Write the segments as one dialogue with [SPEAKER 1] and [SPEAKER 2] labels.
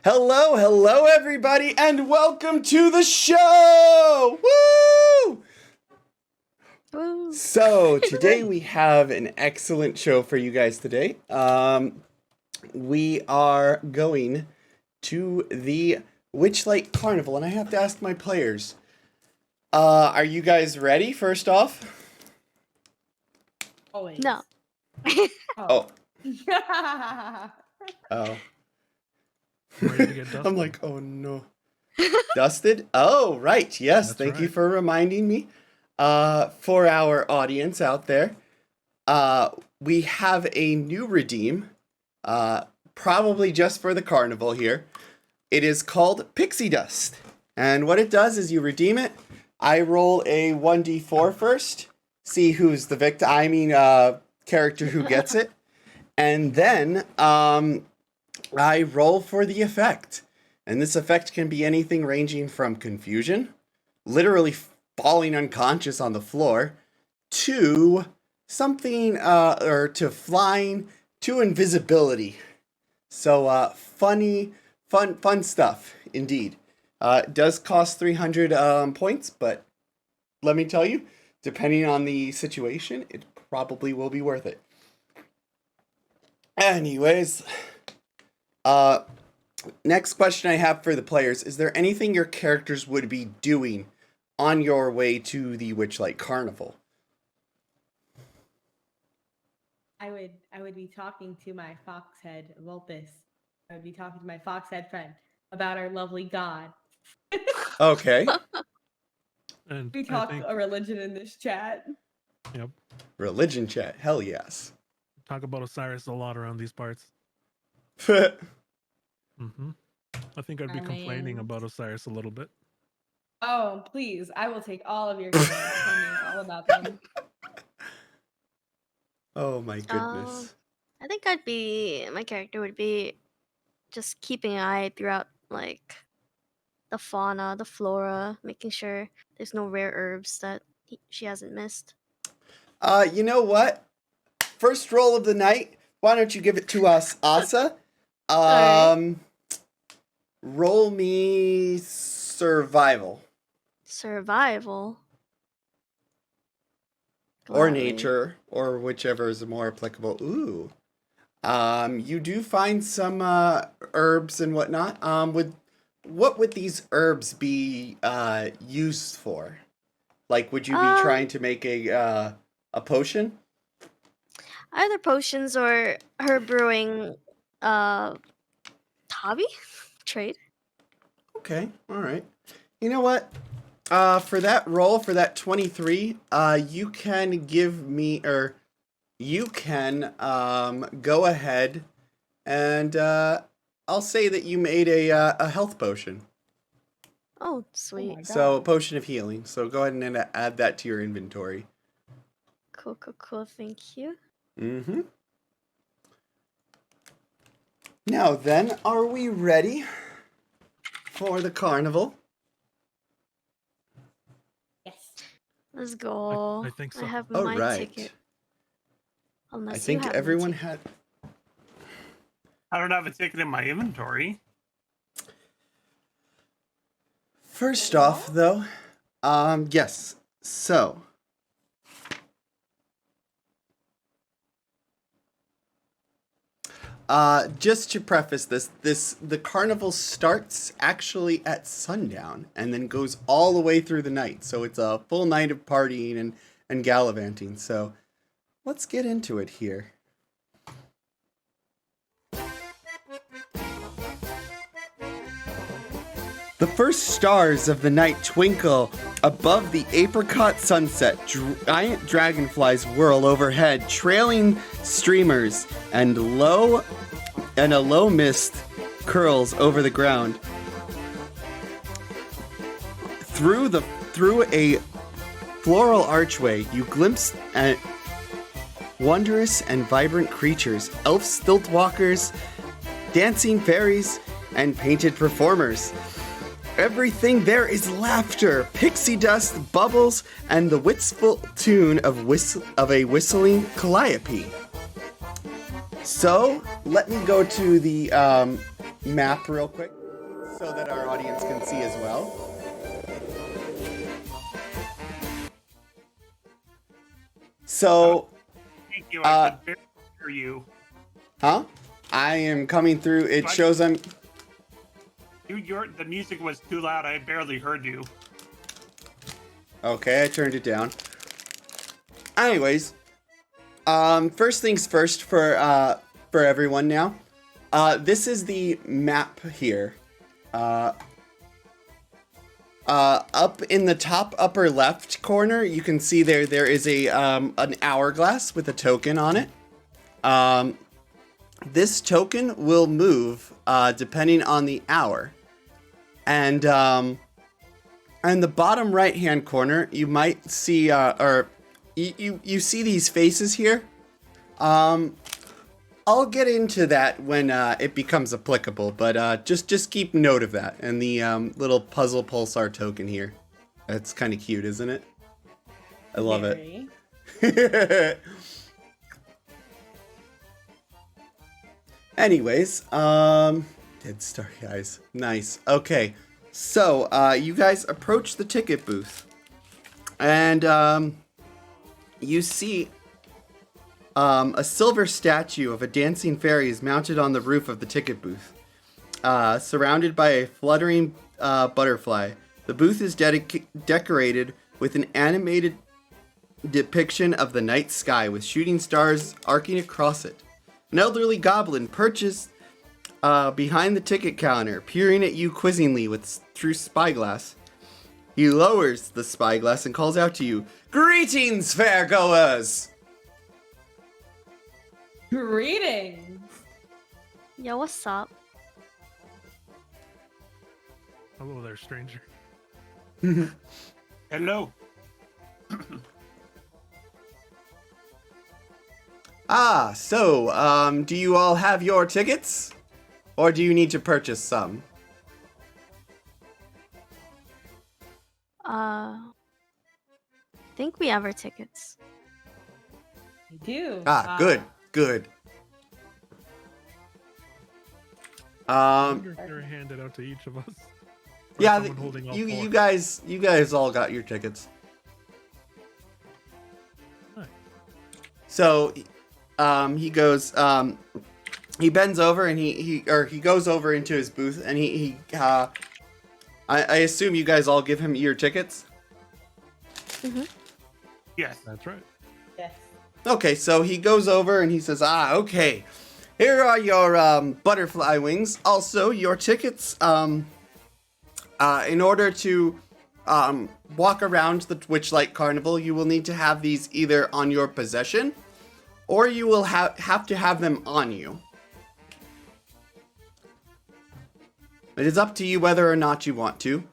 [SPEAKER 1] Hello, hello, everybody, and welcome to the show! Woo!
[SPEAKER 2] Woo.
[SPEAKER 1] So, today we have an excellent show for you guys today. We are going to the Witchlight Carnival, and I have to ask my players, are you guys ready, first off?
[SPEAKER 3] Always.
[SPEAKER 2] No.
[SPEAKER 1] Oh. Oh.
[SPEAKER 4] Ready to get dusted.
[SPEAKER 1] I'm like, oh no. Dusted? Oh, right. Yes.
[SPEAKER 4] That's
[SPEAKER 1] Thank you
[SPEAKER 4] right.
[SPEAKER 1] for reminding me. For our audience out there, we have a new redeem, probably just for the carnival here. It is called Pixie Dust. And what it does is you redeem it. I roll a 1d4 first, see who's the victim. I mean, character who gets it. And then, I roll for the effect. And this effect can be anything ranging from confusion, literally falling unconscious on the floor, to something, or to flying, to invisibility. So, fun stuff, indeed. It does cost 300 points, but let me tell you, depending on the situation, it probably will be worth it. Anyways, next question I have for the players. Is there anything your characters would be doing on your way to the Witchlight Carnival?
[SPEAKER 3] I would be talking to my foxhead Vulpus. I would be talking to my foxhead friend about our lovely god.
[SPEAKER 1] Okay.
[SPEAKER 4] And
[SPEAKER 3] We
[SPEAKER 4] I
[SPEAKER 3] talk
[SPEAKER 4] think,
[SPEAKER 3] a religion in this chat.
[SPEAKER 4] yep,
[SPEAKER 1] Religion chat. Hell yes.
[SPEAKER 4] talk about Osiris a lot around these parts. Mm-hmm. I think I'd be
[SPEAKER 3] I
[SPEAKER 4] complaining
[SPEAKER 3] mean-
[SPEAKER 4] about Osiris a little bit.
[SPEAKER 3] Oh, please. I will take all of your commands. Tell me all about them.
[SPEAKER 1] Oh my goodness.
[SPEAKER 2] I think my character would be just keeping an eye throughout, like, the fauna, the flora, making sure there's no rare herbs that she hasn't missed.
[SPEAKER 1] You know what? First roll of the night. Why don't you give it to us, Asa?
[SPEAKER 2] Alright.
[SPEAKER 1] Roll me survival.
[SPEAKER 2] Survival.
[SPEAKER 1] Or
[SPEAKER 2] Gladly.
[SPEAKER 1] nature, or whichever is more applicable. Ooh. You do find some herbs and whatnot. What would these herbs be used for? Like, would you be trying to make a potion?
[SPEAKER 2] Either potions or her brewing hobby? Trade?
[SPEAKER 1] Okay, all right. You know what? For that roll, for that 23, you can give me, or you can go ahead and I'll say that you made a health potion.
[SPEAKER 2] Oh, sweet.
[SPEAKER 1] So a potion of healing. So go ahead and add that to your inventory.
[SPEAKER 2] Cool, cool, cool. Thank you.
[SPEAKER 1] Mm-hmm. Now then, are we ready for the carnival?
[SPEAKER 3] Yes.
[SPEAKER 2] Let's go.
[SPEAKER 4] I think so.
[SPEAKER 2] I have
[SPEAKER 1] All
[SPEAKER 2] my
[SPEAKER 1] right.
[SPEAKER 2] ticket. Unless
[SPEAKER 1] I
[SPEAKER 2] you
[SPEAKER 1] think
[SPEAKER 2] have
[SPEAKER 1] everyone
[SPEAKER 2] my ticket.
[SPEAKER 1] had.
[SPEAKER 5] I don't have a ticket in my inventory.
[SPEAKER 1] First off, though, yes. So, just to preface this, the carnival starts actually at sundown and then goes all the way through the night. So it's a full night of partying and gallivanting. So, let's get into it here. The first stars of the night twinkle above the apricot sunset. Giant dragonflies whirl overhead, trailing streamers, and a low mist curls over the ground. Through a floral archway, you glimpse at wondrous and vibrant creatures, elf stilt walkers, dancing fairies, and painted performers. Everything there is laughter, pixie dust, bubbles, and the wistful tune of a whistling calliope. So, let me go to the map real quick so that our audience can see as well. So,
[SPEAKER 5] Thank you. I could barely hear you.
[SPEAKER 1] huh? I am coming through. It shows I'm...
[SPEAKER 5] The music was too loud. I barely heard you.
[SPEAKER 1] Okay, I turned it down. Anyways, first things first for everyone now. This is the map here. Up in the top upper left corner, you can see there is an hourglass with a token on it. This token will move depending on the hour. And the bottom right hand corner, you might see you see these faces here. I'll get into that when it becomes applicable, but just keep note of that and the little puzzle pulsar token here. That's kind of cute, isn't it? I love it. Anyways, Dead Star guys. Nice. Okay. So, you guys approach the ticket booth. And, you see, a silver statue of a dancing fairy is mounted on the roof of the ticket booth. Surrounded by a fluttering, butterfly. The booth is decorated with an animated depiction of the night sky with shooting stars arcing across it. An elderly goblin perches behind the ticket counter, peering at you quizzingly through spyglass. He lowers the spyglass and calls out to you, "Greetings, fairgoers!"
[SPEAKER 3] Greetings.
[SPEAKER 2] Yo, what's up?
[SPEAKER 4] Hello there, stranger.
[SPEAKER 5] Hello.
[SPEAKER 1] So, do you all have your tickets? Or do you need to purchase some?
[SPEAKER 2] Think we have our tickets.
[SPEAKER 3] You do.
[SPEAKER 1] Good.
[SPEAKER 4] I wonder if they're handed out to each of us. Or
[SPEAKER 1] Yeah,
[SPEAKER 4] someone holding all four.
[SPEAKER 1] you guys all got your tickets.
[SPEAKER 4] Nice.
[SPEAKER 1] So, he goes, he bends over and he goes over into his booth and I assume you guys all give him your tickets?
[SPEAKER 2] Mm-hmm.
[SPEAKER 5] Yes.
[SPEAKER 4] That's right.
[SPEAKER 3] Yes.
[SPEAKER 1] Okay, so he goes over and he says, okay. Here are your butterfly wings. Also, your tickets. In order to walk around the Witchlight Carnival, you will need to have these either on your possession or you will have to have them on you. It is up to you whether or not you want to.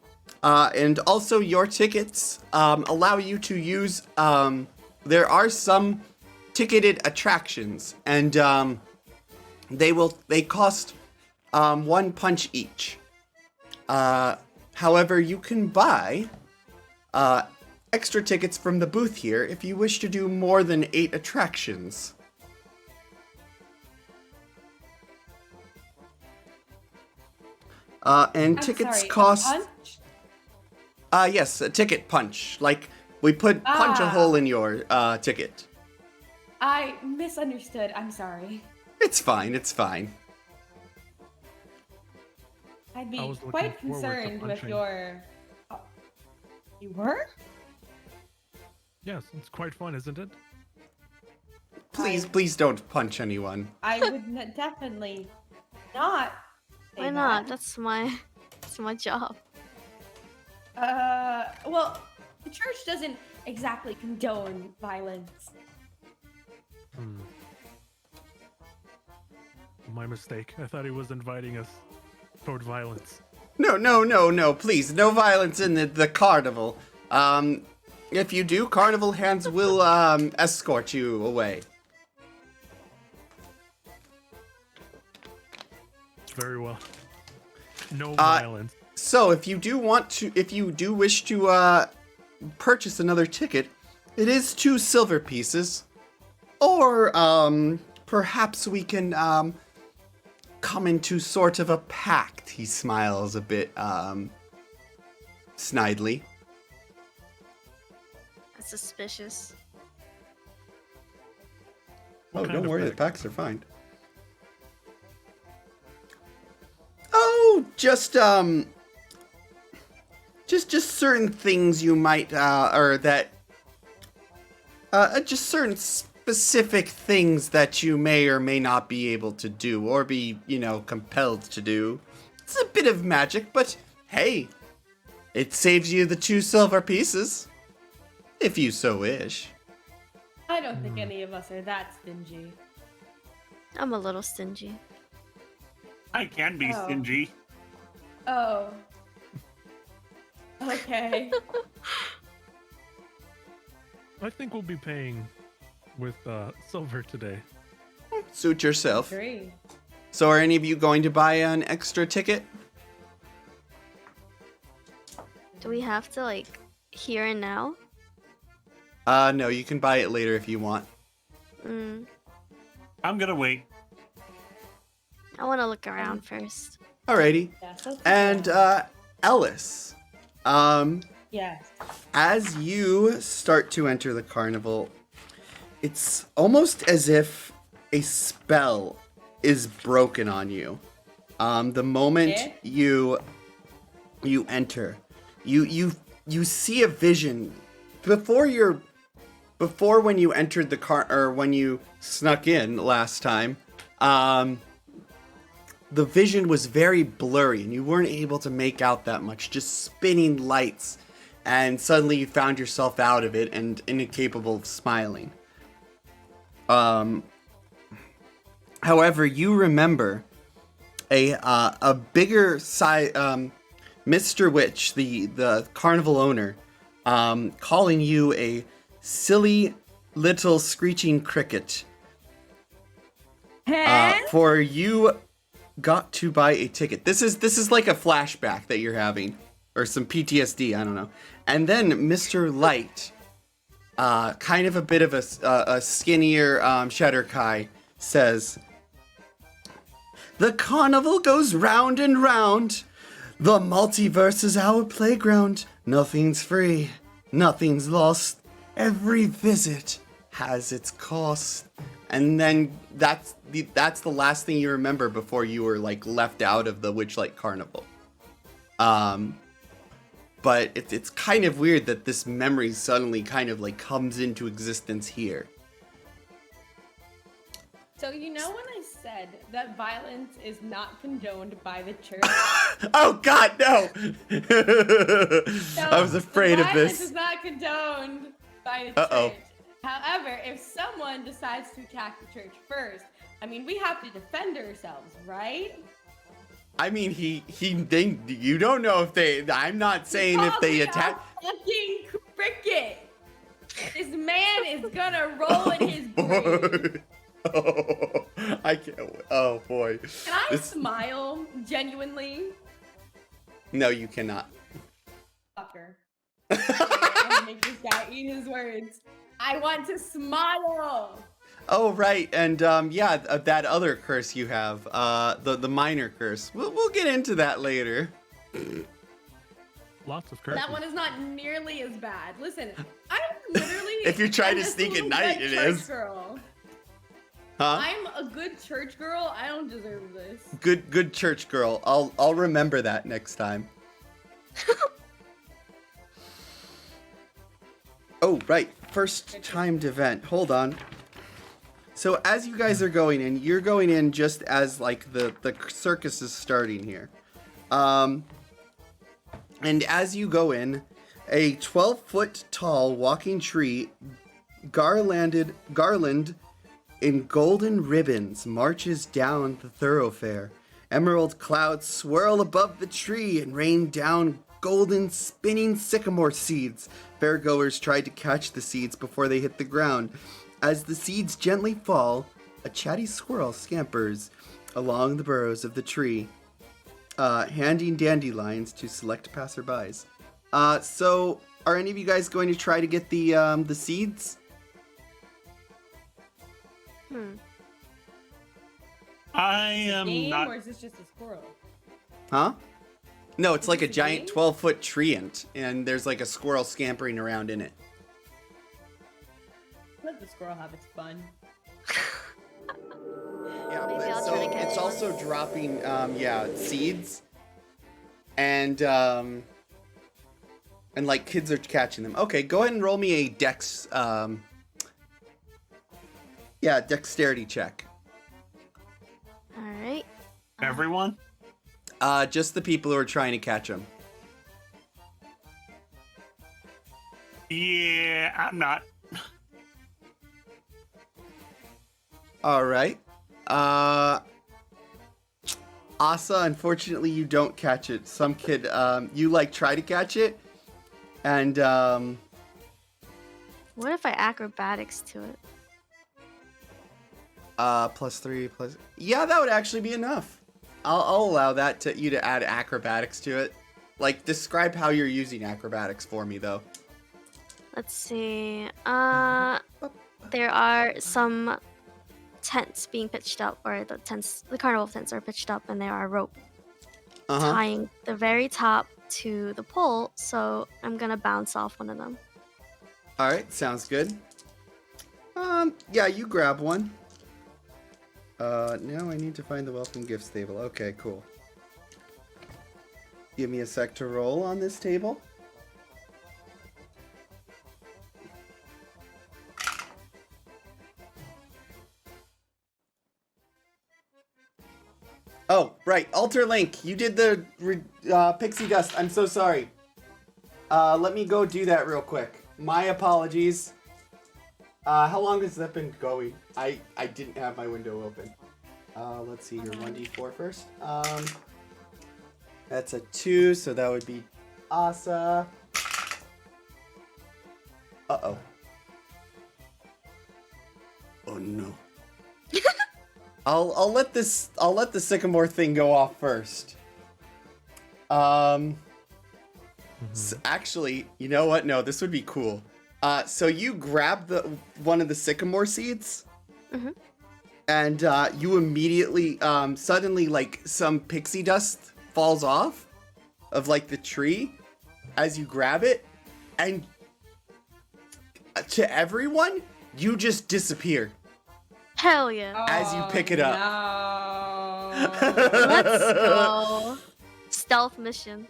[SPEAKER 1] And also your tickets allow you to use, there are some ticketed attractions, and they cost 1 punch each. However, you can buy extra tickets from the booth here if you wish to do more than 8 attractions. And tickets cost. Yes, a ticket punch. Like we punch a hole in your ticket.
[SPEAKER 3] I misunderstood. I'm sorry.
[SPEAKER 1] It's fine. It's fine.
[SPEAKER 3] I'd be
[SPEAKER 4] I was looking
[SPEAKER 3] quite
[SPEAKER 4] forward to
[SPEAKER 3] concerned with
[SPEAKER 4] punching.
[SPEAKER 3] your. Oh, you were?
[SPEAKER 4] Yes, it's quite fun, isn't it?
[SPEAKER 1] Please don't punch anyone.
[SPEAKER 3] I would definitely not. say
[SPEAKER 2] Why not?
[SPEAKER 3] that.
[SPEAKER 2] That's my job.
[SPEAKER 3] Well, the church doesn't exactly condone violence.
[SPEAKER 4] My mistake. I thought he was inviting us toward violence.
[SPEAKER 1] No. Please, no violence in the carnival. If you do, carnival hands will escort you away.
[SPEAKER 4] Very well. No violence.
[SPEAKER 1] So, if you do wish to purchase another ticket, it is 2 silver pieces, or perhaps we can come into sort of a pact. He smiles a bit snidely.
[SPEAKER 2] That's suspicious.
[SPEAKER 1] Oh,
[SPEAKER 4] What kind
[SPEAKER 1] don't
[SPEAKER 4] of
[SPEAKER 1] worry, the
[SPEAKER 4] pact?
[SPEAKER 1] pacts are fine. Oh, just certain things you might, or that, just certain specific things that you may or may not be able to do, or be, compelled to do. It's a bit of magic, but hey, it saves you the 2 silver pieces, if you so wish.
[SPEAKER 3] I don't think any of us are that stingy.
[SPEAKER 2] I'm a little stingy.
[SPEAKER 5] I can be
[SPEAKER 3] Oh.
[SPEAKER 5] stingy.
[SPEAKER 3] Oh. Okay.
[SPEAKER 4] I think we'll be paying with silver today.
[SPEAKER 1] Suit yourself.
[SPEAKER 3] Agree.
[SPEAKER 1] So are any of you going to buy an extra ticket?
[SPEAKER 2] Do we have to like here and now?
[SPEAKER 1] No, you can buy it later if you want.
[SPEAKER 5] I'm gonna wait.
[SPEAKER 2] I want to look around first.
[SPEAKER 1] Alrighty.
[SPEAKER 3] Yeah, so
[SPEAKER 1] And, Ellis,
[SPEAKER 3] yes.
[SPEAKER 1] as you start to enter the carnival, it's almost as if a spell is broken on you. The moment
[SPEAKER 3] Yeah?
[SPEAKER 1] you enter, you see a vision before when you entered the or when you snuck in last time. The vision was very blurry and you weren't able to make out that much, just spinning lights, and suddenly you found yourself out of it and incapable of smiling. However, you remember a bigger size, Mr. Witch, the carnival owner, calling you a silly little screeching cricket. For you got to buy a ticket. This is like a flashback that you're having, or some PTSD, I don't know. And then Mr. Light, kind of a bit of a skinnier Shadowkai, says, "The carnival goes round and round. The multiverse is our playground. Nothing's free, nothing's lost. Every visit has its cost." And then that's the last thing you remember before you were like left out of the Witchlight Carnival. But it's kind of weird that this memory suddenly kind of like comes into existence here.
[SPEAKER 3] So you know when I said that violence is not condoned by the church?
[SPEAKER 1] Oh God, no!
[SPEAKER 3] So,
[SPEAKER 1] I was afraid of
[SPEAKER 3] violence
[SPEAKER 1] this.
[SPEAKER 3] is not condoned by the
[SPEAKER 1] Uh-oh.
[SPEAKER 3] church. However, if someone decides to attack the church first, I mean, we have to defend ourselves, right?
[SPEAKER 1] I mean, you don't know if they. I'm not saying if they attack.
[SPEAKER 3] Fucking cricket. This man is gonna roll in his grave.
[SPEAKER 1] Oh, I can't. Oh boy.
[SPEAKER 3] Can I smile genuinely?
[SPEAKER 1] No, you cannot.
[SPEAKER 3] Fucker. I'm gonna make this guy eat his words. I want to smile.
[SPEAKER 1] Oh right, and yeah, that other curse you have, the minor curse. We'll get into that later.
[SPEAKER 4] Lots of curses.
[SPEAKER 3] That one is not nearly as bad. Listen, I'm literally.
[SPEAKER 1] If you're trying
[SPEAKER 3] I'm
[SPEAKER 1] to
[SPEAKER 3] this
[SPEAKER 1] sneak at
[SPEAKER 3] little
[SPEAKER 1] night,
[SPEAKER 3] good
[SPEAKER 1] it
[SPEAKER 3] church
[SPEAKER 1] is.
[SPEAKER 3] Girl.
[SPEAKER 1] Huh?
[SPEAKER 3] I'm a good church girl. I don't deserve this.
[SPEAKER 1] Good church girl. I'll remember that next time. Oh right, first timed event. Hold on. So as you guys are going in, you're going in just as like the circus is starting here. And as you go in, a 12-foot tall walking tree garland in golden ribbons marches down the thoroughfare. Emerald clouds swirl above the tree and rain down golden spinning sycamore seeds. Fairgoers try to catch the seeds before they hit the ground. As the seeds gently fall, a chatty squirrel scampers along the burrows of the tree, handing dandelions to select passerbys. So are any of you guys going to try to get the seeds?
[SPEAKER 5] I am
[SPEAKER 3] Game,
[SPEAKER 5] not.
[SPEAKER 3] or is this just a squirrel?
[SPEAKER 1] Huh? No, it's
[SPEAKER 3] Is
[SPEAKER 1] like a
[SPEAKER 3] this a
[SPEAKER 1] giant
[SPEAKER 3] game?
[SPEAKER 1] 12-foot treant, and there's like a squirrel scampering around in it.
[SPEAKER 3] Let the squirrel have its fun.
[SPEAKER 1] Yeah,
[SPEAKER 2] Maybe
[SPEAKER 1] but
[SPEAKER 2] I'll
[SPEAKER 1] so
[SPEAKER 2] try to catch
[SPEAKER 1] it's
[SPEAKER 2] one.
[SPEAKER 1] also dropping, seeds, and like kids are catching them. Okay, go ahead and roll me a dexterity check.
[SPEAKER 2] All right.
[SPEAKER 5] Everyone?
[SPEAKER 1] Just the people who are trying to catch them.
[SPEAKER 5] Yeah, I'm not.
[SPEAKER 1] All right. Asa, unfortunately, you don't catch it. Some kid, you like try to catch it, and
[SPEAKER 2] What if I acrobatics to it?
[SPEAKER 1] +3 plus. Yeah, that would actually be enough. I'll allow that to you to add acrobatics to it. Like, describe how you're using acrobatics for me, though.
[SPEAKER 2] Let's see. There are some tents being pitched up, or the carnival tents are pitched up, and there are rope tying the very top to the pole. So I'm gonna bounce off one of them.
[SPEAKER 1] All right, sounds good. Yeah, you grab one. Now I need to find the welcome gifts table. Okay, cool. Give me a sec to roll on this table. Oh, right. Alter Link, you did the pixie dust. I'm so sorry. Let me go do that real quick. My apologies. How long has that been going? I didn't have my window open. Let's see here. 1d4 first. That's a 2, so that would be Asa. Uh-oh. Oh no. I'll let the sycamore thing go off first. Actually, you know what? No, this would be cool. So you grab one of the sycamore seeds, and you immediately, suddenly, like, some pixie dust falls off of, like, the tree as you grab it, and to everyone, you just disappear
[SPEAKER 2] Hell yeah!
[SPEAKER 1] as you pick it up.
[SPEAKER 3] No.
[SPEAKER 2] Let's go. Stealth mission.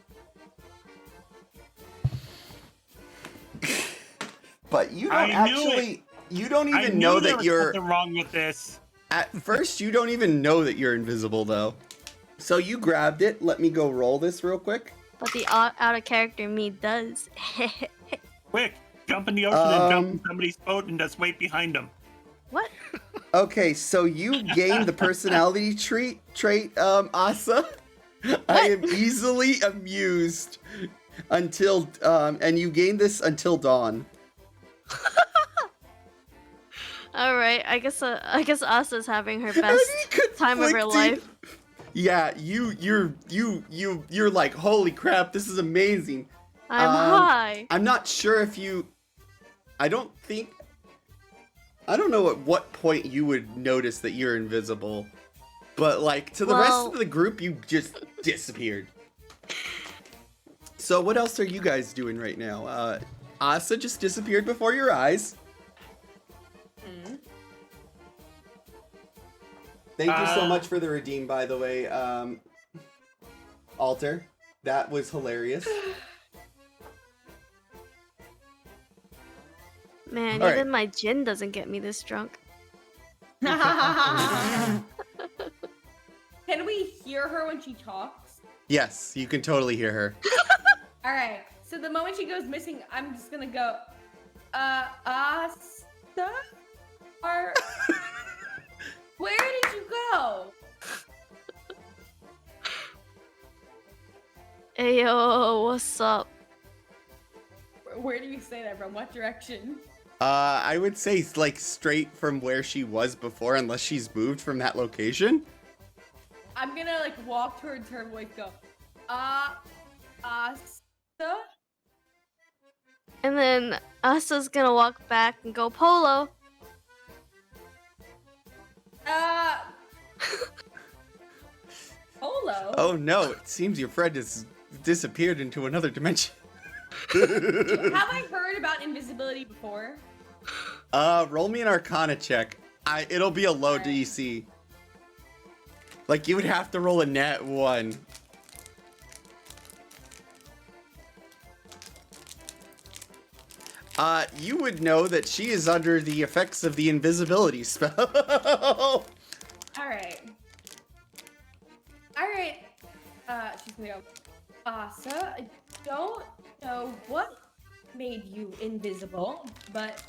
[SPEAKER 1] But you don't
[SPEAKER 5] I knew
[SPEAKER 1] actually, you don't
[SPEAKER 5] I
[SPEAKER 1] even
[SPEAKER 5] knew
[SPEAKER 1] know
[SPEAKER 5] there
[SPEAKER 1] that
[SPEAKER 5] was
[SPEAKER 1] you're,
[SPEAKER 5] something wrong with this.
[SPEAKER 1] at first, you don't even know that you're invisible, though. So you grabbed it. Let me go roll this real quick.
[SPEAKER 2] But the out of character me does.
[SPEAKER 5] Quick, Jump in the ocean and jump in
[SPEAKER 1] Um,
[SPEAKER 5] somebody's boat and just wait behind them.
[SPEAKER 2] What?
[SPEAKER 1] Okay, so you gain the personality trait, Asa. I am easily amused until, and you gain this until dawn.
[SPEAKER 2] All right. I guess Asa's having her best time of her
[SPEAKER 1] Conflicted.
[SPEAKER 2] life.
[SPEAKER 1] Yeah, you're like, holy crap, this is amazing.
[SPEAKER 2] I'm high.
[SPEAKER 1] I'm not sure if you. I don't know at what point you would notice that you're invisible, but like to the rest
[SPEAKER 2] Well-
[SPEAKER 1] of the group, you just disappeared. So what else are you guys doing right now? Asa just disappeared before your eyes. Thank you so much for the redeem, by the way, Alter. That was hilarious.
[SPEAKER 2] Man,
[SPEAKER 1] All
[SPEAKER 2] even
[SPEAKER 1] right.
[SPEAKER 2] my gin doesn't get me this drunk.
[SPEAKER 3] Can we hear her when she talks?
[SPEAKER 1] Yes, you can totally hear her.
[SPEAKER 3] All right. So the moment she goes missing, I'm just gonna go, Asta? Or where did you go?
[SPEAKER 2] Ayo, what's up?
[SPEAKER 3] Where do you say that from? What direction?
[SPEAKER 1] I would say like straight from where she was before, unless she's moved from that location.
[SPEAKER 3] I'm gonna like walk towards her voice, go, Asta?
[SPEAKER 2] And then Asa's gonna walk back and go Polo.
[SPEAKER 3] Polo?
[SPEAKER 1] Oh no, it seems your friend has disappeared into another dimension.
[SPEAKER 3] Have I heard about invisibility before?
[SPEAKER 1] Roll me an Arcana check. It'll be a low
[SPEAKER 3] Alright.
[SPEAKER 1] DC. Like you would have to roll a nat 1. You would know that she is under the effects of the invisibility spell.
[SPEAKER 3] Alright. Alright. She's gonna go, Asa, I don't know what made you invisible, but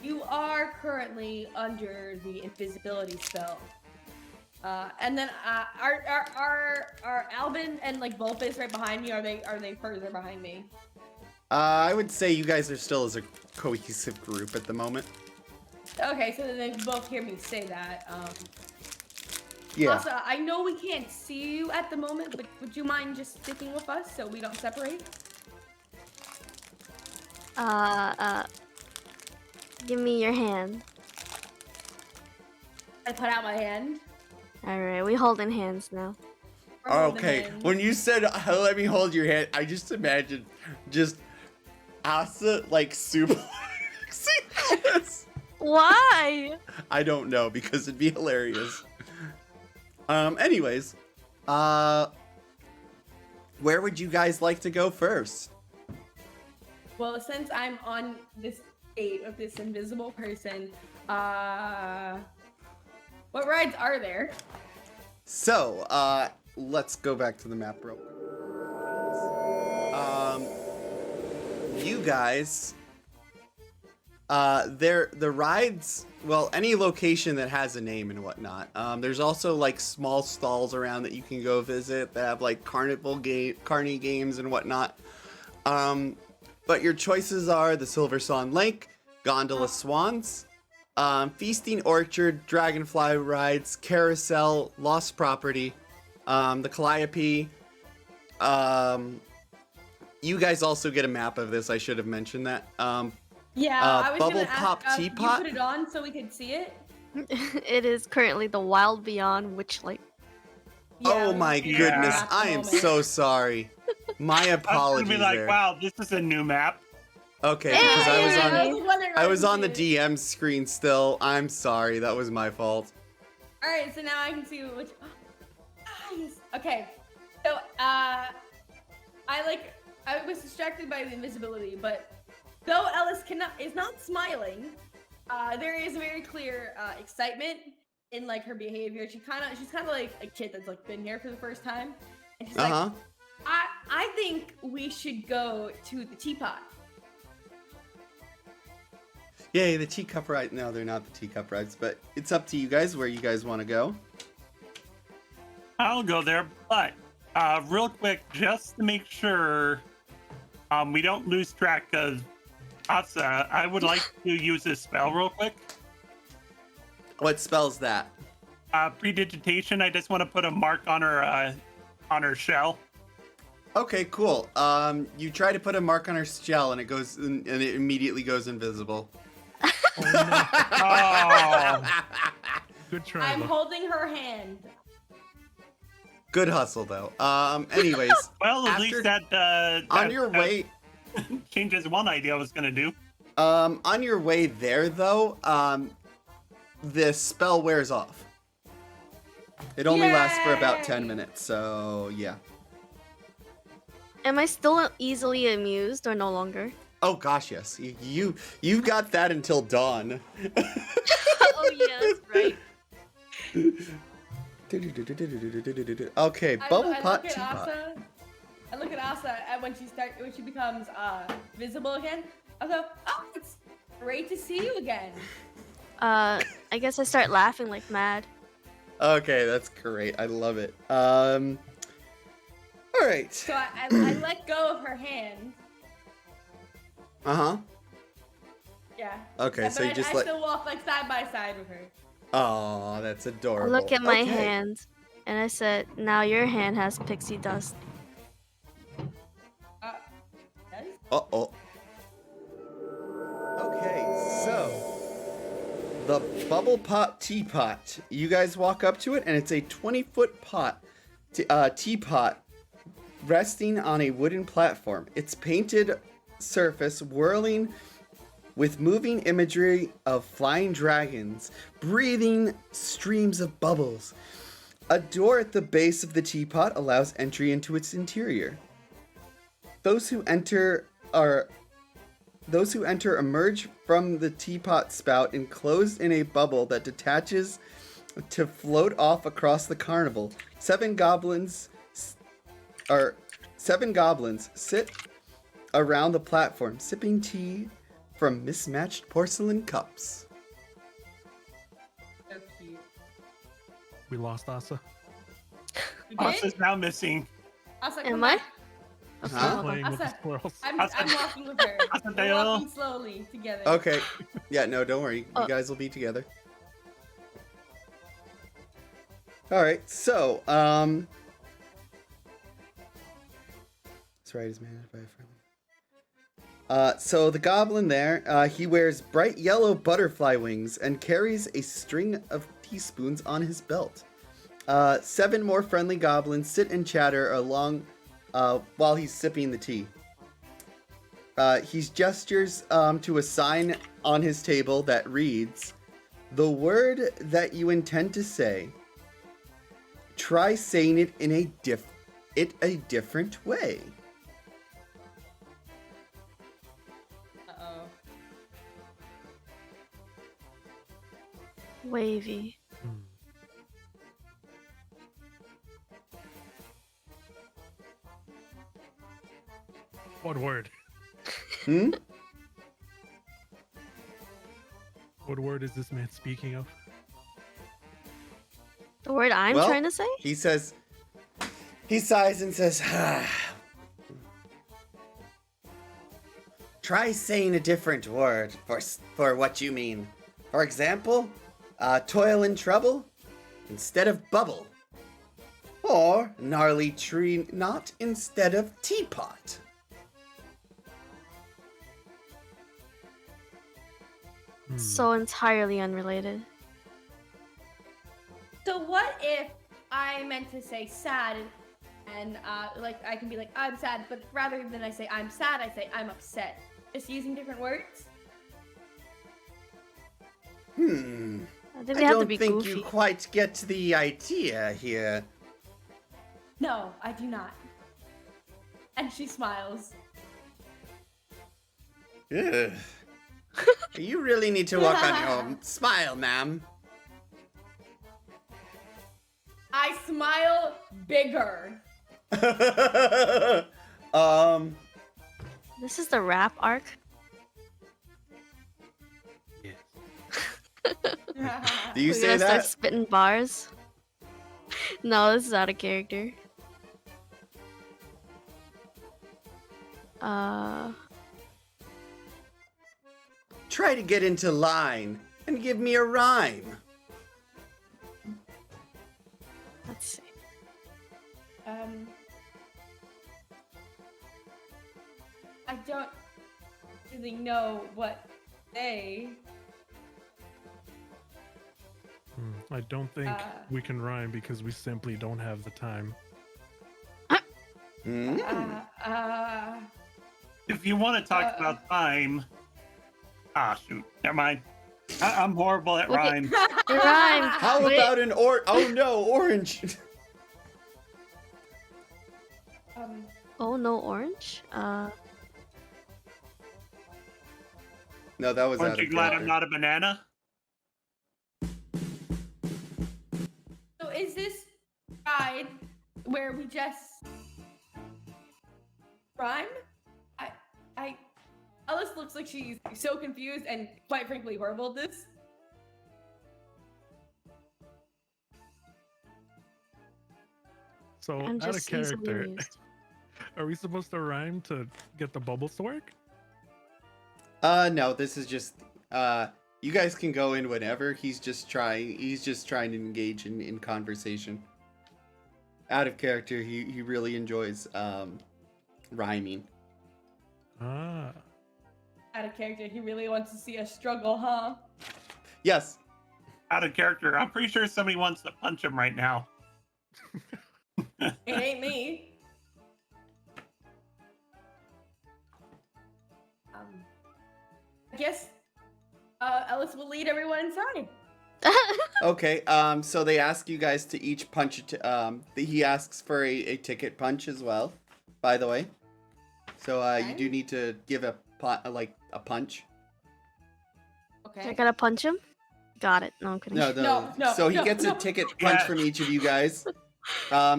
[SPEAKER 3] you are currently under the invisibility spell. And then are Albin and like Vulpus right behind me? Are they further behind me?
[SPEAKER 1] I would say you guys are still as a cohesive group at the moment.
[SPEAKER 3] Okay, so then they both hear me say that.
[SPEAKER 1] Yeah.
[SPEAKER 3] Asa, I know we can't see you at the moment, but would you mind just sticking with us so we don't separate?
[SPEAKER 2] Give me your hand.
[SPEAKER 3] I put out my hand.
[SPEAKER 2] Alright, we holding hands now.
[SPEAKER 3] We're holding
[SPEAKER 1] Okay,
[SPEAKER 3] hands.
[SPEAKER 1] when you said let me hold your hand, I just imagined just Asa like super.
[SPEAKER 2] Why?
[SPEAKER 1] I don't know because it'd be hilarious. Anyways, where would you guys like to go first?
[SPEAKER 3] Well, since I'm on this state of this invisible person, what rides are there?
[SPEAKER 1] So, let's go back to the map real quick. You guys, the rides, well, any location that has a name and whatnot. There's also like small stalls around that you can go visit that have like carny games and whatnot. But your choices are the Silver Swan Lake, Gondola Swans, Feasting Orchard, Dragonfly Rides, Carousel, Lost Property, the Calliope. You guys also get a map of this. I should have mentioned that.
[SPEAKER 3] Yeah, I was
[SPEAKER 1] Bubble
[SPEAKER 3] gonna
[SPEAKER 1] Pop
[SPEAKER 3] ask,
[SPEAKER 1] Teapot?
[SPEAKER 3] you put it on so we could see it.
[SPEAKER 2] It is currently the Wild Beyond Witchlight.
[SPEAKER 1] Oh
[SPEAKER 3] we
[SPEAKER 1] my
[SPEAKER 3] were-
[SPEAKER 1] goodness,
[SPEAKER 3] at the
[SPEAKER 1] I am
[SPEAKER 3] moment.
[SPEAKER 1] so sorry. My
[SPEAKER 5] I was gonna
[SPEAKER 1] apologies
[SPEAKER 5] be like,
[SPEAKER 1] there.
[SPEAKER 5] wow, this is a new map.
[SPEAKER 1] Okay,
[SPEAKER 2] Hey!
[SPEAKER 1] because
[SPEAKER 3] wondering
[SPEAKER 1] I
[SPEAKER 3] why
[SPEAKER 1] was
[SPEAKER 3] we
[SPEAKER 1] on the
[SPEAKER 3] did it.
[SPEAKER 1] DM screen still. I'm sorry, that was my fault.
[SPEAKER 3] All right, so now I can see which. Nice. Okay, so I was distracted by the invisibility, but though Ellis is not smiling, there is very clear excitement in like her behavior. She's kind of like a kid that's like been here for the first time, and she's like, I think we should go to the teapot.
[SPEAKER 1] Yay, the teacup ride. No, they're not the teacup rides, but it's up to you guys where you guys want to go.
[SPEAKER 5] I'll go there, but real quick, just to make sure we don't lose track of Asa, I would like to use this spell real quick.
[SPEAKER 1] What spell's that?
[SPEAKER 5] Predigitation. I just want to put a mark on her shell.
[SPEAKER 1] Okay, cool. You try to put a mark on her shell, and it immediately goes invisible.
[SPEAKER 5] Oh,
[SPEAKER 4] Good try.
[SPEAKER 3] I'm
[SPEAKER 4] though.
[SPEAKER 3] holding her hand.
[SPEAKER 1] Good hustle, though. Anyways,
[SPEAKER 5] well, at
[SPEAKER 1] After-
[SPEAKER 5] least that
[SPEAKER 1] on your
[SPEAKER 5] that
[SPEAKER 1] way,
[SPEAKER 5] changes one idea I was gonna do.
[SPEAKER 1] on your way there, though, the spell wears off. It only lasts for about 10
[SPEAKER 3] Yay!
[SPEAKER 1] minutes, so yeah.
[SPEAKER 2] Am I still easily amused or no longer?
[SPEAKER 1] Oh gosh, yes. You've got that until dawn.
[SPEAKER 2] Oh yeah, that's right.
[SPEAKER 1] Okay, bubble
[SPEAKER 3] I
[SPEAKER 1] pot
[SPEAKER 3] look at
[SPEAKER 1] teapot.
[SPEAKER 3] Asa. I look at Asa and when she becomes visible again. I go, oh, it's great to see you again.
[SPEAKER 2] I guess I start laughing like mad.
[SPEAKER 1] Okay, that's great. I love it. All right.
[SPEAKER 3] So I let go of her hand.
[SPEAKER 1] Uh-huh.
[SPEAKER 3] Yeah.
[SPEAKER 1] Okay,
[SPEAKER 3] Yeah,
[SPEAKER 1] so
[SPEAKER 3] but
[SPEAKER 1] you just
[SPEAKER 3] I
[SPEAKER 1] let.
[SPEAKER 3] still walk like side by side with her.
[SPEAKER 1] Oh, that's
[SPEAKER 2] I
[SPEAKER 1] adorable.
[SPEAKER 2] look at my
[SPEAKER 1] Okay.
[SPEAKER 2] hand and I said, now your hand has pixie dust.
[SPEAKER 3] Yes?
[SPEAKER 1] Uh-oh. Okay, so the bubble pot teapot. You guys walk up to it, and it's a 20-foot teapot resting on a wooden platform. Its painted surface whirling with moving imagery of flying dragons, breathing streams of bubbles. A door at the base of the teapot allows entry into its interior. Those who enter emerge from the teapot spout enclosed in a bubble that detaches to float off across the carnival. Seven goblins sit around the platform, sipping tea from mismatched porcelain cups.
[SPEAKER 3] So cute.
[SPEAKER 4] We lost Asa.
[SPEAKER 3] You did?
[SPEAKER 5] Asa's now missing.
[SPEAKER 3] Asa,
[SPEAKER 2] Am
[SPEAKER 3] come
[SPEAKER 2] I?
[SPEAKER 3] back.
[SPEAKER 2] Okay,
[SPEAKER 1] Huh?
[SPEAKER 2] hold on.
[SPEAKER 4] Playing with the
[SPEAKER 3] Asa,
[SPEAKER 4] squirrels.
[SPEAKER 3] I'm
[SPEAKER 5] Asa-
[SPEAKER 3] walking with her.
[SPEAKER 5] Asa,
[SPEAKER 3] We're
[SPEAKER 5] Dale.
[SPEAKER 3] walking slowly together.
[SPEAKER 1] Okay. Yeah, no, don't worry. You
[SPEAKER 2] Oh.
[SPEAKER 1] guys will be together. Alright, so, this ride is managed by a friendly. So the goblin there, he wears bright yellow butterfly wings and carries a string of teaspoons on his belt. 7 more friendly goblins sit and chatter along while he's sipping the tea. He gestures to a sign on his table that reads, "The word that you intend to say, try saying it in a different way."
[SPEAKER 3] Uh-oh.
[SPEAKER 2] Wavy.
[SPEAKER 4] Hmm. What word?
[SPEAKER 1] Hmm?
[SPEAKER 4] What word is this man speaking of?
[SPEAKER 2] The word I'm
[SPEAKER 1] Well,
[SPEAKER 2] trying to say?
[SPEAKER 1] He says, he sighs and says, try saying a different word for what you mean. For example, toil and trouble instead of bubble. Or gnarly tree knot instead of teapot.
[SPEAKER 4] Hmm.
[SPEAKER 2] So entirely unrelated.
[SPEAKER 3] So what if I meant to say sad and like I can be like I'm sad, but rather than I say I'm sad, I say I'm upset. Just using different words?
[SPEAKER 2] I think
[SPEAKER 1] I
[SPEAKER 2] they have to
[SPEAKER 1] don't
[SPEAKER 2] be
[SPEAKER 1] think
[SPEAKER 2] goofy.
[SPEAKER 1] you quite get the idea here.
[SPEAKER 3] No, I do not. And she smiles.
[SPEAKER 1] Ugh. You really need to work on your smile, ma'am.
[SPEAKER 3] I smile bigger.
[SPEAKER 2] This is the rap arc.
[SPEAKER 1] Do you
[SPEAKER 2] We're
[SPEAKER 1] say
[SPEAKER 2] gonna start
[SPEAKER 1] that?
[SPEAKER 2] spitting bars. No, this is out of character.
[SPEAKER 1] Try to get into line and give me a rhyme.
[SPEAKER 2] Let's see.
[SPEAKER 3] I don't really know what they.
[SPEAKER 4] I don't think we can rhyme because we simply don't have the time.
[SPEAKER 5] If you want to talk about time, shoot, never mind. I'm horrible at
[SPEAKER 2] Wait.
[SPEAKER 5] rhymes.
[SPEAKER 2] It rhymed.
[SPEAKER 1] How
[SPEAKER 2] Wait.
[SPEAKER 1] about an oh no, orange.
[SPEAKER 2] Oh no, orange.
[SPEAKER 1] No, that was
[SPEAKER 5] Aren't
[SPEAKER 1] out
[SPEAKER 5] you
[SPEAKER 1] of
[SPEAKER 5] glad
[SPEAKER 1] character.
[SPEAKER 5] I'm not a banana?
[SPEAKER 3] So is this ride where we just rhyme? Alice looks like she's so confused and quite frankly horrible at this.
[SPEAKER 4] So,
[SPEAKER 2] I'm
[SPEAKER 4] out of
[SPEAKER 2] just easily
[SPEAKER 4] character,
[SPEAKER 2] amused.
[SPEAKER 4] are we supposed to rhyme to get the bubbles to work?
[SPEAKER 1] No, this is just you guys can go in whenever. He's just trying to engage in conversation. Out of character, he really enjoys rhyming.
[SPEAKER 4] Ah.
[SPEAKER 3] Out of character, he really wants to see us struggle, huh?
[SPEAKER 1] Yes.
[SPEAKER 5] Out of character. I'm pretty sure somebody wants to punch him right now.
[SPEAKER 3] It ain't me. I guess Ellis will lead everyone inside.
[SPEAKER 1] Okay. So they ask you guys to each punch it. He asks for a ticket punch as well. By the way. So you do need to give a punch.
[SPEAKER 3] Okay.
[SPEAKER 2] I gotta punch him. Got it. No, I'm kidding.
[SPEAKER 1] No.
[SPEAKER 3] No,
[SPEAKER 1] So he
[SPEAKER 3] no,
[SPEAKER 1] gets
[SPEAKER 3] no.
[SPEAKER 1] a ticket punch
[SPEAKER 5] Yeah.
[SPEAKER 1] from each of you guys.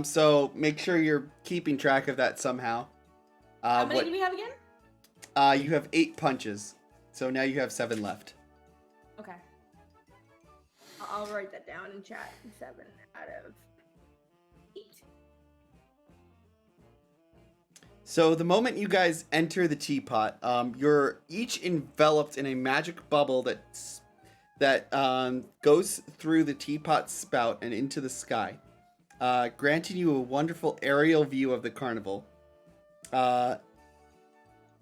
[SPEAKER 1] So make sure you're keeping track of that somehow.
[SPEAKER 3] How many do we have again?
[SPEAKER 1] You have 8 punches. So now you have 7 left.
[SPEAKER 3] Okay. I'll write that down in chat. 7 out of 8.
[SPEAKER 1] So the moment you guys enter the teapot, you're each enveloped in a magic bubble that goes through the teapot spout and into the sky, granting you a wonderful aerial view of the carnival.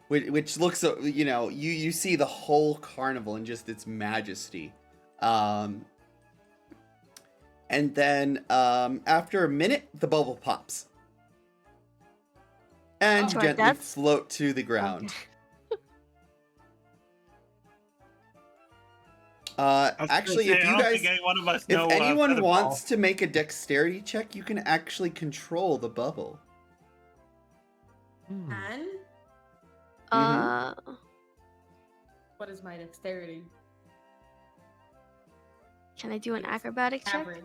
[SPEAKER 1] Which looks, you see the whole carnival in just its majesty. And then after a minute, the bubble pops. And
[SPEAKER 2] Oh,
[SPEAKER 1] gently
[SPEAKER 2] that's-
[SPEAKER 1] float to the ground.
[SPEAKER 5] I was
[SPEAKER 1] Actually,
[SPEAKER 5] gonna
[SPEAKER 1] if
[SPEAKER 5] say, I
[SPEAKER 1] you
[SPEAKER 5] don't
[SPEAKER 1] guys,
[SPEAKER 5] think any one of us
[SPEAKER 1] if
[SPEAKER 5] know,
[SPEAKER 1] anyone
[SPEAKER 5] featherball.
[SPEAKER 1] wants to make a dexterity check, you can actually control the bubble.
[SPEAKER 4] Hmm.
[SPEAKER 3] And what is my dexterity?
[SPEAKER 2] Can I do an acrobatic check?
[SPEAKER 3] Average.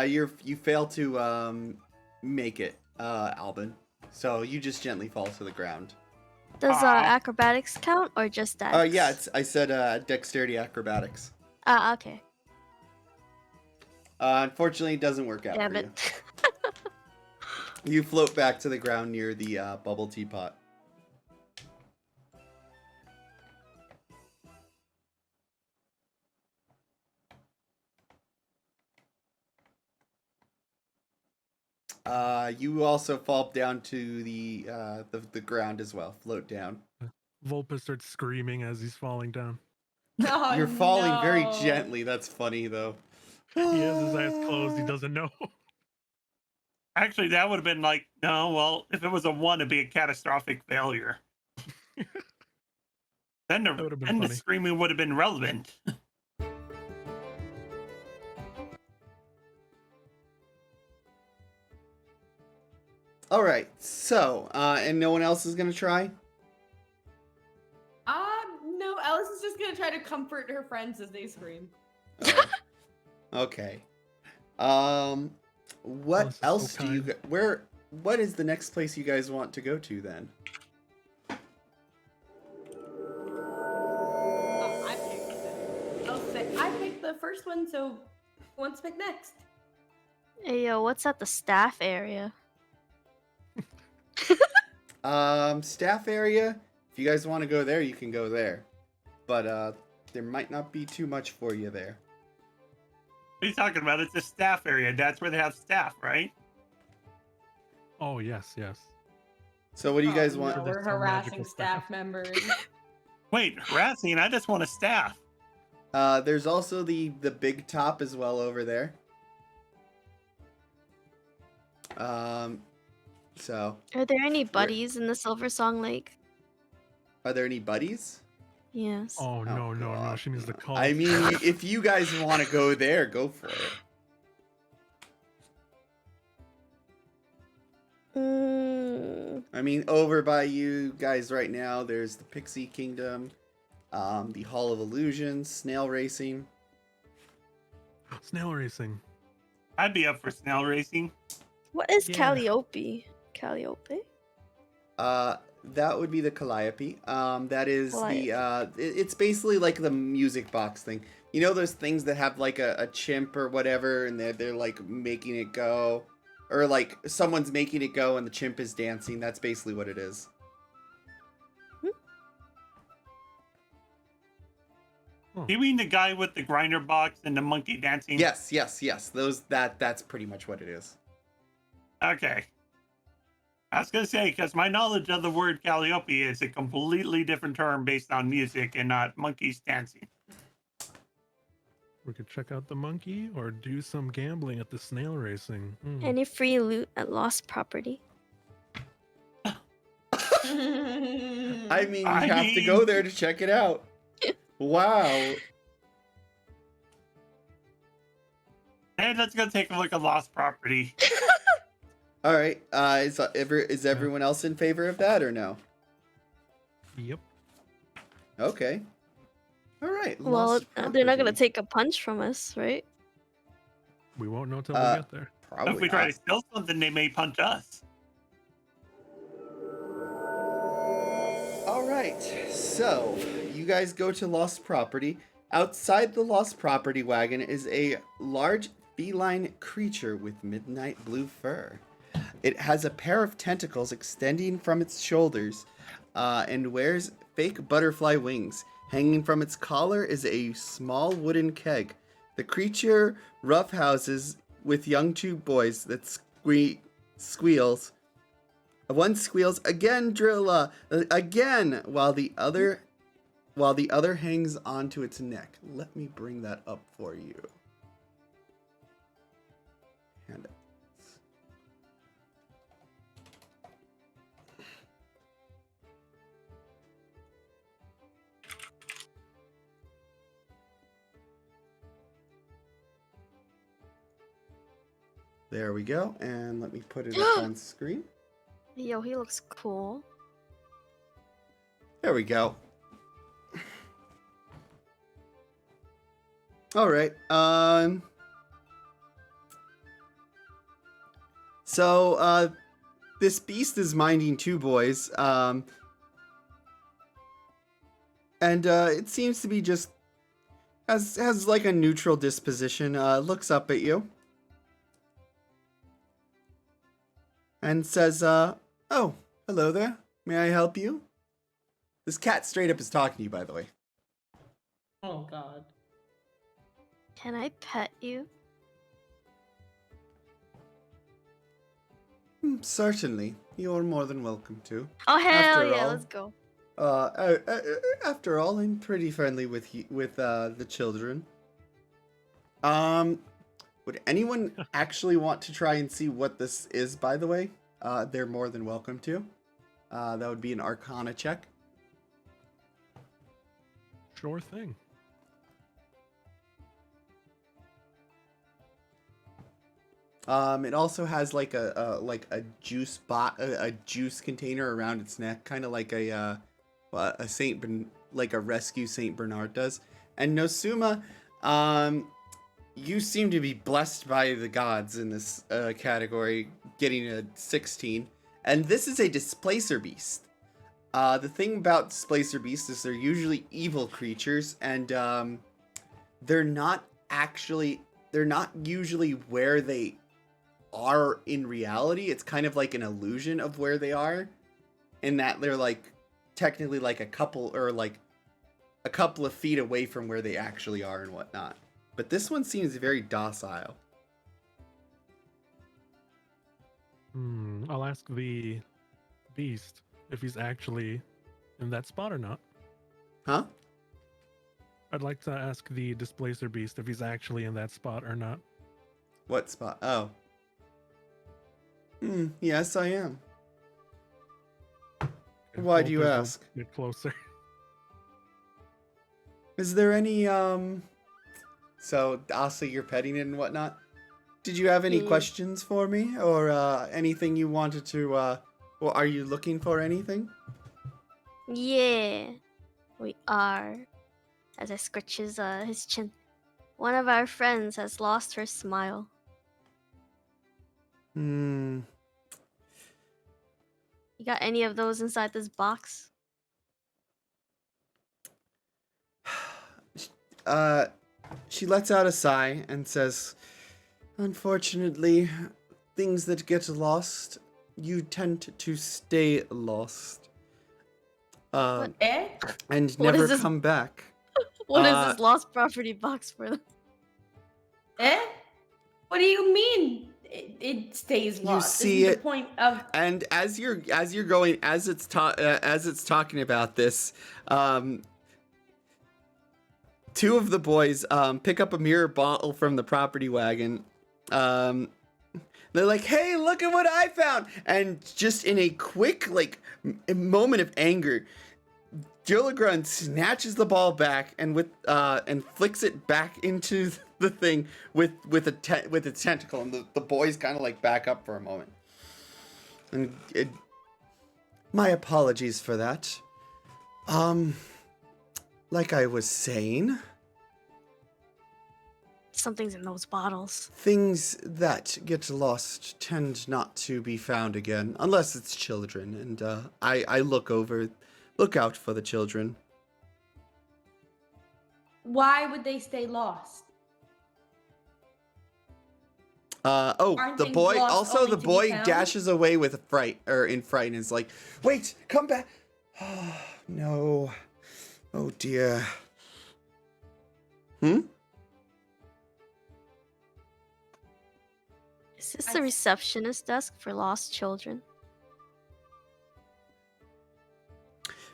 [SPEAKER 1] You fail to make it, Albin. So you just gently fall to the ground.
[SPEAKER 2] Does
[SPEAKER 5] Aw.
[SPEAKER 2] acrobatics count or just that?
[SPEAKER 1] Yeah, I said dexterity acrobatics.
[SPEAKER 2] Okay.
[SPEAKER 1] Unfortunately, it doesn't work out
[SPEAKER 2] Damn
[SPEAKER 1] for you.
[SPEAKER 2] it.
[SPEAKER 1] You float back to the ground near the bubble teapot. You also fall down to the ground as well. Float down.
[SPEAKER 4] Vulpes starts screaming as he's falling down.
[SPEAKER 3] Oh,
[SPEAKER 1] You're falling very
[SPEAKER 3] no.
[SPEAKER 1] gently. That's funny though.
[SPEAKER 4] He has his eyes closed. He doesn't know.
[SPEAKER 5] Actually, that would have been like, no, well, if it was a 1, it'd be a catastrophic failure. Then
[SPEAKER 4] That would've been
[SPEAKER 5] the
[SPEAKER 4] funny.
[SPEAKER 5] screaming would have been relevant.
[SPEAKER 1] All right. So, and no one else is gonna try.
[SPEAKER 3] No, Alice is just gonna try to comfort her friends as they scream.
[SPEAKER 1] Oh. Okay. What
[SPEAKER 4] Alice is so
[SPEAKER 1] else do you?
[SPEAKER 4] kind.
[SPEAKER 1] what is the next place you guys want to go to then?
[SPEAKER 3] I picked. I'll say I picked the first one, so who wants to pick next?
[SPEAKER 2] Hey, yo, what's at the staff area?
[SPEAKER 1] Staff area. If you guys want to go there, you can go there. But there might not be too much for you there.
[SPEAKER 5] What are you talking about? It's a staff area. That's where they have staff, right?
[SPEAKER 4] Oh yes, yes.
[SPEAKER 1] So what do you guys want?
[SPEAKER 3] No,
[SPEAKER 4] There's
[SPEAKER 3] we're
[SPEAKER 4] some
[SPEAKER 3] harassing
[SPEAKER 4] magical
[SPEAKER 3] staff
[SPEAKER 4] staff.
[SPEAKER 3] members.
[SPEAKER 5] Wait, harassing? I just want a staff.
[SPEAKER 1] There's also the big top as well over there. So
[SPEAKER 2] Are there any buddies in the Silver Song Lake?
[SPEAKER 1] are there any buddies?
[SPEAKER 2] Yes.
[SPEAKER 4] Oh no, no, no.
[SPEAKER 1] God,
[SPEAKER 4] She means the
[SPEAKER 1] no.
[SPEAKER 4] cult.
[SPEAKER 1] I mean, if you guys want to go there, go for it. I mean, over by you guys right now, there's the Pixie Kingdom, the Hall of Illusions, snail racing.
[SPEAKER 4] Snail racing.
[SPEAKER 5] I'd be up for snail racing.
[SPEAKER 2] What is
[SPEAKER 4] Yeah.
[SPEAKER 2] Calliope? Calliope?
[SPEAKER 1] That would be the Calliope. That is
[SPEAKER 2] Calliope.
[SPEAKER 1] it's basically like the music box thing. You know those things that have like a chimp or whatever, and they're like making it go, or like someone's making it go and the chimp is dancing. That's basically what it is.
[SPEAKER 5] You mean the guy with the grinder box and the monkey dancing?
[SPEAKER 1] Yes. That's pretty much what it is.
[SPEAKER 5] Okay. I was going to say, because my knowledge of the word Calliope is a completely different term based on music and not monkeys dancing.
[SPEAKER 4] We could check out the monkey or do some gambling at the snail racing. Hmm.
[SPEAKER 2] Any free loot at lost property?
[SPEAKER 1] I mean, you
[SPEAKER 5] I
[SPEAKER 1] have to go
[SPEAKER 5] mean-
[SPEAKER 1] there to check it out. Wow.
[SPEAKER 5] Hey, let's go take a look at lost property.
[SPEAKER 1] All right. Is everyone else in favor of that or no?
[SPEAKER 4] Yep.
[SPEAKER 1] Okay. All right.
[SPEAKER 2] Well,
[SPEAKER 1] lost
[SPEAKER 2] they're not gonna
[SPEAKER 1] property.
[SPEAKER 2] take a punch from us, right?
[SPEAKER 4] We won't know till
[SPEAKER 1] Uh,
[SPEAKER 4] we get there.
[SPEAKER 1] Probably
[SPEAKER 5] If we try
[SPEAKER 1] not.
[SPEAKER 5] to steal something, they may punch us.
[SPEAKER 1] All right. So you guys go to lost property. Outside the lost property wagon is a large feline creature with midnight blue fur. It has a pair of tentacles extending from its shoulders, and wears fake butterfly wings. Hanging from its collar is a small wooden keg. The creature roughhouses with young two boys that squeals. One squeals again, Drilla, again, while the other hangs onto its neck. Let me bring that up for you. Hand it. There we go, and let me put it up on screen.
[SPEAKER 2] Yo, he looks cool.
[SPEAKER 1] There we go. All right. So this beast is minding two boys. And it seems to be just has like a neutral disposition. Looks up at you and says, "Oh, hello there. May I help you?" This cat straight up is talking to you, by the way.
[SPEAKER 3] Oh God.
[SPEAKER 2] Can I pet you?
[SPEAKER 1] Certainly. You're more than welcome to.
[SPEAKER 2] Oh hell
[SPEAKER 1] After
[SPEAKER 2] yeah,
[SPEAKER 1] all-
[SPEAKER 2] let's go.
[SPEAKER 1] After all, I'm pretty friendly with the children. Would anyone actually want to try and see what this is, by the way? They're more than welcome to. That would be an Arcana check.
[SPEAKER 4] Sure thing.
[SPEAKER 1] It also has like a juice juice container around its neck, kind of like a like a rescue Saint Bernard does. And Nosuma, you seem to be blessed by the gods in this category, getting a 16. And this is a displacer beast. The thing about displacer beasts is they're usually evil creatures, and they're not usually where they are in reality. It's kind of like an illusion of where they are, in that they're like technically like a couple of feet away from where they actually are and whatnot. But this one seems very docile.
[SPEAKER 4] I'll ask the beast if he's actually in that spot or not.
[SPEAKER 1] Huh?
[SPEAKER 4] I'd like to ask the displacer beast if he's actually in that spot or not.
[SPEAKER 1] What spot? Oh. Yes, I am. Why do you ask?
[SPEAKER 4] Get closer.
[SPEAKER 1] Is there any, So, Asa, you're petting it and whatnot. Did you have any questions for me? Or, anything you wanted to, well, are you looking for anything?
[SPEAKER 2] Yeah, we are. As I scratch his chin. One of our friends has lost her smile.
[SPEAKER 1] Hmm.
[SPEAKER 2] You got any of those inside this box?
[SPEAKER 1] She lets out a sigh and says, unfortunately, things that get lost, you tend to stay lost. And
[SPEAKER 2] What
[SPEAKER 1] never
[SPEAKER 2] is this?
[SPEAKER 1] come back.
[SPEAKER 2] What is this lost property box for them?
[SPEAKER 3] What do you mean? It stays lost.
[SPEAKER 1] see
[SPEAKER 3] Isn't
[SPEAKER 1] it-
[SPEAKER 3] the point of
[SPEAKER 1] And as you're going, as it's talking about this, two of the boys pick up a mirror bottle from the property wagon. They're like, "Hey, look at what I found!" And just in a quick moment of anger, Gilligrun snatches the ball back and and flicks it back into the thing with its tentacle, and the boys kind of like back up for a moment. And my apologies for that. Like I was saying,
[SPEAKER 2] Something's in those bottles.
[SPEAKER 1] things that get lost tend not to be found again, unless it's children, and I look out for the children.
[SPEAKER 3] why would they stay lost? Aren't
[SPEAKER 1] The
[SPEAKER 3] things
[SPEAKER 1] boy
[SPEAKER 3] lost
[SPEAKER 1] also
[SPEAKER 3] only
[SPEAKER 1] the
[SPEAKER 3] to be
[SPEAKER 1] boy
[SPEAKER 3] found?
[SPEAKER 1] dashes away with fright and is like, "Wait, come back." Oh, no. Oh dear.
[SPEAKER 2] Is this the receptionist desk for lost children?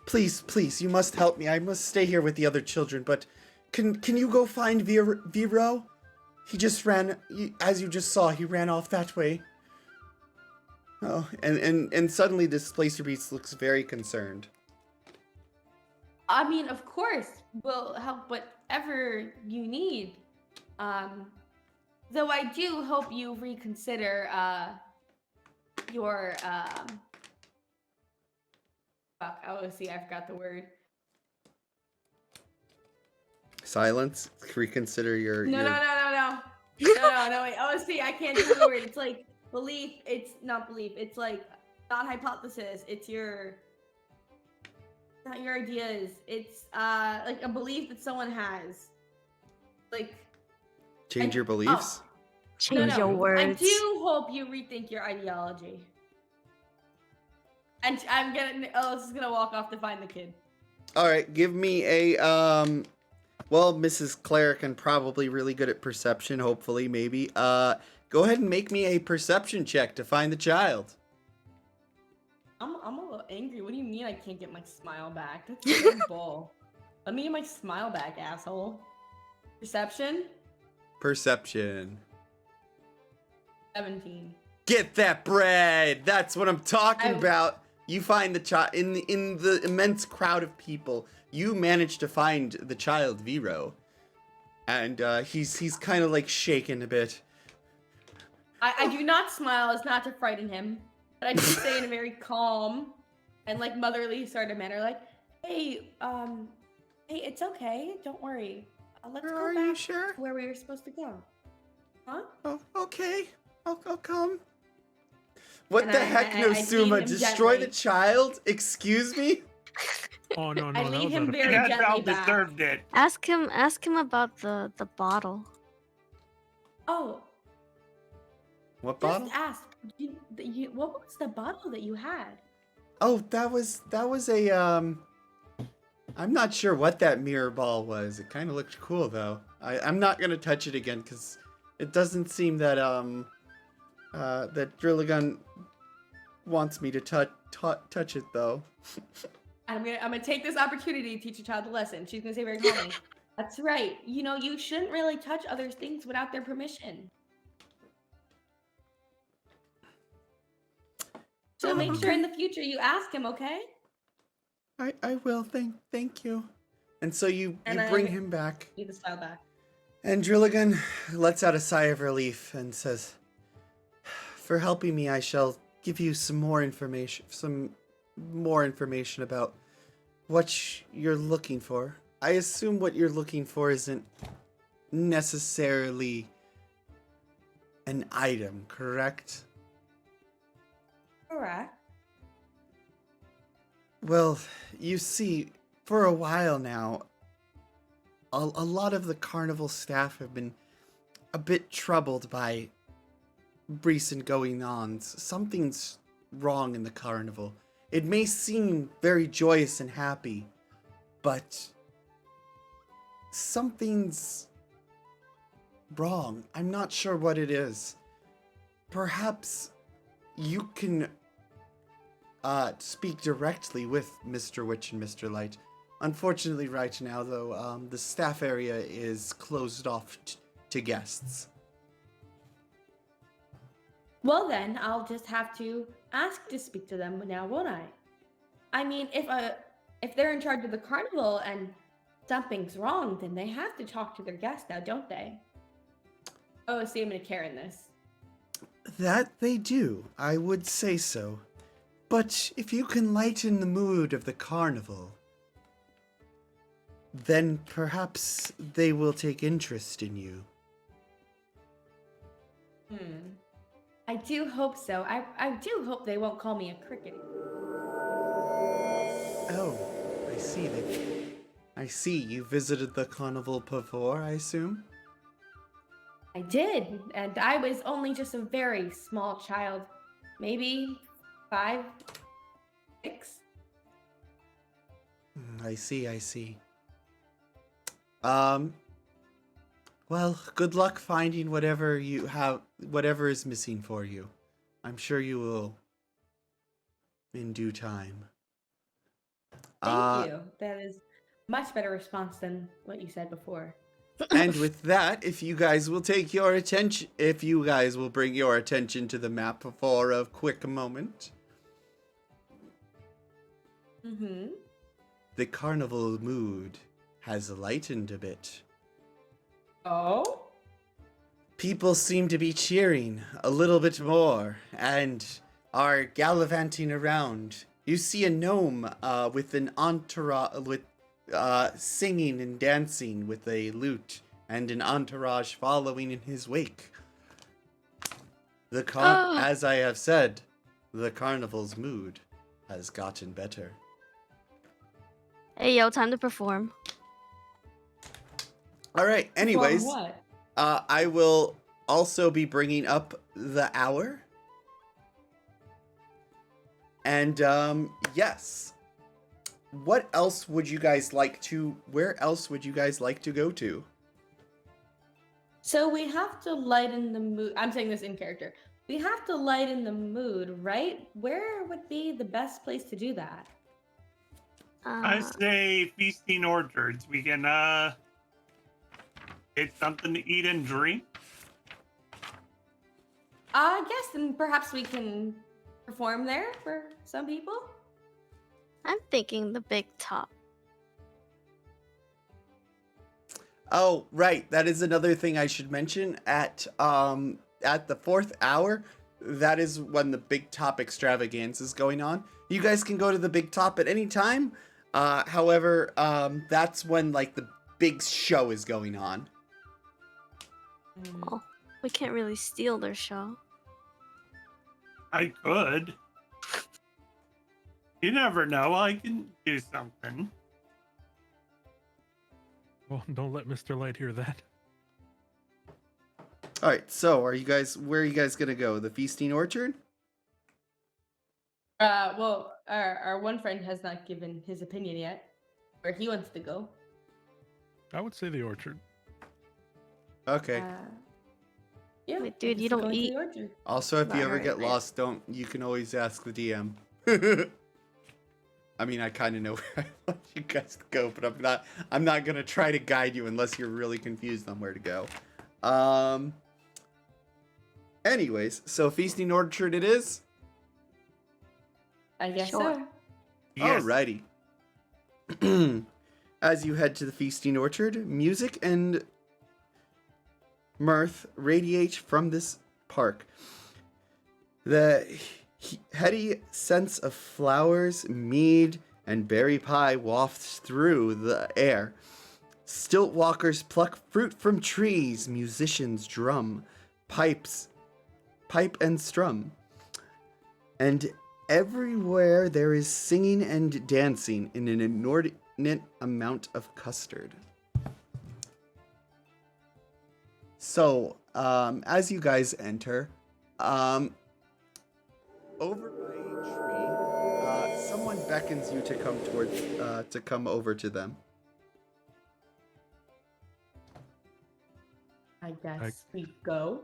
[SPEAKER 1] Please, you must help me. I must stay here with the other children, but can you go find Vero? He just ran, as you just saw, he ran off that way. Oh, and suddenly Displacer Beast looks very concerned.
[SPEAKER 3] I mean, of course, we'll help whatever you need. Though I do hope you reconsider your fuck, I forgot the word.
[SPEAKER 1] Silence. Reconsider your.
[SPEAKER 3] No,
[SPEAKER 1] your...
[SPEAKER 3] no, wait. OSC, I can't do the word. It's like belief. It's not belief. It's like not hypothesis. It's not your ideas. It's like a belief that someone has. Like
[SPEAKER 1] Change your beliefs.
[SPEAKER 2] Change your words.
[SPEAKER 3] I do hope you rethink your ideology. And this is gonna walk off to find the kid.
[SPEAKER 1] All right, give me a Well, Mrs. Claire can probably really good at perception. Hopefully, maybe. Go ahead and make me a perception check to find the child.
[SPEAKER 3] I'm a little angry. What do you mean I can't get my smile back? That's so bull. Let me get my smile back, asshole. Perception?
[SPEAKER 1] Perception.
[SPEAKER 3] 17.
[SPEAKER 1] Get that bread. That's what I'm talking about. You find the child in the immense crowd of people. You manage to find the child, Vero, and he's kind of like shaken a bit.
[SPEAKER 3] I do not smile as not to frighten him, but I do say in a very calm and like motherly sort of manner, like, hey, it's okay, don't worry. Let's
[SPEAKER 1] Are
[SPEAKER 3] go
[SPEAKER 1] you
[SPEAKER 3] back
[SPEAKER 1] sure?
[SPEAKER 3] to where we were supposed to go. Huh?
[SPEAKER 1] Oh, okay. I'll come. What
[SPEAKER 3] And
[SPEAKER 1] the heck,
[SPEAKER 3] I lead
[SPEAKER 1] Nosuma?
[SPEAKER 3] him
[SPEAKER 1] Destroy the
[SPEAKER 3] gently.
[SPEAKER 1] child? Excuse me?
[SPEAKER 4] Oh no,
[SPEAKER 3] I
[SPEAKER 4] no, that
[SPEAKER 3] lead
[SPEAKER 4] was
[SPEAKER 3] him
[SPEAKER 4] out of
[SPEAKER 3] very
[SPEAKER 4] character.
[SPEAKER 5] That
[SPEAKER 3] gently
[SPEAKER 5] child
[SPEAKER 3] back.
[SPEAKER 5] deserved it.
[SPEAKER 2] Ask him about the bottle.
[SPEAKER 3] Oh,
[SPEAKER 1] What
[SPEAKER 3] just
[SPEAKER 1] bottle?
[SPEAKER 3] ask. What was the bottle that you had?
[SPEAKER 1] Oh, that was a I'm not sure what that mirror ball was. It kind of looked cool though. I'm not gonna touch it again because it doesn't seem that that Drilligun wants me to touch it though.
[SPEAKER 3] I'm gonna take this opportunity to teach a child a lesson. She's gonna say very calmly, "That's right. You know, you shouldn't really touch other things without their permission. So make sure in the future you ask him, okay?"
[SPEAKER 1] I will. Thank you. And so you
[SPEAKER 3] And
[SPEAKER 1] bring
[SPEAKER 3] I-
[SPEAKER 1] him back.
[SPEAKER 3] Leave the child back.
[SPEAKER 1] And Drilligan lets out a sigh of relief and says, "For helping me, I shall give you some more information about what you're looking for. I assume what you're looking for isn't necessarily an item, correct?"
[SPEAKER 3] Correct.
[SPEAKER 1] Well, you see, for a while now, a lot of the carnival staff have been a bit troubled by recent going-ons. Something's wrong in the carnival. It may seem very joyous and happy, but something's wrong. I'm not sure what it is. Perhaps you can speak directly with Mr. Witch and Mr. Light. Unfortunately, right now, though, the staff area is closed off to guests.
[SPEAKER 3] Well then, I'll just have to ask to speak to them now, won't I? I mean, if they're in charge of the carnival and something's wrong, then they have to talk to their guests now, don't they? Oh, see, I'm gonna care in this.
[SPEAKER 1] That they do, I would say so. But if you can lighten the mood of the carnival, then perhaps they will take interest in you.
[SPEAKER 3] I do hope so. I do hope they won't call me a cricket.
[SPEAKER 1] Oh, I see. I see. You visited the carnival before, I assume?
[SPEAKER 3] I did, and I was only just a very small child. Maybe 5, 6.
[SPEAKER 1] I see. Well, good luck finding whatever is missing for you. I'm sure you will in due time.
[SPEAKER 3] Thank you. That is much better response than what you said before.
[SPEAKER 1] And with that, if you guys will bring your attention to the map for a quick moment. The carnival mood has lightened a bit.
[SPEAKER 3] Oh?
[SPEAKER 1] People seem to be cheering a little bit more and are gallivanting around. You see a gnome with an entourage, singing and dancing with a lute, and an entourage following in his wake. As I have said, the carnival's mood has gotten better.
[SPEAKER 2] Hey, yo, time to perform.
[SPEAKER 1] All right. Anyways,
[SPEAKER 3] From what?
[SPEAKER 1] I will also be bringing up the hour. And yes. What else would you guys like to? Where else would you guys like to go to?
[SPEAKER 3] So we have to lighten the mood. I'm saying this in character. We have to lighten the mood, right? Where would be the best place to do that?
[SPEAKER 5] I say feasting orchards. We can get something to eat and drink.
[SPEAKER 3] I guess then perhaps we can perform there for some people.
[SPEAKER 2] I'm thinking the big top.
[SPEAKER 1] Oh, right. That is another thing I should mention. At the 4th hour, that is when the Big Top extravaganza is going on. You guys can go to the Big Top at any time. However, that's when like big show is going on.
[SPEAKER 2] Well, we can't really steal their show.
[SPEAKER 5] I could. You never know. I can do something.
[SPEAKER 4] Well, don't let Mr. Light hear that.
[SPEAKER 1] All right, so where are you guys gonna go? The feasting orchard?
[SPEAKER 3] Well, our one friend has not given his opinion yet, where he wants to go.
[SPEAKER 4] I would say the orchard.
[SPEAKER 1] Okay.
[SPEAKER 3] Yeah,
[SPEAKER 2] Wait, dude,
[SPEAKER 3] I
[SPEAKER 2] you
[SPEAKER 3] guess we're
[SPEAKER 2] don't
[SPEAKER 3] going to
[SPEAKER 2] eat?
[SPEAKER 3] the orchard.
[SPEAKER 1] Also, if you
[SPEAKER 2] Not
[SPEAKER 1] ever
[SPEAKER 2] very
[SPEAKER 1] get
[SPEAKER 2] nice.
[SPEAKER 1] lost, you can always ask the DM. I mean, I kind of know where I want you guys to go, but I'm not gonna try to guide you unless you're really confused on where to go. Anyways, so feasting orchard it is.
[SPEAKER 3] I guess
[SPEAKER 2] Sure.
[SPEAKER 3] so.
[SPEAKER 5] Yes.
[SPEAKER 1] Alrighty. As you head to the feasting orchard, music and mirth radiate from this park. The heady sense of flowers, mead, and berry pie wafts through the air. Stilt walkers pluck fruit from trees, musicians drum, pipe and strum. And everywhere there is singing and dancing in an inordinate amount of custard. So, as you guys enter, over by a tree, someone beckons you to come over to them.
[SPEAKER 3] I guess we go.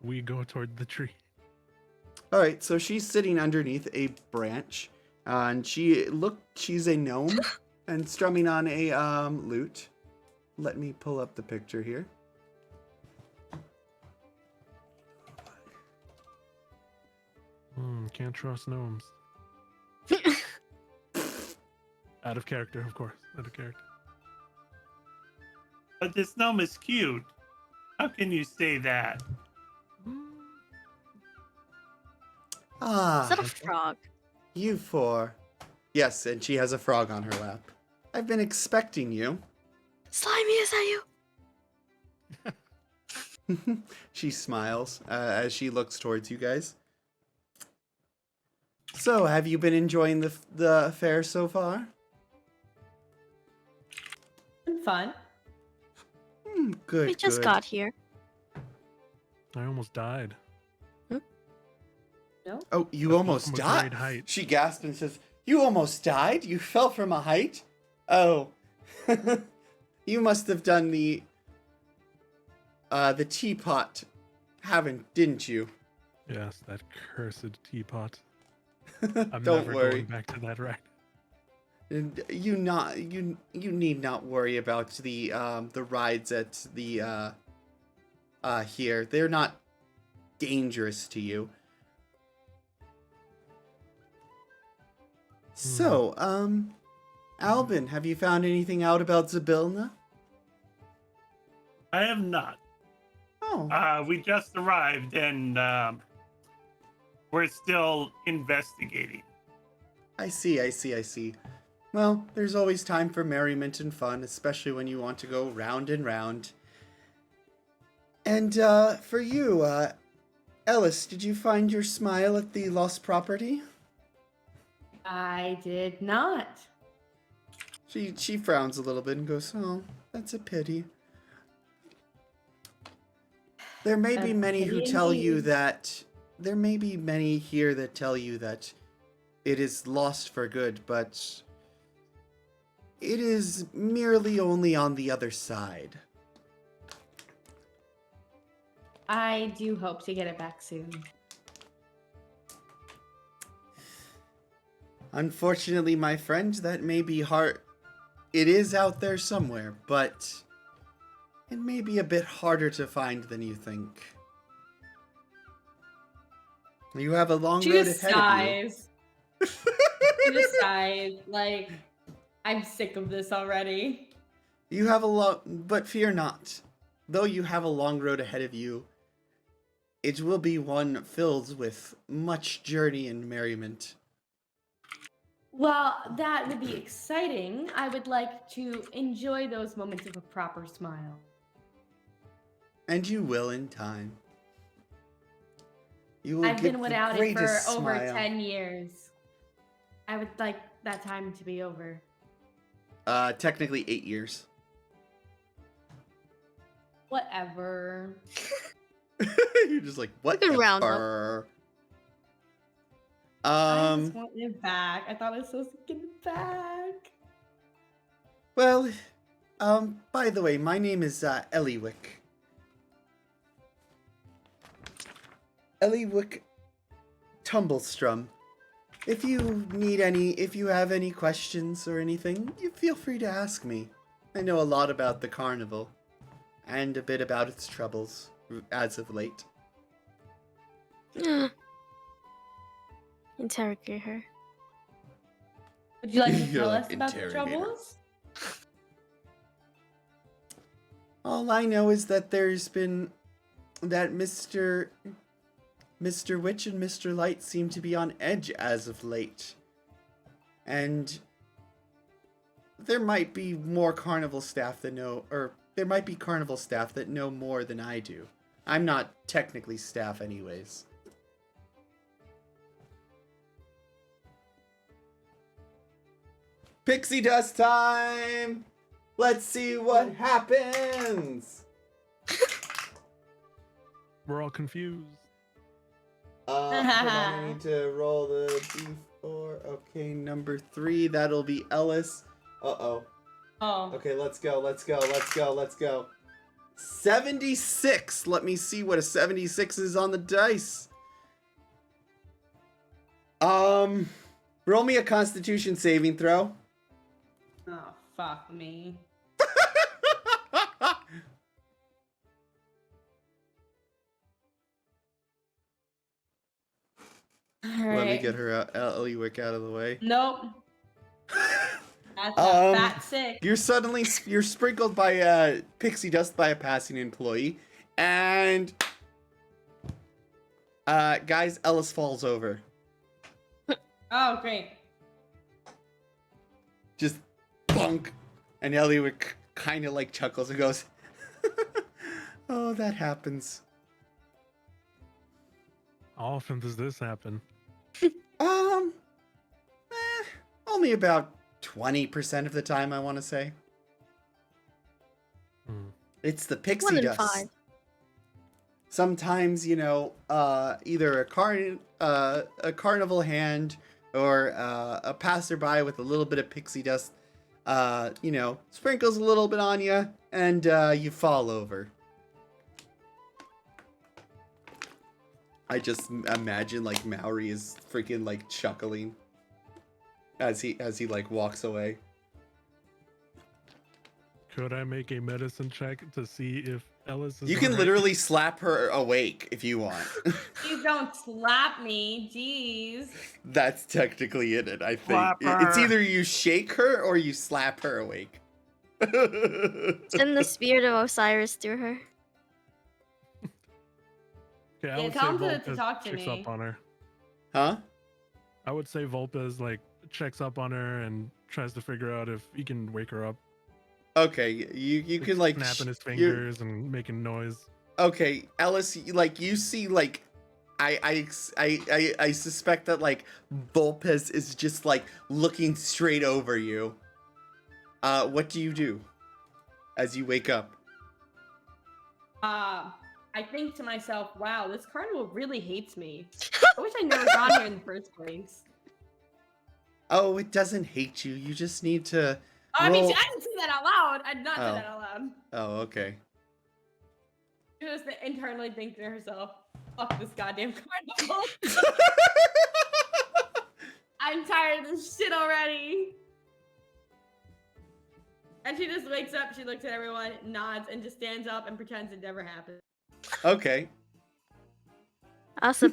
[SPEAKER 4] We go toward the tree.
[SPEAKER 1] All right, so she's sitting underneath a branch, and she's a gnome and strumming on a lute. Let me pull up the picture here.
[SPEAKER 4] Can't trust gnomes. Out of character, of course. Out of character.
[SPEAKER 5] But this gnome is cute. How can you say that?
[SPEAKER 1] Ah,
[SPEAKER 2] Is that a frog?
[SPEAKER 1] you four. Yes, and she has a frog on her lap. I've been expecting you.
[SPEAKER 2] Slimy, is that you?
[SPEAKER 1] She smiles as she looks towards you guys. So, have you been enjoying the fair so far?
[SPEAKER 3] Been fun.
[SPEAKER 1] Good.
[SPEAKER 2] We just
[SPEAKER 1] good.
[SPEAKER 2] got here.
[SPEAKER 4] I almost died.
[SPEAKER 3] No?
[SPEAKER 1] Oh, you
[SPEAKER 4] From
[SPEAKER 1] almost
[SPEAKER 4] a
[SPEAKER 1] died.
[SPEAKER 4] great height.
[SPEAKER 1] She gasped and says, "You almost died? You fell from a height? Oh, you must have done the teapot, didn't you?"
[SPEAKER 4] Yes, that cursed teapot. I'm
[SPEAKER 1] Don't
[SPEAKER 4] never
[SPEAKER 1] worry.
[SPEAKER 4] going back to that ride.
[SPEAKER 1] And you need not worry about the rides at the here. They're not dangerous to you. So, Albin, have you found anything out about Zabilna?
[SPEAKER 5] I have not.
[SPEAKER 1] Oh,
[SPEAKER 5] We just arrived and we're still investigating.
[SPEAKER 1] I see. Well, there's always time for merriment and fun, especially when you want to go round and round. And for you, Ellis, did you find your smile at the lost property?
[SPEAKER 3] I did not.
[SPEAKER 1] She frowns a little bit and goes, "Oh, that's a pity." There may be
[SPEAKER 3] A
[SPEAKER 1] many who
[SPEAKER 3] pity
[SPEAKER 1] tell you
[SPEAKER 3] indeed.
[SPEAKER 1] that there may be many here that tell you that it is lost for good, but it is merely only on the other side.
[SPEAKER 3] I do hope to get it back soon.
[SPEAKER 1] Unfortunately, my friend, that may be hard. It is out there somewhere, but it may be a bit harder to find than you think. You have a long
[SPEAKER 3] She
[SPEAKER 1] road
[SPEAKER 3] just
[SPEAKER 1] ahead
[SPEAKER 3] sighs. She just sighs. Like, I'm sick of this already.
[SPEAKER 1] of you. You have a lot, but fear not. Though you have a long road ahead of you, it will be one filled with much journey and merriment.
[SPEAKER 3] While that would be exciting, I would like to enjoy those moments of a proper smile.
[SPEAKER 1] And you will in time. You will
[SPEAKER 3] I've
[SPEAKER 1] get
[SPEAKER 3] been
[SPEAKER 1] the
[SPEAKER 3] without it for
[SPEAKER 1] greatest
[SPEAKER 3] over
[SPEAKER 1] smile.
[SPEAKER 3] 10 years. I would like that time to be over.
[SPEAKER 1] Technically 8 years.
[SPEAKER 3] Whatever.
[SPEAKER 1] You're just like, what?
[SPEAKER 2] can round up.
[SPEAKER 3] I just want it back. I thought I was supposed to get it back.
[SPEAKER 1] Well, by the way, my name is Eliwick. Eliwick Tumblestrum. If you have any questions or anything, you feel free to ask me. I know a lot about the carnival, and a bit about its troubles as of late.
[SPEAKER 2] Interrogate her.
[SPEAKER 3] Would you like to
[SPEAKER 1] You're
[SPEAKER 3] tell
[SPEAKER 1] like
[SPEAKER 3] us about the
[SPEAKER 1] interrogator.
[SPEAKER 3] troubles?
[SPEAKER 1] All I know is that there's been that Mr. Witch and Mr. Light seem to be on edge as of late. And there might be more carnival staff that know, or there might be carnival staff that know more than I do. I'm not technically staff anyways. Pixie dust time! Let's see what happens!
[SPEAKER 4] We're all confused.
[SPEAKER 1] Hold on, I need to roll the d4. Okay, number 3, that'll be Ellis. Uh-oh.
[SPEAKER 3] Oh.
[SPEAKER 1] Okay, let's go. 76! Let me see what a 76 is on the dice. Roll me a Constitution saving throw.
[SPEAKER 3] Oh, fuck me.
[SPEAKER 1] Let me get her Eliwick out of the way.
[SPEAKER 3] Nope. That's a fat sick.
[SPEAKER 1] You're sprinkled by pixie dust by a passing employee, and guys, Ellis falls over.
[SPEAKER 3] Oh, great.
[SPEAKER 1] Just bunk, and Eliwick kind of like chuckles and goes, "Oh, that happens."
[SPEAKER 4] How often does this happen?
[SPEAKER 1] Only about 20% of the time, I want to say. It's the pixie
[SPEAKER 2] 1 in
[SPEAKER 1] dust.
[SPEAKER 2] 5.
[SPEAKER 1] Sometimes, either a carnival hand or a passerby with a little bit of pixie dust, sprinkles a little bit on you, and you fall over. I just imagine like Maori is freaking like chuckling as he like walks away.
[SPEAKER 4] Could I make a medicine check to see if Ellis is
[SPEAKER 1] You can
[SPEAKER 4] alright?
[SPEAKER 1] literally slap her awake if you want.
[SPEAKER 3] Please don't slap me. Jeez.
[SPEAKER 1] That's technically in it, I think.
[SPEAKER 5] Slap
[SPEAKER 1] It's
[SPEAKER 5] her.
[SPEAKER 1] either you shake her or you slap her awake.
[SPEAKER 2] Send the spirit of Osiris through her.
[SPEAKER 4] Okay, I
[SPEAKER 3] Yeah,
[SPEAKER 4] would say
[SPEAKER 3] tell him to
[SPEAKER 4] Volpez
[SPEAKER 3] talk to
[SPEAKER 4] checks
[SPEAKER 3] me.
[SPEAKER 4] up on her.
[SPEAKER 1] Huh?
[SPEAKER 4] I would say Volpez like checks up on her and tries to figure out if he can wake her up.
[SPEAKER 1] Okay, you can like
[SPEAKER 4] snapping his
[SPEAKER 1] you're-
[SPEAKER 4] fingers and making noise.
[SPEAKER 1] Okay, Ellis, you see like I suspect that like Volpez is just like looking straight over you. What do you do as you wake up?
[SPEAKER 3] I think to myself, wow, this carnival really hates me. I wish I never got here in the first place.
[SPEAKER 1] Oh, it doesn't hate you. You just need to
[SPEAKER 3] Oh, I mean,
[SPEAKER 1] roll-
[SPEAKER 3] I didn't say that out loud. I did not
[SPEAKER 1] Oh.
[SPEAKER 3] say that out loud.
[SPEAKER 1] Oh, okay.
[SPEAKER 3] She just internally thinks to herself, fuck this goddamn carnival. I'm tired of this shit already. And she just wakes up, she looks at everyone, nods, and just stands up and pretends it never happened.
[SPEAKER 1] Okay.
[SPEAKER 2] Asa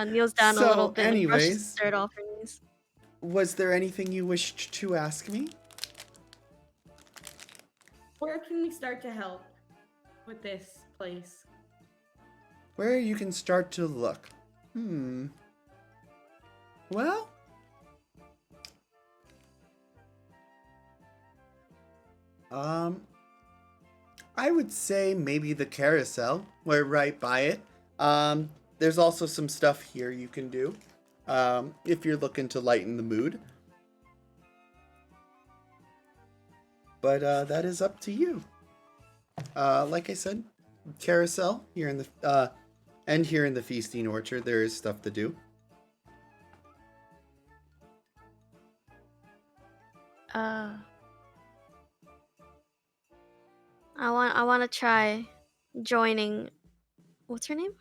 [SPEAKER 2] kneels down a
[SPEAKER 1] So,
[SPEAKER 2] little bit and brushes
[SPEAKER 1] anyways.
[SPEAKER 2] the dirt off her knees.
[SPEAKER 1] Was there anything you wished to ask me?
[SPEAKER 3] Where can we start to help with this place?
[SPEAKER 1] Where you can start to look. Well, I would say maybe the carousel. We're right by it. There's also some stuff here you can do if you're looking to lighten the mood. But that is up to you. Like I said, carousel here in the and here in the feasting orchard, there is stuff to do.
[SPEAKER 2] I want to try joining. What's her name?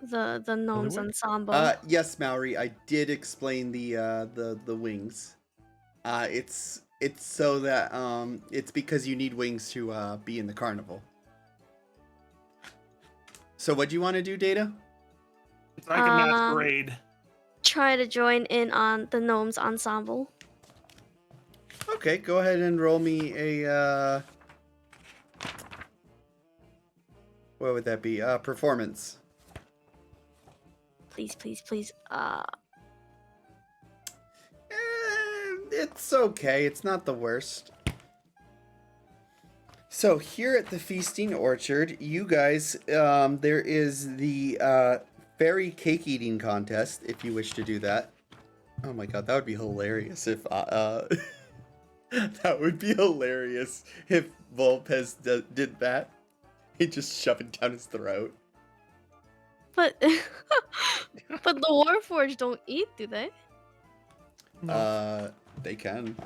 [SPEAKER 2] The gnomes
[SPEAKER 4] Hollywood?
[SPEAKER 2] ensemble.
[SPEAKER 1] Yes, Mallory, I did explain the wings. It's so that it's because you need wings to be in the carnival. So what do you want to do, Data?
[SPEAKER 5] It's like a masquerade.
[SPEAKER 2] Try to join in on the gnomes ensemble.
[SPEAKER 1] Okay, go ahead and roll me a what would that be? Performance.
[SPEAKER 2] Please, please, please.
[SPEAKER 1] It's okay. It's not the worst. So here at the Feasting Orchard, you guys, there is the fairy cake eating contest, if you wish to do that. Oh my god, that would be hilarious if that would be hilarious if Volpez did that. He'd just shove it down his throat.
[SPEAKER 2] But but the Warforged don't eat, do they?
[SPEAKER 1] They can.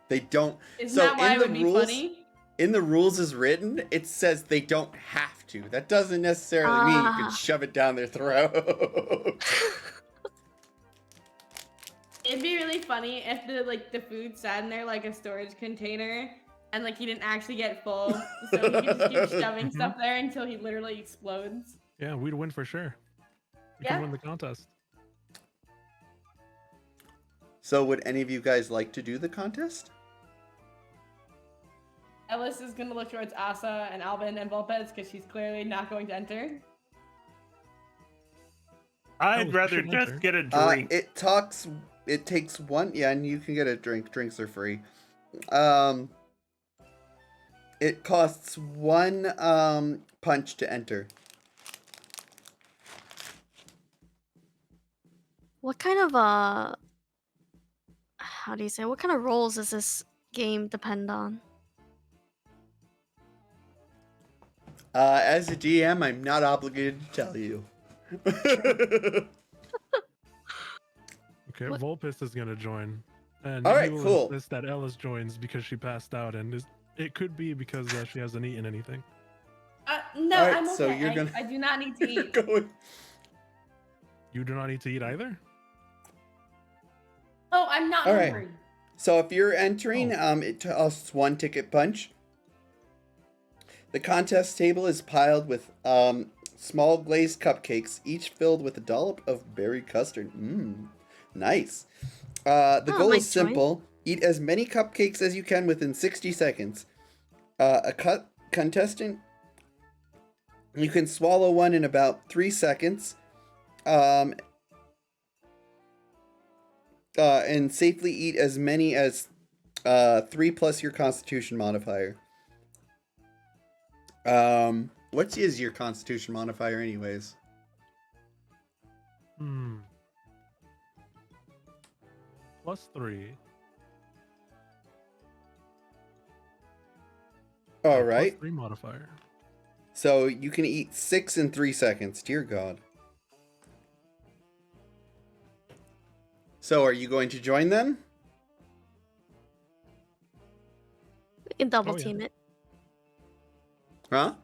[SPEAKER 1] They don't.
[SPEAKER 3] Isn't
[SPEAKER 1] So
[SPEAKER 3] that why
[SPEAKER 1] in
[SPEAKER 3] it
[SPEAKER 1] the
[SPEAKER 3] would be
[SPEAKER 1] rules,
[SPEAKER 3] funny?
[SPEAKER 1] in the rules as written, it says they don't have to. That doesn't necessarily mean you can shove it down their throat.
[SPEAKER 3] It'd be really funny if the food sat in there like a storage container and he didn't actually get full, so he could just keep shoving stuff there until he literally explodes.
[SPEAKER 4] Yeah, we'd win for sure. We
[SPEAKER 3] Yeah.
[SPEAKER 4] can win the contest.
[SPEAKER 1] So would any of you guys like to do the contest?
[SPEAKER 3] Ellis is gonna look towards Asa and Alvin and Volpez because she's clearly not going to enter.
[SPEAKER 5] I'd
[SPEAKER 4] Oh,
[SPEAKER 5] rather
[SPEAKER 4] should
[SPEAKER 5] just
[SPEAKER 4] enter.
[SPEAKER 5] get a drink.
[SPEAKER 1] It takes one. Yeah, and you can get a drink. Drinks are free. It costs one punch to enter.
[SPEAKER 2] What kind of how do you say? What kind of roles does this game depend on?
[SPEAKER 1] As a GM, I'm not obligated to tell you.
[SPEAKER 4] Okay,
[SPEAKER 2] What-
[SPEAKER 4] Volpis is gonna join. And
[SPEAKER 1] All right,
[SPEAKER 4] you will
[SPEAKER 1] cool.
[SPEAKER 4] insist that Ellis joins because she passed out, and it could be because she hasn't eaten anything.
[SPEAKER 3] No,
[SPEAKER 1] All right,
[SPEAKER 3] I'm okay.
[SPEAKER 1] so you're gonna-
[SPEAKER 3] I do not need to
[SPEAKER 1] You're
[SPEAKER 3] eat.
[SPEAKER 1] going.
[SPEAKER 4] You do not need to eat either?
[SPEAKER 3] Oh, I'm not
[SPEAKER 1] All right.
[SPEAKER 3] hungry.
[SPEAKER 1] So if you're entering, it costs one ticket punch. The contest table is piled with small glazed cupcakes, each filled with a dollop of berry custard. Nice. The
[SPEAKER 2] Oh,
[SPEAKER 1] goal
[SPEAKER 2] might
[SPEAKER 1] is simple. Eat as many cupcakes as you can within 60 seconds. Contestant, you can swallow one in about 3 seconds. And safely eat as many as 3 plus your constitution modifier. What is your constitution modifier anyways?
[SPEAKER 4] +3.
[SPEAKER 1] All right.
[SPEAKER 4] +3 modifier.
[SPEAKER 1] So you can eat 6 in 3 seconds. Dear God. So are you going to join them?
[SPEAKER 2] We can double
[SPEAKER 4] Oh, yeah.
[SPEAKER 2] team it.
[SPEAKER 1] Huh?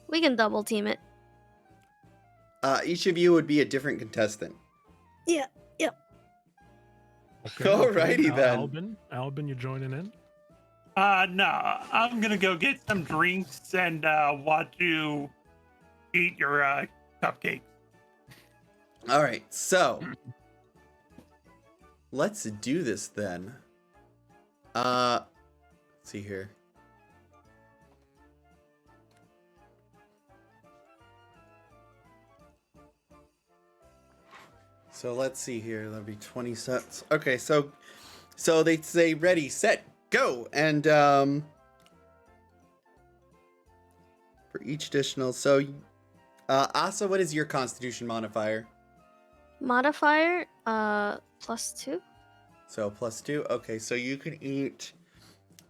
[SPEAKER 2] We can double team it.
[SPEAKER 1] Each of you would be a different contestant.
[SPEAKER 2] Yeah.
[SPEAKER 4] Okay,
[SPEAKER 1] Alrighty then.
[SPEAKER 4] Albin, you joining in?
[SPEAKER 5] No, I'm gonna go get some drinks and watch you eat your cupcake.
[SPEAKER 1] All right. So let's do this then. Let's see here. So let's see here. That'll be 20 sets. Okay, so So they say ready, set, go, and for each additional. So, Asa, what is your Constitution modifier?
[SPEAKER 2] Modifier, +2.
[SPEAKER 1] So +2. Okay, so you can eat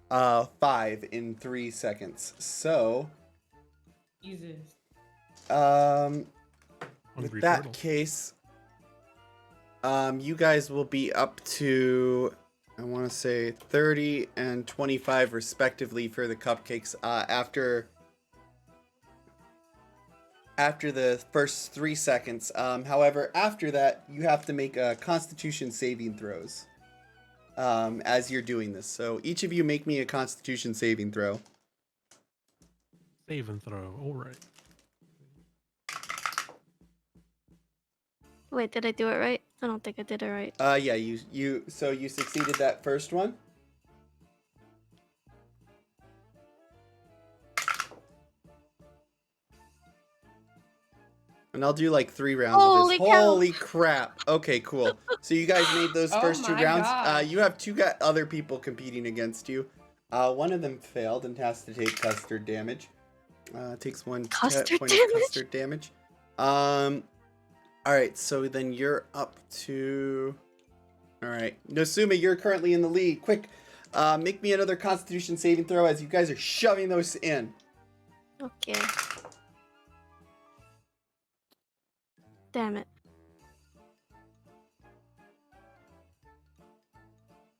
[SPEAKER 1] 5 in 3 seconds. So,
[SPEAKER 3] Jesus.
[SPEAKER 4] Hungry
[SPEAKER 1] with that
[SPEAKER 4] turtle.
[SPEAKER 1] case, you guys will be up to, I want to say 30 and 25 respectively for the cupcakes after the first 3 seconds. However, after that, you have to make Constitution saving throws as you're doing this. So each of you make me a Constitution saving throw.
[SPEAKER 4] Save and throw. All right.
[SPEAKER 2] Wait, did I do it right? I don't think I did it right.
[SPEAKER 1] Yeah, you succeeded that first one. And I'll do like 3 rounds of
[SPEAKER 2] Holy
[SPEAKER 1] this.
[SPEAKER 2] cow.
[SPEAKER 1] Holy crap. Okay, cool. So you guys made those
[SPEAKER 3] Oh
[SPEAKER 1] first 2
[SPEAKER 3] my
[SPEAKER 1] rounds.
[SPEAKER 3] gosh.
[SPEAKER 1] You have 2 other people competing against you. One of them failed and has to take custard damage. Takes 1
[SPEAKER 2] Custard
[SPEAKER 1] point of
[SPEAKER 2] damage?
[SPEAKER 1] custard damage. Alright, so then you're up to... Alright. Nosuma, you're currently in the lead. Quick, make me another Constitution saving throw as you guys are shoving those in.
[SPEAKER 2] Okay. Damn it.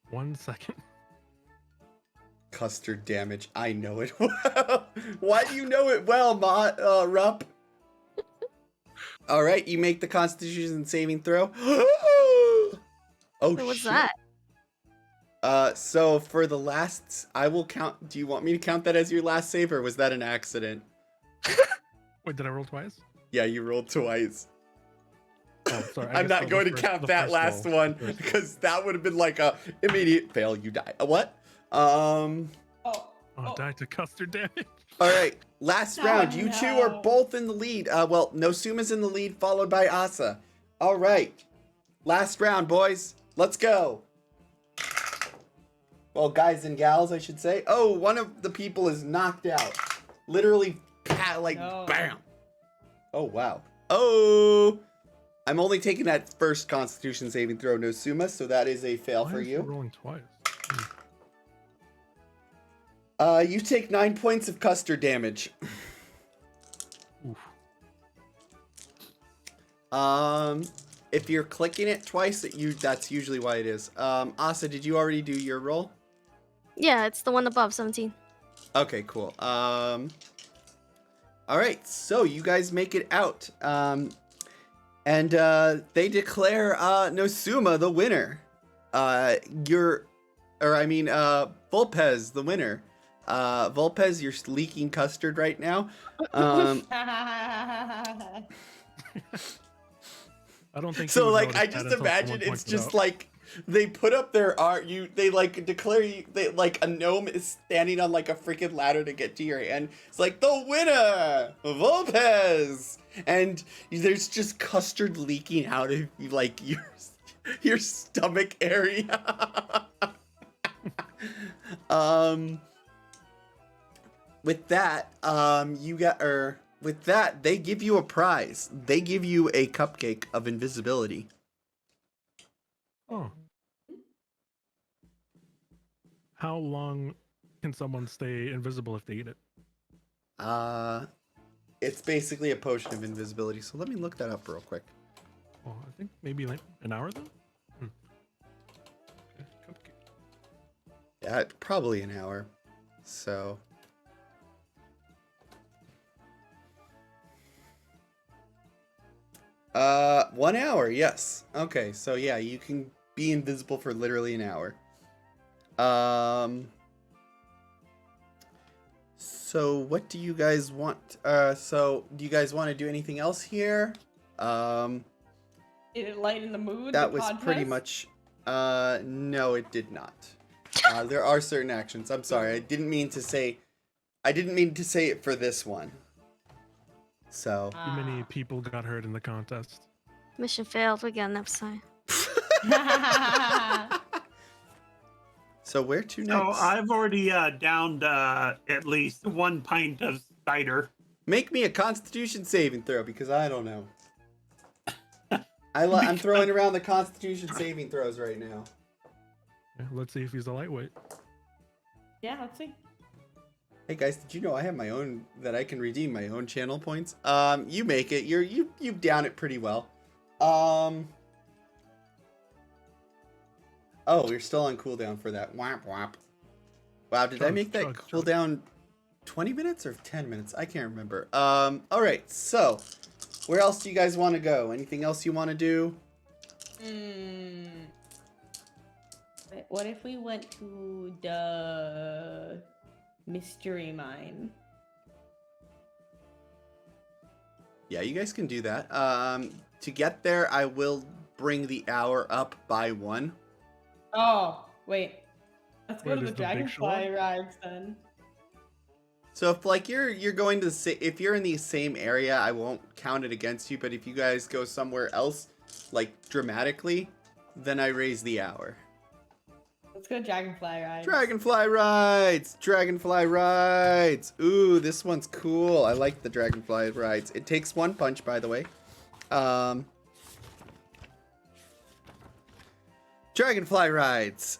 [SPEAKER 4] 1 second.
[SPEAKER 1] Custard damage. I know it well. Why do you know it well, Rup? Alright, you make the Constitution saving throw. Oh,
[SPEAKER 2] Wait, what's
[SPEAKER 1] shit.
[SPEAKER 2] that?
[SPEAKER 1] So for the last, I will count. Do you want me to count that as your last save, or was that an accident?
[SPEAKER 4] Wait, did I roll twice?
[SPEAKER 1] Yeah, you rolled twice.
[SPEAKER 4] Oh, sorry. I
[SPEAKER 1] I'm
[SPEAKER 4] guess
[SPEAKER 1] not
[SPEAKER 4] that was
[SPEAKER 1] going to
[SPEAKER 4] the
[SPEAKER 1] count
[SPEAKER 4] the
[SPEAKER 1] that
[SPEAKER 4] first
[SPEAKER 1] last
[SPEAKER 4] roll.
[SPEAKER 1] one
[SPEAKER 4] The first roll.
[SPEAKER 1] because that would have been like a immediate fail. You die. A what?
[SPEAKER 3] Oh.
[SPEAKER 4] Oh, died to custard damage.
[SPEAKER 1] All right, last
[SPEAKER 3] Oh,
[SPEAKER 1] round. You 2 are
[SPEAKER 3] no.
[SPEAKER 1] both in the lead. Well, Nosuma's in the lead, followed by Asa. All right, last round, boys. Let's go. Well, guys and gals, I should say. Oh, one of the people is knocked out. Literally,
[SPEAKER 3] No.
[SPEAKER 1] bam. Oh, wow. Oh, I'm only taking that first Constitution saving throw, Nosuma, so that is a fail
[SPEAKER 4] Why
[SPEAKER 1] for
[SPEAKER 4] is it
[SPEAKER 1] you.
[SPEAKER 4] rolling twice.
[SPEAKER 1] You take 9 points of custard damage.
[SPEAKER 4] Oof.
[SPEAKER 1] If you're clicking it twice, that's usually why it is. Asa, did you already do your roll?
[SPEAKER 2] Yeah, it's the one above 17.
[SPEAKER 1] Okay, cool. All right, so you guys make it out. And they declare Nosuma the winner. Volpez the winner. Volpez, you're leaking custard right now.
[SPEAKER 4] I don't think.
[SPEAKER 1] So
[SPEAKER 4] you would
[SPEAKER 1] like
[SPEAKER 4] notice
[SPEAKER 1] I
[SPEAKER 4] that
[SPEAKER 1] just
[SPEAKER 4] until
[SPEAKER 1] imagine
[SPEAKER 4] someone
[SPEAKER 1] it's
[SPEAKER 4] points it
[SPEAKER 1] just
[SPEAKER 4] out.
[SPEAKER 1] like they put up their art. They like declare you. They like a gnome is standing on like a freaking ladder to get to your hand. It's like the winner, Volpez, and there's just custard leaking out of like your stomach area. With that, with that, they give you a prize. They give you a cupcake of invisibility.
[SPEAKER 4] Oh. How long can someone stay invisible if they eat it?
[SPEAKER 1] It's basically a potion of invisibility. So let me look that up real quick.
[SPEAKER 4] Oh, I think maybe like an hour though. Okay, cupcake.
[SPEAKER 1] Yeah, probably an hour. So. 1 hour, yes. Okay, so yeah, you can be invisible for literally an hour. So what do you guys want? So do you guys want to do anything else here?
[SPEAKER 3] Did it lighten the mood?
[SPEAKER 1] That
[SPEAKER 3] the
[SPEAKER 1] was pretty
[SPEAKER 3] podcast?
[SPEAKER 1] much, no, it did not. There are certain actions. I'm sorry. I didn't mean to say it for this one. So.
[SPEAKER 4] Too many people got hurt in the contest.
[SPEAKER 2] Mission failed. We got an episode.
[SPEAKER 1] So where to
[SPEAKER 5] So
[SPEAKER 1] next?
[SPEAKER 5] I've already downed at least 1 pint of cider.
[SPEAKER 1] Make me a Constitution saving throw because I don't know. I'm throwing around the Constitution saving throws right now.
[SPEAKER 4] Yeah, let's see if he's a lightweight.
[SPEAKER 3] Yeah, let's see.
[SPEAKER 1] Hey guys, did you know I have my own that I can redeem my own channel points? You make it. You down it pretty well. Oh, you're still on cooldown for that. Whap whap. Wow, did I make that cooldown 20 minutes or 10 minutes? I can't remember. All right. So, where else do you guys want to go? Anything else you want to do?
[SPEAKER 3] What if we went to the mystery mine?
[SPEAKER 1] Yeah, you guys can do that. To get there, I will bring the hour up by 1.
[SPEAKER 3] Oh, wait. Let's go
[SPEAKER 4] Where
[SPEAKER 3] to the
[SPEAKER 4] is the big
[SPEAKER 3] dragonfly
[SPEAKER 4] shore?
[SPEAKER 3] rides then.
[SPEAKER 1] So if like you're going to if you're in the same area, I won't count it against you. But if you guys go somewhere else, like dramatically, then I raise the hour.
[SPEAKER 3] Let's go dragonfly rides.
[SPEAKER 1] Dragonfly rides! Dragonfly rides! Ooh, this one's cool. I like the dragonfly rides. It takes 1 punch, by the way. Dragonfly rides.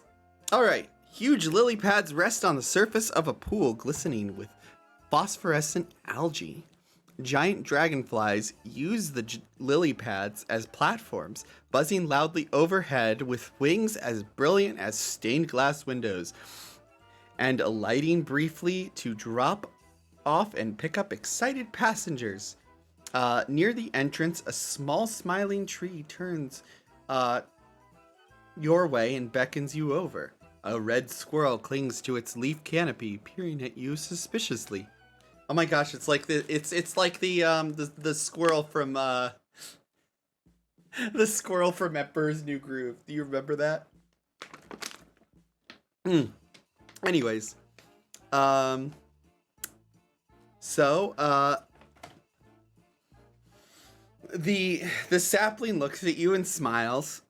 [SPEAKER 1] Alright. Huge lily pads rest on the surface of a pool glistening with phosphorescent algae. Giant dragonflies use the lily pads as platforms, buzzing loudly overhead with wings as brilliant as stained glass windows, and alighting briefly to drop off and pick up excited passengers. Near the entrance, a small smiling tree turns your way and beckons you over. A red squirrel clings to its leaf canopy, peering at you suspiciously. Oh my gosh, it's like the squirrel from the squirrel from Emperor's New Groove. Do you remember that? Anyways, the sapling looks at you and smiles,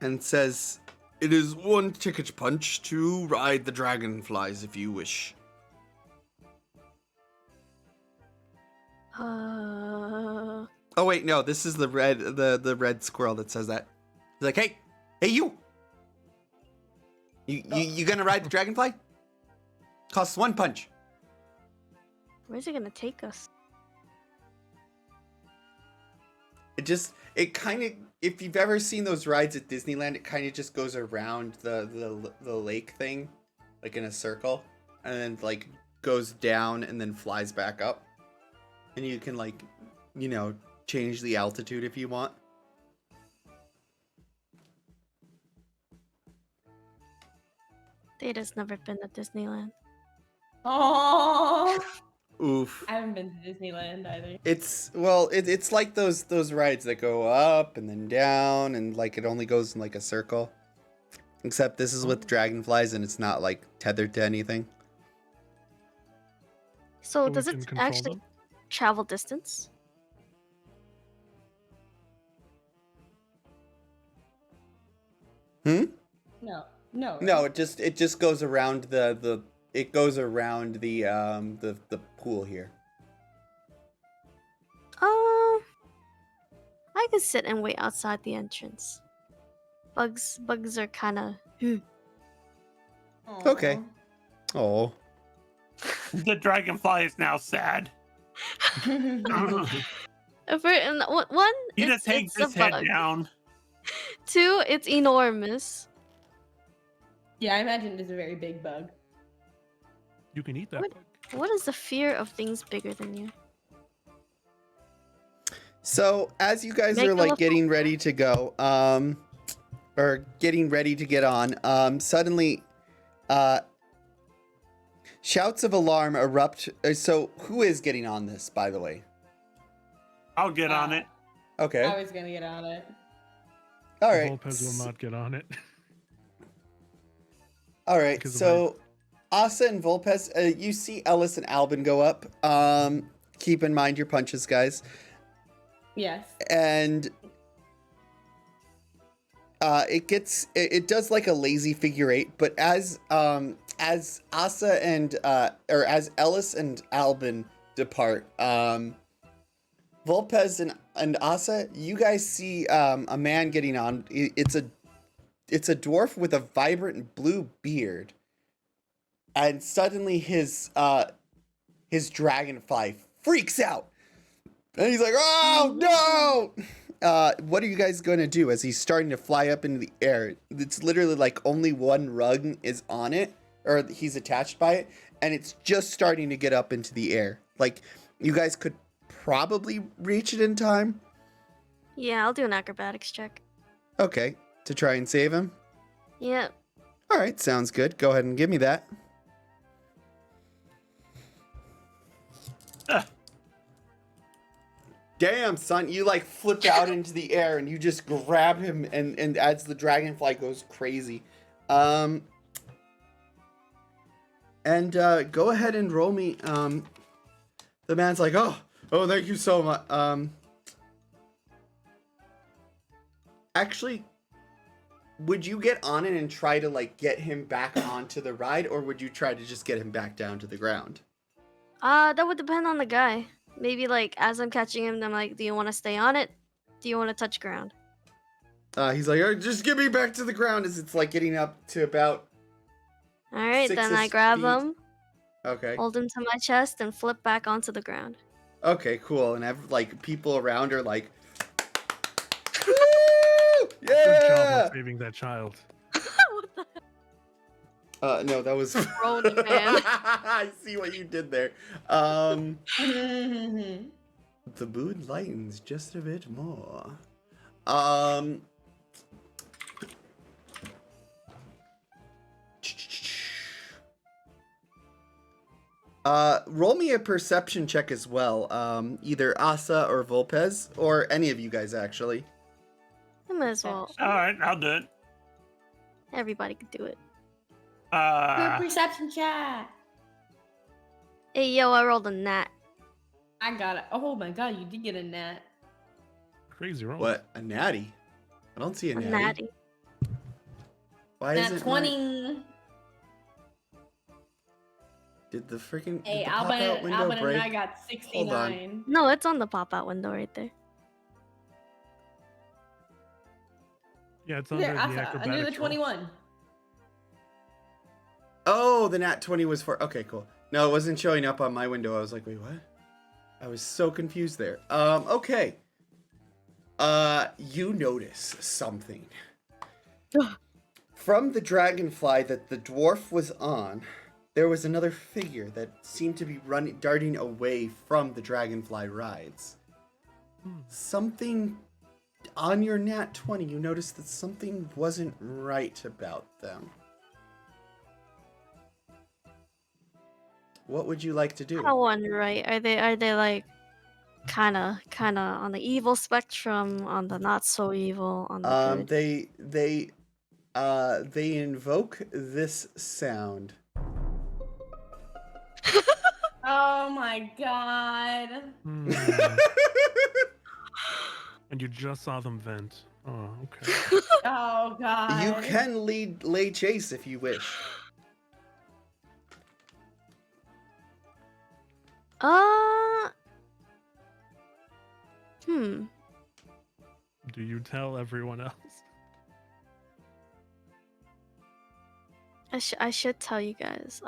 [SPEAKER 1] and says, "It is 1 ticket punch to ride the dragonflies if you wish." Oh wait, no, this is the red squirrel that says that. He's like, hey you gonna ride the dragonfly? Costs 1 punch.
[SPEAKER 2] Where's it gonna take us?
[SPEAKER 1] It kind of, if you've ever seen those rides at Disneyland, it kind of just goes around the lake thing, like in a circle, and then like goes down and then flies back up, and you can like, change the altitude if you want.
[SPEAKER 2] Data's never been to Disneyland.
[SPEAKER 3] Oh,
[SPEAKER 1] Oof.
[SPEAKER 3] I haven't been to Disneyland either.
[SPEAKER 1] It's like those rides that go up and then down, and like it only goes in like a circle. Except this is with dragonflies and it's not like tethered to anything.
[SPEAKER 2] So
[SPEAKER 4] we
[SPEAKER 2] does
[SPEAKER 4] can
[SPEAKER 2] it
[SPEAKER 4] control
[SPEAKER 2] actually
[SPEAKER 4] them?
[SPEAKER 2] travel distance?
[SPEAKER 1] Hmm?
[SPEAKER 3] No, no.
[SPEAKER 1] No, it just goes around the pool here.
[SPEAKER 2] I could sit and wait outside the entrance. Bugs are kind of.
[SPEAKER 3] Aw.
[SPEAKER 1] Okay. Oh.
[SPEAKER 5] The dragonfly is now sad.
[SPEAKER 2] If we're in one,
[SPEAKER 5] He
[SPEAKER 2] it's,
[SPEAKER 5] just hangs
[SPEAKER 2] it's a
[SPEAKER 5] his head
[SPEAKER 2] bug.
[SPEAKER 5] down.
[SPEAKER 2] 2, it's enormous.
[SPEAKER 3] Yeah, I imagine it's a very big bug.
[SPEAKER 4] You can eat that
[SPEAKER 2] What?
[SPEAKER 4] bug.
[SPEAKER 2] What is the fear of things bigger than you?
[SPEAKER 1] So as you guys
[SPEAKER 2] Make
[SPEAKER 1] are
[SPEAKER 2] a
[SPEAKER 1] like
[SPEAKER 2] little-
[SPEAKER 1] getting ready to go, or getting ready to get on, suddenly, shouts of alarm erupt. So who is getting on this, by the way?
[SPEAKER 5] I'll get on it.
[SPEAKER 1] Okay.
[SPEAKER 3] I was gonna get on it.
[SPEAKER 1] All right.
[SPEAKER 4] Volpez will not get on it.
[SPEAKER 1] All right.
[SPEAKER 4] because of
[SPEAKER 1] So Asa and Volpez, you see Ellis and Albin go up. Keep in mind your punches, guys.
[SPEAKER 3] Yes.
[SPEAKER 1] And it does like a lazy figure eight, but as Asa and or as Ellis and Albin depart, Volpez and Asa, you guys see a man getting on. It's a dwarf with a vibrant blue beard, and suddenly his dragonfly freaks out, and he's like, "Oh no!" What are you guys going to do as he's starting to fly up into the air? It's literally like only one rung is on it, or he's attached by it, and it's just starting to get up into the air. Like, you guys could probably reach it in time.
[SPEAKER 2] Yeah, I'll do an acrobatics check.
[SPEAKER 1] Okay, to try and save him.
[SPEAKER 2] Yep.
[SPEAKER 1] All right, sounds good. Go ahead and give me that. Damn, son, you like flip out into the air and you just grab him, and as the dragonfly goes crazy. And go ahead and roll me. The man's like, oh, thank you so much. Actually, would you get on it and try to like get him back onto the ride, or would you try to just get him back down to the ground?
[SPEAKER 2] That would depend on the guy. Maybe like as I'm catching him, I'm like, do you want to stay on it? Do you want to touch ground?
[SPEAKER 1] He's like, oh, just get me back to the ground, as it's like getting up to about.
[SPEAKER 2] All right, then
[SPEAKER 1] 6
[SPEAKER 2] I grab
[SPEAKER 1] feet.
[SPEAKER 2] him,
[SPEAKER 1] Okay.
[SPEAKER 2] hold him to my chest, and flip back onto the ground.
[SPEAKER 1] Okay, cool. And have like people around are like, woo!
[SPEAKER 4] Good job
[SPEAKER 1] Yeah.
[SPEAKER 4] on saving that child.
[SPEAKER 2] What the
[SPEAKER 1] No, that was.
[SPEAKER 2] Ronan, man.
[SPEAKER 1] I see what you did there. The mood lightens just a bit more. Roll me a perception check as well. Either Asa or Volpez, or any of you guys actually.
[SPEAKER 2] I might as well.
[SPEAKER 5] All right, I'll do it.
[SPEAKER 2] Everybody could do it.
[SPEAKER 3] Good perception check.
[SPEAKER 2] Hey, yo, I rolled a nat.
[SPEAKER 3] I got it. Oh my god, you did get a nat.
[SPEAKER 4] Crazy roll.
[SPEAKER 1] What? A natty? I don't see a
[SPEAKER 2] A
[SPEAKER 1] natty.
[SPEAKER 2] natty.
[SPEAKER 1] Why is
[SPEAKER 3] Nat
[SPEAKER 1] it
[SPEAKER 3] 20.
[SPEAKER 1] Did the freaking
[SPEAKER 3] Hey,
[SPEAKER 1] did the pop-out window
[SPEAKER 3] Albin
[SPEAKER 1] break?
[SPEAKER 3] and I got 69.
[SPEAKER 2] No, it's on the pop-out window right there.
[SPEAKER 4] Yeah, it's under
[SPEAKER 3] There,
[SPEAKER 4] the
[SPEAKER 3] under
[SPEAKER 4] acrobatics
[SPEAKER 3] the
[SPEAKER 4] roll.
[SPEAKER 3] 21.
[SPEAKER 1] Oh, the nat 20 was for. Okay, cool. No, it wasn't showing up on my window. I was like, wait, what? I was so confused there. Okay. You notice something. From the dragonfly that the dwarf was on, there was another figure that seemed to be darting away from the dragonfly rides. Something on your nat 20, you noticed that something wasn't right about them. What would you like to do?
[SPEAKER 2] How one right? Are they like kind of on the evil spectrum, on the not so evil, on the good?
[SPEAKER 1] They invoke this sound.
[SPEAKER 3] Oh my god.
[SPEAKER 4] Hmm. And you just saw them vent. Oh, okay.
[SPEAKER 3] Oh god.
[SPEAKER 1] You can lay chase if you wish.
[SPEAKER 4] Do you tell everyone else?
[SPEAKER 2] I should tell you guys.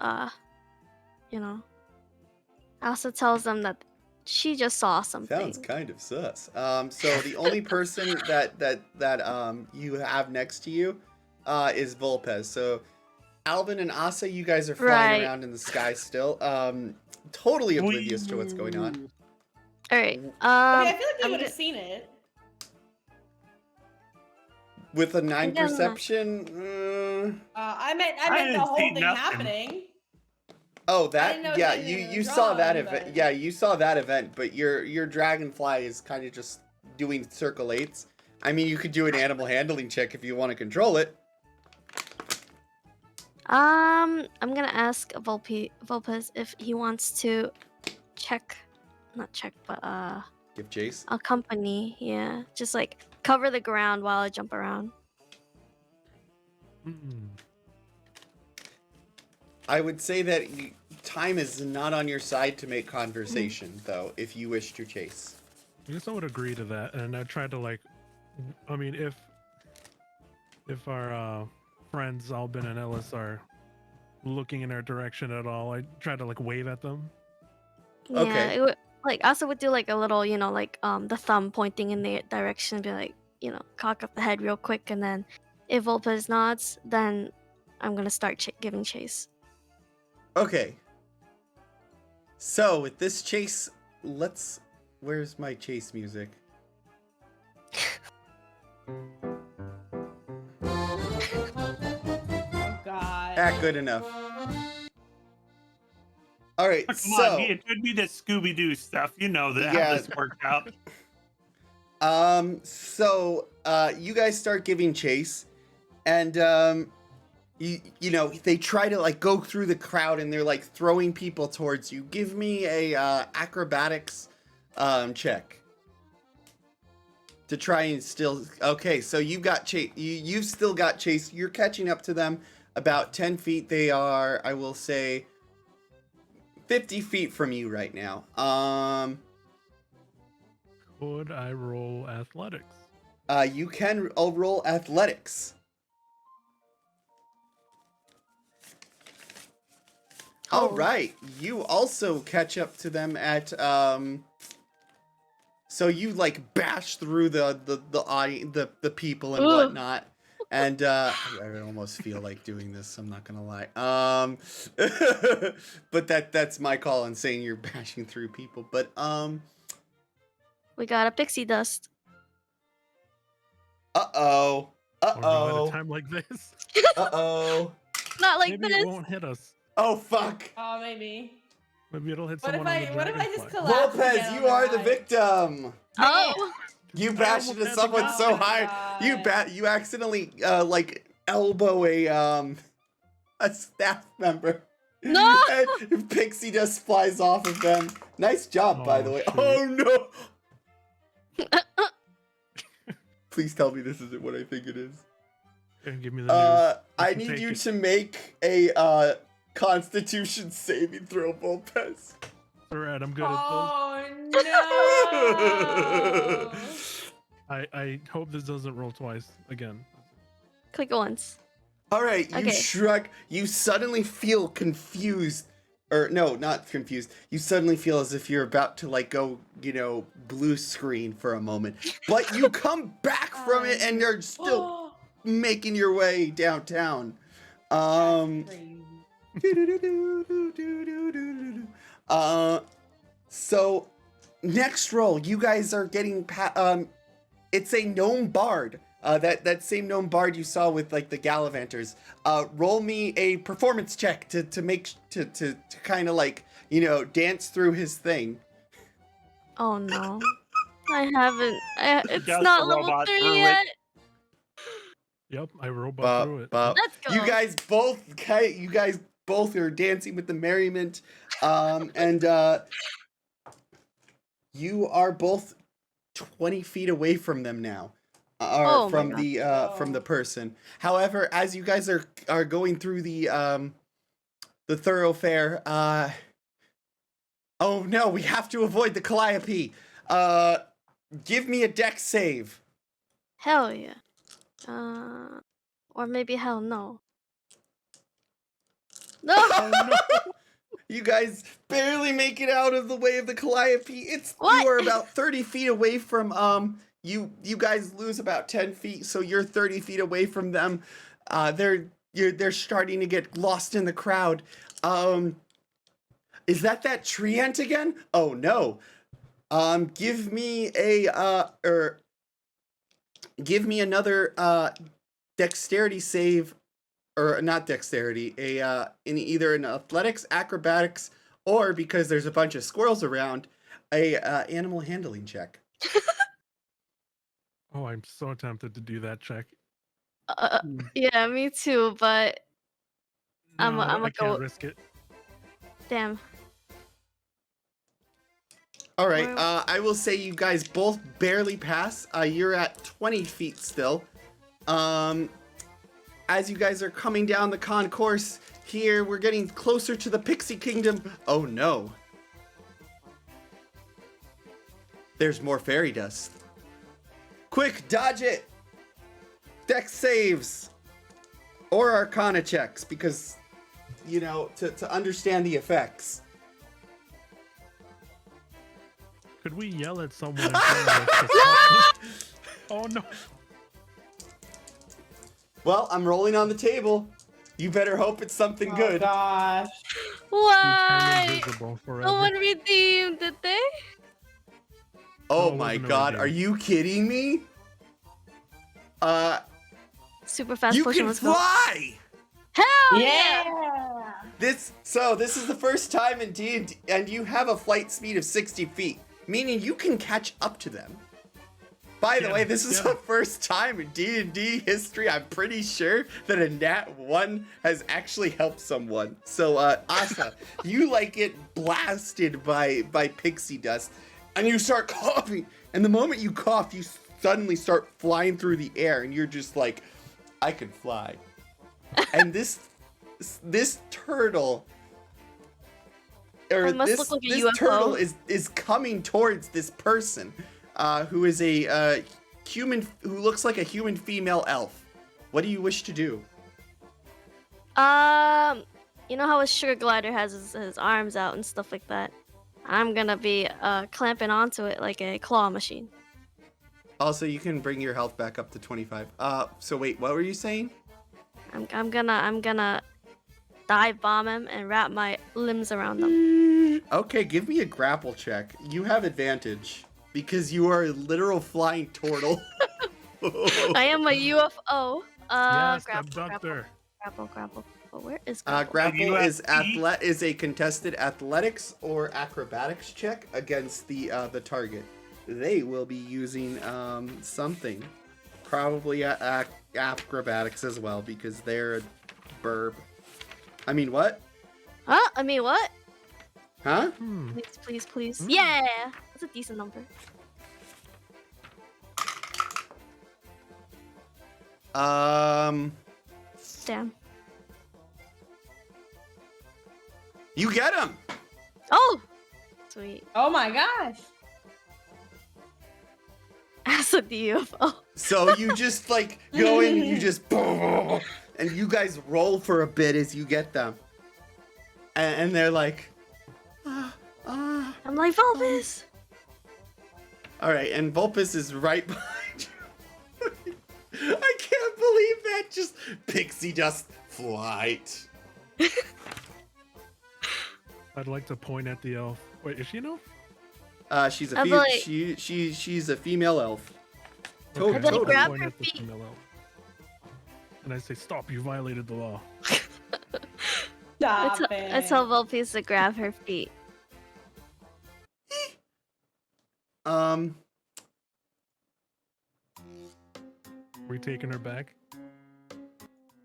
[SPEAKER 2] You know. Elsa tells them that she just saw something.
[SPEAKER 1] Sounds kind of sus. So the only person that you have next to you is Volpez. So Alvin and Asa, you guys are flying
[SPEAKER 2] Right.
[SPEAKER 1] around in the sky still. Totally oblivious to what's going on.
[SPEAKER 2] All right.
[SPEAKER 3] I feel like they
[SPEAKER 2] I'm
[SPEAKER 3] would have
[SPEAKER 2] go-
[SPEAKER 3] seen it.
[SPEAKER 1] With a 9
[SPEAKER 2] Yeah.
[SPEAKER 1] perception.
[SPEAKER 3] I meant
[SPEAKER 5] didn't
[SPEAKER 3] the whole
[SPEAKER 5] see
[SPEAKER 3] thing
[SPEAKER 5] nothing.
[SPEAKER 3] happening.
[SPEAKER 1] Oh,
[SPEAKER 3] didn't
[SPEAKER 1] that
[SPEAKER 3] know
[SPEAKER 1] yeah,
[SPEAKER 3] anything
[SPEAKER 1] you
[SPEAKER 3] was
[SPEAKER 1] saw that
[SPEAKER 3] wrong,
[SPEAKER 1] event.
[SPEAKER 3] but-
[SPEAKER 1] Yeah, you saw that event, but your dragonfly is kind of just doing circle 8s. I mean, you could do an animal handling check if you want to control it.
[SPEAKER 2] I'm gonna ask Volpez if he wants to not check, but
[SPEAKER 1] Give chase.
[SPEAKER 2] accompany. Yeah, just like cover the ground while I jump around.
[SPEAKER 4] Mm.
[SPEAKER 1] I would say that time is not on your side to make conversation, though, if you wish to chase.
[SPEAKER 4] I guess I would agree to that, and I tried to like, I mean, if our friends Albin and Ellis are looking in our direction at all, I try to like wave at them.
[SPEAKER 2] Yeah,
[SPEAKER 1] Okay.
[SPEAKER 2] it would, like Asa would do like a little, like the thumb pointing in the direction, and be like, cock up the head real quick, and then if Volpez nods, then I'm gonna start giving chase.
[SPEAKER 1] Okay. So with this chase, where's my chase music?
[SPEAKER 3] Oh God.
[SPEAKER 1] Good enough. All right,
[SPEAKER 5] Come
[SPEAKER 1] so
[SPEAKER 5] on, it could be the Scooby-Doo stuff. You know that
[SPEAKER 1] Yeah.
[SPEAKER 5] how this worked out.
[SPEAKER 1] you guys start giving chase, and they try to like go through the crowd, and they're like throwing people towards you. Give me a acrobatics check to try and still. Okay, so you've got chase. You've still got chase. You're catching up to them about 10 feet. They are, I will say, 50 feet from you right now.
[SPEAKER 4] Could I roll athletics?
[SPEAKER 1] You can roll athletics. All
[SPEAKER 2] Oh.
[SPEAKER 1] right, you also catch up to them at so you like bash through the people and
[SPEAKER 2] Ugh.
[SPEAKER 1] whatnot, and I almost feel like doing this. I'm not gonna lie. But that's my call on saying you're bashing through people. But
[SPEAKER 2] We got a pixie dust.
[SPEAKER 1] uh-oh,
[SPEAKER 4] Or no, at a
[SPEAKER 1] uh-oh,
[SPEAKER 4] time like this,
[SPEAKER 1] uh-oh.
[SPEAKER 2] Not like
[SPEAKER 4] maybe
[SPEAKER 2] this.
[SPEAKER 4] it won't hit us.
[SPEAKER 1] Oh fuck.
[SPEAKER 3] Oh, maybe.
[SPEAKER 4] Maybe it'll hit
[SPEAKER 3] What if
[SPEAKER 4] someone on the
[SPEAKER 3] I just
[SPEAKER 4] dragonfly.
[SPEAKER 3] collapse?
[SPEAKER 1] Lopez,
[SPEAKER 3] again
[SPEAKER 1] you
[SPEAKER 3] on
[SPEAKER 1] are
[SPEAKER 3] the
[SPEAKER 1] the
[SPEAKER 3] ride?
[SPEAKER 1] victim.
[SPEAKER 2] Oh.
[SPEAKER 1] You bashed
[SPEAKER 4] almost
[SPEAKER 1] into
[SPEAKER 4] had
[SPEAKER 1] someone
[SPEAKER 4] to go.
[SPEAKER 1] so
[SPEAKER 3] Oh my
[SPEAKER 1] hard. You accidentally like elbow a staff member.
[SPEAKER 2] No!
[SPEAKER 1] And pixie dust flies off of them. Nice job, by
[SPEAKER 4] Oh,
[SPEAKER 1] the way.
[SPEAKER 4] shoot.
[SPEAKER 1] Oh no! Please tell me this isn't what I think it is.
[SPEAKER 4] And give me the news.
[SPEAKER 1] I
[SPEAKER 4] can
[SPEAKER 1] need
[SPEAKER 4] take
[SPEAKER 1] you
[SPEAKER 4] it.
[SPEAKER 1] to make a Constitution saving throw, Volpez.
[SPEAKER 4] Alright, I'm good at
[SPEAKER 3] Oh no!
[SPEAKER 4] this. I hope this doesn't roll twice again.
[SPEAKER 2] Click once.
[SPEAKER 1] All right, you
[SPEAKER 2] Okay.
[SPEAKER 1] shrug. You suddenly feel confused, or no, not confused. You suddenly feel as if you're about to like go, blue screen for a moment, but you come back from it and you're still making your way downtown. So next roll, you guys are getting it's a gnome bard. That same gnome bard you saw with like the Gallivanters. Roll me a performance check to make to kind of like dance through his thing.
[SPEAKER 2] Oh no. I haven't. It's
[SPEAKER 5] Just
[SPEAKER 2] not
[SPEAKER 5] the
[SPEAKER 2] level
[SPEAKER 5] robot
[SPEAKER 2] 3
[SPEAKER 5] threw it.
[SPEAKER 2] yet.
[SPEAKER 4] Yep, I robot through it.
[SPEAKER 2] Let's go.
[SPEAKER 1] You guys both are dancing with the merriment, and you are both 20 feet away from them now.
[SPEAKER 2] Oh my
[SPEAKER 1] From
[SPEAKER 2] God.
[SPEAKER 1] from the person. However, as you guys are going through the thoroughfare, oh no, we have to avoid the Calliope. Give me a dex save.
[SPEAKER 2] Hell yeah. Or maybe hell no. No.
[SPEAKER 4] Oh no!
[SPEAKER 1] You guys barely make it out of the way of the Calliope.
[SPEAKER 2] What?
[SPEAKER 1] You are about 30 feet away from you guys lose about 10 feet, so you're 30 feet away from them. They're starting to get lost in the crowd. Is that treant again? Oh no. Give me give me another dexterity save, or not dexterity, in either an athletics, acrobatics, or because there's a bunch of squirrels around, a animal handling check.
[SPEAKER 4] Oh, I'm so tempted to do that check.
[SPEAKER 2] Yeah, me too, but I'm
[SPEAKER 4] No,
[SPEAKER 2] a
[SPEAKER 4] I can't
[SPEAKER 2] go.
[SPEAKER 4] risk it.
[SPEAKER 2] Damn.
[SPEAKER 1] All right,
[SPEAKER 2] Well-
[SPEAKER 1] I will say you guys both barely pass. You're at 20 feet still. as you guys are coming down the concourse here, we're getting closer to the Pixie Kingdom. Oh no. There's more fairy dust. Quick, dodge it! Dex saves! Or Arcana checks, because, you know, to understand the effects.
[SPEAKER 4] Could we yell at someone in front of us to stop this? Oh no.
[SPEAKER 1] Well, I'm rolling on the table. You better hope it's something
[SPEAKER 3] Oh
[SPEAKER 1] good.
[SPEAKER 3] gosh.
[SPEAKER 4] You turn
[SPEAKER 2] Why?
[SPEAKER 4] invisible forever.
[SPEAKER 2] No one redeemed, did they?
[SPEAKER 1] Oh
[SPEAKER 4] No, it
[SPEAKER 1] my
[SPEAKER 4] wasn't a
[SPEAKER 1] god,
[SPEAKER 4] redeem.
[SPEAKER 1] are you kidding me?
[SPEAKER 2] Super fast
[SPEAKER 1] You
[SPEAKER 2] potion
[SPEAKER 1] can
[SPEAKER 2] was filled.
[SPEAKER 1] fly!
[SPEAKER 2] Hell
[SPEAKER 3] Yeah.
[SPEAKER 1] This is the first time in D&D, and you have a flight speed of 60 feet, meaning you can catch up to them. By the
[SPEAKER 4] Yeah,
[SPEAKER 1] way, this is
[SPEAKER 4] yeah.
[SPEAKER 1] the first time in D&D history, I'm pretty sure, that a nat 1 has actually helped someone. So, Asa, you like get blasted by pixie dust, and you start coughing, and the moment you cough, you suddenly start flying through the air, and you're just like, I can fly. And this turtle, or
[SPEAKER 2] It must
[SPEAKER 1] this,
[SPEAKER 2] look like a
[SPEAKER 1] this
[SPEAKER 2] UFO.
[SPEAKER 1] turtle is coming towards this person, who is a human, who looks like a human female elf. What do you wish to do?
[SPEAKER 2] You know how a sugar glider has his arms out and stuff like that? I'm gonna be clamping onto it like a claw machine.
[SPEAKER 1] Also, you can bring your health back up to 25. So wait, what were you saying?
[SPEAKER 2] I'm gonna dive bomb him and wrap my limbs around them.
[SPEAKER 1] Okay, give me a grapple check. You have advantage because you are a literal flying turtle.
[SPEAKER 2] I am a UFO.
[SPEAKER 4] Yes,
[SPEAKER 2] Grapple.
[SPEAKER 4] abductor.
[SPEAKER 2] But where is grapple?
[SPEAKER 1] Grapple is
[SPEAKER 5] UFP.
[SPEAKER 1] is a contested athletics or acrobatics check against the target. They will be using something, probably acrobatics as well because they're a burb. I mean what?
[SPEAKER 2] Huh? I mean what?
[SPEAKER 1] Huh?
[SPEAKER 2] Please. Yeah, that's a decent number. Damn.
[SPEAKER 1] You get him.
[SPEAKER 2] Oh, sweet.
[SPEAKER 3] Oh my gosh.
[SPEAKER 2] As a UFO.
[SPEAKER 1] So you just like go in, you just and you guys roll for a bit as you get them, and they're like,
[SPEAKER 2] I'm like Vulpes.
[SPEAKER 1] all right, and Vulpes is right behind you. I can't believe that, just pixie dust flight.
[SPEAKER 4] I'd like to point at the elf. Wait, is she an elf?
[SPEAKER 1] She's a
[SPEAKER 2] I'm like-
[SPEAKER 1] she's a female elf.
[SPEAKER 4] Okay,
[SPEAKER 2] I'd like
[SPEAKER 4] I'll
[SPEAKER 2] grab
[SPEAKER 4] point
[SPEAKER 2] her
[SPEAKER 4] at the
[SPEAKER 2] feet.
[SPEAKER 4] female elf. And I say, stop, you violated the law.
[SPEAKER 3] Stop it.
[SPEAKER 2] I tell Vulpes to grab her feet.
[SPEAKER 4] We taking her back?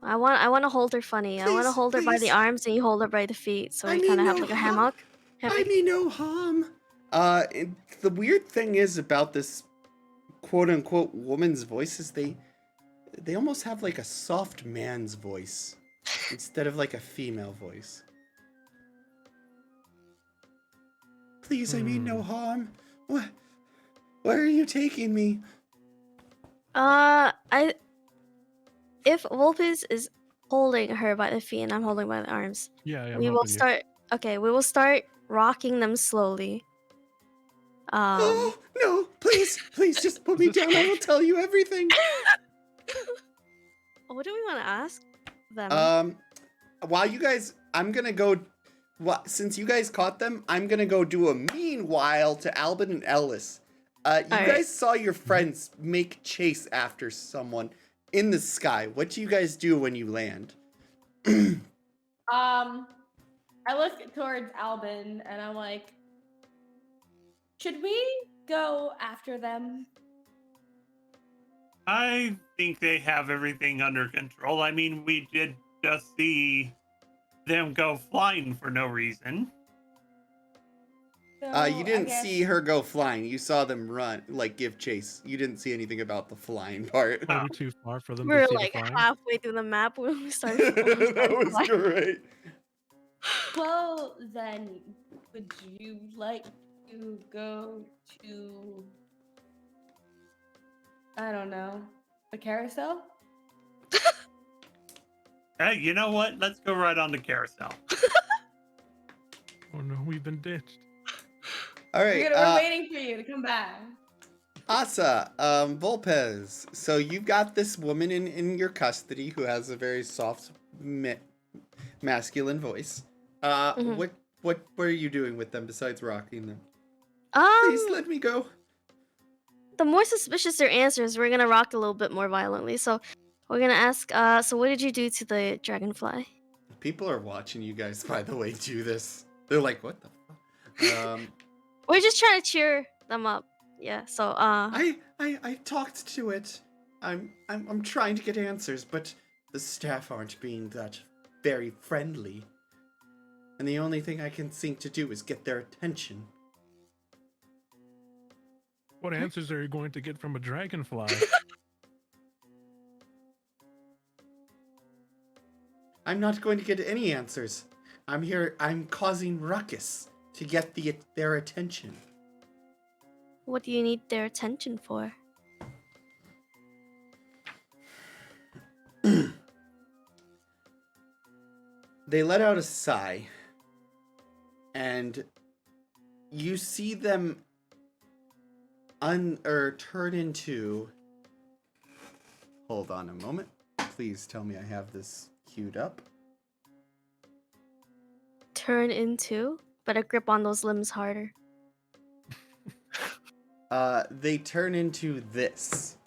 [SPEAKER 2] I want to hold her funny. I want to
[SPEAKER 1] Please,
[SPEAKER 2] hold her by the
[SPEAKER 1] please.
[SPEAKER 2] arms and you hold her by the feet, so
[SPEAKER 1] I
[SPEAKER 2] we
[SPEAKER 1] mean
[SPEAKER 2] kind of have
[SPEAKER 1] no
[SPEAKER 2] like a
[SPEAKER 1] harm.
[SPEAKER 2] hammock.
[SPEAKER 1] I mean no harm. The weird thing is about this quote unquote woman's voice is they almost have like a soft man's voice instead of like a female voice. Please, I mean no harm. What? Where are you taking me?
[SPEAKER 2] If Vulpes is holding her by the feet and I'm holding by the arms,
[SPEAKER 4] Yeah, I'm
[SPEAKER 2] we will
[SPEAKER 4] helping you.
[SPEAKER 2] start. Okay, we will start rocking them slowly.
[SPEAKER 1] Oh no! Please, just put me down. I will tell you everything.
[SPEAKER 2] What do we want to ask them?
[SPEAKER 1] While you guys, I'm gonna go. Since you guys caught them, I'm gonna go do a meanwhile to Albin and Ellis. You
[SPEAKER 2] Alright.
[SPEAKER 1] guys saw your friends make chase after someone in the sky. What do you guys do when you land?
[SPEAKER 3] I look towards Albin and I'm like, should we go after them?
[SPEAKER 5] I think they have everything under control. I mean, we did just see them go flying for no reason.
[SPEAKER 3] So,
[SPEAKER 1] You
[SPEAKER 3] I
[SPEAKER 1] didn't
[SPEAKER 3] guess-
[SPEAKER 1] see her go flying. You saw them run, like give chase. You didn't see anything about the flying part.
[SPEAKER 4] Maybe too far for them
[SPEAKER 2] We
[SPEAKER 4] to
[SPEAKER 2] were
[SPEAKER 4] see
[SPEAKER 2] like
[SPEAKER 4] the flying.
[SPEAKER 2] halfway through the map when we started.
[SPEAKER 1] That was great.
[SPEAKER 3] Well, then, would you like to go to, I don't know, the carousel?
[SPEAKER 5] Hey, you know what? Let's go right on the carousel.
[SPEAKER 4] Oh no, we've been ditched.
[SPEAKER 1] All right,
[SPEAKER 3] We're waiting for you to come back.
[SPEAKER 1] Asa, Volpez. So you've got this woman in your custody who has a very soft, masculine voice.
[SPEAKER 2] Mhm.
[SPEAKER 1] What are you doing with them besides rocking them? Please let me go.
[SPEAKER 2] The more suspicious their answers, we're gonna rock a little bit more violently. So we're gonna ask, so what did you do to the dragonfly?
[SPEAKER 1] People are watching you guys, by the way, do this. They're like, what the fuck?
[SPEAKER 2] We're just trying to cheer them up. Yeah, so
[SPEAKER 1] I talked to it. I'm trying to get answers, but the staff aren't being that very friendly. And the only thing I can think to do is get their attention.
[SPEAKER 4] What answers are you going to get from a dragonfly?
[SPEAKER 1] I'm not going to get any answers. I'm causing ruckus to get their attention.
[SPEAKER 2] what do you need their attention for?
[SPEAKER 1] They let out a sigh, and you see them turn into. Hold on a moment. Please tell me I have this queued up.
[SPEAKER 2] Turn into? Better grip on those limbs harder.
[SPEAKER 1] They turn into this.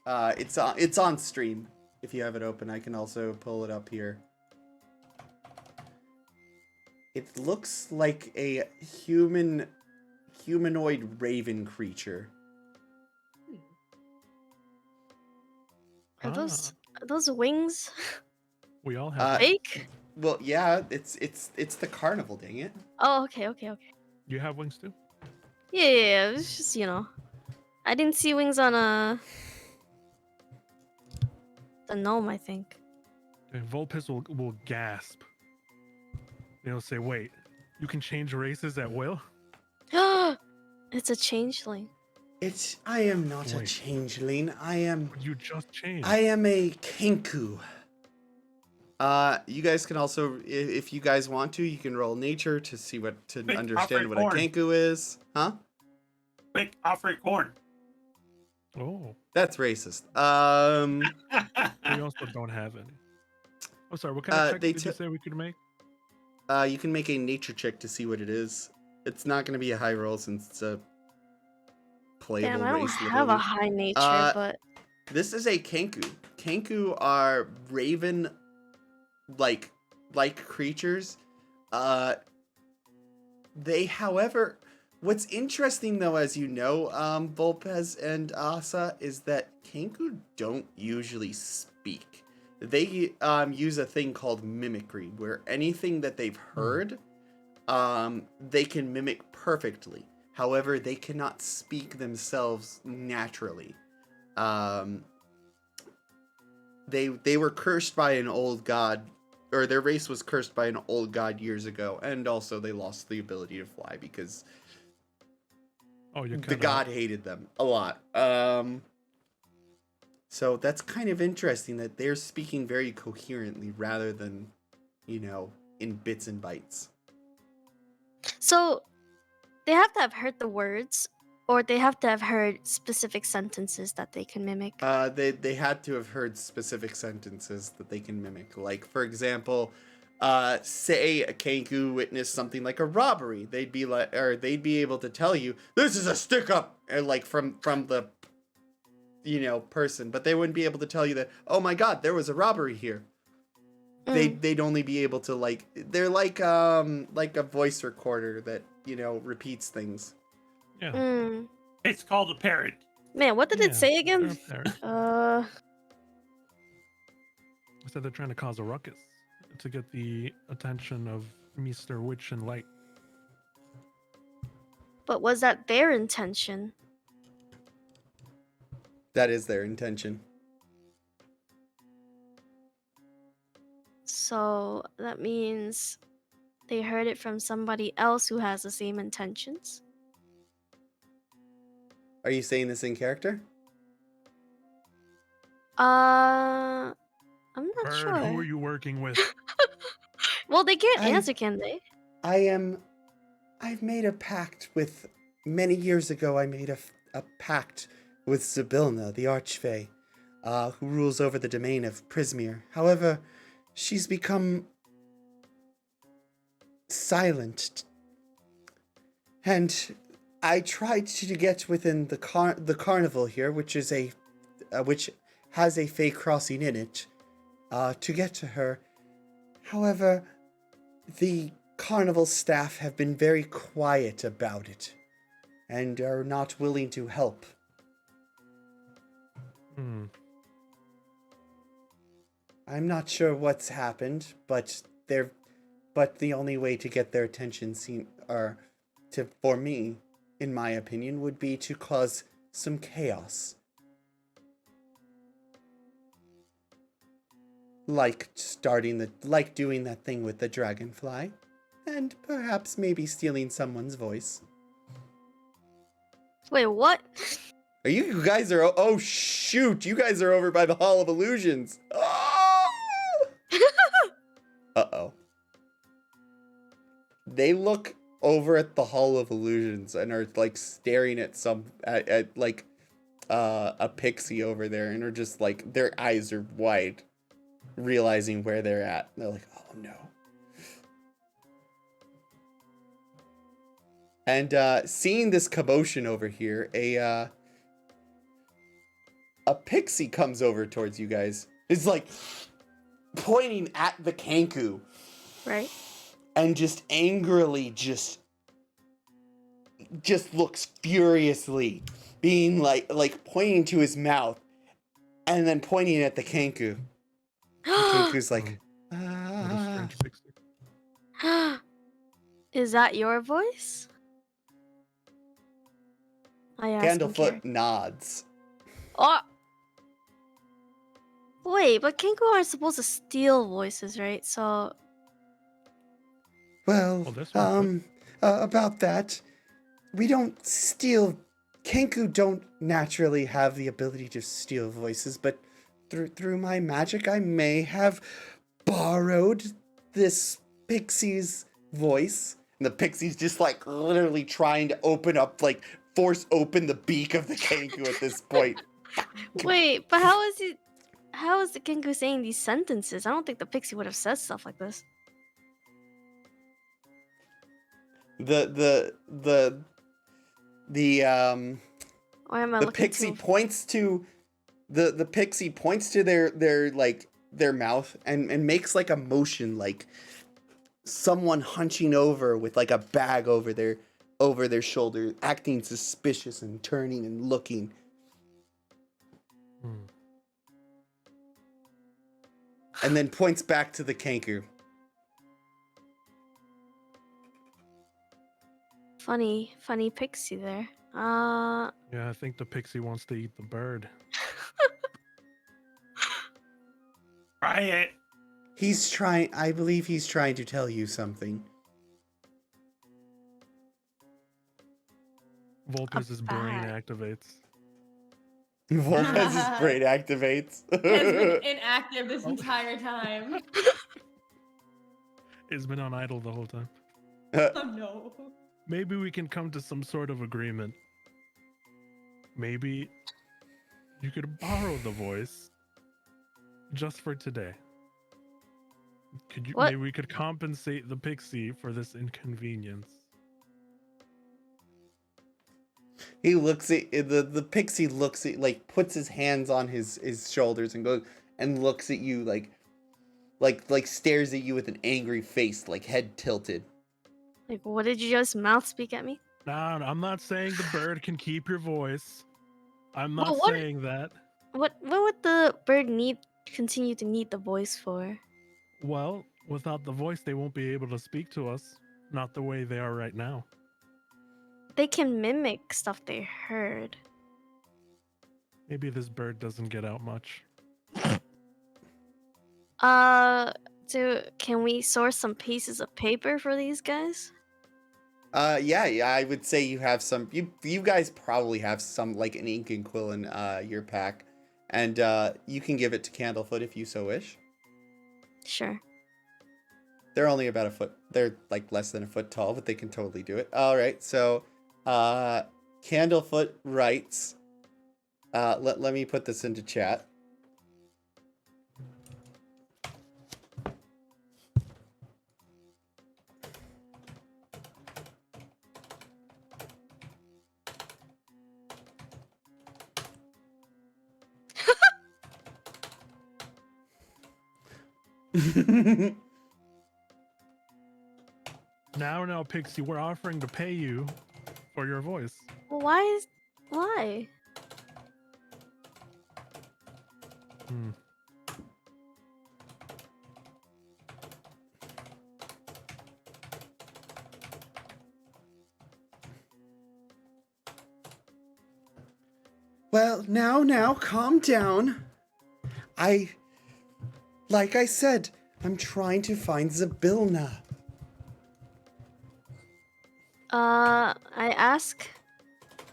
[SPEAKER 1] It's on stream. If you have it open, I can also pull it up here. It looks like a humanoid raven creature.
[SPEAKER 2] Are those wings
[SPEAKER 4] We all have.
[SPEAKER 2] fake?
[SPEAKER 1] Well, yeah, it's the carnival, dang it.
[SPEAKER 2] Oh, okay.
[SPEAKER 4] You have wings too.
[SPEAKER 2] Yeah, it's just, I didn't see wings on the gnome, I think.
[SPEAKER 4] And Volpez will gasp. They'll say, "Wait, you can change races at will?"
[SPEAKER 2] It's a changeling.
[SPEAKER 1] I am not a
[SPEAKER 4] Wait.
[SPEAKER 1] changeling.
[SPEAKER 4] You just changed.
[SPEAKER 1] I am a kenku. You guys can also, if you guys want to, you can roll nature to see
[SPEAKER 5] Quick,
[SPEAKER 1] understand
[SPEAKER 5] offer
[SPEAKER 1] what a
[SPEAKER 5] corn.
[SPEAKER 1] kenku is. Huh?
[SPEAKER 5] Quick, offer it corn.
[SPEAKER 4] Oh,
[SPEAKER 1] That's racist.
[SPEAKER 4] we also don't have any. I'm sorry. What kind of check
[SPEAKER 1] they
[SPEAKER 4] did you say we could make?
[SPEAKER 1] You can make a nature check to see what it is. It's not going to be a high roll since it's a playable
[SPEAKER 2] Damn, I don't
[SPEAKER 1] race.
[SPEAKER 2] have a
[SPEAKER 1] literally.
[SPEAKER 2] high nature, but
[SPEAKER 1] This is a kenku. Kenku are raven like creatures. They, however, what's interesting though, as you know, Volpez and Asa, is that kenku don't usually speak. They use a thing called mimicry, where anything that they've heard, they can mimic perfectly. However, they cannot speak themselves naturally. They were cursed by an old god, or their race was cursed by an old god years ago, and also they lost the ability to fly because the god hated them a lot. So that's kind of interesting that they're speaking very coherently rather than, in bits and bytes.
[SPEAKER 2] so they have to have heard the words, or they have to have heard specific sentences that they can mimic.
[SPEAKER 1] They had to have heard specific sentences that they can mimic. Like, for example, say a kenku witnessed something like a robbery, they'd be able to tell you, "This is a stick up," like from the person, but they wouldn't be able to tell you that, "Oh my God, there was a robbery here." They'd only be able to they're like a voice recorder that repeats things.
[SPEAKER 4] Yeah.
[SPEAKER 5] It's called a parrot.
[SPEAKER 2] Man, what did it say again?
[SPEAKER 4] I said they're trying to cause a ruckus to get the attention of Mr. Witch and Light.
[SPEAKER 2] But was that their intention?
[SPEAKER 1] That is their intention.
[SPEAKER 2] So that means they heard it from somebody else who has the same intentions?
[SPEAKER 1] Are you saying this in character?
[SPEAKER 2] I'm not
[SPEAKER 4] Bird,
[SPEAKER 2] sure.
[SPEAKER 4] who are you working with?
[SPEAKER 2] Well, they can't
[SPEAKER 1] I-
[SPEAKER 2] answer, can they?
[SPEAKER 1] I've made a pact with, many years ago, I made a pact with Zybilna, the Archfey, who rules over the domain of Prismere. However, she's become silent. And I tried to get within the carnival here, which is which has a Fey crossing in it, to get to her. However, the carnival staff have been very quiet about it and are not willing to help.
[SPEAKER 4] Hmm.
[SPEAKER 1] I'm not sure what's happened, but the only way to get their attention for me, in my opinion, would be to cause some chaos. Like doing that thing with the dragonfly, and perhaps maybe stealing someone's voice.
[SPEAKER 2] Wait, what?
[SPEAKER 1] Are you guys are oh shoot, you guys are over by the Hall of Illusions. Oh! Uh-oh. They look over at the Hall of Illusions and are like staring at a pixie over there and are just like their eyes are wide, realizing where they're at. They're like, oh no. And seeing this commotion over here, a pixie comes over towards you guys. It's like pointing at the Kenku.
[SPEAKER 2] Right?
[SPEAKER 1] And just angrily just looks furiously, being like pointing to his mouth and then pointing at the Kenku. The Kenku's like,
[SPEAKER 4] What a
[SPEAKER 1] ah.
[SPEAKER 4] strange pixie.
[SPEAKER 2] Is that your voice? I asked him,
[SPEAKER 1] Candlefoot nods.
[SPEAKER 2] Oh! Wait, but Kenku aren't supposed to steal voices, right? So,
[SPEAKER 1] Well,
[SPEAKER 4] Well, this one
[SPEAKER 1] about that, we don't steal. Kenku don't naturally have the ability to steal voices, but through my magic, I may have borrowed this pixie's voice. And the pixie's just like literally trying to force open the beak of the Kenku at this point.
[SPEAKER 2] wait, but how is the Kenku saying these sentences? I don't think the pixie would have said stuff like this.
[SPEAKER 1] The
[SPEAKER 2] Why am I
[SPEAKER 1] the
[SPEAKER 2] looking
[SPEAKER 1] pixie
[SPEAKER 2] too-
[SPEAKER 1] points to the pixie points to their mouth and makes like a motion like someone hunching over with like a bag over their shoulder, acting suspicious and turning and looking.
[SPEAKER 4] Hmm.
[SPEAKER 1] And then points back to the Kenku.
[SPEAKER 2] Funny pixie there.
[SPEAKER 4] Yeah, I think the pixie wants to eat the bird.
[SPEAKER 5] Try it.
[SPEAKER 1] I believe he's trying to tell you something.
[SPEAKER 4] Volpez's brain
[SPEAKER 2] bat.
[SPEAKER 4] activates.
[SPEAKER 1] Volpez's brain activates.
[SPEAKER 3] Has been inactive this entire time.
[SPEAKER 4] It's been on idle the whole time.
[SPEAKER 3] Oh no.
[SPEAKER 4] Maybe we can come to some sort of agreement. Maybe you could borrow the voice just for today.
[SPEAKER 2] What?
[SPEAKER 4] Maybe we could compensate the pixie for this inconvenience.
[SPEAKER 1] He looks at the pixie looks at like puts his hands on his shoulders and goes and looks at you like stares at you with an angry face, like head tilted.
[SPEAKER 2] Like, what did you just mouth speak at me?
[SPEAKER 4] No, I'm not saying the bird can keep your voice. I'm
[SPEAKER 2] Well,
[SPEAKER 4] not
[SPEAKER 2] what-
[SPEAKER 4] saying that.
[SPEAKER 2] What would the bird continue to need the voice for?
[SPEAKER 4] Well, without the voice, they won't be able to speak to us. Not the way they are right now.
[SPEAKER 2] they can mimic stuff they heard.
[SPEAKER 4] Maybe this bird doesn't get out much.
[SPEAKER 2] Can we source some pieces of paper for these guys?
[SPEAKER 1] Yeah, I would say you have some. You guys probably have some like an ink and quill in your pack, and you can give it to Candlefoot if you so wish.
[SPEAKER 2] Sure.
[SPEAKER 1] They're only about a foot. They're like less than a foot tall, but they can totally do it. All right, so Candlefoot writes. Let me put this into chat.
[SPEAKER 4] Now, Pixie, we're offering to pay you for your voice.
[SPEAKER 2] Well, why?
[SPEAKER 4] Hmm.
[SPEAKER 1] Well, now, calm down. Like I said, I'm trying to find Zabilna.
[SPEAKER 2] I ask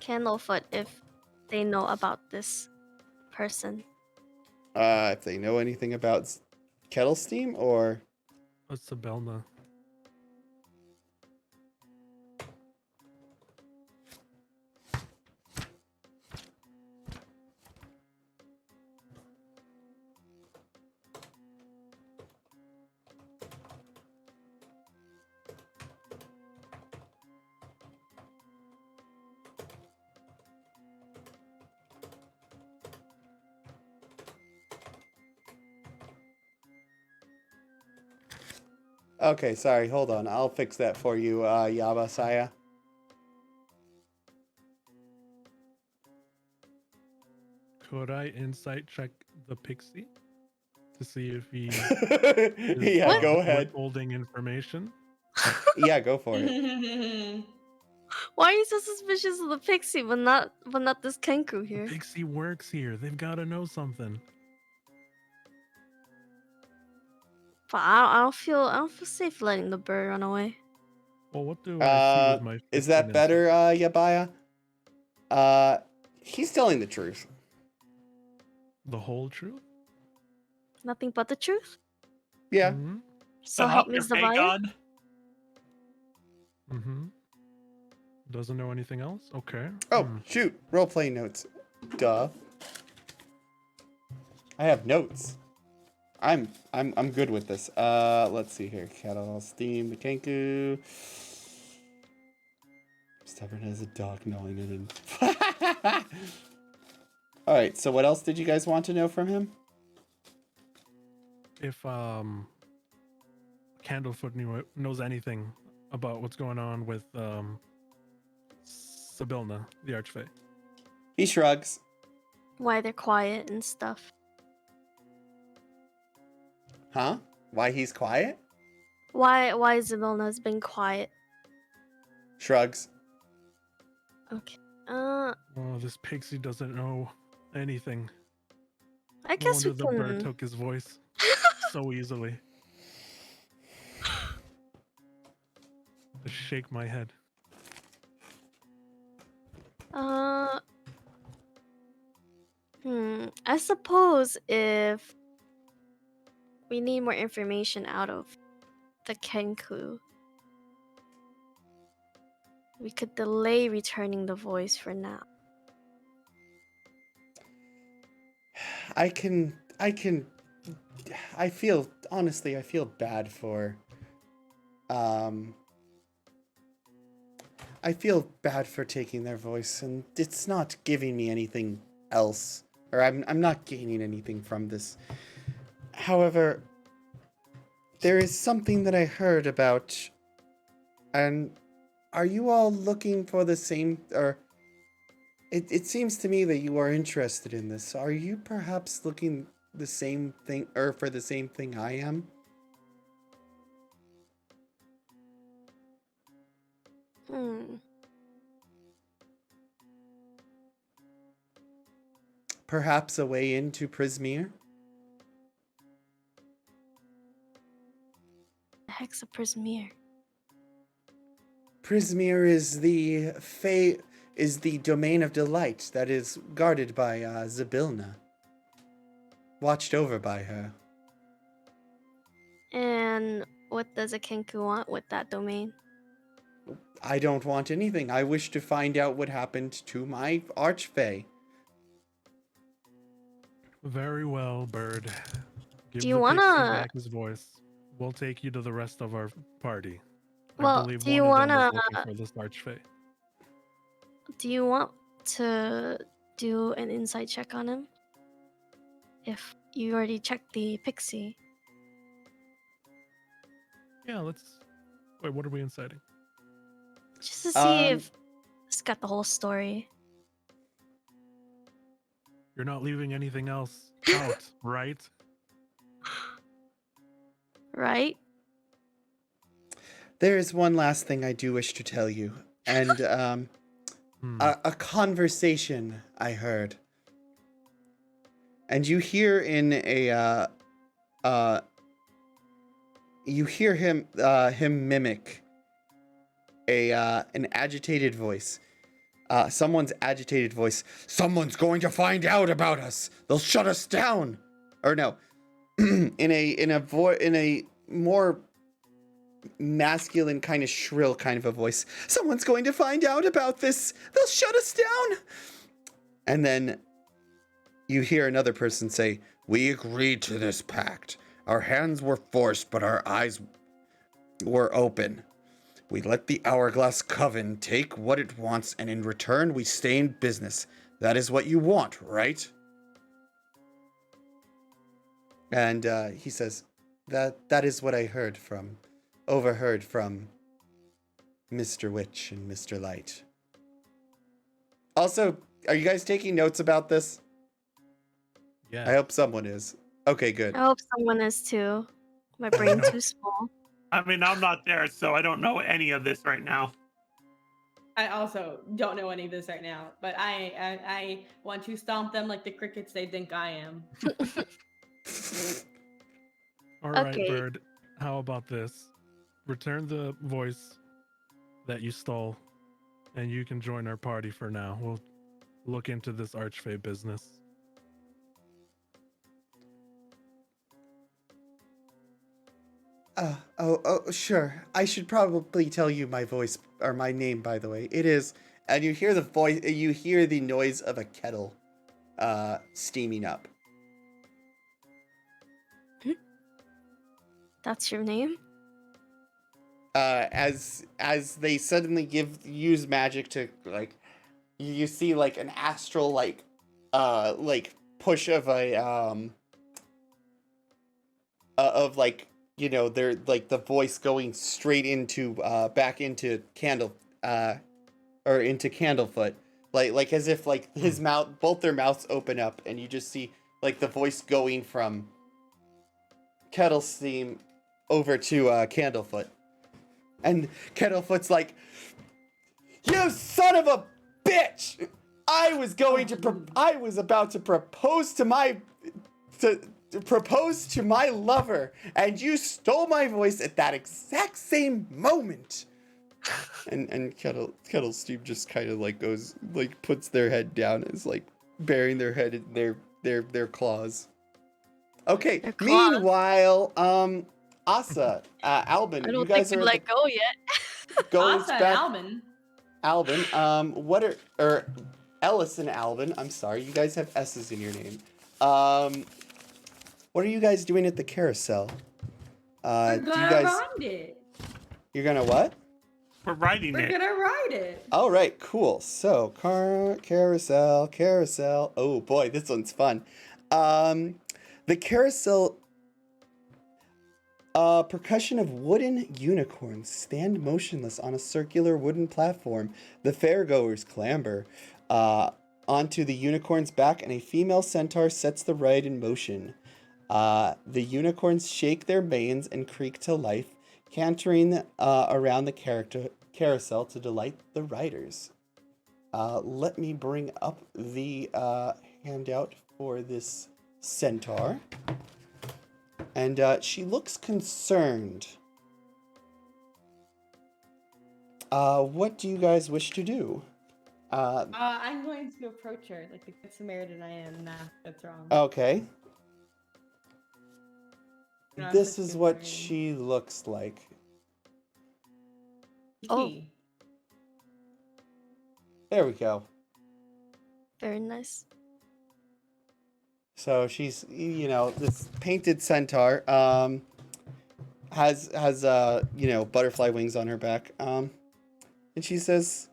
[SPEAKER 2] Candlefoot if they know about this person.
[SPEAKER 1] If they know anything about Kettle Steam or...
[SPEAKER 4] What's the Belna?
[SPEAKER 1] Okay, sorry, hold on. I'll fix that for you, Yabasaya.
[SPEAKER 4] Could I insight check the Pixie to see if he
[SPEAKER 1] Yeah,
[SPEAKER 4] is
[SPEAKER 1] go ahead.
[SPEAKER 4] withholding information?
[SPEAKER 1] Yeah, go for it.
[SPEAKER 2] Why are you so suspicious of the pixie, but not this Kenku here?
[SPEAKER 4] Pixie works here. They've got to know something.
[SPEAKER 2] But I don't feel safe letting the bird run away.
[SPEAKER 4] Well, what do I see with my?
[SPEAKER 1] Is
[SPEAKER 4] 15
[SPEAKER 1] that better,
[SPEAKER 4] insight?
[SPEAKER 1] Yabaya? He's telling the truth.
[SPEAKER 4] The whole truth?
[SPEAKER 2] Nothing but the truth.
[SPEAKER 1] Yeah.
[SPEAKER 4] Mm-hmm.
[SPEAKER 2] So help me, Zavaya.
[SPEAKER 5] God.
[SPEAKER 4] Mm-hmm. Doesn't know anything else? Okay.
[SPEAKER 1] Oh,
[SPEAKER 4] Hmm.
[SPEAKER 1] shoot. Role-play notes. Duh. I have notes. I'm good with this. Let's see here. Kettle Steam, Kenku. Stubborn as a dog knowing it. All right. So what else did you guys want to know from him?
[SPEAKER 4] If Candlefoot knows anything about what's going on with Sibilna, the Archfey.
[SPEAKER 1] He shrugs.
[SPEAKER 2] Why they're quiet and stuff.
[SPEAKER 1] Huh? Why he's quiet?
[SPEAKER 2] Why Zabilna's been quiet.
[SPEAKER 1] Shrugs.
[SPEAKER 2] Okay.
[SPEAKER 4] Oh, this Pixie doesn't know anything.
[SPEAKER 2] I
[SPEAKER 4] No
[SPEAKER 2] guess we
[SPEAKER 4] wonder the bird
[SPEAKER 2] can.
[SPEAKER 4] took his voice so easily. Just shake my head.
[SPEAKER 2] I suppose if we need more information out of the Kenku, we could delay returning the voice for now.
[SPEAKER 1] I feel, honestly, I feel bad for, I feel bad for taking their voice, and it's not giving me anything else, or I'm not gaining anything from this. However, there is something that I heard about, and are you all looking for the same, or it seems to me that you are interested in this. Are you perhaps looking the same thing, or for the same thing I am? perhaps a way into Prismeer?
[SPEAKER 2] The heck's a Prismeer?
[SPEAKER 1] Prismeer is the domain of delight that is guarded by Zybilna. Watched over by her.
[SPEAKER 2] And what does a Kenku want with that domain?
[SPEAKER 1] I don't want anything. I wish to find out what happened to my Archfey.
[SPEAKER 4] Very well, Bird. Give
[SPEAKER 2] Do you
[SPEAKER 4] the
[SPEAKER 2] wanna-
[SPEAKER 4] pixie back his voice. We'll take you to the rest of our party.
[SPEAKER 2] Well,
[SPEAKER 4] I believe
[SPEAKER 2] do you
[SPEAKER 4] one of them
[SPEAKER 2] wanna-
[SPEAKER 4] is looking for this archfey.
[SPEAKER 2] Do you want to do an insight check on him? If you already checked the pixie.
[SPEAKER 4] Yeah, let's. Wait, what are we inciting?
[SPEAKER 2] Just to see if it's got the whole story.
[SPEAKER 4] You're not leaving anything else out, right?
[SPEAKER 2] Right?
[SPEAKER 1] There is one last thing I do wish to tell you, and a conversation I heard. And you hear in you hear him mimic an agitated voice. Someone's agitated voice. Someone's going to find out about us. They'll shut us down. Or no, in a more masculine, kind of shrill kind of a voice. Someone's going to find out about this. They'll shut us down. And then you hear another person say, "We agreed to this pact. Our hands were forced, but our eyes were open. We let the Hourglass Coven take what it wants, and in return, we stay in business. That is what you want, right?" And he says, that is what I overheard from Mr. Witch and Mr. Light. Also, are you guys taking notes about this?
[SPEAKER 4] Yeah.
[SPEAKER 1] I hope someone is. Okay, good.
[SPEAKER 2] I hope someone is too. My brain's too small.
[SPEAKER 5] I mean, I'm not there, so I don't know any of this right now.
[SPEAKER 3] I also don't know any of this right now, but I want to stomp them like the crickets they think I am.
[SPEAKER 4] All right,
[SPEAKER 2] Okay.
[SPEAKER 4] Bird. How about this? Return the voice that you stole, and you can join our party for now. We'll look into this archfey business.
[SPEAKER 1] Sure. I should probably tell you my voice, or my name, by the way. It is, and you hear the noise of a kettle, steaming up.
[SPEAKER 2] That's your name?
[SPEAKER 1] As they suddenly use magic to, like, you see, like, an astral, like push of like, you know, they're like the voice going straight into back into into Candlefoot, like as if like his mouth, both their mouths open up, and you just see like the voice going from Kettle Steam over to Candlefoot, and Candlefoot's like, "You son of a bitch! I was about to propose to my lover, and you stole my voice at that exact same moment." And Kettle Steve just kind of like goes, like, puts their head down, and is like burying their head in their claws. Okay.
[SPEAKER 2] Their claws.
[SPEAKER 1] Meanwhile, Asa, Albin,
[SPEAKER 2] I
[SPEAKER 1] you
[SPEAKER 2] don't
[SPEAKER 1] guys
[SPEAKER 2] think
[SPEAKER 1] are
[SPEAKER 2] we
[SPEAKER 1] at
[SPEAKER 2] let go yet.
[SPEAKER 1] going
[SPEAKER 3] Asa and
[SPEAKER 1] back.
[SPEAKER 3] Albin.
[SPEAKER 1] Albin, Ellis and Albin, I'm sorry, you guys have S's in your name. What are you guys doing at the carousel?
[SPEAKER 3] We're
[SPEAKER 1] Do
[SPEAKER 3] gonna
[SPEAKER 1] you guys?
[SPEAKER 3] ride it.
[SPEAKER 1] You're gonna what?
[SPEAKER 5] We're riding
[SPEAKER 3] We're
[SPEAKER 5] it.
[SPEAKER 3] gonna ride it.
[SPEAKER 1] All right, cool. So, carousel. Oh boy, this one's fun. The carousel. Percussion of wooden unicorns stand motionless on a circular wooden platform. The fairgoers clamber onto the unicorn's back, and a female centaur sets the ride in motion. The unicorns shake their manes and creak to life, cantering around the carousel to delight the riders. Let me bring up the handout for this centaur. And she looks concerned. What do you guys wish to do?
[SPEAKER 3] I'm going to approach her like the good Samaritan I am. Nah, that's wrong.
[SPEAKER 1] Okay.
[SPEAKER 3] You're not
[SPEAKER 1] This
[SPEAKER 3] such a
[SPEAKER 1] is
[SPEAKER 3] good
[SPEAKER 1] what
[SPEAKER 3] Samaritan.
[SPEAKER 1] she looks like.
[SPEAKER 2] Oh.
[SPEAKER 3] Gee.
[SPEAKER 1] There we go.
[SPEAKER 2] Very nice.
[SPEAKER 1] So she's, this painted centaur, has butterfly wings on her back. And she says,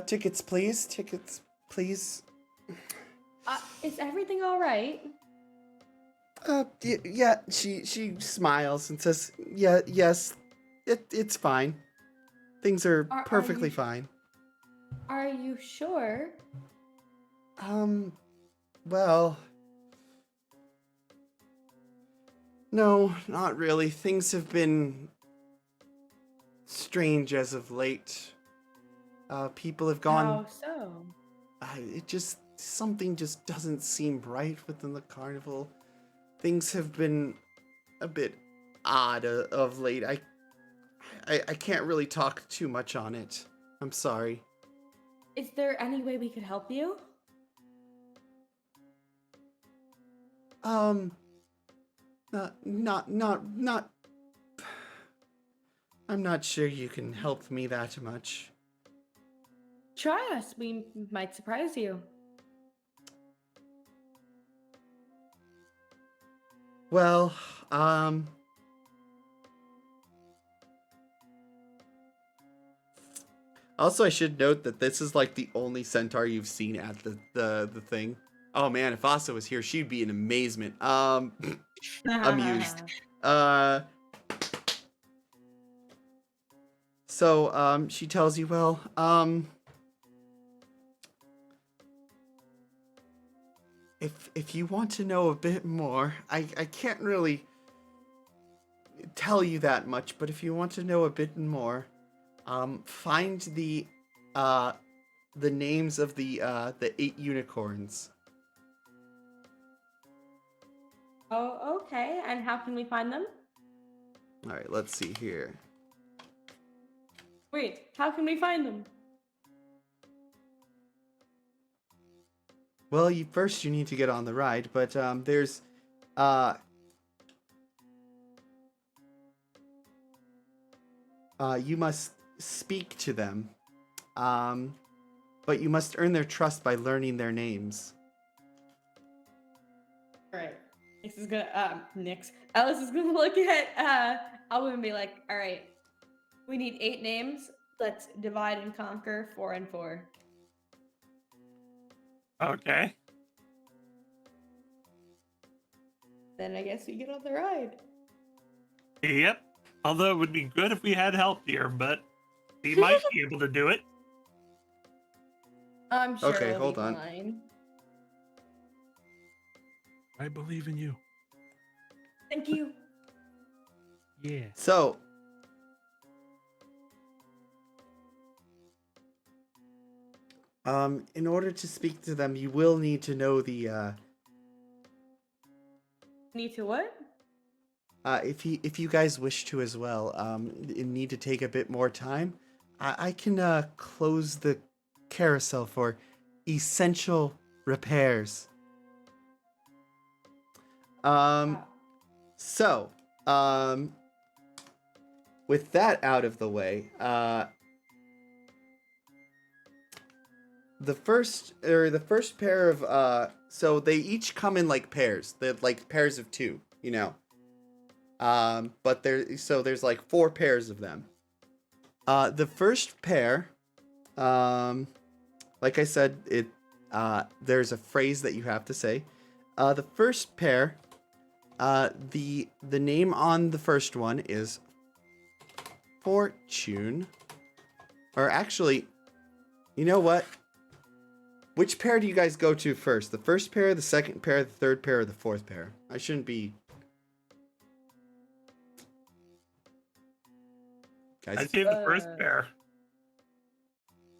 [SPEAKER 1] tickets, please. Tickets, please.
[SPEAKER 3] Is everything all right?
[SPEAKER 1] Yeah, she smiles and says, yes, it's fine. Things are
[SPEAKER 3] Are
[SPEAKER 1] perfectly
[SPEAKER 3] you-
[SPEAKER 1] fine.
[SPEAKER 3] Are you sure?
[SPEAKER 1] Well, no, not really. Things have been strange as of late. People have gone.
[SPEAKER 3] How so?
[SPEAKER 1] Something just doesn't seem right within the carnival. Things have been a bit odd of late. I can't really talk too much on it. I'm sorry.
[SPEAKER 3] Is there any way we could help you?
[SPEAKER 1] Not. I'm not sure you can help me that much.
[SPEAKER 3] Try us. We might surprise you.
[SPEAKER 1] Well, also, I should note that this is like the only centaur you've seen at the thing. Oh man, if Asa was here, she'd be in amazement. Amused. So she tells you, well, if you want to know a bit more, I can't really tell you that much, but if you want to know a bit more, find the names of the 8 unicorns.
[SPEAKER 3] Oh, okay. And how can we find them?
[SPEAKER 1] All right, let's see here.
[SPEAKER 3] Wait, how can we find them?
[SPEAKER 1] Well, first you need to get on the ride, but there's you must speak to them, but you must earn their trust by learning their names.
[SPEAKER 3] All right. Alice is gonna look at Alvin and be like, all right, we need 8 names. Let's divide and conquer 4 and 4.
[SPEAKER 5] Okay.
[SPEAKER 3] Then I guess we get on the ride.
[SPEAKER 5] Yep. Although it would be good if we had help here, but we might be able to do it.
[SPEAKER 3] I'm sure.
[SPEAKER 1] Okay,
[SPEAKER 3] it'll
[SPEAKER 1] hold
[SPEAKER 3] be
[SPEAKER 1] on.
[SPEAKER 3] fine.
[SPEAKER 4] I believe in you.
[SPEAKER 3] Thank you.
[SPEAKER 4] Yeah.
[SPEAKER 1] So, in order to speak to them, you will need to know the
[SPEAKER 3] Need to what?
[SPEAKER 1] if you guys wish to as well, you need to take a bit more time. I can close the carousel for essential repairs. So, with that out of the way, the first pair of so they each come in like pairs. They're like pairs of 2, you know. But there's like 4 pairs of them. The first pair, like I said, there's a phrase that you have to say. The first pair, the name on the first one is Fortune. Or actually, you know what? Which pair do you guys go to first? The first pair, the second pair, the third pair, or the fourth pair? I shouldn't be... Guys?
[SPEAKER 5] I see the first pair.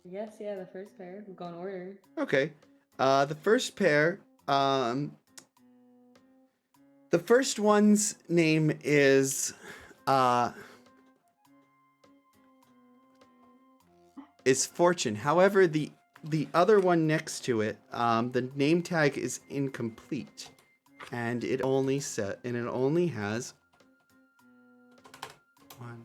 [SPEAKER 3] Yes, yeah, the first pair. We'll go in order.
[SPEAKER 1] Okay. The first pair The first one's name is Fortune. However, the other one next to it, the name tag is incomplete, and it only has one.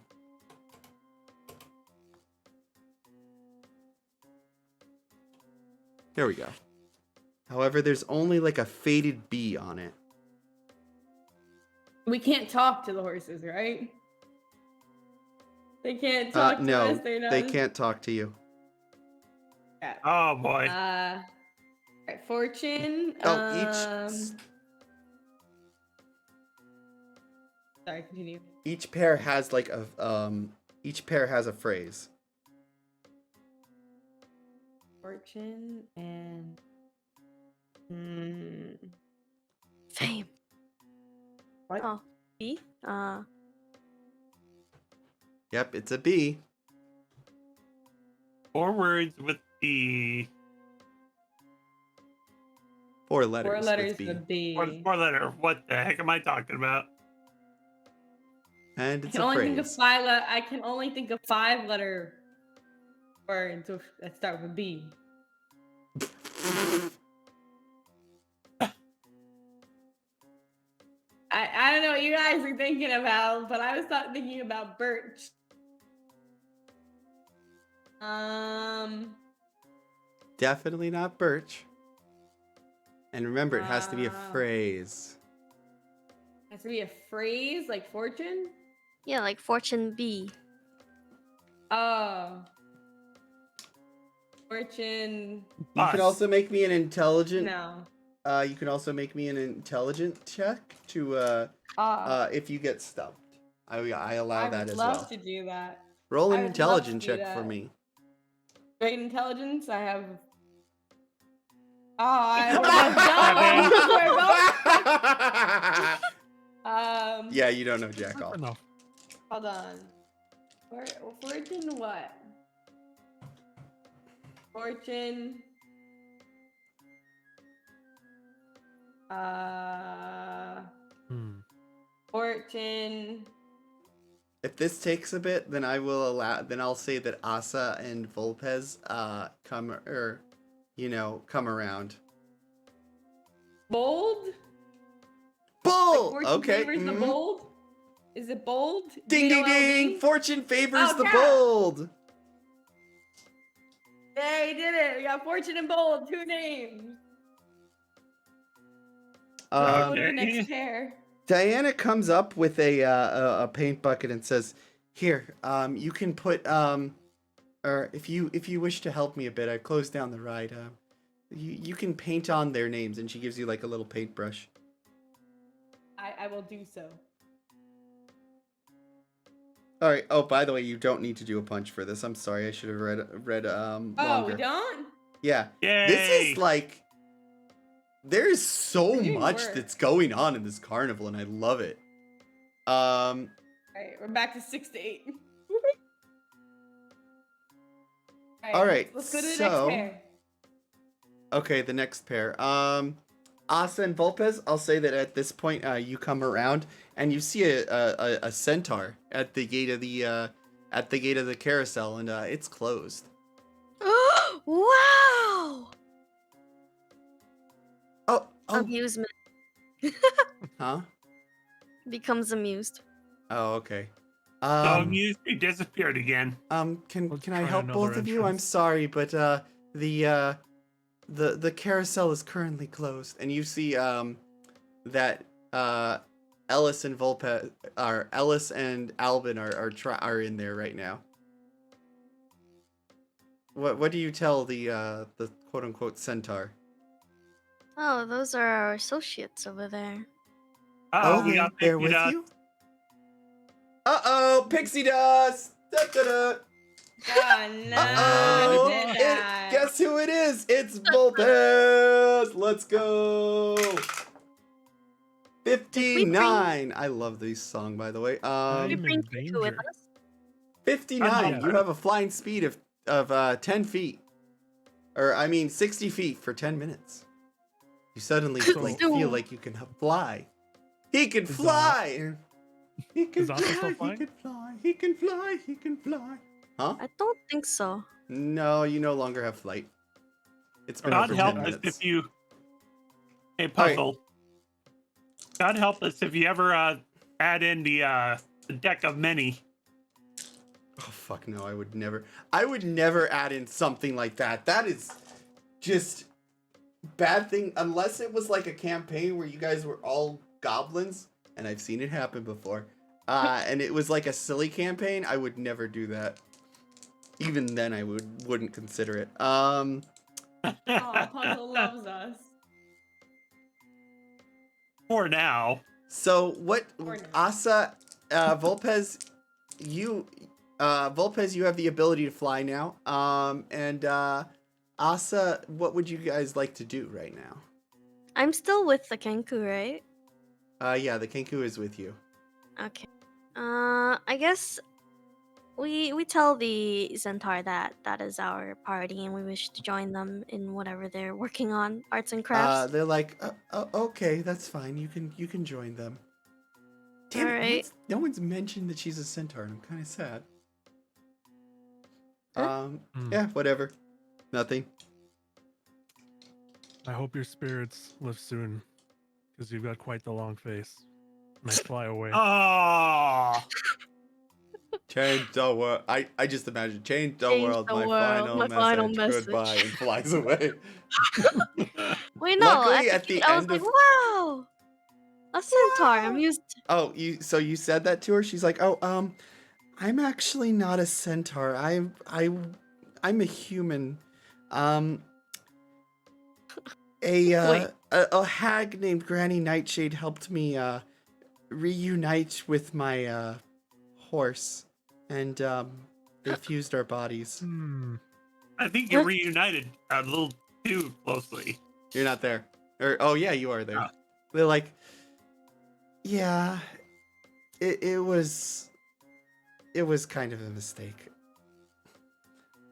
[SPEAKER 1] There we go. However, there's only like a faded B on it.
[SPEAKER 3] We can't talk to the horses, right? They can't talk to
[SPEAKER 1] no,
[SPEAKER 3] us.
[SPEAKER 1] they can't talk to you.
[SPEAKER 3] Yeah.
[SPEAKER 5] Oh boy.
[SPEAKER 3] Right, Fortune. Sorry, continue.
[SPEAKER 1] Each pair has like a phrase.
[SPEAKER 3] Fortune and
[SPEAKER 2] Fame.
[SPEAKER 3] What?
[SPEAKER 2] Oh, B.
[SPEAKER 1] Yep, it's a B.
[SPEAKER 5] 4 words with B.
[SPEAKER 1] 4 letters.
[SPEAKER 3] 4 letters
[SPEAKER 1] with B.
[SPEAKER 3] with B.
[SPEAKER 5] 4 letter. What the heck am I talking about?
[SPEAKER 1] And
[SPEAKER 3] I
[SPEAKER 1] it's
[SPEAKER 3] can
[SPEAKER 1] a
[SPEAKER 3] only
[SPEAKER 1] phrase.
[SPEAKER 3] think of I can only think of 5-letter words that start with B. I don't know what you guys are thinking about, but I was not thinking about birch.
[SPEAKER 1] Definitely not birch. And remember, it has to be a
[SPEAKER 3] Wow.
[SPEAKER 1] phrase.
[SPEAKER 3] Has to be a phrase like fortune.
[SPEAKER 2] Yeah, like Fortune B.
[SPEAKER 3] Oh, fortune.
[SPEAKER 1] You
[SPEAKER 5] Bus.
[SPEAKER 1] can also make me an intelligent.
[SPEAKER 3] No.
[SPEAKER 1] You can also make me an intelligent check to if you get stumped. I allow
[SPEAKER 3] I
[SPEAKER 1] that
[SPEAKER 3] would
[SPEAKER 1] as
[SPEAKER 3] love
[SPEAKER 1] well.
[SPEAKER 3] to do that.
[SPEAKER 1] Roll an
[SPEAKER 3] I would love to
[SPEAKER 1] intelligence
[SPEAKER 3] do
[SPEAKER 1] check
[SPEAKER 3] that.
[SPEAKER 1] for me.
[SPEAKER 3] Great intelligence. I have. Oh, I we're both.
[SPEAKER 1] Yeah, you don't know jack all.
[SPEAKER 4] Enough.
[SPEAKER 3] Hold on. Fortune what? Fortune. Fortune.
[SPEAKER 1] If this takes a bit, then then I'll say that Asa and Volpez come around.
[SPEAKER 3] Bold?
[SPEAKER 1] Bull!
[SPEAKER 3] Like fortune
[SPEAKER 1] Okay.
[SPEAKER 3] favors the bold? Is it bold?
[SPEAKER 1] Ding ding ding!
[SPEAKER 3] BOLD?
[SPEAKER 1] Fortune favors
[SPEAKER 3] Oh,
[SPEAKER 1] the
[SPEAKER 3] yeah.
[SPEAKER 1] bold!
[SPEAKER 3] Yeah, we did it. We got fortune and bold. 2 names. Go to the
[SPEAKER 5] Okay.
[SPEAKER 3] next pair.
[SPEAKER 1] Diana comes up with a paint bucket and says, "Here, you can put or if you wish to help me a bit, I closed down the ride. You can paint on their names," and she gives you like a little paintbrush.
[SPEAKER 3] I will do so.
[SPEAKER 1] All right. Oh, by the way, you don't need to do a punch for this. I'm sorry. I should have read
[SPEAKER 3] Oh,
[SPEAKER 1] longer.
[SPEAKER 3] we don't?
[SPEAKER 1] Yeah.
[SPEAKER 5] Yay!
[SPEAKER 1] This is like there's so
[SPEAKER 3] We're doing
[SPEAKER 1] much
[SPEAKER 3] work.
[SPEAKER 1] that's going on in this carnival, and I love it.
[SPEAKER 3] Alright, we're back to 6 to 8.
[SPEAKER 1] Alright,
[SPEAKER 3] let's go to the
[SPEAKER 1] so-
[SPEAKER 3] next pair.
[SPEAKER 1] Okay, the next pair. Asa and Volpez, I'll say that at this point, you come around and you see a centaur at the gate of the carousel, and it's closed.
[SPEAKER 2] Wow!
[SPEAKER 1] Oh,
[SPEAKER 2] Amusement
[SPEAKER 1] huh?
[SPEAKER 2] becomes amused.
[SPEAKER 1] Oh, okay.
[SPEAKER 5] So amused, he disappeared again.
[SPEAKER 1] Can
[SPEAKER 4] Let's
[SPEAKER 1] I
[SPEAKER 4] try
[SPEAKER 1] help
[SPEAKER 4] another
[SPEAKER 1] both of you? I'm
[SPEAKER 4] entrance.
[SPEAKER 1] sorry, but the carousel is currently closed, and you see that Ellis and Albin are in there right now. What do you tell the quote unquote centaur?
[SPEAKER 2] Oh, those are our associates over there.
[SPEAKER 5] Oh, we got
[SPEAKER 1] they're with you. Pixie dust. Da-da-da.
[SPEAKER 3] Oh, no.
[SPEAKER 1] Uh-oh.
[SPEAKER 3] we did that.
[SPEAKER 1] Guess who it is? It's Volpez. Let's go. 59. I love this song, by the way.
[SPEAKER 4] I'm
[SPEAKER 2] We
[SPEAKER 4] in
[SPEAKER 2] bring you with
[SPEAKER 4] danger.
[SPEAKER 2] us.
[SPEAKER 1] 59.
[SPEAKER 5] I'm
[SPEAKER 1] You have a flying speed of 10 feet. Or, I mean, 60 feet for 10 minutes. You suddenly
[SPEAKER 4] So-
[SPEAKER 1] like feel like you can fly. He can
[SPEAKER 4] Is,
[SPEAKER 1] fly. He can
[SPEAKER 4] is Asa still
[SPEAKER 1] fly. He
[SPEAKER 4] flying?
[SPEAKER 1] can fly. He can fly. He can fly. Huh?
[SPEAKER 2] I don't think so.
[SPEAKER 1] No, you no longer have flight. It's been
[SPEAKER 5] God
[SPEAKER 1] over
[SPEAKER 5] help
[SPEAKER 1] 10
[SPEAKER 5] us
[SPEAKER 1] minutes.
[SPEAKER 5] if you. Hey,
[SPEAKER 1] All right.
[SPEAKER 5] Puzzle. God help us if you ever add in the deck of many.
[SPEAKER 1] Oh fuck no! I would never. I would never add in something like that. That is just bad thing. Unless it was like a campaign where you guys were all goblins, and I've seen it happen before. And it was like a silly campaign. I would never do that. Even then, I wouldn't consider it.
[SPEAKER 3] Oh, Puzzle loves us.
[SPEAKER 5] For now.
[SPEAKER 1] So what?
[SPEAKER 3] Or no.
[SPEAKER 1] Asa, Volpez, Volpez, you have the ability to fly now. And Asa, what would you guys like to do right now?
[SPEAKER 2] I'm still with the Kenku, right?
[SPEAKER 1] Yeah, the Kenku is with you.
[SPEAKER 2] Okay. I guess we tell the Centaur that that is our party and we wish to join them in whatever they're working on, arts and crafts.
[SPEAKER 1] They're like, okay, that's fine. You can join them. Damn it!
[SPEAKER 2] Alright.
[SPEAKER 1] No one's mentioned that she's a centaur, and I'm kind of sad.
[SPEAKER 2] Huh?
[SPEAKER 1] Yeah, whatever. Nothing.
[SPEAKER 4] I hope your spirits live soon, because you've got quite the long face. And I fly away.
[SPEAKER 5] Oh.
[SPEAKER 1] Change the world. I just imagine change the
[SPEAKER 2] Change
[SPEAKER 1] world.
[SPEAKER 2] the
[SPEAKER 1] My
[SPEAKER 2] world,
[SPEAKER 1] final
[SPEAKER 2] my
[SPEAKER 1] message.
[SPEAKER 2] final
[SPEAKER 1] Goodbye, and
[SPEAKER 2] message.
[SPEAKER 1] flies away.
[SPEAKER 2] Wait, no.
[SPEAKER 1] Luckily,
[SPEAKER 2] at the I was
[SPEAKER 1] end
[SPEAKER 2] like,
[SPEAKER 1] of-
[SPEAKER 2] wow, a centaur. I'm used.
[SPEAKER 1] Oh, you said that to her? She's like, oh, I'm actually not a centaur. I'm a human.
[SPEAKER 2] Wait.
[SPEAKER 1] A hag named Granny Nightshade helped me reunite with my horse, and they fused our bodies.
[SPEAKER 5] I think you reunited a little too closely.
[SPEAKER 1] You're not there. Or oh yeah, you are there.
[SPEAKER 5] Oh.
[SPEAKER 1] They're like, yeah, it was kind of a mistake.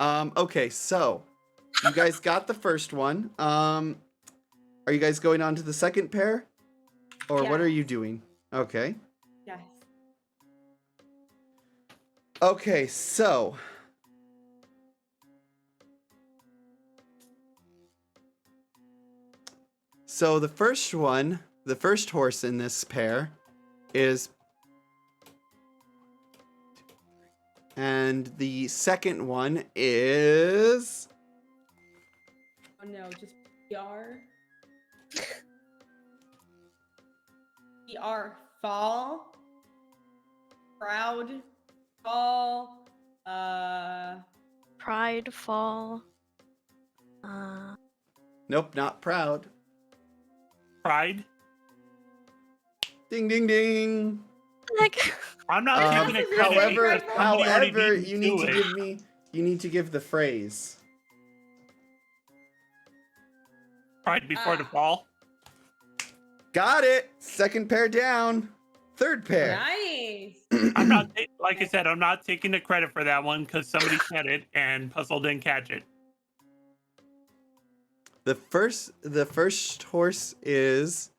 [SPEAKER 1] Okay, so you guys got the first one. Are you guys going on to the second pair? Or what are
[SPEAKER 3] Yes.
[SPEAKER 1] you doing? Okay.
[SPEAKER 3] Yes.
[SPEAKER 1] Okay, so the first one, the first horse in this pair is, and the second one is,
[SPEAKER 3] Oh no, just PR. PR fall. Proud. Fall.
[SPEAKER 2] Pride fall.
[SPEAKER 1] nope, not proud.
[SPEAKER 5] Pride.
[SPEAKER 1] Ding ding ding.
[SPEAKER 2] Like,
[SPEAKER 5] I'm not taking a credit.
[SPEAKER 1] However,
[SPEAKER 5] because somebody already
[SPEAKER 1] however,
[SPEAKER 5] beat
[SPEAKER 1] you
[SPEAKER 5] me
[SPEAKER 1] need to
[SPEAKER 5] it.
[SPEAKER 1] give me, you need to give the phrase.
[SPEAKER 5] Pride before the fall.
[SPEAKER 1] Got it. Second pair down. Third pair.
[SPEAKER 3] Nice.
[SPEAKER 5] I'm not, like I said, I'm not taking the credit for that one because somebody said it and Puzzle didn't catch it.
[SPEAKER 1] The first horse is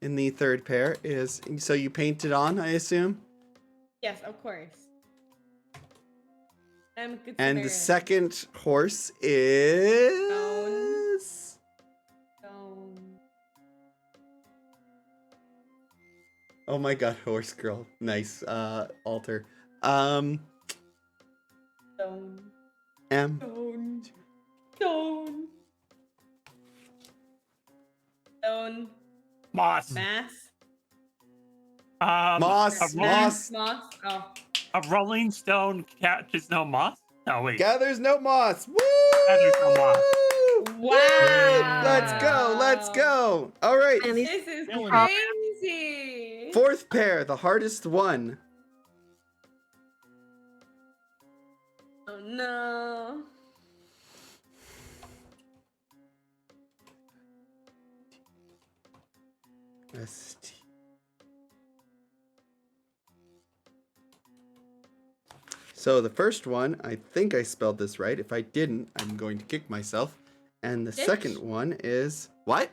[SPEAKER 1] in the third pair is, so you painted on, I assume,
[SPEAKER 3] Yes, of course. I'm a good
[SPEAKER 1] and the
[SPEAKER 3] Samaritan.
[SPEAKER 1] second horse is
[SPEAKER 3] Stone.
[SPEAKER 1] oh my god, horse girl, nice alter.
[SPEAKER 3] Stone.
[SPEAKER 1] M.
[SPEAKER 3] Stone. Stone. Stone.
[SPEAKER 5] Moss.
[SPEAKER 3] Mass.
[SPEAKER 1] Moss,
[SPEAKER 5] A,
[SPEAKER 1] moss.
[SPEAKER 3] Moss. Oh.
[SPEAKER 5] a rolling stone catches no moss? No, wait.
[SPEAKER 1] Gathers no moss. Woo!
[SPEAKER 5] Gathers no moss.
[SPEAKER 3] Wow.
[SPEAKER 1] Let's go. Let's go. All right.
[SPEAKER 2] man, these
[SPEAKER 3] This is
[SPEAKER 4] Killing
[SPEAKER 3] crazy.
[SPEAKER 1] Fourth pair, the hardest one.
[SPEAKER 3] Oh no.
[SPEAKER 1] ST. So the first one, I think I spelled this right. If I didn't, I'm going to kick myself. And the
[SPEAKER 3] Bitch.
[SPEAKER 1] second one is what?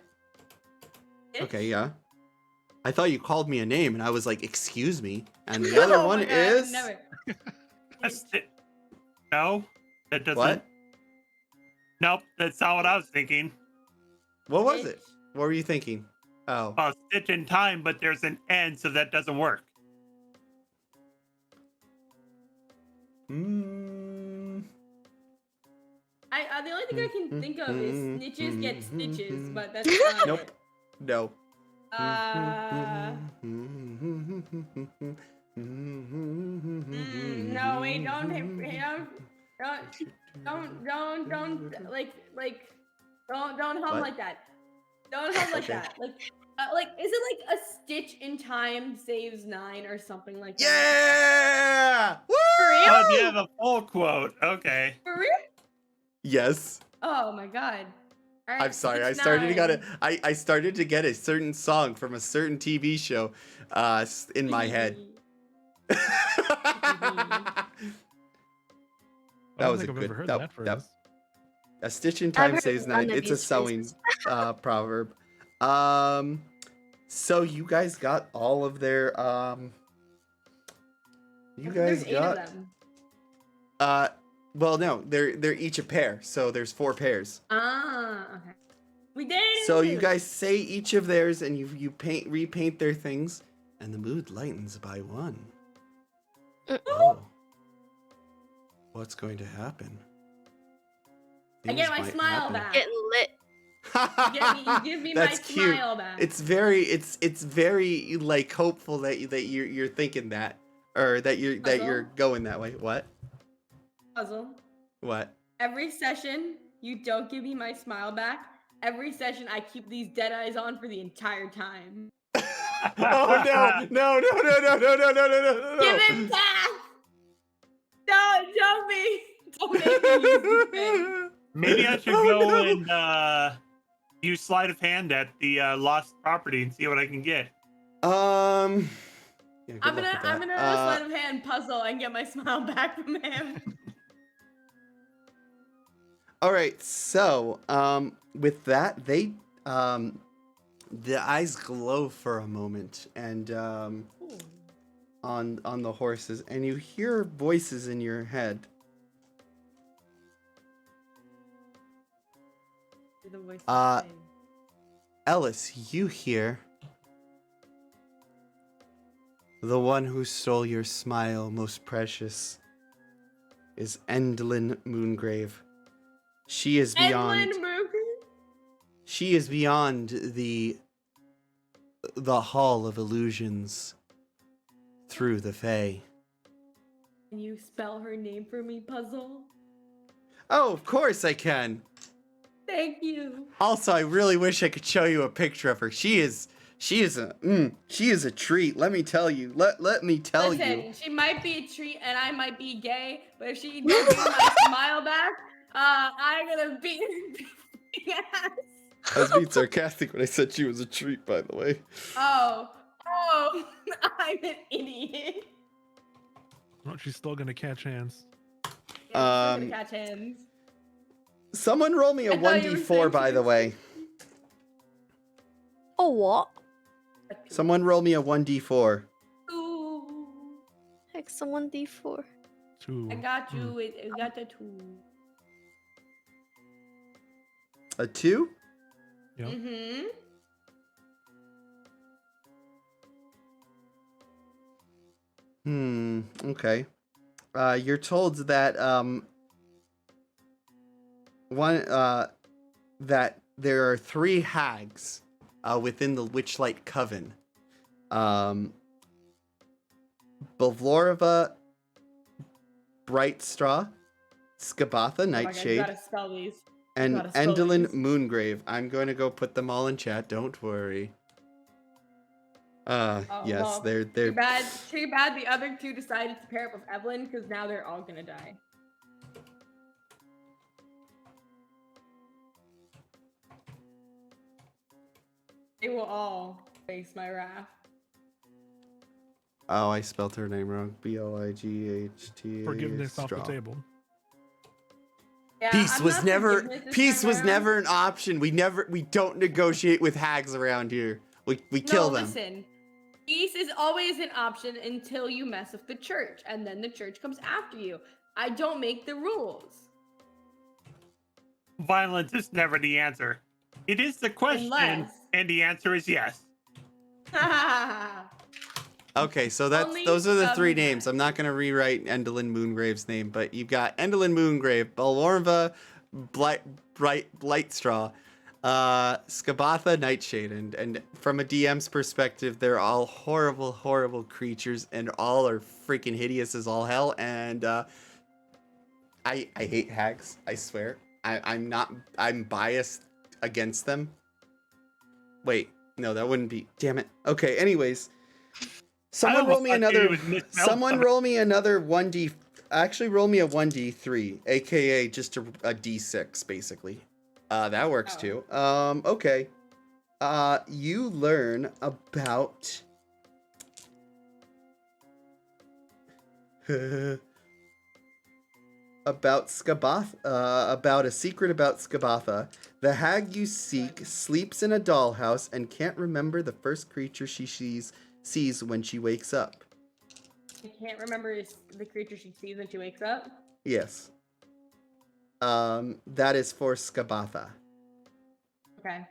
[SPEAKER 1] Okay, yeah. I thought you called me a name, and I was like, excuse me. And the other
[SPEAKER 3] Oh
[SPEAKER 1] one
[SPEAKER 3] my God,
[SPEAKER 1] is...
[SPEAKER 3] never.
[SPEAKER 5] No, that doesn't.
[SPEAKER 1] What?
[SPEAKER 5] Nope, that's not what I was thinking.
[SPEAKER 1] What was it? What were you thinking? Oh.
[SPEAKER 5] Stitch in time, but there's an end, so that doesn't work.
[SPEAKER 3] The only thing I can think of is snitches get stitches, but that's not
[SPEAKER 1] Nope.
[SPEAKER 3] it.
[SPEAKER 1] No.
[SPEAKER 3] No, wait, don't hum
[SPEAKER 1] What?
[SPEAKER 3] like that. Don't hum like
[SPEAKER 1] Okay.
[SPEAKER 3] that. Like, is it like a stitch in time saves 9 or something like that?
[SPEAKER 1] Yeah! Woo!
[SPEAKER 3] For real?
[SPEAKER 5] Oh, yeah, the full quote. Okay.
[SPEAKER 3] For real?
[SPEAKER 1] Yes.
[SPEAKER 3] Oh my God. All right,
[SPEAKER 1] I'm sorry. I
[SPEAKER 3] stitch
[SPEAKER 1] started to
[SPEAKER 3] 9.
[SPEAKER 1] get I started to get a certain song from a certain TV show in my head.
[SPEAKER 4] I
[SPEAKER 1] That
[SPEAKER 4] don't
[SPEAKER 1] was
[SPEAKER 4] think
[SPEAKER 1] a
[SPEAKER 4] I've
[SPEAKER 1] good
[SPEAKER 4] ever heard
[SPEAKER 1] that-
[SPEAKER 4] that phrase.
[SPEAKER 1] that- A stitch in
[SPEAKER 2] I've
[SPEAKER 1] time
[SPEAKER 2] heard
[SPEAKER 1] saves
[SPEAKER 2] none
[SPEAKER 1] 9.
[SPEAKER 2] of
[SPEAKER 1] It's a
[SPEAKER 2] these
[SPEAKER 1] sewing
[SPEAKER 2] phrases.
[SPEAKER 1] proverb. So you guys got all of their you
[SPEAKER 3] There's
[SPEAKER 1] guys
[SPEAKER 3] 8 of
[SPEAKER 1] got
[SPEAKER 3] them.
[SPEAKER 1] well no, they're each a pair, so there's 4 pairs.
[SPEAKER 3] Ah, okay. We did it.
[SPEAKER 1] So you guys say each of theirs and you repaint their things and the mood lightens by 1. Oh. What's going to happen?
[SPEAKER 3] I get my
[SPEAKER 1] Things might
[SPEAKER 3] smile
[SPEAKER 1] happen.
[SPEAKER 3] back.
[SPEAKER 2] Getting lit.
[SPEAKER 3] You give me
[SPEAKER 1] That's
[SPEAKER 3] my
[SPEAKER 1] cute.
[SPEAKER 3] smile back.
[SPEAKER 1] It's very like hopeful that you're thinking that, or that you're going that way. What?
[SPEAKER 3] Puzzle.
[SPEAKER 1] What?
[SPEAKER 3] Every session, you don't give me my smile back. Every session, I keep these dead eyes on for the entire time.
[SPEAKER 1] Oh no!
[SPEAKER 3] Give it back! Don't make me use this thing.
[SPEAKER 5] Maybe I should go and use sleight of hand at the lost property and see what I can get.
[SPEAKER 1] Yeah, good
[SPEAKER 3] I'm
[SPEAKER 1] luck
[SPEAKER 3] gonna
[SPEAKER 1] with that.
[SPEAKER 3] sleight of hand puzzle and get my smile back from him.
[SPEAKER 1] All right, so with that, they the eyes glow for a moment, and on the horses, and you hear voices in your head.
[SPEAKER 3] The voice
[SPEAKER 1] Ellis, you hear. The one who stole your smile, most precious, is Endlin Moongrave. She is beyond. She is beyond the Hall of Illusions through the Fae.
[SPEAKER 3] Can you spell her name for me, puzzle?
[SPEAKER 1] Oh, of course I can.
[SPEAKER 3] Thank you.
[SPEAKER 1] Also, I really wish I could show you a picture of her. She is a treat. Let me tell you. Let me tell
[SPEAKER 3] Listen,
[SPEAKER 1] you.
[SPEAKER 3] she might be a treat and I might be gay, but if she doesn't give me my smile back, I'm gonna beat her ass.
[SPEAKER 1] I was being sarcastic when I said she was a treat, by the way.
[SPEAKER 3] Oh, I'm an idiot.
[SPEAKER 4] Well, she's still gonna catch hands.
[SPEAKER 3] Yeah, I'm
[SPEAKER 1] Um,
[SPEAKER 3] gonna catch hands.
[SPEAKER 1] Someone roll me a
[SPEAKER 3] I thought you were
[SPEAKER 1] 1d4,
[SPEAKER 3] saying
[SPEAKER 1] by
[SPEAKER 3] she
[SPEAKER 1] the
[SPEAKER 3] was-
[SPEAKER 1] way.
[SPEAKER 2] Oh, what?
[SPEAKER 1] Someone roll me a 1d4.
[SPEAKER 3] Ooh,
[SPEAKER 2] Heck, someone D4.
[SPEAKER 4] 2.
[SPEAKER 3] I got you. I got the 2.
[SPEAKER 1] A 2?
[SPEAKER 4] Yep.
[SPEAKER 3] Mm-hmm.
[SPEAKER 1] Okay. You're told that that there are 3 hags within the Witchlight Coven. Bavlorova, Brightstraw, Skabatha,
[SPEAKER 3] You
[SPEAKER 1] Nightshade,
[SPEAKER 3] gotta spell these.
[SPEAKER 1] and
[SPEAKER 3] gotta spell
[SPEAKER 1] Endlin
[SPEAKER 3] these.
[SPEAKER 1] Moongrave. I'm going to go put them all in chat. Don't worry. Yes,
[SPEAKER 3] well,
[SPEAKER 1] they're
[SPEAKER 3] Too bad the other 2 decided to pair up with Evelyn because now they're all gonna die. They will all face my wrath.
[SPEAKER 1] Oh, I spelled her name wrong. Blightht.
[SPEAKER 4] Forgiveness off the
[SPEAKER 1] straw.
[SPEAKER 4] table.
[SPEAKER 3] Yeah,
[SPEAKER 1] Peace
[SPEAKER 3] I'm
[SPEAKER 1] was
[SPEAKER 3] not
[SPEAKER 1] never
[SPEAKER 3] forgiveness this
[SPEAKER 1] peace
[SPEAKER 3] time
[SPEAKER 1] was
[SPEAKER 3] around.
[SPEAKER 1] never an option. We don't negotiate with hags around here. We kill
[SPEAKER 3] No,
[SPEAKER 1] them.
[SPEAKER 3] listen. Peace is always an option until you mess with the church, and then the church comes after you. I don't make the rules.
[SPEAKER 5] Violence is never the answer. It is the question,
[SPEAKER 3] Unless.
[SPEAKER 5] and the answer is yes.
[SPEAKER 1] Okay, so
[SPEAKER 3] Only
[SPEAKER 1] those are the three
[SPEAKER 3] sometimes.
[SPEAKER 1] names. I'm not gonna rewrite Endelyn Moongrave's name, but you've got Endelyn Moongrave, Belorva, Blightstraw, Skabatha, Nightshade, and from a DM's perspective, they're all horrible, horrible creatures, and all are freaking hideous as all hell. And I hate hags. I swear. I'm biased against them. Wait, no, that wouldn't be. Damn it. Okay. Anyways. Someone roll me another. Someone roll me another 1d. Actually, roll me a 1d3, aka just a d6, basically. That works too. Okay. You learn about. About Skabatha. About a secret about Skabatha. The hag you seek sleeps in a dollhouse and can't remember the first creature she sees when she wakes up.
[SPEAKER 3] I can't remember the creature she sees when she wakes up.
[SPEAKER 1] Yes. That is for Skabatha.
[SPEAKER 3] Okay.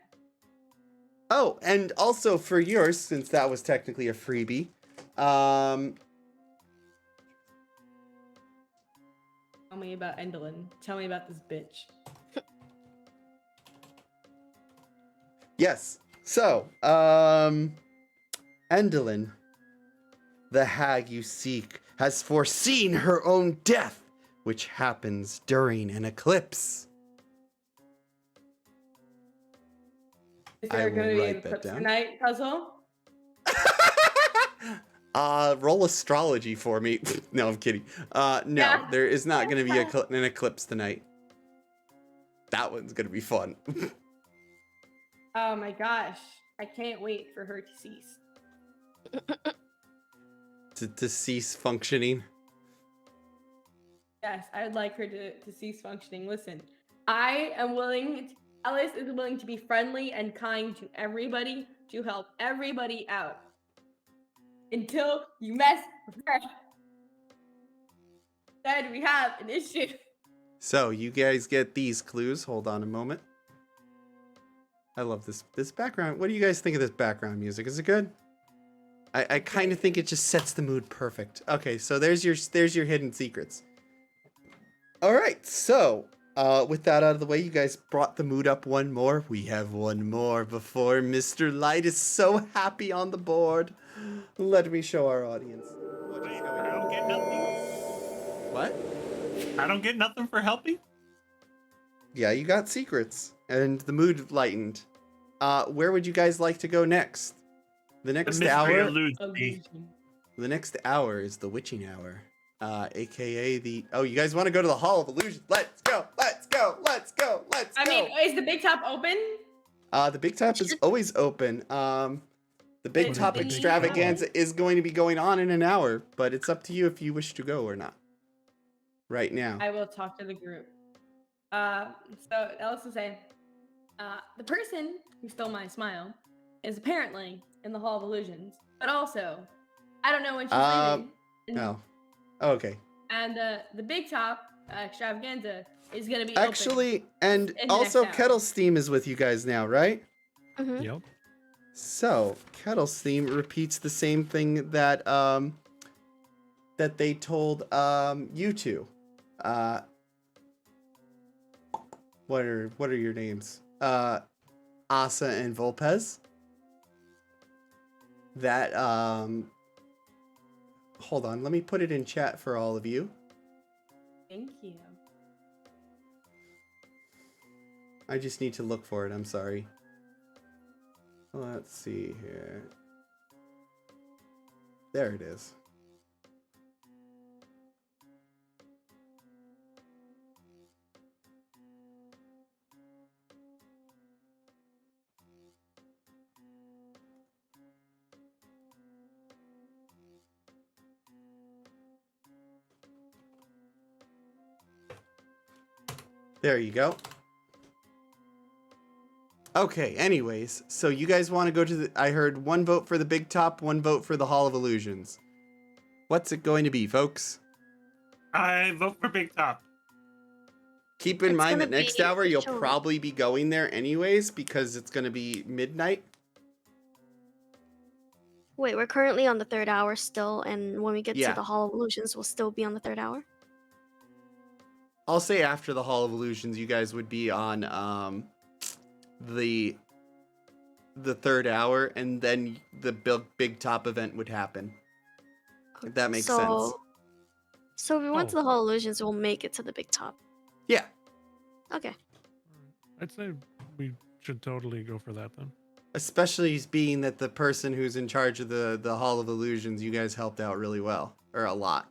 [SPEAKER 1] Oh, and also for yours, since that was technically a freebie.
[SPEAKER 3] Tell me about Endelyn. Tell me about this bitch.
[SPEAKER 1] Yes. So, Endelyn, the hag you seek, has foreseen her own death, which happens during an eclipse.
[SPEAKER 3] Is
[SPEAKER 1] I
[SPEAKER 3] there
[SPEAKER 1] will
[SPEAKER 3] going to be
[SPEAKER 1] write
[SPEAKER 3] an
[SPEAKER 1] that
[SPEAKER 3] eclipse
[SPEAKER 1] down.
[SPEAKER 3] tonight puzzle?
[SPEAKER 1] Roll astrology for me. No, I'm kidding. No,
[SPEAKER 3] Yeah.
[SPEAKER 1] there is not going to be an eclipse tonight. That one's going to be fun.
[SPEAKER 3] Oh my gosh. I can't wait for her to cease.
[SPEAKER 1] to cease functioning.
[SPEAKER 3] Yes, I would like her to cease functioning. Listen, I am willing, Alice is willing to be friendly and kind to everybody, to help everybody out. Until you mess with her. Then we have an issue.
[SPEAKER 1] So, you guys get these clues. Hold on a moment. I love this background. What do you guys think of this background music? Is it good? I kind of think it just sets the mood perfect. Okay, so there's your hidden secrets. All right, so with that out of the way, you guys brought the mood up one more. We have one more before Mr. Light is so happy on the board. Let me show our audience.
[SPEAKER 5] Wait, I don't get nothing?
[SPEAKER 1] What?
[SPEAKER 5] I don't get nothing for helping?
[SPEAKER 1] Yeah, you got secrets, and the mood lightened. Where would you guys like to go next? The next
[SPEAKER 5] mystery
[SPEAKER 1] hour.
[SPEAKER 5] eludes me.
[SPEAKER 3] Illusion.
[SPEAKER 1] The next hour is the witching hour, aka the. Oh, you guys want to go to the Hall of Illusion? Let's go! Let's go! Let's go! Let's go!
[SPEAKER 3] I mean, is the big top open?
[SPEAKER 1] The big top is always open. The big
[SPEAKER 3] It's
[SPEAKER 1] top
[SPEAKER 3] in the
[SPEAKER 1] extravaganza is going to be going on in an hour, but it's up to you if you wish to go or not. Right now.
[SPEAKER 3] I will talk to the group. So Alice is saying, the person who stole my smile is apparently in the Hall of Illusions, but also, I don't know when she's leaving.
[SPEAKER 1] No. Oh, okay.
[SPEAKER 3] And the big top extravaganza is gonna be
[SPEAKER 1] Actually, and
[SPEAKER 3] in the
[SPEAKER 1] also
[SPEAKER 3] next hour.
[SPEAKER 1] Kettle's theme is with you guys now, right?
[SPEAKER 2] Mhm.
[SPEAKER 4] Yep.
[SPEAKER 1] So, Kettle's theme repeats the same thing that that they told you two. What are your names? Asa and Volpez. That hold on, let me put it in chat for all of you.
[SPEAKER 3] Thank you.
[SPEAKER 1] I just need to look for it, I'm sorry. Let's see here. There it is. There you go. Okay, anyways, so you guys want to go to the... I heard 1 vote for the Big Top, 1 vote for the Hall of Illusions. What's it going to be, folks?
[SPEAKER 5] I vote for Big Top.
[SPEAKER 1] Keep in
[SPEAKER 2] It's
[SPEAKER 1] mind
[SPEAKER 2] gonna
[SPEAKER 1] that next
[SPEAKER 2] be
[SPEAKER 1] hour
[SPEAKER 2] the
[SPEAKER 1] you'll
[SPEAKER 2] show.
[SPEAKER 1] probably be going there anyways because it's going to be midnight.
[SPEAKER 2] Wait, we're currently on the 3rd hour still, and when we get
[SPEAKER 1] Yeah.
[SPEAKER 2] to the Hall of Illusions, we'll still be on the 3rd hour.
[SPEAKER 1] I'll say after the Hall of Illusions, you guys would be on the 3rd hour, and then the Big Top event would happen. If that makes sense.
[SPEAKER 2] So if we went
[SPEAKER 4] Oh.
[SPEAKER 2] to the Hall of Illusions, we'll make it to the Big Top.
[SPEAKER 1] Yeah.
[SPEAKER 2] Okay.
[SPEAKER 4] I'd say we should totally go for that then.
[SPEAKER 1] Especially being that the person who's in charge of the Hall of Illusions, you guys helped out really well, or a lot.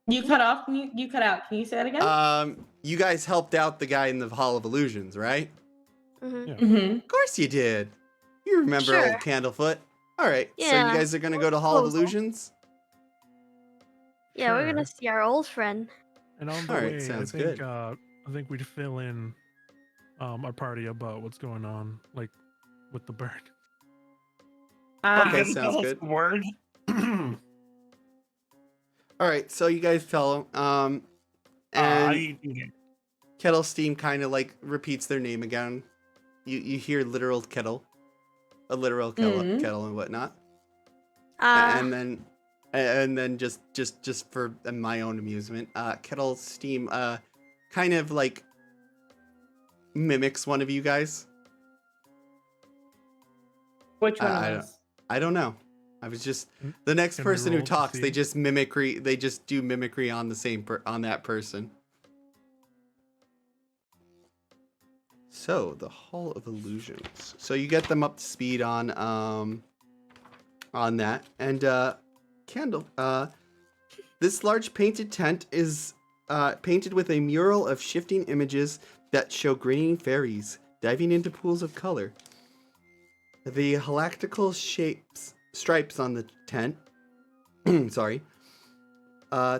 [SPEAKER 3] You cut off. You cut out. Can you say that again?
[SPEAKER 1] You guys helped out the guy in the Hall of Illusions, right?
[SPEAKER 2] Mm-hmm.
[SPEAKER 4] Yeah.
[SPEAKER 3] Mm-hmm.
[SPEAKER 1] Of course you did. You remember
[SPEAKER 2] Sure.
[SPEAKER 1] old Candlefoot. All right, so you
[SPEAKER 2] Yeah,
[SPEAKER 1] guys are gonna go to Hall of
[SPEAKER 2] proposal.
[SPEAKER 1] Illusions?
[SPEAKER 2] Yeah, we're gonna
[SPEAKER 4] Sure.
[SPEAKER 2] see our old friend.
[SPEAKER 4] And on the
[SPEAKER 1] All right,
[SPEAKER 4] way,
[SPEAKER 1] sounds
[SPEAKER 4] I think
[SPEAKER 1] good.
[SPEAKER 4] I think we'd fill in our party about what's going on, like with the bird.
[SPEAKER 1] Okay,
[SPEAKER 5] Doesn't
[SPEAKER 1] sounds
[SPEAKER 5] tell us
[SPEAKER 1] good.
[SPEAKER 5] a word.
[SPEAKER 1] All right, so you guys tell and Kettle Steam kind of like repeats their name again. You hear literal kettle, a literal kettle,
[SPEAKER 3] Mhm.
[SPEAKER 1] kettle and whatnot,
[SPEAKER 2] Uh,
[SPEAKER 1] and then just for my own amusement, Kettle Steam kind of like mimics one of you guys.
[SPEAKER 3] Which one
[SPEAKER 1] I
[SPEAKER 3] of
[SPEAKER 1] don't-
[SPEAKER 3] us?
[SPEAKER 1] I don't know. I was just
[SPEAKER 4] Can-
[SPEAKER 1] the next
[SPEAKER 4] can we
[SPEAKER 1] person who
[SPEAKER 4] roll to
[SPEAKER 1] talks. They
[SPEAKER 4] see?
[SPEAKER 1] just mimicry. They just do mimicry on the same on that person. So the Hall of Illusions. So you get them up to speed on that, and Candle. This large painted tent is painted with a mural of shifting images that show grinning fairies diving into pools of color. The halactical stripes on the tent, sorry,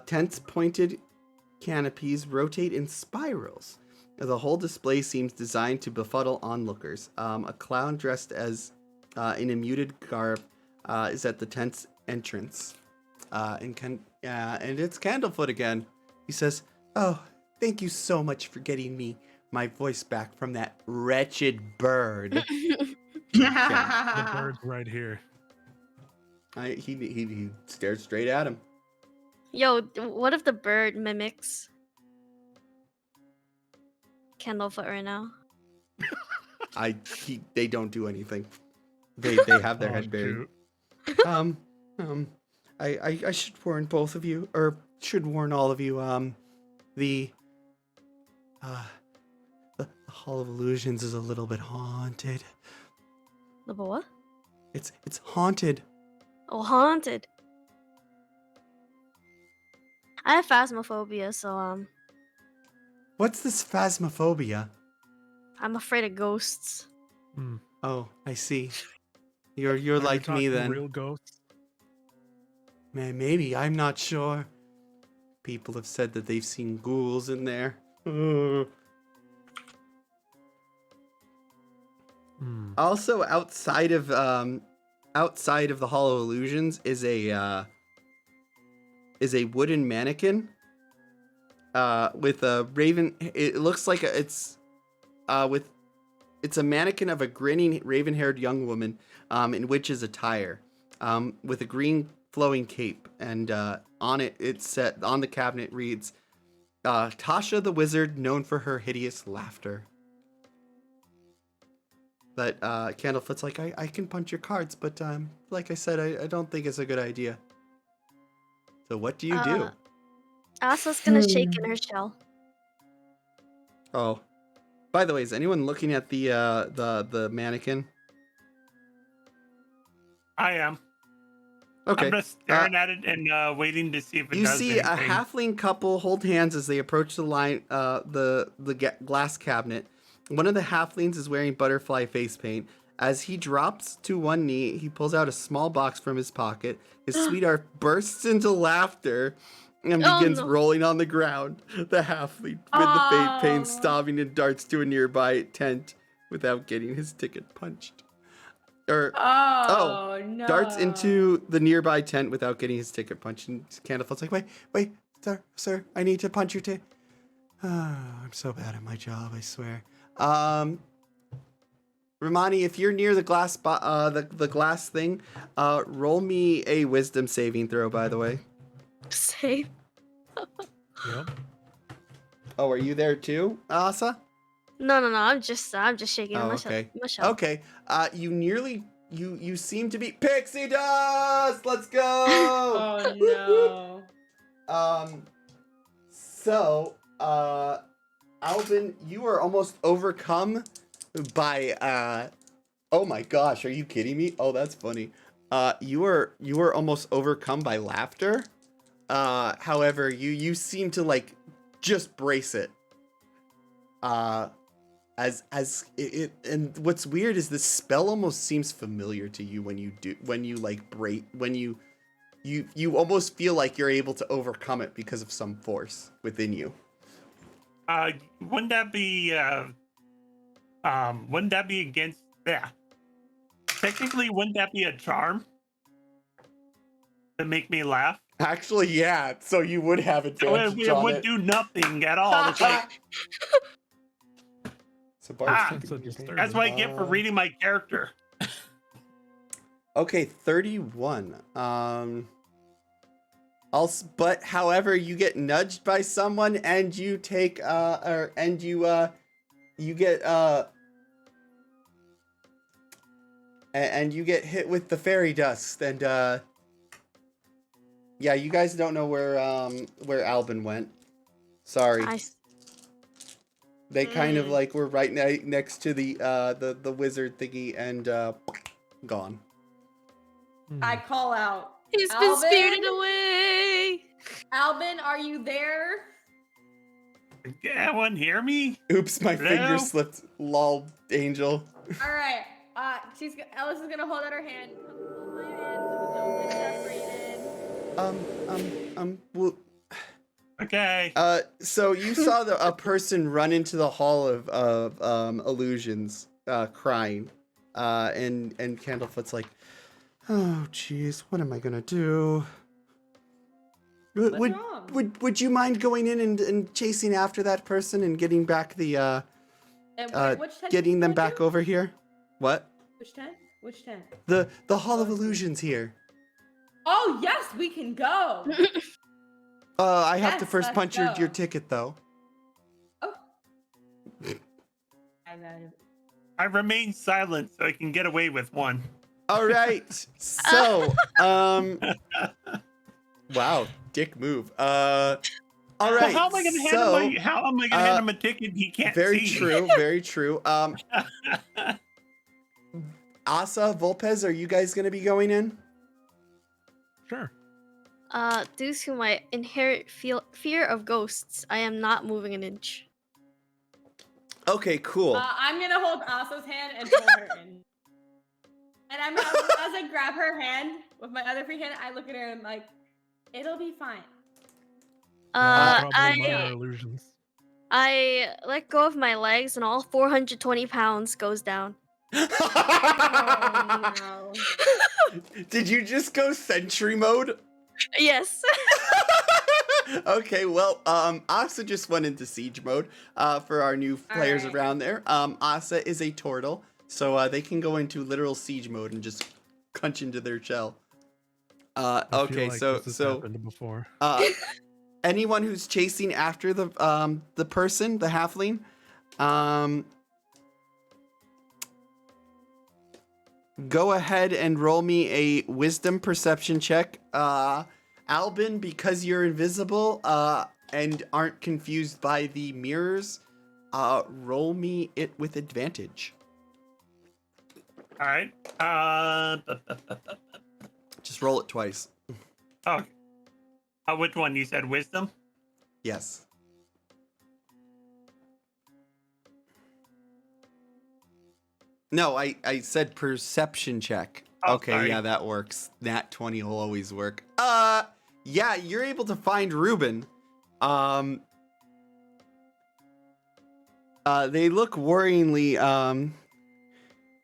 [SPEAKER 1] tent's pointed canopies rotate in spirals. The whole display seems designed to befuddle onlookers. A clown dressed as in a muted garb is at the tent's entrance, and it's Candlefoot again. He says, "Oh, thank you so much for getting me my voice back from that wretched bird."
[SPEAKER 4] The bird's right here.
[SPEAKER 1] He stared straight at him.
[SPEAKER 2] Yo, what if the bird mimics Candlefoot right now?
[SPEAKER 1] They don't do anything. They have their
[SPEAKER 4] Oh,
[SPEAKER 1] head buried.
[SPEAKER 4] shoot.
[SPEAKER 1] I should warn both of you, or should warn all of you. The Hall of Illusions is a little bit haunted.
[SPEAKER 2] The what?
[SPEAKER 1] It's haunted.
[SPEAKER 2] Oh, haunted. I have phasmophobia, so
[SPEAKER 1] What's this phasmophobia?
[SPEAKER 2] I'm afraid of ghosts.
[SPEAKER 4] Hmm.
[SPEAKER 1] Oh, I see. You're
[SPEAKER 4] Are you
[SPEAKER 1] like me
[SPEAKER 4] talking
[SPEAKER 1] then.
[SPEAKER 4] Real ghosts.
[SPEAKER 1] Man, maybe, I'm not sure. People have said that they've seen ghouls in there.
[SPEAKER 4] Hmm.
[SPEAKER 1] Also, outside of the Hall of Illusions is a wooden mannequin with a raven. It looks like it's a mannequin of a grinning raven-haired young woman in witch's attire, with a green flowing cape, and on the cabinet reads, "Tasha the Wizard, known for her hideous laughter." But Candlefoot's like, I can punch your cards, but like I said, I don't think it's a good idea. So what do you do?
[SPEAKER 2] Asa's gonna shake in her shell.
[SPEAKER 1] Oh, by the way, is anyone looking at the mannequin?
[SPEAKER 5] I am.
[SPEAKER 1] Okay.
[SPEAKER 5] I'm just staring at it and waiting to see if it
[SPEAKER 1] You
[SPEAKER 5] does
[SPEAKER 1] see
[SPEAKER 5] anything.
[SPEAKER 1] a halfling couple hold hands as they approach the line, glass cabinet. One of the halflings is wearing butterfly face paint. As he drops to one knee, he pulls out a small box from his pocket. His sweetheart bursts into laughter and
[SPEAKER 2] Oh,
[SPEAKER 1] begins
[SPEAKER 2] no.
[SPEAKER 1] rolling on the ground. The halfling with the fate pain
[SPEAKER 3] Oh.
[SPEAKER 1] stomping and darts to a nearby tent without getting his ticket punched.
[SPEAKER 3] Oh, no.
[SPEAKER 1] Darts into the nearby tent without getting his ticket punched. And Candlefoot's like, wait, sir, I need to punch your ticket. I'm so bad at my job, I swear. Romani, if you're near the glass, the glass thing, roll me a wisdom saving throw. By the way.
[SPEAKER 2] Same.
[SPEAKER 4] Yep.
[SPEAKER 1] Oh, are you there too, Asa?
[SPEAKER 2] No. I'm just shaking
[SPEAKER 1] Oh,
[SPEAKER 2] myself.
[SPEAKER 1] okay.
[SPEAKER 2] Myself.
[SPEAKER 1] Okay. You nearly. You seem to be pixie dust. Let's go.
[SPEAKER 3] Oh, no.
[SPEAKER 1] So, Alvin, you are almost overcome by oh my gosh, are you kidding me? Oh, that's funny. You were almost overcome by laughter. However, you seem to like just brace it. As it and what's weird is this spell almost seems familiar to you when you almost feel like you're able to overcome it because of some force within you.
[SPEAKER 5] Wouldn't that be against technically wouldn't that be a charm to make me laugh?
[SPEAKER 1] Actually, yeah. So you would have advantage
[SPEAKER 5] It
[SPEAKER 1] on
[SPEAKER 5] would
[SPEAKER 1] it.
[SPEAKER 5] do nothing at all. It's like
[SPEAKER 1] So Bard's
[SPEAKER 5] Ah,
[SPEAKER 1] keeping
[SPEAKER 4] so
[SPEAKER 1] your
[SPEAKER 4] disturbing.
[SPEAKER 1] pain.
[SPEAKER 5] that's what I get for reading my character.
[SPEAKER 1] Okay, 31. But however, you get nudged by someone and you take you get and you get hit with the fairy dust and yeah, you guys don't know where Albin went. Sorry. They kind of like were right next to the wizard thingy and gone.
[SPEAKER 3] I call out.
[SPEAKER 2] He's been
[SPEAKER 3] Alvin?
[SPEAKER 2] spirited away.
[SPEAKER 3] Albin, are you there?
[SPEAKER 5] Anyone hear me?
[SPEAKER 1] Oops, my
[SPEAKER 5] Hello?
[SPEAKER 1] finger slipped. Lol, Angel.
[SPEAKER 3] All right. Alice is gonna hold out her hand. Hold my hand so we don't get separated.
[SPEAKER 1] Well,
[SPEAKER 5] Okay.
[SPEAKER 1] so you saw a person run into the hall of illusions, crying, and Candlefoot's like, oh jeez, what am I gonna do?
[SPEAKER 3] What's wrong?
[SPEAKER 1] Would you mind going in and chasing after that person and getting back the
[SPEAKER 3] And which tent
[SPEAKER 1] getting
[SPEAKER 3] did
[SPEAKER 1] them
[SPEAKER 3] you go
[SPEAKER 1] back
[SPEAKER 3] to?
[SPEAKER 1] over here? What?
[SPEAKER 3] Which tent? Which tent?
[SPEAKER 1] The hall of illusions here.
[SPEAKER 3] Oh yes, we can go.
[SPEAKER 1] I have to
[SPEAKER 3] Yes,
[SPEAKER 1] first
[SPEAKER 3] let's
[SPEAKER 1] punch your
[SPEAKER 3] go.
[SPEAKER 1] ticket though.
[SPEAKER 3] Oh.
[SPEAKER 5] I remain silent so I can get away with one.
[SPEAKER 1] All right. So, wow, dick move. All right.
[SPEAKER 5] Well, how am I gonna hand him a ticket he can't
[SPEAKER 1] Very
[SPEAKER 5] see?
[SPEAKER 1] true. Very true. Asa, Volpez, are you guys gonna be going in?
[SPEAKER 4] Sure.
[SPEAKER 2] Due to my inherent fear of ghosts, I am not moving an inch.
[SPEAKER 1] Okay, cool.
[SPEAKER 3] I'm gonna hold Asa's hand and pull her in. And as I grab her hand with my other free hand, I look at her and I'm like, it'll be fine.
[SPEAKER 4] Probably minor illusions.
[SPEAKER 2] I let go of my legs and all 420 pounds goes down.
[SPEAKER 3] Oh no.
[SPEAKER 1] Did you just go sentry mode?
[SPEAKER 2] Yes.
[SPEAKER 1] Okay, well, Asa just went into siege mode for our new players
[SPEAKER 3] Alright.
[SPEAKER 1] around there. Asa is a turtle, so they can go into literal siege mode and just crunch into their shell.
[SPEAKER 4] I feel
[SPEAKER 1] Okay,
[SPEAKER 4] like
[SPEAKER 1] so
[SPEAKER 4] this has happened before.
[SPEAKER 1] anyone who's chasing after the person, the halfling, go ahead and roll me a wisdom perception check. Albin, because you're invisible and aren't confused by the mirrors, roll me it with advantage.
[SPEAKER 5] All right.
[SPEAKER 1] Just roll it twice.
[SPEAKER 5] Oh. Which one? You said wisdom?
[SPEAKER 1] Yes. No, I said perception check.
[SPEAKER 5] Oh,
[SPEAKER 1] Okay,
[SPEAKER 5] sorry.
[SPEAKER 1] yeah, that works. Nat 20 will always work. yeah, you're able to find Ruben. They look worryingly,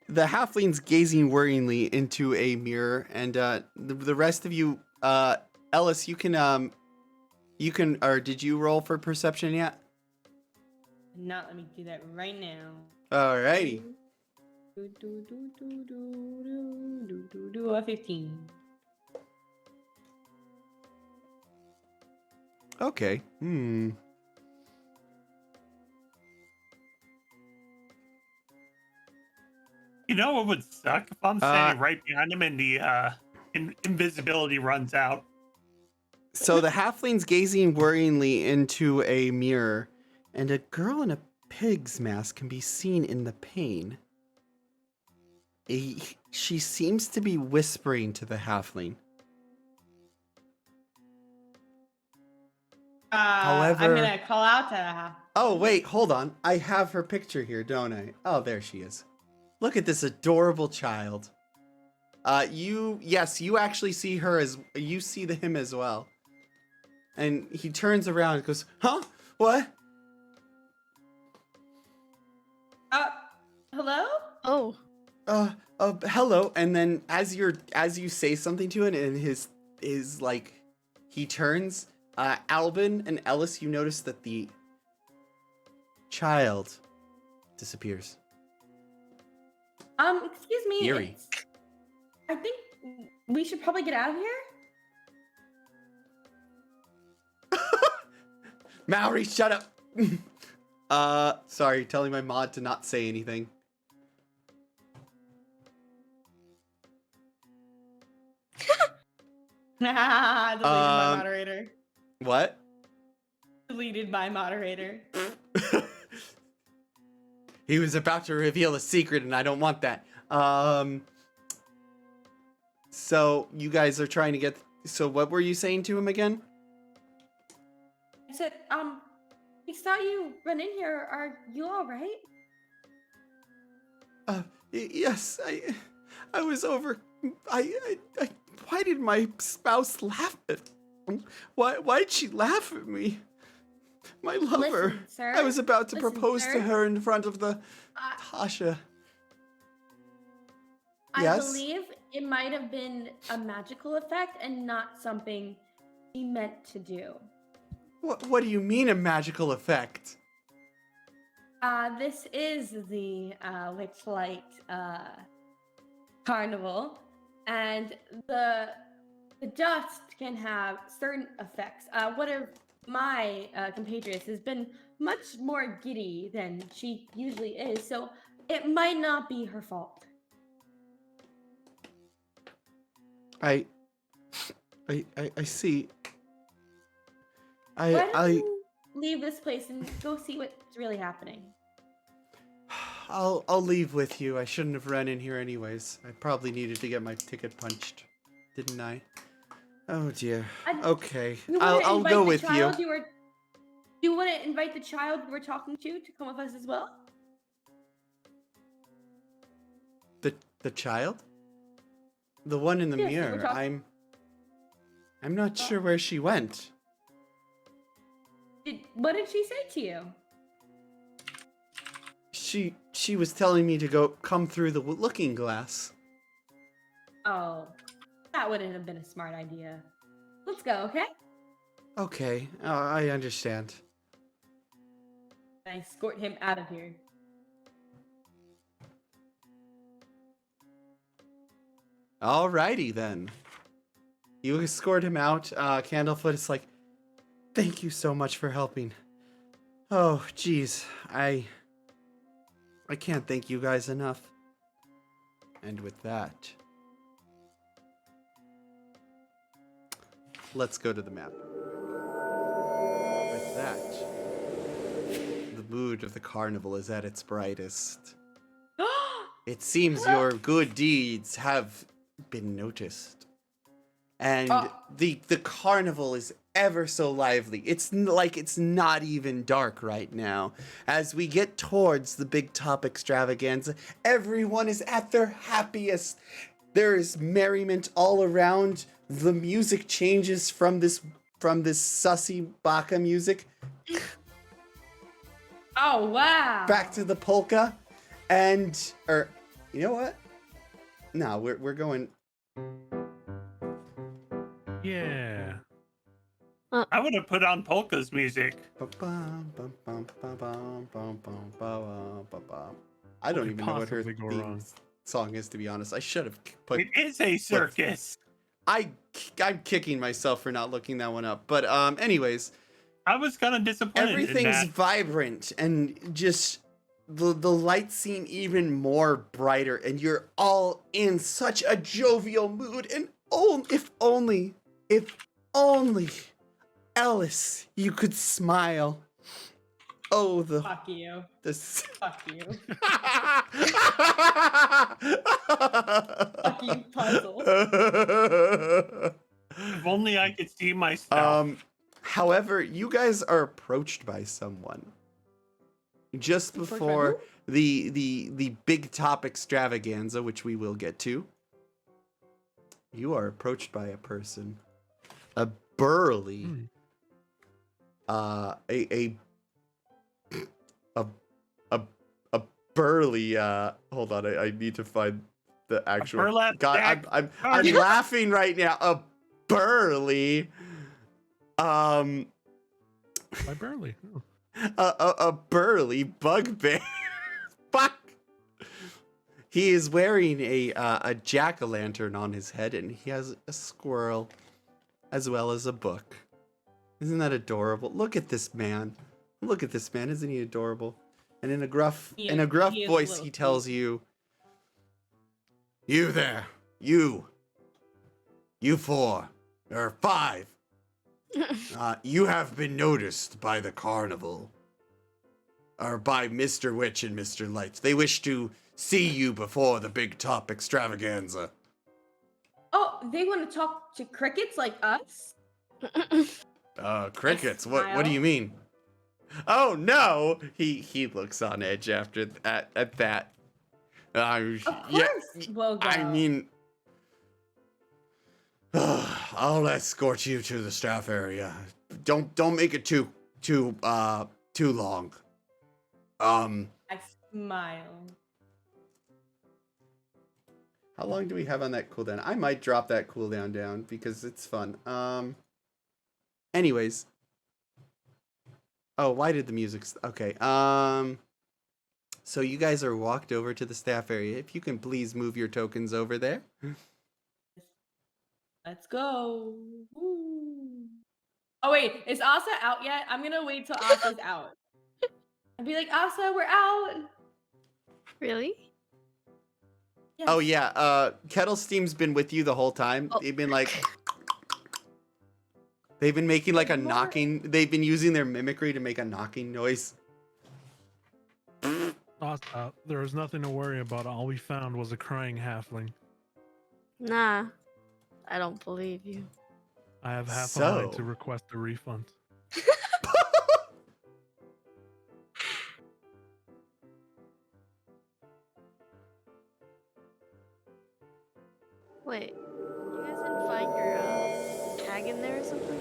[SPEAKER 1] the halfling's gazing worryingly into a mirror, and the rest of you, Ellis, you can, or did you roll for perception yet?
[SPEAKER 3] Not, let me do that right now.
[SPEAKER 1] Alrighty.
[SPEAKER 3] A 15.
[SPEAKER 1] Okay.
[SPEAKER 5] You know what would suck if I'm standing right behind him and the invisibility runs out?
[SPEAKER 1] So the halfling's gazing worryingly into a mirror, and a girl in a pig's mask can be seen in the pane. She seems to be whispering to the halfling. However,
[SPEAKER 3] I'm gonna call out to her.
[SPEAKER 1] oh wait, hold on. I have her picture here, don't I? Oh, there she is. Look at this adorable child. You actually see her as you see him as well. And he turns around and goes, "Huh? What?"
[SPEAKER 3] Hello?
[SPEAKER 2] Oh.
[SPEAKER 1] Hello. And then as you say something to it, and his like, he turns. Albin and Ellis, you notice that the child disappears.
[SPEAKER 3] Excuse me.
[SPEAKER 1] Eerie.
[SPEAKER 3] I think we should probably get out of here.
[SPEAKER 1] Maori, shut up. Sorry, telling my mod to not say anything.
[SPEAKER 3] Deleted my moderator.
[SPEAKER 1] What?
[SPEAKER 3] Deleted my moderator.
[SPEAKER 1] He was about to reveal a secret, and I don't want that. So you guys are trying to get. So what were you saying to him again?
[SPEAKER 3] I said, we saw you run in here. Are you all right?
[SPEAKER 1] Yes, I was over. Why did my spouse laugh at me? Why'd she laugh at me? My lover.
[SPEAKER 3] Listen, sir.
[SPEAKER 1] I was about to
[SPEAKER 3] Listen,
[SPEAKER 1] propose
[SPEAKER 3] sir.
[SPEAKER 1] to her in front of the Tasha.
[SPEAKER 3] I
[SPEAKER 1] Yes?
[SPEAKER 3] believe it might have been a magical effect and not something he meant to do.
[SPEAKER 1] What do you mean a magical effect?
[SPEAKER 3] This is the Witchlight Carnival, and the dust can have certain effects. One of my compatriots has been much more giddy than she usually is, so it might not be her fault.
[SPEAKER 1] I see.
[SPEAKER 3] Why don't you leave this place and go see what's really happening?
[SPEAKER 1] I'll leave with you. I shouldn't have run in here anyways. I probably needed to get my ticket punched, didn't I? Oh dear. Okay, I'll go with you.
[SPEAKER 3] Do you want to invite the child you were talking to come with us as well?
[SPEAKER 1] The child? The one in the
[SPEAKER 3] Yes,
[SPEAKER 1] mirror.
[SPEAKER 3] we're talking-
[SPEAKER 1] I'm not sure where she went.
[SPEAKER 3] What did she say to you?
[SPEAKER 1] She was telling me to come through the looking glass.
[SPEAKER 3] Oh, that wouldn't have been a smart idea. Let's go, okay?
[SPEAKER 1] Okay, I understand.
[SPEAKER 3] I escort him out of here.
[SPEAKER 1] Alrighty then. You escort him out. Candlefoot is like, thank you so much for helping. Oh, geez. I can't thank you guys enough. And with that, let's go to the map. With that, the mood of the carnival is at its brightest. It seems your good deeds have been noticed. And the carnival is ever so lively. It's like it's not even dark right now. As we get towards the big top extravaganza, everyone is at their happiest. There is merriment all around. The music changes from this sussy baka music
[SPEAKER 3] Oh wow!
[SPEAKER 1] back to the polka, and you know what? No, we're going.
[SPEAKER 4] Yeah.
[SPEAKER 5] I would have put on Polka's music.
[SPEAKER 1] I don't
[SPEAKER 4] could
[SPEAKER 1] even know what her
[SPEAKER 4] possibly go
[SPEAKER 1] theme
[SPEAKER 4] wrong?
[SPEAKER 1] song is, to be honest. I should have put.
[SPEAKER 5] It is a circus.
[SPEAKER 1] I'm kicking myself for not looking that one up. But anyways,
[SPEAKER 5] I was kind of disappointed in
[SPEAKER 1] everything's
[SPEAKER 5] that.
[SPEAKER 1] vibrant and just the lights seem even more brighter, and you're all in such a jovial mood. And if only Ellis, you could smile. Oh,
[SPEAKER 3] Fuck you.
[SPEAKER 1] this.
[SPEAKER 3] Fuck you. Fuck you, puzzle.
[SPEAKER 5] If only I could see myself.
[SPEAKER 1] However, you guys are approached by someone just
[SPEAKER 3] Approached by
[SPEAKER 1] before the big top extravaganza, which we will get to. You are approached by a person, a burly, a burly. Hold on, I need to find the actual.
[SPEAKER 5] burlap
[SPEAKER 1] God,
[SPEAKER 5] sack
[SPEAKER 1] I'm
[SPEAKER 5] party.
[SPEAKER 1] laughing right now. A burly.
[SPEAKER 4] By Burley. Oh.
[SPEAKER 1] A burly bugbear. Fuck. He is wearing a jack-o'-lantern on his head, and he has a squirrel, as well as a book. Isn't that adorable? Look at this man. Look at this man. Isn't he adorable? And in a gruff
[SPEAKER 3] He is a
[SPEAKER 1] voice,
[SPEAKER 3] little
[SPEAKER 1] he tells you, "You there, you four or five. You have been noticed by the carnival, or by Mr. Witch and Mr. Light. They wish to see you before the big top extravaganza."
[SPEAKER 3] Oh, they want to talk to crickets like us?
[SPEAKER 1] Crickets. What do
[SPEAKER 3] smile.
[SPEAKER 1] you mean? Oh no! He looks on edge after at that.
[SPEAKER 3] Of course we'll go.
[SPEAKER 1] I mean, I'll escort you to the staff area. Don't make it too long.
[SPEAKER 3] I smile.
[SPEAKER 1] How long do we have on that cooldown? I might drop that cooldown down because it's fun. Anyways. Oh, why did the music... Okay, so you guys are walked over to the staff area. If you can please move your tokens over there.
[SPEAKER 3] Let's go. Woo. Oh wait, is Asa out yet? I'm gonna wait till Asa's out. I'd be like, Asa, we're out.
[SPEAKER 2] Really?
[SPEAKER 3] Yes.
[SPEAKER 1] Oh yeah, Kettle Steam's been with you the whole time.
[SPEAKER 2] Oh.
[SPEAKER 1] They've been like... They've been making like a
[SPEAKER 3] More.
[SPEAKER 1] knocking... They've been using their mimicry to make a knocking noise.
[SPEAKER 4] There was nothing to worry about. All we found was a crying halfling.
[SPEAKER 2] Nah, I don't believe you.
[SPEAKER 4] I have half a
[SPEAKER 1] So-
[SPEAKER 4] mind to request a refund.
[SPEAKER 2] Wait, you guys didn't find your tag in there or something?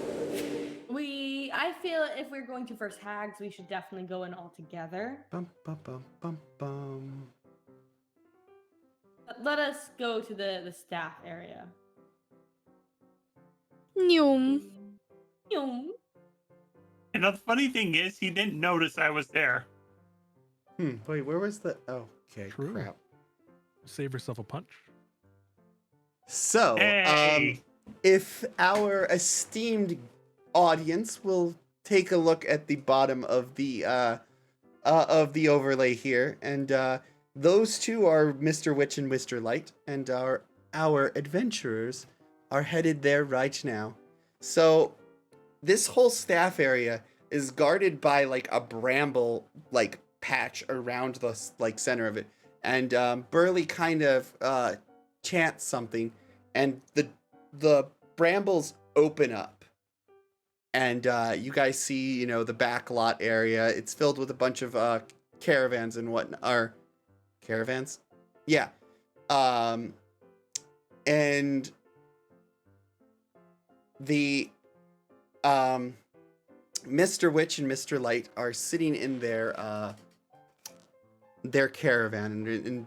[SPEAKER 3] I feel if we're going to first hags, we should definitely go in all together.
[SPEAKER 1] Bum, bum, bum, bum, bum.
[SPEAKER 3] Let us go to the staff area.
[SPEAKER 2] Noom.
[SPEAKER 3] Yum.
[SPEAKER 5] And the funny thing is, he didn't notice I was there.
[SPEAKER 1] Wait, where was the... Oh, okay,
[SPEAKER 4] True.
[SPEAKER 1] crap.
[SPEAKER 4] Save yourself a punch.
[SPEAKER 1] So,
[SPEAKER 5] Hey.
[SPEAKER 1] if our esteemed audience will take a look at the bottom of the overlay here, and those two are Mr. Witch and Mr. Light, and our adventurers are headed there right now. So, this whole staff area is guarded by like a bramble like patch around the like center of it, and Burley kind of chants something, and the brambles open up, and you guys see, you know, the back lot area. It's filled with a bunch of caravans and whatnot. Or caravans, yeah. and the Mr. Witch and Mr. Light are sitting in their caravan and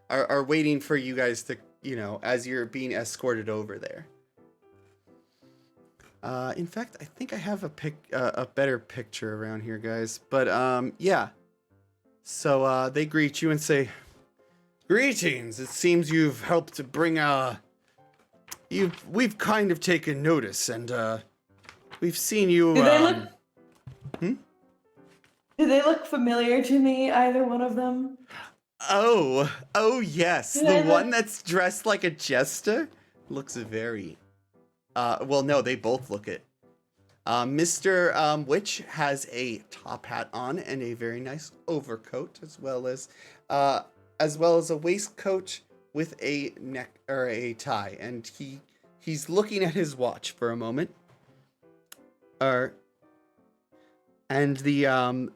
[SPEAKER 1] are waiting for you guys to, as you're being escorted over there. In fact, I think I have a better picture around here, guys. But yeah. So they greet you and say, "Greetings. It seems you've helped to bring we've kind of taken notice, and we've seen you.
[SPEAKER 3] Do they look? Do they look familiar to me? Either one of them?
[SPEAKER 1] Oh yes,
[SPEAKER 3] Do
[SPEAKER 1] the
[SPEAKER 3] they
[SPEAKER 1] one
[SPEAKER 3] look-
[SPEAKER 1] that's dressed like a jester looks very. Well, no, they both look it. Mr. Witch has a top hat on and a very nice overcoat, as well as a waistcoat with a neck or a tie, and he's looking at his watch for a moment. And the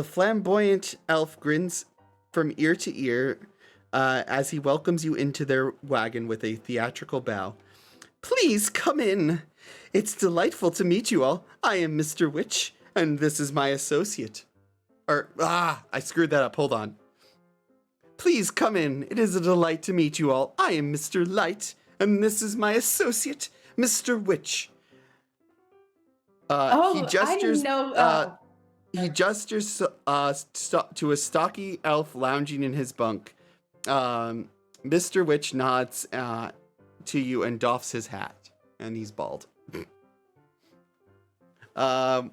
[SPEAKER 1] flamboyant elf grins from ear to ear as he welcomes you into their wagon with a theatrical bow. "Please come in. It's delightful to meet you all. I am Mr. Witch, and this is my associate." I screwed that up. Hold on. "Please come in. It is a delight to meet you all. I am Mr. Light, and this is my associate, Mr. Witch."
[SPEAKER 3] Oh,
[SPEAKER 1] He
[SPEAKER 3] I
[SPEAKER 1] gestures.
[SPEAKER 3] didn't know.
[SPEAKER 1] He gestures to a stocky elf lounging in his bunk. Mr. Witch nods to you and doffs his hat, and he's bald. Go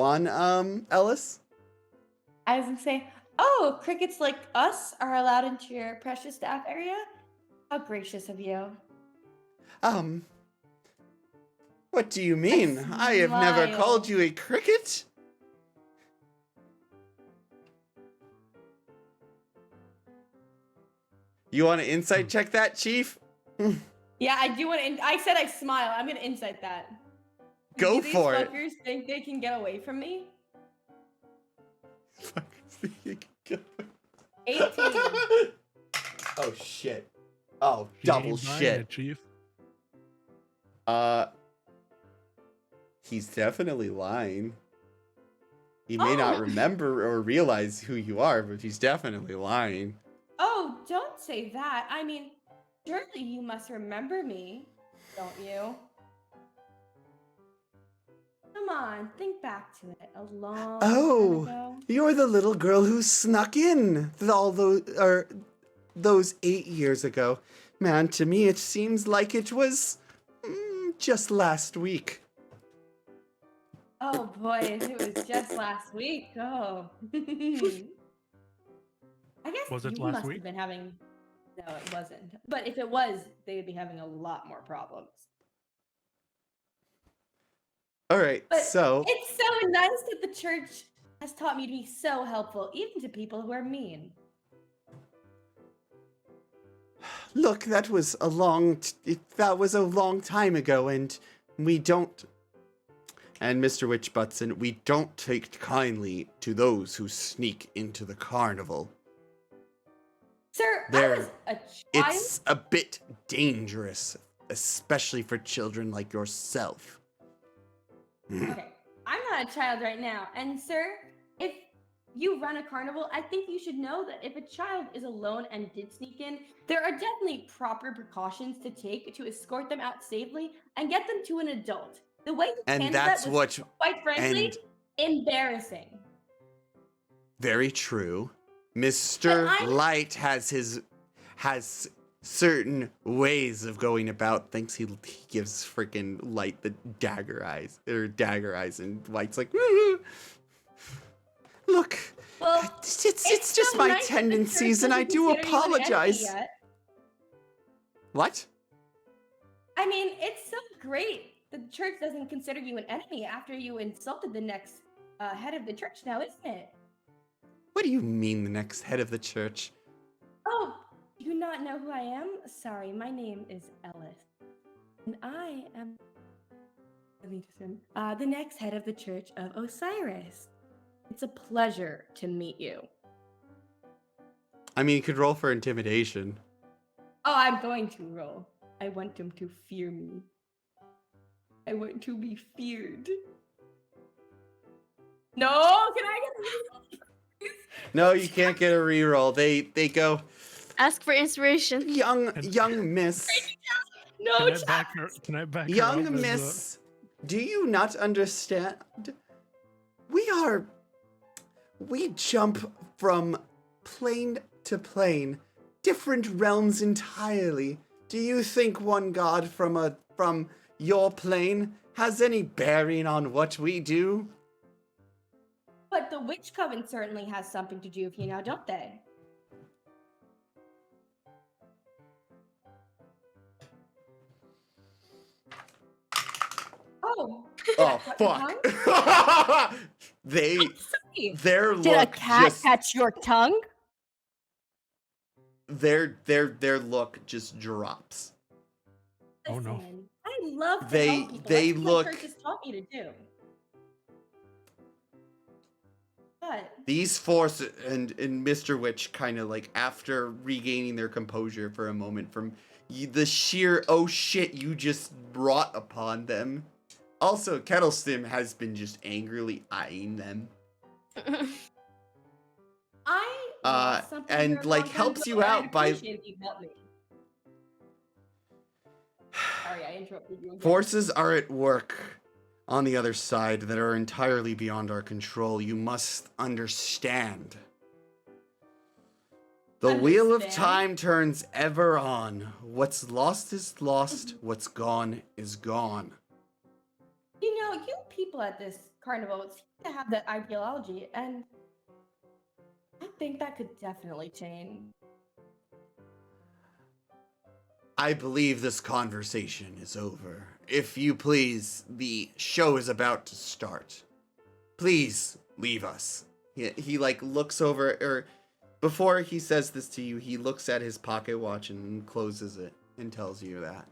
[SPEAKER 1] on, Ellis?
[SPEAKER 3] I was gonna say, oh, crickets like us are allowed into your precious staff area? How gracious of you.
[SPEAKER 1] What do you mean? I have never
[SPEAKER 3] smile.
[SPEAKER 1] called you a cricket. You want to insight check that, Chief?
[SPEAKER 3] Yeah, I do want to. I said I smile. I'm gonna insight that.
[SPEAKER 1] Go
[SPEAKER 3] do
[SPEAKER 1] for
[SPEAKER 3] these
[SPEAKER 1] it.
[SPEAKER 3] fuckers think they can get away from me? 18.
[SPEAKER 1] Oh shit. Oh,
[SPEAKER 4] He
[SPEAKER 1] double
[SPEAKER 4] ain't buying
[SPEAKER 1] shit.
[SPEAKER 4] it, Chief.
[SPEAKER 1] He's definitely lying. He may not remember or realize who you are, but he's definitely lying.
[SPEAKER 3] Oh, don't say that. I mean, surely you must remember me, don't you? Come on, think back to it. A long time ago.
[SPEAKER 1] You're the little girl who snuck in those 8 years ago. Man, to me it seems like it was just last week.
[SPEAKER 3] Oh boy, if it was just last week. Oh. I guess
[SPEAKER 4] Was it
[SPEAKER 3] you
[SPEAKER 4] last
[SPEAKER 3] must
[SPEAKER 4] week?
[SPEAKER 3] have been having. No, it wasn't. But if it was, they would be having a lot more problems.
[SPEAKER 1] All right,
[SPEAKER 3] But
[SPEAKER 1] so
[SPEAKER 3] it's so nice that the church has taught me to be so helpful, even to people who are mean.
[SPEAKER 1] look, that was a long time ago, and we don't. And Mr. Witch butts in, we don't take kindly to those who sneak into the carnival.
[SPEAKER 3] Sir,
[SPEAKER 1] There-
[SPEAKER 3] I was a child.
[SPEAKER 1] It's a bit dangerous, especially for children like yourself.
[SPEAKER 3] Okay, I'm not a child right now. And sir, if you run a carnival, I think you should know that if a child is alone and did sneak in, there are definitely proper precautions to take to escort them out safely and get them to an adult. The way you
[SPEAKER 1] And
[SPEAKER 3] handled
[SPEAKER 1] that's
[SPEAKER 3] that was,
[SPEAKER 1] what,
[SPEAKER 3] quite frankly,
[SPEAKER 1] and
[SPEAKER 3] embarrassing.
[SPEAKER 1] very true. Mr.
[SPEAKER 3] I'm-
[SPEAKER 1] Light has certain ways of going about things. He gives freaking Light the dagger eyes, and Light's like, look,
[SPEAKER 3] Well,
[SPEAKER 1] it's just
[SPEAKER 3] so
[SPEAKER 1] my
[SPEAKER 3] nice that the
[SPEAKER 1] tendencies,
[SPEAKER 3] church
[SPEAKER 1] and I
[SPEAKER 3] doesn't
[SPEAKER 1] do
[SPEAKER 3] consider you an enemy
[SPEAKER 1] apologize.
[SPEAKER 3] yet.
[SPEAKER 1] What?
[SPEAKER 3] I mean, it's so great that the church doesn't consider you an enemy after you insulted the next head of the church now, isn't it?
[SPEAKER 1] What do you mean, the next head of the church?
[SPEAKER 3] Oh, do you not know who I am? Sorry, my name is Ellis. And I am the next head of the Church of Osiris. It's a pleasure to meet you.
[SPEAKER 1] I mean, you could roll for intimidation.
[SPEAKER 3] Oh, I'm going to roll. I want him to fear me. I want to be feared. No, can I get a
[SPEAKER 1] No, you can't get a reroll. They go,
[SPEAKER 2] Ask for inspiration.
[SPEAKER 1] young miss,
[SPEAKER 3] No,
[SPEAKER 4] Can I
[SPEAKER 3] Jack.
[SPEAKER 4] back her? Can I back her up?
[SPEAKER 1] young
[SPEAKER 4] as,
[SPEAKER 1] miss. Do you not understand? We jump from plane to plane, different realms entirely. Do you think one god from your plane has any bearing on what we do?
[SPEAKER 3] But the Witch Coven certainly has something to do with you now, don't they? Oh.
[SPEAKER 1] Oh
[SPEAKER 3] cut your
[SPEAKER 1] fuck!
[SPEAKER 3] Sorry.
[SPEAKER 1] Their
[SPEAKER 3] Did a
[SPEAKER 1] look
[SPEAKER 3] cat
[SPEAKER 1] just
[SPEAKER 3] catch your tongue?
[SPEAKER 1] their look just drops.
[SPEAKER 4] Oh, no.
[SPEAKER 3] Listen, I love to
[SPEAKER 1] They-
[SPEAKER 3] help people.
[SPEAKER 1] they
[SPEAKER 3] That's what
[SPEAKER 1] look-
[SPEAKER 3] my church has taught me to do. But
[SPEAKER 1] These forces and Mr. Witch kind of like after regaining their composure for a moment from the sheer oh shit you just brought upon them. Also, Kettlestim has been just angrily eyeing them.
[SPEAKER 3] I lost something
[SPEAKER 1] and,
[SPEAKER 3] here a
[SPEAKER 1] like,
[SPEAKER 3] long time
[SPEAKER 1] helps
[SPEAKER 3] ago,
[SPEAKER 1] you
[SPEAKER 3] and I'd
[SPEAKER 1] out by-
[SPEAKER 3] appreciate if you helped me. Sorry, I interrupted you again.
[SPEAKER 1] Forces are at work on the other side that are entirely beyond our control. You must understand. The wheel of
[SPEAKER 3] Understand?
[SPEAKER 1] time turns ever on. What's lost is lost. What's gone is gone.
[SPEAKER 3] You know, you people at this carnival seem to have that ideology, and I think that could definitely change.
[SPEAKER 1] I believe this conversation is over. If you please, the show is about to start. Please leave us. He like looks over, or before he says this to you, he looks at his pocket watch and closes it and tells you that.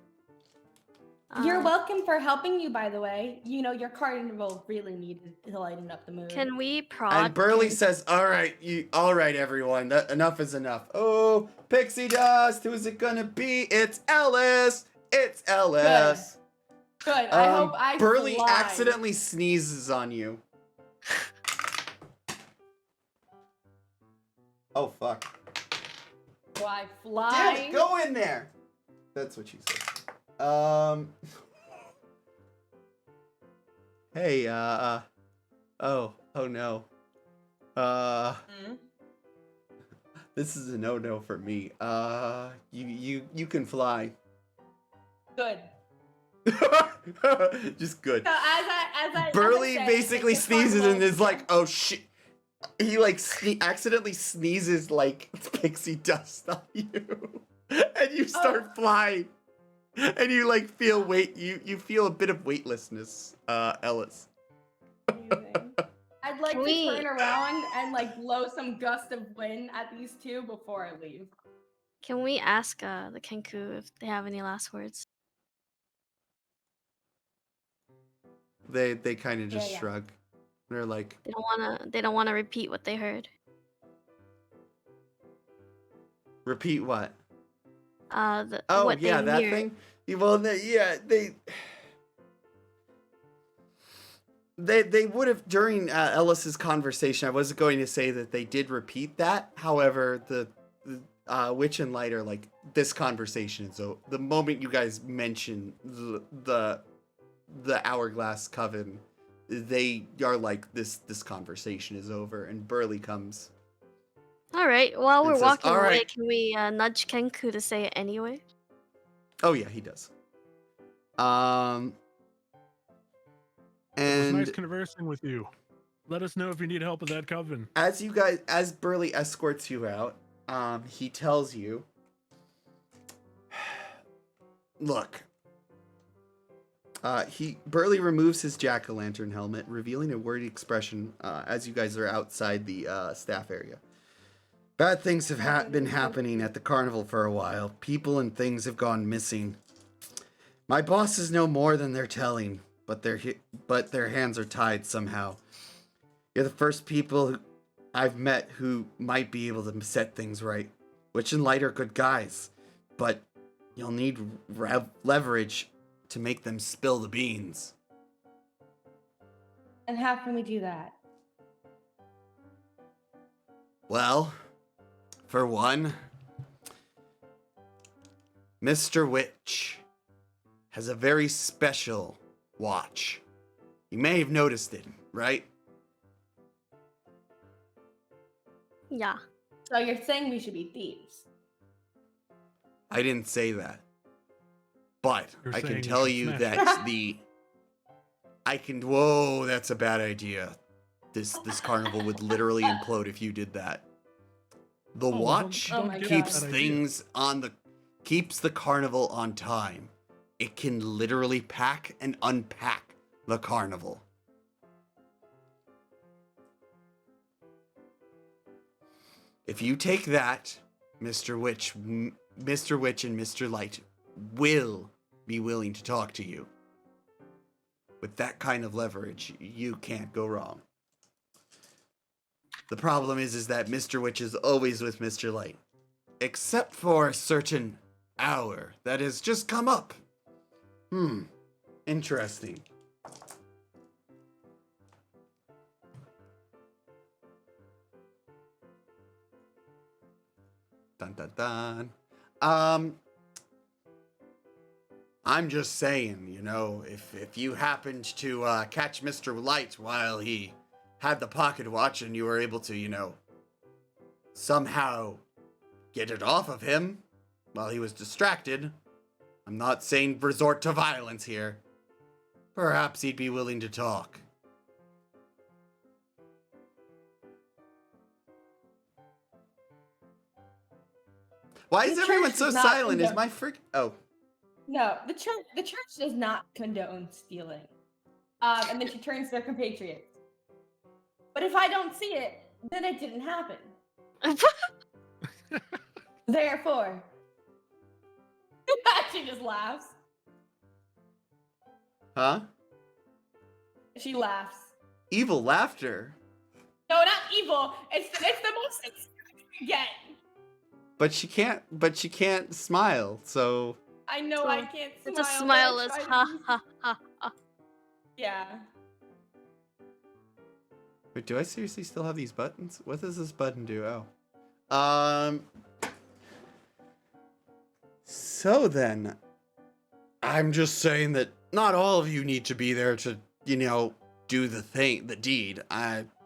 [SPEAKER 3] You're welcome for helping you, by the way. You know, your carnival really needed to lighten up the mood.
[SPEAKER 2] Can we prod?
[SPEAKER 1] And Burley
[SPEAKER 2] Ken-
[SPEAKER 1] says, all right, everyone, enough is enough. Oh, pixie dust, who's it gonna be? It's Ellis. It's Ellis.
[SPEAKER 3] Good. I hope I
[SPEAKER 1] Burley
[SPEAKER 3] fly.
[SPEAKER 1] accidentally sneezes on you. Oh, fuck.
[SPEAKER 3] Why
[SPEAKER 1] Damn
[SPEAKER 3] fly?
[SPEAKER 1] it, go in there. That's what she said. Hey, oh no. This is a no-no for me. You can fly.
[SPEAKER 3] Good.
[SPEAKER 1] Just good.
[SPEAKER 3] So as I
[SPEAKER 1] Burley
[SPEAKER 3] said,
[SPEAKER 1] basically
[SPEAKER 3] it's a
[SPEAKER 1] sneezes
[SPEAKER 3] carnival.
[SPEAKER 1] and is like, oh shit. He like accidentally sneezes like pixie dust on you. And you start flying. And you like feel you feel a bit of weightlessness, Ellis.
[SPEAKER 3] Amazing. I'd like to turn around and like blow some gust of wind at these two before I leave.
[SPEAKER 2] Can we ask the Kenku if they have any last words?
[SPEAKER 1] They kind of just
[SPEAKER 3] Yeah.
[SPEAKER 1] shrug. They're like,
[SPEAKER 2] They don't wanna repeat what they heard.
[SPEAKER 1] repeat what?
[SPEAKER 2] Oh what
[SPEAKER 1] yeah,
[SPEAKER 2] they
[SPEAKER 1] that
[SPEAKER 2] hear.
[SPEAKER 1] thing. Well, they would have during Ellis's conversation. I wasn't going to say that they did repeat that. However, the Witch and Light are like this conversation. So the moment you guys mention the Hourglass Coven, they are like this conversation is over, and Burley comes.
[SPEAKER 2] All right. While
[SPEAKER 1] It
[SPEAKER 2] we're
[SPEAKER 1] says,
[SPEAKER 2] walking
[SPEAKER 1] "All
[SPEAKER 2] away,
[SPEAKER 1] right."
[SPEAKER 2] can we nudge Kenku to say it anyway?
[SPEAKER 1] Oh yeah, he does.
[SPEAKER 4] It was
[SPEAKER 1] And
[SPEAKER 4] nice conversing with you. Let us know if you need help with that coven.
[SPEAKER 1] as Burley escorts you out, he tells you, look. Burley removes his jack-o'-lantern helmet, revealing a worried expression as you guys are outside the staff area. Bad things have been happening at the carnival for a while. People and things have gone missing. My bosses know more than they're telling, but their hands are tied somehow. You're the first people I've met who might be able to set things right. Witch and Light are good guys. but you'll need leverage to make them spill the beans.
[SPEAKER 3] And how can we do that?
[SPEAKER 1] Well, for one, Mr. Witch has a very special watch. You may have noticed it, right?
[SPEAKER 2] Yeah.
[SPEAKER 3] So you're saying we should be thieves?
[SPEAKER 1] I didn't say that. But
[SPEAKER 4] You're
[SPEAKER 1] I can
[SPEAKER 4] saying you
[SPEAKER 1] tell
[SPEAKER 4] should
[SPEAKER 1] you
[SPEAKER 4] smash
[SPEAKER 1] that whoa, that's a bad idea. This carnival would literally implode if you did that. The
[SPEAKER 4] well,
[SPEAKER 1] watch
[SPEAKER 3] Oh my
[SPEAKER 1] keeps
[SPEAKER 3] God.
[SPEAKER 1] things keeps the carnival on time. It can literally pack and unpack the carnival. If you take that, Mr. Witch and Mr. Light will be willing to talk to you. With that kind of leverage, you can't go wrong. The problem is that Mr. Witch is always with Mr. Light. Except for a certain hour that has just come up. Interesting. Dun dun dun. I'm just saying, you know, if you happened to catch Mr. Light while he had the pocket watch and you were able to, you know, somehow get it off of him while he was distracted, I'm not saying resort to violence here. Perhaps he'd be willing to talk. Why is
[SPEAKER 3] The
[SPEAKER 1] everyone
[SPEAKER 3] church
[SPEAKER 1] so
[SPEAKER 3] does not
[SPEAKER 1] silent? Is
[SPEAKER 3] condone-
[SPEAKER 1] my frick? Oh.
[SPEAKER 3] No, the church does not condone stealing. And then she turns to their compatriots. But if I don't see it, then it didn't happen. Therefore, she just laughs.
[SPEAKER 1] Huh?
[SPEAKER 3] She laughs.
[SPEAKER 1] Evil laughter.
[SPEAKER 3] No, not evil. It's the most sincere you get.
[SPEAKER 1] But she can't smile, so
[SPEAKER 3] I know
[SPEAKER 2] So
[SPEAKER 3] I can't smile.
[SPEAKER 2] It's a
[SPEAKER 3] but I
[SPEAKER 2] smileless
[SPEAKER 3] try to
[SPEAKER 2] ha
[SPEAKER 3] use-
[SPEAKER 2] ha ha ha.
[SPEAKER 3] Yeah.
[SPEAKER 1] wait, do I seriously still have these buttons? What does this button do? Oh. So then, I'm just saying that not all of you need to be there to, you know, do the deed.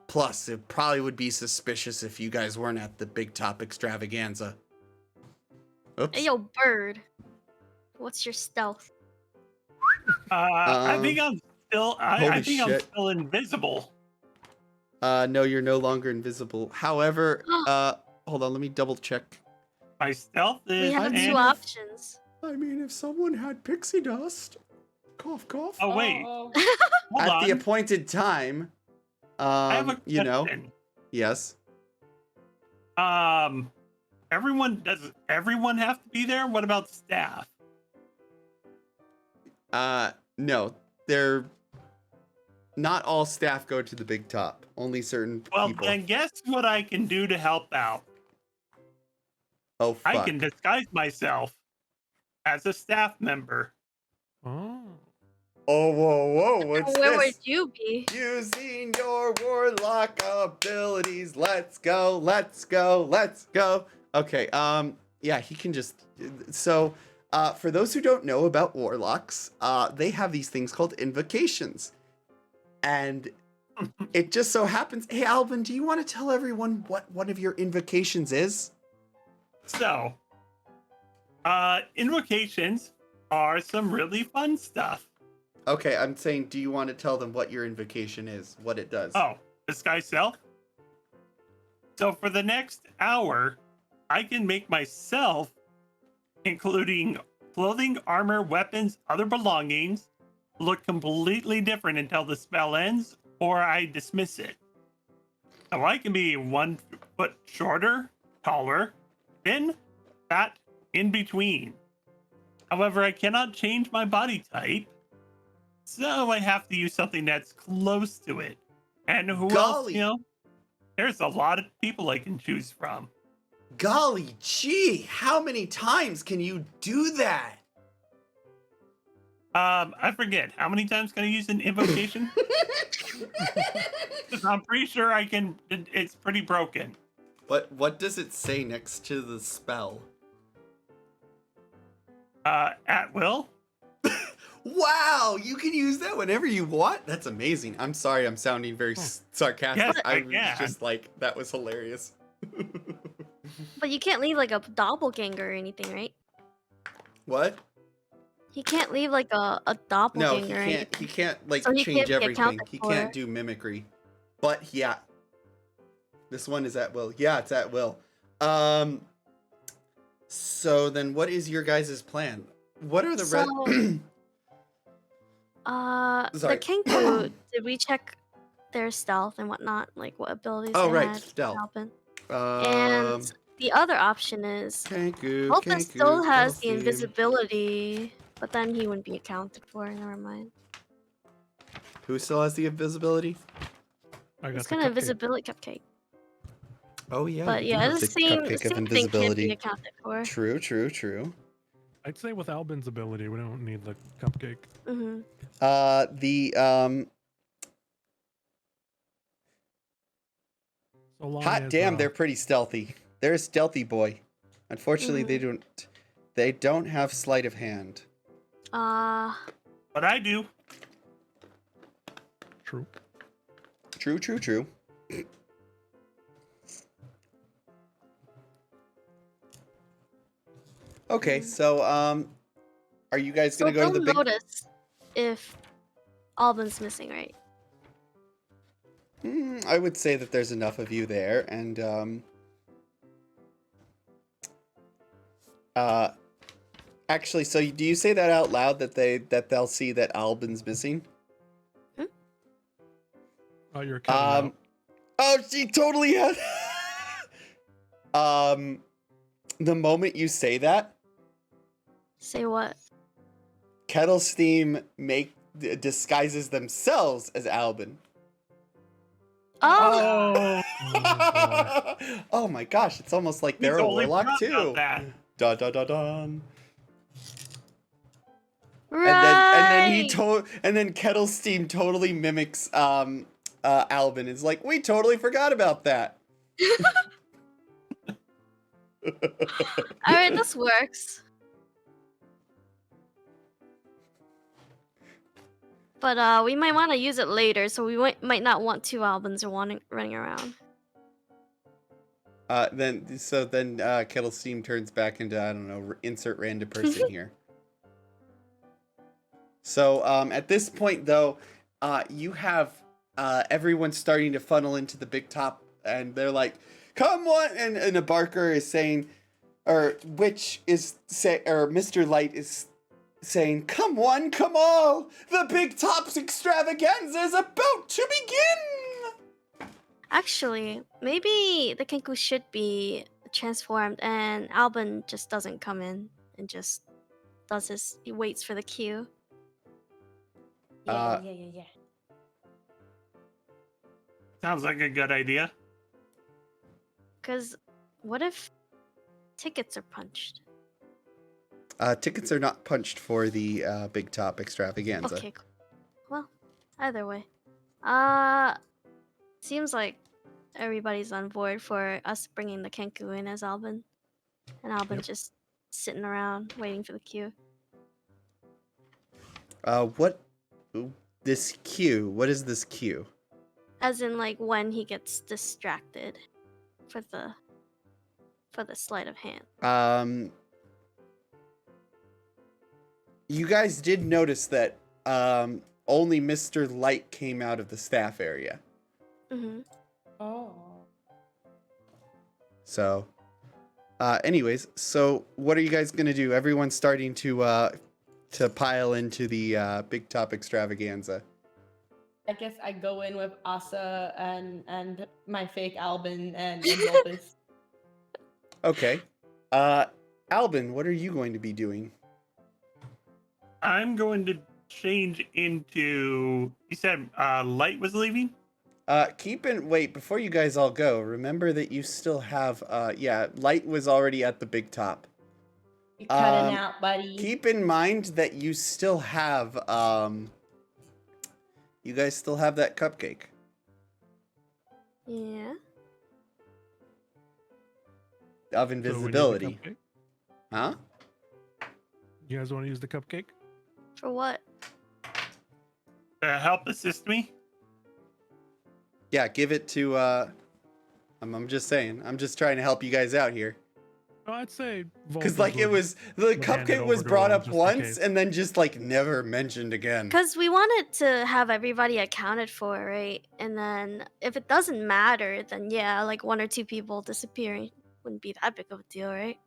[SPEAKER 1] Plus, it probably would be suspicious if you guys weren't at the Big Top Extravaganza. Oops.
[SPEAKER 2] Hey, yo, bird. What's your stealth?
[SPEAKER 5] I think I'm still. I
[SPEAKER 1] holy
[SPEAKER 5] think I'm
[SPEAKER 1] shit.
[SPEAKER 5] still invisible.
[SPEAKER 1] No, you're no longer invisible. However, hold on, let me double check.
[SPEAKER 5] My stealth is.
[SPEAKER 2] We have
[SPEAKER 1] I
[SPEAKER 2] two
[SPEAKER 1] mean-
[SPEAKER 2] options.
[SPEAKER 1] I mean, if someone had pixie dust, cough, cough.
[SPEAKER 5] Oh wait,
[SPEAKER 3] Oh,
[SPEAKER 5] hold
[SPEAKER 1] At
[SPEAKER 5] on.
[SPEAKER 1] the appointed time,
[SPEAKER 5] I have a
[SPEAKER 1] you know,
[SPEAKER 5] question.
[SPEAKER 1] yes.
[SPEAKER 5] Does everyone have to be there? What about staff?
[SPEAKER 1] No, they're not all staff go to the Big Top. Only certain
[SPEAKER 5] Well,
[SPEAKER 1] people.
[SPEAKER 5] then guess what I can do to help out?
[SPEAKER 1] Oh, fuck.
[SPEAKER 5] I can disguise myself as a staff member.
[SPEAKER 4] Oh.
[SPEAKER 1] Oh, whoa, what's
[SPEAKER 2] Where
[SPEAKER 1] this?
[SPEAKER 2] would you be?
[SPEAKER 1] Using your warlock abilities. Let's go, let's go, let's go. Okay, yeah, he can just... So, for those who don't know about warlocks, they have these things called invocations. And it just so happens... Hey, Alvin, do you want to tell everyone what one of your invocations is?
[SPEAKER 5] So, invocations are some really fun stuff.
[SPEAKER 1] Okay, I'm saying, do you want to tell them what your invocation is? What it does?
[SPEAKER 5] Oh, disguise self? So for the next hour, I can make myself, including clothing, armor, weapons, other belongings, look completely different until the spell ends or I dismiss it. So I can be 1 foot shorter, taller, thin, fat, in between. However, I cannot change my body type, so I have to use something that's close to it. And who else,
[SPEAKER 1] Golly.
[SPEAKER 5] you know? There's a lot of people I can choose from.
[SPEAKER 1] Golly gee, how many times can you do that?
[SPEAKER 5] I forget. How many times can I use an invocation? 'Cause I'm pretty sure I can. It's pretty broken.
[SPEAKER 1] What does it say next to the spell?
[SPEAKER 5] At will.
[SPEAKER 1] Wow, you can use that whenever you want. That's amazing. I'm sorry, I'm sounding very sarcastic.
[SPEAKER 5] Yes, I
[SPEAKER 1] I was
[SPEAKER 5] can.
[SPEAKER 1] just like, that was hilarious.
[SPEAKER 2] But you can't leave like a doppelganger or anything, right?
[SPEAKER 1] What?
[SPEAKER 2] He can't leave like a
[SPEAKER 1] No,
[SPEAKER 2] doppelganger.
[SPEAKER 1] he
[SPEAKER 2] or
[SPEAKER 1] can't.
[SPEAKER 2] anything.
[SPEAKER 1] He can't like
[SPEAKER 2] So he
[SPEAKER 1] change
[SPEAKER 2] can't be
[SPEAKER 1] everything.
[SPEAKER 2] accounted
[SPEAKER 1] He
[SPEAKER 2] for.
[SPEAKER 1] can't do mimicry. But yeah, this one is at will. Yeah, it's at will. So then, what is your guys' plan? What are the
[SPEAKER 2] So,
[SPEAKER 1] Sorry.
[SPEAKER 2] the Kenku, did we check their stealth and whatnot? Like what abilities
[SPEAKER 1] Oh,
[SPEAKER 2] they
[SPEAKER 1] right,
[SPEAKER 2] had?
[SPEAKER 1] stealth.
[SPEAKER 2] Alpin? And the other option is
[SPEAKER 1] Kenku,
[SPEAKER 2] Alpin still has the
[SPEAKER 1] Kelsey.
[SPEAKER 2] invisibility, but then he wouldn't be accounted for. Never mind.
[SPEAKER 1] Who still has the invisibility?
[SPEAKER 4] I got
[SPEAKER 2] It's
[SPEAKER 4] the
[SPEAKER 2] kind of
[SPEAKER 4] cupcake.
[SPEAKER 2] invisibility cupcake.
[SPEAKER 1] Oh yeah,
[SPEAKER 2] But
[SPEAKER 1] you do
[SPEAKER 2] yeah,
[SPEAKER 1] have
[SPEAKER 2] the
[SPEAKER 1] the
[SPEAKER 2] same
[SPEAKER 1] cupcake of
[SPEAKER 2] thing can't
[SPEAKER 1] invisibility.
[SPEAKER 2] be accounted for.
[SPEAKER 1] True, true, true.
[SPEAKER 4] I'd say with Albin's ability, we don't need the cupcake.
[SPEAKER 2] Mm-hmm.
[SPEAKER 4] So long
[SPEAKER 1] Hot
[SPEAKER 4] as,
[SPEAKER 1] damn, they're pretty stealthy. They're a stealthy boy. Unfortunately, they don't have sleight of hand.
[SPEAKER 5] But I do.
[SPEAKER 4] True.
[SPEAKER 1] True, true, true. Okay, so are you guys gonna
[SPEAKER 2] So
[SPEAKER 1] go to the
[SPEAKER 2] they'll
[SPEAKER 1] big?
[SPEAKER 2] notice if Albin's missing, right?
[SPEAKER 1] I would say that there's enough of you there, and actually, so do you say that out loud that they'll see that Albin's missing?
[SPEAKER 4] Oh, you're cutting out.
[SPEAKER 1] Oh, she totally has. The moment you say that,
[SPEAKER 2] Say what?
[SPEAKER 1] Kettle Steam disguises themselves as Albin.
[SPEAKER 2] Oh,
[SPEAKER 4] Oh,
[SPEAKER 1] Oh my gosh, it's almost like they're a
[SPEAKER 5] Totally
[SPEAKER 1] warlock
[SPEAKER 5] forgot about
[SPEAKER 1] too.
[SPEAKER 5] that.
[SPEAKER 1] Dun dun dun dun.
[SPEAKER 2] right.
[SPEAKER 1] And then Kettle Steam totally mimics Albin. It's like, we totally forgot about that.
[SPEAKER 2] All right, this works. But we might want to use it later, so we might not want two Albins running around.
[SPEAKER 1] Then Kettle Steam turns back into, I don't know, insert random person here. So at this point though, you have everyone starting to funnel into the big top, and they're like, "Come on!" And a barker is saying, or Mr. Light is saying, "Come one, come all! The big top's extravaganza is about to begin!"
[SPEAKER 2] Actually, maybe the Kenku should be transformed, and Albin just doesn't come in and just he waits for the cue.
[SPEAKER 3] Yeah.
[SPEAKER 5] Sounds like a good idea.
[SPEAKER 2] Cause what if tickets are punched?
[SPEAKER 1] Tickets are not punched for the big top extravaganza.
[SPEAKER 2] Okay, cool. Well, either way. Seems like everybody's on board for us bringing the Kenku in as Albin. And Albin just sitting around waiting for the cue.
[SPEAKER 1] What is this cue?
[SPEAKER 2] As in like when he gets distracted for the sleight of hand.
[SPEAKER 1] You guys did notice that only Mr. Light came out of the staff area.
[SPEAKER 2] Mm-hmm.
[SPEAKER 3] Oh.
[SPEAKER 1] So, anyways, so what are you guys gonna do? Everyone's starting to pile into the big top extravaganza.
[SPEAKER 3] I guess I go in with Asa and my fake Albin and Dolphus.
[SPEAKER 1] Okay. Albin, what are you going to be doing?
[SPEAKER 5] I'm going to change into. You said Light was leaving?
[SPEAKER 1] Wait, before you guys all go, remember that you still have, Light was already at the big top.
[SPEAKER 3] You're cutting out, buddy.
[SPEAKER 1] Keep in mind that you still have, you guys still have that cupcake.
[SPEAKER 2] Yeah.
[SPEAKER 1] Of
[SPEAKER 4] So we need the
[SPEAKER 1] invisibility.
[SPEAKER 4] cupcake?
[SPEAKER 1] Huh?
[SPEAKER 4] You guys want to use the cupcake?
[SPEAKER 2] For what?
[SPEAKER 5] Help assist me.
[SPEAKER 1] Yeah, give it to, I'm just saying. I'm just trying to help you guys out here.
[SPEAKER 4] Oh, I'd say
[SPEAKER 1] Because, like, it was, the
[SPEAKER 4] hand it
[SPEAKER 1] cupcake
[SPEAKER 4] over
[SPEAKER 1] was
[SPEAKER 4] to
[SPEAKER 1] brought
[SPEAKER 4] him
[SPEAKER 1] up
[SPEAKER 4] just in
[SPEAKER 1] once
[SPEAKER 4] case.
[SPEAKER 1] and then just, like, never mentioned again.
[SPEAKER 2] Because we wanted to have everybody accounted for, right? And then if it doesn't matter, then yeah, like 1 or 2 people disappearing wouldn't be that big of a deal, right?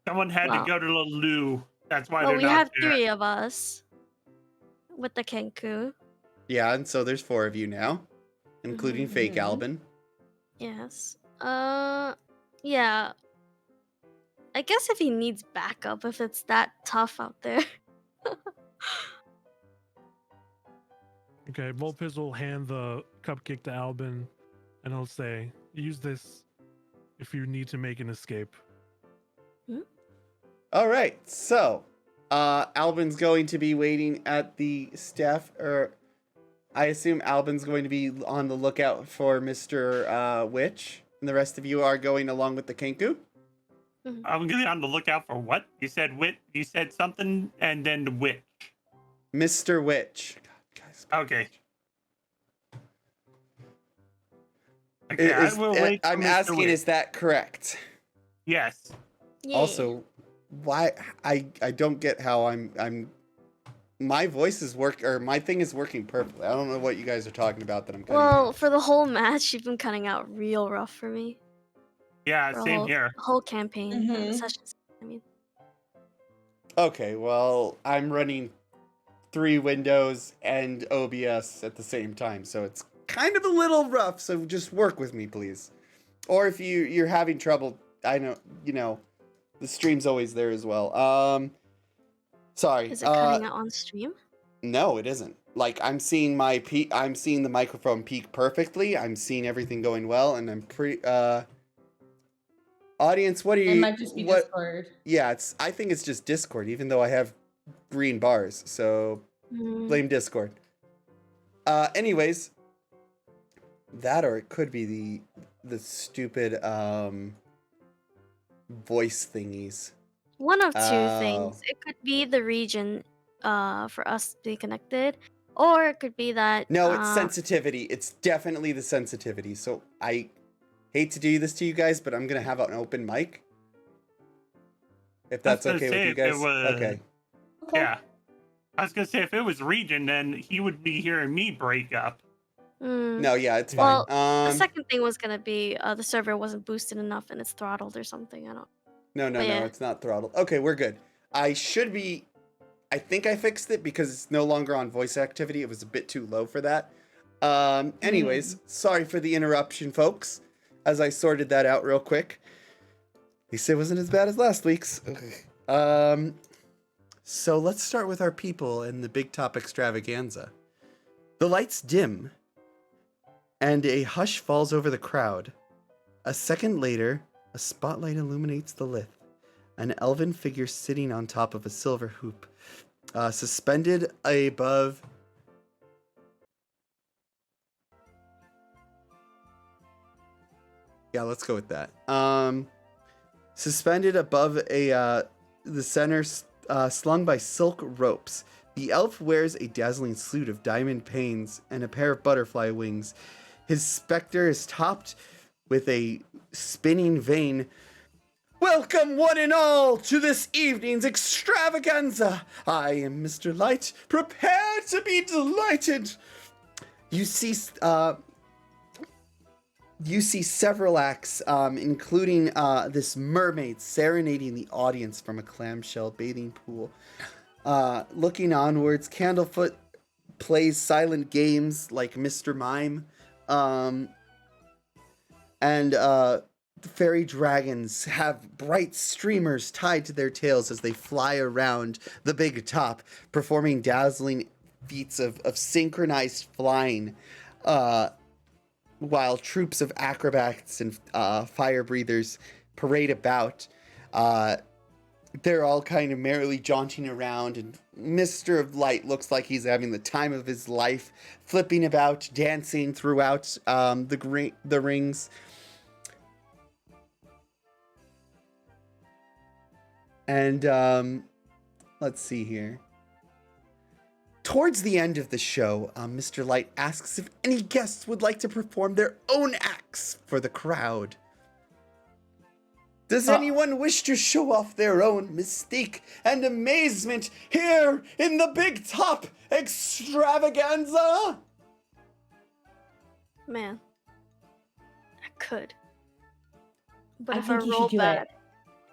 [SPEAKER 5] Someone had
[SPEAKER 2] Well-
[SPEAKER 5] to go to the loo. That's why
[SPEAKER 2] Well,
[SPEAKER 5] they're
[SPEAKER 2] we
[SPEAKER 5] not
[SPEAKER 2] have
[SPEAKER 5] there.
[SPEAKER 2] 3 of us with the Kenku.
[SPEAKER 1] Yeah, and so there's 4 of you now, including fake
[SPEAKER 3] Mhm.
[SPEAKER 1] Albin.
[SPEAKER 2] Yes. Yeah. I guess if he needs backup, if it's that tough out there.
[SPEAKER 4] Okay, Volpiz will hand the cupcake to Albin, and he'll say, "Use this if you need to make an escape."
[SPEAKER 1] All right, so Albin's going to be waiting at the staff, or I assume Albin's going to be on the lookout for Mr. Witch, and the rest of you are going along with the Kenku.
[SPEAKER 5] I'm gonna be on the lookout for what? You said wit. You said something, and then the witch.
[SPEAKER 1] Mr. Witch. God, guys.
[SPEAKER 5] Okay. Okay, I will wait. for
[SPEAKER 1] I'm
[SPEAKER 5] Mr.
[SPEAKER 1] asking,
[SPEAKER 5] Witch.
[SPEAKER 1] is that correct?
[SPEAKER 5] Yes.
[SPEAKER 2] Yeah.
[SPEAKER 1] Also, why I don't get how I'm my voice is my thing is working perfectly. I don't know what you guys are talking about that I'm cutting
[SPEAKER 2] Well,
[SPEAKER 1] out.
[SPEAKER 2] for the whole match, you've been cutting out real rough for me.
[SPEAKER 5] Yeah.
[SPEAKER 2] For the
[SPEAKER 5] Same
[SPEAKER 2] whole,
[SPEAKER 5] here.
[SPEAKER 2] whole campaign, the
[SPEAKER 3] Mhm.
[SPEAKER 2] sessions. I mean,
[SPEAKER 1] Okay, well, I'm running 3 windows and OBS at the same time, so it's kind of a little rough, so just work with me, please. Or if you're having trouble, I know, the stream's always there as well. Sorry.
[SPEAKER 2] is it cutting out on stream?
[SPEAKER 1] No, it isn't. Like, I'm seeing I'm seeing the microphone peak perfectly. I'm seeing everything going well, and I'm audience, what are you
[SPEAKER 3] It might just be
[SPEAKER 1] what
[SPEAKER 3] Discord.
[SPEAKER 1] Yeah, I think it's just Discord, even though I have green bars, so blame Discord. Anyways, that, or it could be the stupid voice thingies.
[SPEAKER 2] One of 2
[SPEAKER 1] Oh.
[SPEAKER 2] things. It could be the region for us to be connected, or it could be that
[SPEAKER 1] No, it's sensitivity. It's definitely the sensitivity. So I hate to do this to you guys, but I'm gonna have an open mic. If that's
[SPEAKER 5] gonna
[SPEAKER 1] okay with
[SPEAKER 5] say
[SPEAKER 1] you
[SPEAKER 5] if it
[SPEAKER 1] guys.
[SPEAKER 5] was-
[SPEAKER 1] Okay.
[SPEAKER 3] Okay.
[SPEAKER 5] Yeah. I was gonna say if it was region, then he would be hearing me break up.
[SPEAKER 1] No, yeah, it's fine.
[SPEAKER 2] Well, the second thing was gonna be the server wasn't boosted enough and it's throttled or something. I don't.
[SPEAKER 1] No,
[SPEAKER 2] But yeah.
[SPEAKER 1] it's not throttled. Okay, we're good. I think I fixed it because it's no longer on voice activity. It was a bit too low for that. Anyways, sorry for the interruption, folks, as I sorted that out real quick. At least it wasn't as bad as last week's. Okay. So let's start with our people in the Big Top Extravaganza. The lights dim, and a hush falls over the crowd. A second later, a spotlight illuminates the lith. An elven figure sitting on top of a silver hoop, suspended above. Yeah, let's go with that. Suspended above the center, slung by silk ropes. The elf wears a dazzling suit of diamond panes and a pair of butterfly wings. His specter is topped with a spinning vane. Welcome, one and all, to this evening's extravaganza. I am Mr. Light, prepared to be delighted. You see several acts, including this mermaid serenading the audience from a clamshell bathing pool. Looking onwards, Candlefoot plays silent games like Mr. Mime. And fairy dragons have bright streamers tied to their tails as they fly around the big top, performing dazzling feats of synchronized flying. while troops of acrobats and fire breathers parade about. They're all kind of merrily jaunting around, and Mr. Light looks like he's having the time of his life, flipping about, dancing throughout the rings. And let's see here. Towards the end of the show, Mr. Light asks if any guests would like to perform their own acts for the crowd. Does anyone wish to show off their own mystique and amazement here in the Big Top Extravaganza?
[SPEAKER 2] Man, I could. But
[SPEAKER 3] I
[SPEAKER 2] if I
[SPEAKER 3] think you
[SPEAKER 2] roll
[SPEAKER 3] should do
[SPEAKER 2] bad,
[SPEAKER 3] it.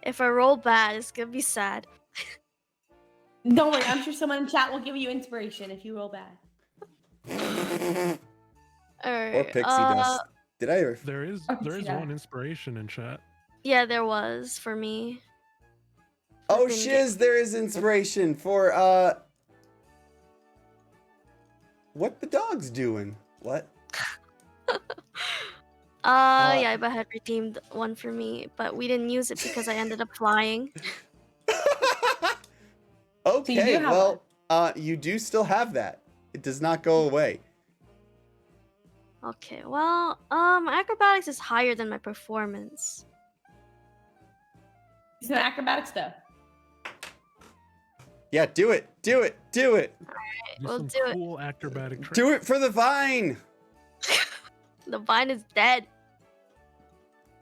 [SPEAKER 2] if I roll bad, it's gonna be sad.
[SPEAKER 3] Don't worry, I'm sure someone in chat will give you inspiration if you roll bad.
[SPEAKER 2] Alright.
[SPEAKER 1] Or pixie dust. Did I ever?
[SPEAKER 4] There is
[SPEAKER 3] Yeah.
[SPEAKER 4] one inspiration in chat.
[SPEAKER 2] Yeah, there was for me.
[SPEAKER 1] Oh,
[SPEAKER 2] Flipping
[SPEAKER 1] shiz, there is inspiration for, what the dog's doing? What?
[SPEAKER 2] Yeah, I had redeemed one for me, but we didn't use it because I ended up flying.
[SPEAKER 1] Okay,
[SPEAKER 3] have
[SPEAKER 1] well, you do still have that. It does not go away.
[SPEAKER 2] Okay, well, acrobatics is higher than my performance.
[SPEAKER 3] Some acrobatics though.
[SPEAKER 1] Yeah, do it. Do it. Do it.
[SPEAKER 2] We'll
[SPEAKER 4] some
[SPEAKER 2] do it.
[SPEAKER 4] cool acrobatic tricks.
[SPEAKER 1] Do it for the vine.
[SPEAKER 2] The vine is dead.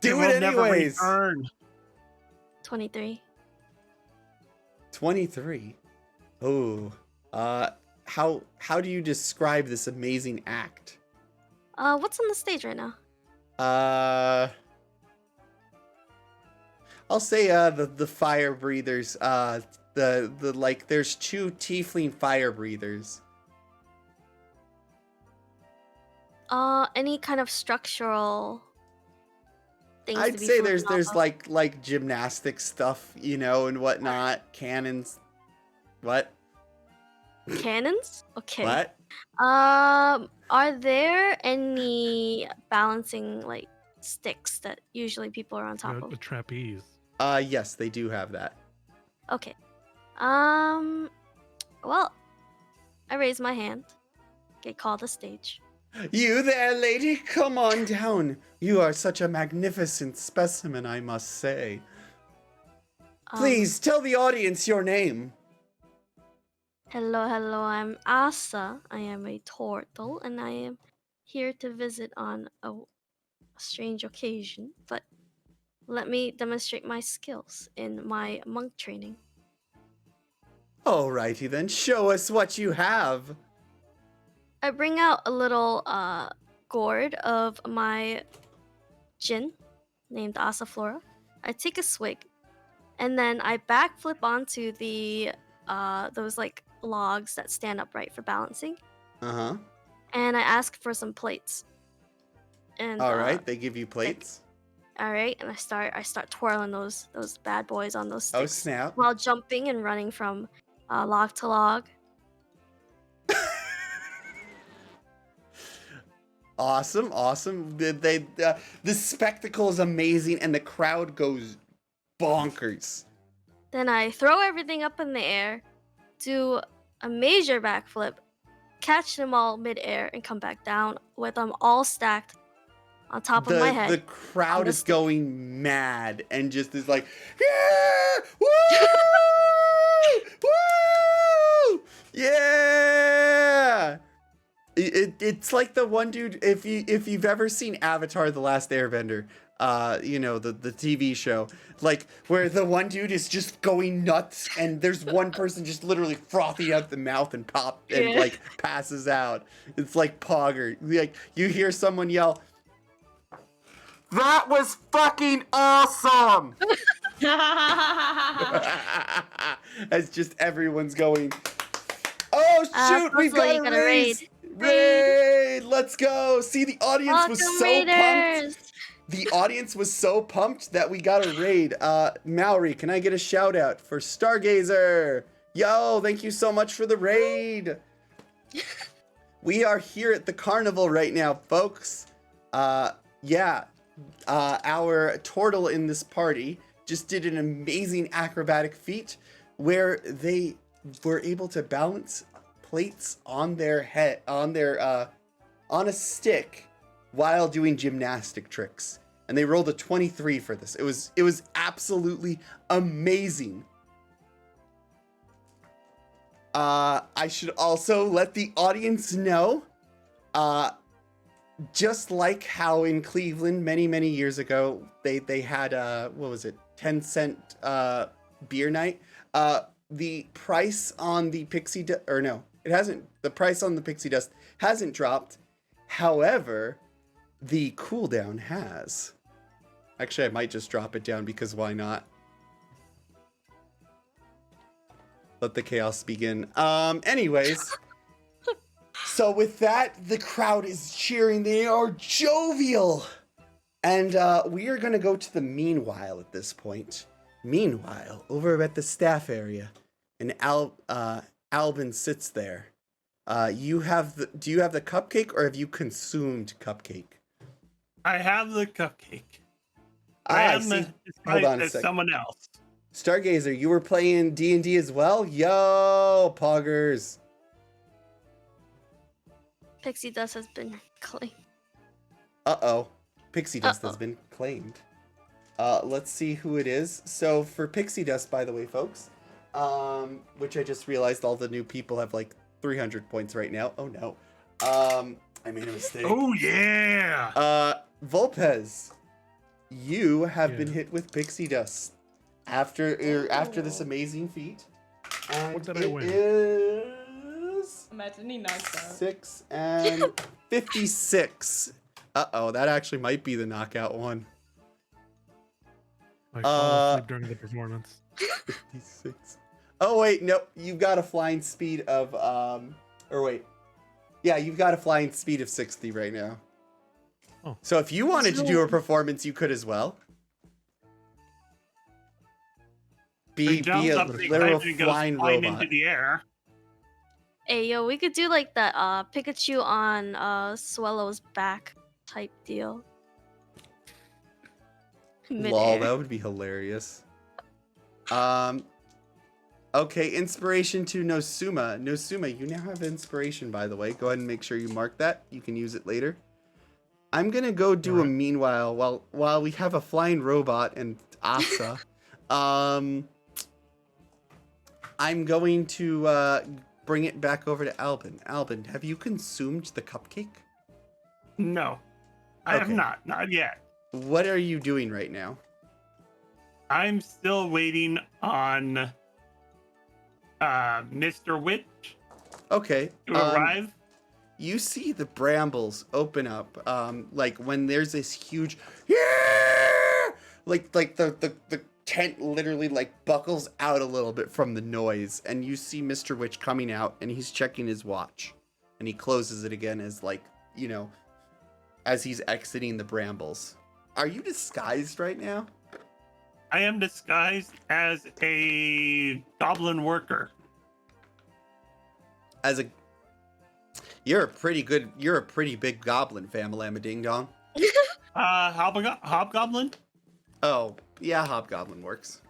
[SPEAKER 1] Do
[SPEAKER 5] will
[SPEAKER 1] it
[SPEAKER 5] never
[SPEAKER 1] anyways.
[SPEAKER 5] return.
[SPEAKER 2] 23.
[SPEAKER 1] 23. Oh. How do you describe this amazing act?
[SPEAKER 2] What's on the stage right now?
[SPEAKER 1] I'll say the fire breathers. The like there's 2 tiefling fire breathers.
[SPEAKER 2] Any kind of structural things to
[SPEAKER 1] I'd
[SPEAKER 2] be
[SPEAKER 1] say
[SPEAKER 2] flipping
[SPEAKER 1] there's
[SPEAKER 2] off
[SPEAKER 1] like gymnastic stuff, you know, and whatnot. Cannons. What?
[SPEAKER 2] of? Cannons? Okay.
[SPEAKER 1] What?
[SPEAKER 2] Are there any balancing like sticks that usually people are on top
[SPEAKER 4] A
[SPEAKER 2] of?
[SPEAKER 4] trapeze.
[SPEAKER 1] Yes, they do have that.
[SPEAKER 2] Okay. Well, I raise my hand. Get called to stage.
[SPEAKER 1] You there, lady? Come on down. You are such a magnificent specimen, I must say. Please tell the audience your name.
[SPEAKER 2] Hello, I'm Asa. I am a turtle, and I am here to visit on a strange occasion. But let me demonstrate my skills in my monk training.
[SPEAKER 1] Alrighty then, show us what you have.
[SPEAKER 2] I bring out a little gourd of my gin, named Asaflora. I take a swig, and then I backflip onto the those like logs that stand upright for balancing,
[SPEAKER 1] Uh-huh.
[SPEAKER 2] and I ask for some plates. And
[SPEAKER 1] Alright, they give you plates.
[SPEAKER 2] all right, and I start twirling those bad boys on those
[SPEAKER 1] Oh,
[SPEAKER 2] sticks
[SPEAKER 1] snap.
[SPEAKER 2] while jumping and running from log to log.
[SPEAKER 1] Awesome, awesome. The spectacle is amazing, and the crowd goes bonkers.
[SPEAKER 2] Then I throw everything up in the air, do a major backflip, catch them all mid-air, and come back down with them all stacked on top of my head.
[SPEAKER 1] The crowd
[SPEAKER 2] the
[SPEAKER 1] is
[SPEAKER 2] stick.
[SPEAKER 1] going mad and just is like, yeah, woo, woo, yeah. It's like the one dude. If you've ever seen Avatar: The Last Airbender, you know the TV show, like where the one dude is just going nuts, and there's one person just literally frothing out the mouth and
[SPEAKER 2] Yeah.
[SPEAKER 1] like passes out. It's like Pogger. Like you hear someone yell, "That was fucking awesome!" As just everyone's going, "Oh shoot, we've
[SPEAKER 2] Puzzle,
[SPEAKER 1] got
[SPEAKER 2] you
[SPEAKER 1] a
[SPEAKER 2] gotta
[SPEAKER 1] raid! Raid! Let's go!" See, the audience was
[SPEAKER 2] Welcome,
[SPEAKER 1] so
[SPEAKER 2] Raiders!
[SPEAKER 1] pumped. The audience was so pumped that we got a raid. Mallory, can I get a shout out for Stargazer? Yo, thank you so much for the raid. We are here at the carnival right now, folks. Yeah, our turtle in this party just did an amazing acrobatic feat where they were able to balance plates on their head, on a stick while doing gymnastic tricks. And they rolled a 23 for this. It was absolutely amazing. I should also let the audience know, just like how in Cleveland many years ago they had what was it, 10-cent beer night. The price on the pixie dust, or no, it hasn't. The price on the pixie dust hasn't dropped. However, the cooldown has. Actually, I might just drop it down because why not? Let the chaos begin. Anyways. So with that, the crowd is cheering. They are jovial. And we are going to go to the meanwhile at this point. Meanwhile, over at the staff area, and Albin sits there. Do you have the cupcake, or have you consumed cupcake?
[SPEAKER 5] I have the cupcake.
[SPEAKER 1] I see. Hold on a
[SPEAKER 5] as
[SPEAKER 1] second.
[SPEAKER 5] someone else.
[SPEAKER 1] Stargazer, you were playing D&D as well? Yo, poggers.
[SPEAKER 2] Pixie dust has been claimed.
[SPEAKER 1] Uh-oh. Pixie dust has been claimed. Let's see who it is. So for Pixie dust, by the way, folks, which I just realized all the new people have like 300 points right now. Oh no. I made a mistake.
[SPEAKER 5] Oh yeah.
[SPEAKER 1] Volpez, you have been hit with Pixie dust after this amazing feat. And
[SPEAKER 4] What did I win?
[SPEAKER 1] It is
[SPEAKER 3] Imagine he knocks out.
[SPEAKER 1] 6 and 56. Uh-oh, that actually might be the knockout one.
[SPEAKER 4] Like fall asleep during the performance.
[SPEAKER 1] 56. Oh wait, no, you've got a flying speed of or wait. Yeah, you've got a flying speed of 60 right now.
[SPEAKER 4] Oh.
[SPEAKER 1] So if you wanted to do a performance, you could as well. Be
[SPEAKER 5] Jumps
[SPEAKER 1] a
[SPEAKER 5] up the
[SPEAKER 1] literal
[SPEAKER 5] cliff and goes
[SPEAKER 1] flying
[SPEAKER 5] flying
[SPEAKER 1] robot.
[SPEAKER 5] into the air.
[SPEAKER 2] Hey, yo, we could do like that Pikachu on Swallow's back type deal.
[SPEAKER 1] Lol,
[SPEAKER 2] Midair.
[SPEAKER 1] that would be hilarious. Okay, inspiration to Nosuma. Nosuma, you now have inspiration, by the way. Go ahead and make sure you mark that. You can use it later. I'm gonna go do a meanwhile while we have a flying robot and Asa. I'm going to bring it back over to Albin. Albin, have you consumed the cupcake?
[SPEAKER 5] No, I have
[SPEAKER 1] Okay.
[SPEAKER 5] not yet.
[SPEAKER 1] What are you doing right now?
[SPEAKER 5] I'm still waiting on Mr. Witch
[SPEAKER 1] Okay.
[SPEAKER 5] to arrive.
[SPEAKER 1] You see the brambles open up, like when there's this huge, yeah, like the tent literally like buckles out a little bit from the noise, and you see Mr. Witch coming out, and he's checking his watch, and he closes it again as like, you know, as he's exiting the brambles. Are you disguised right now?
[SPEAKER 5] I am disguised as a goblin worker.
[SPEAKER 1] As a, you're a pretty big goblin, Famalama Ding Dong.
[SPEAKER 5] Hobgoblin?
[SPEAKER 1] Oh, yeah, Hobgoblin works.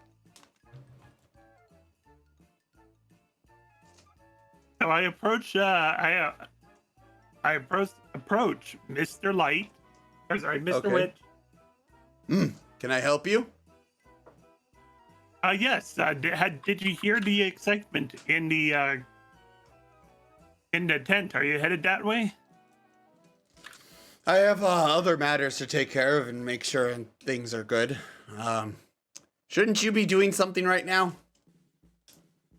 [SPEAKER 5] So I approach approach Mr. Light. Or sorry, Mr.
[SPEAKER 1] Okay.
[SPEAKER 5] Witch.
[SPEAKER 1] Can I help you?
[SPEAKER 5] Yes. Did you hear the excitement in the tent? Are you headed that way?
[SPEAKER 1] I have other matters to take care of and make sure things are good. Shouldn't you be doing something right now?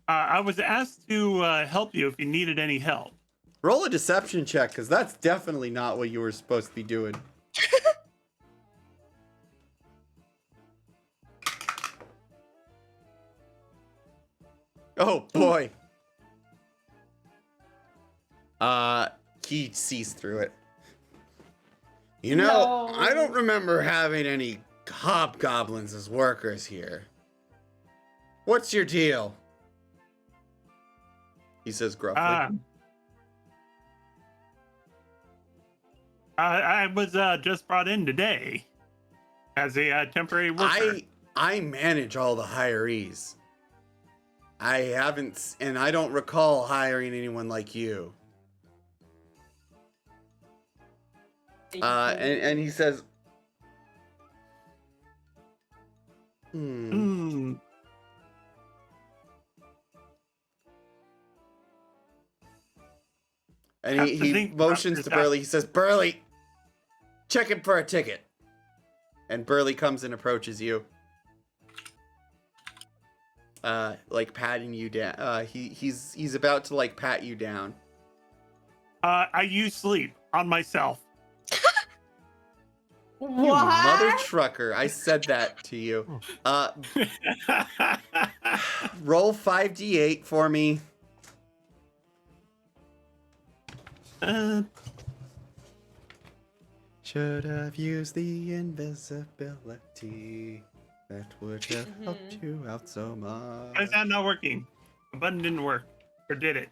[SPEAKER 5] I was asked to help you if you needed any help.
[SPEAKER 1] Roll a deception check, because that's definitely not what you were supposed to be doing. Oh, boy. He sees through it. You know,
[SPEAKER 3] No.
[SPEAKER 1] I don't remember having any hobgoblins as workers here. What's your deal? He says gruffly.
[SPEAKER 5] I was just brought in today as a temporary worker.
[SPEAKER 1] I manage all the hirees. I haven't, and I don't recall hiring anyone like you. And he says,
[SPEAKER 5] Hmm.
[SPEAKER 1] And
[SPEAKER 5] Have
[SPEAKER 1] he,
[SPEAKER 5] to
[SPEAKER 1] he
[SPEAKER 5] think about
[SPEAKER 1] motions to
[SPEAKER 5] yourself.
[SPEAKER 1] Burley. He says, Burley, check him for a ticket. And Burley comes and approaches you. Like patting you down. He's about to like pat you down.
[SPEAKER 5] I use sleep on myself.
[SPEAKER 1] You
[SPEAKER 3] What?
[SPEAKER 1] mother trucker. I said that to you. Roll 5d8 for me. Should have used the invisibility. That would have helped you out so much.
[SPEAKER 5] Why is that not working? The button didn't work. Or did it?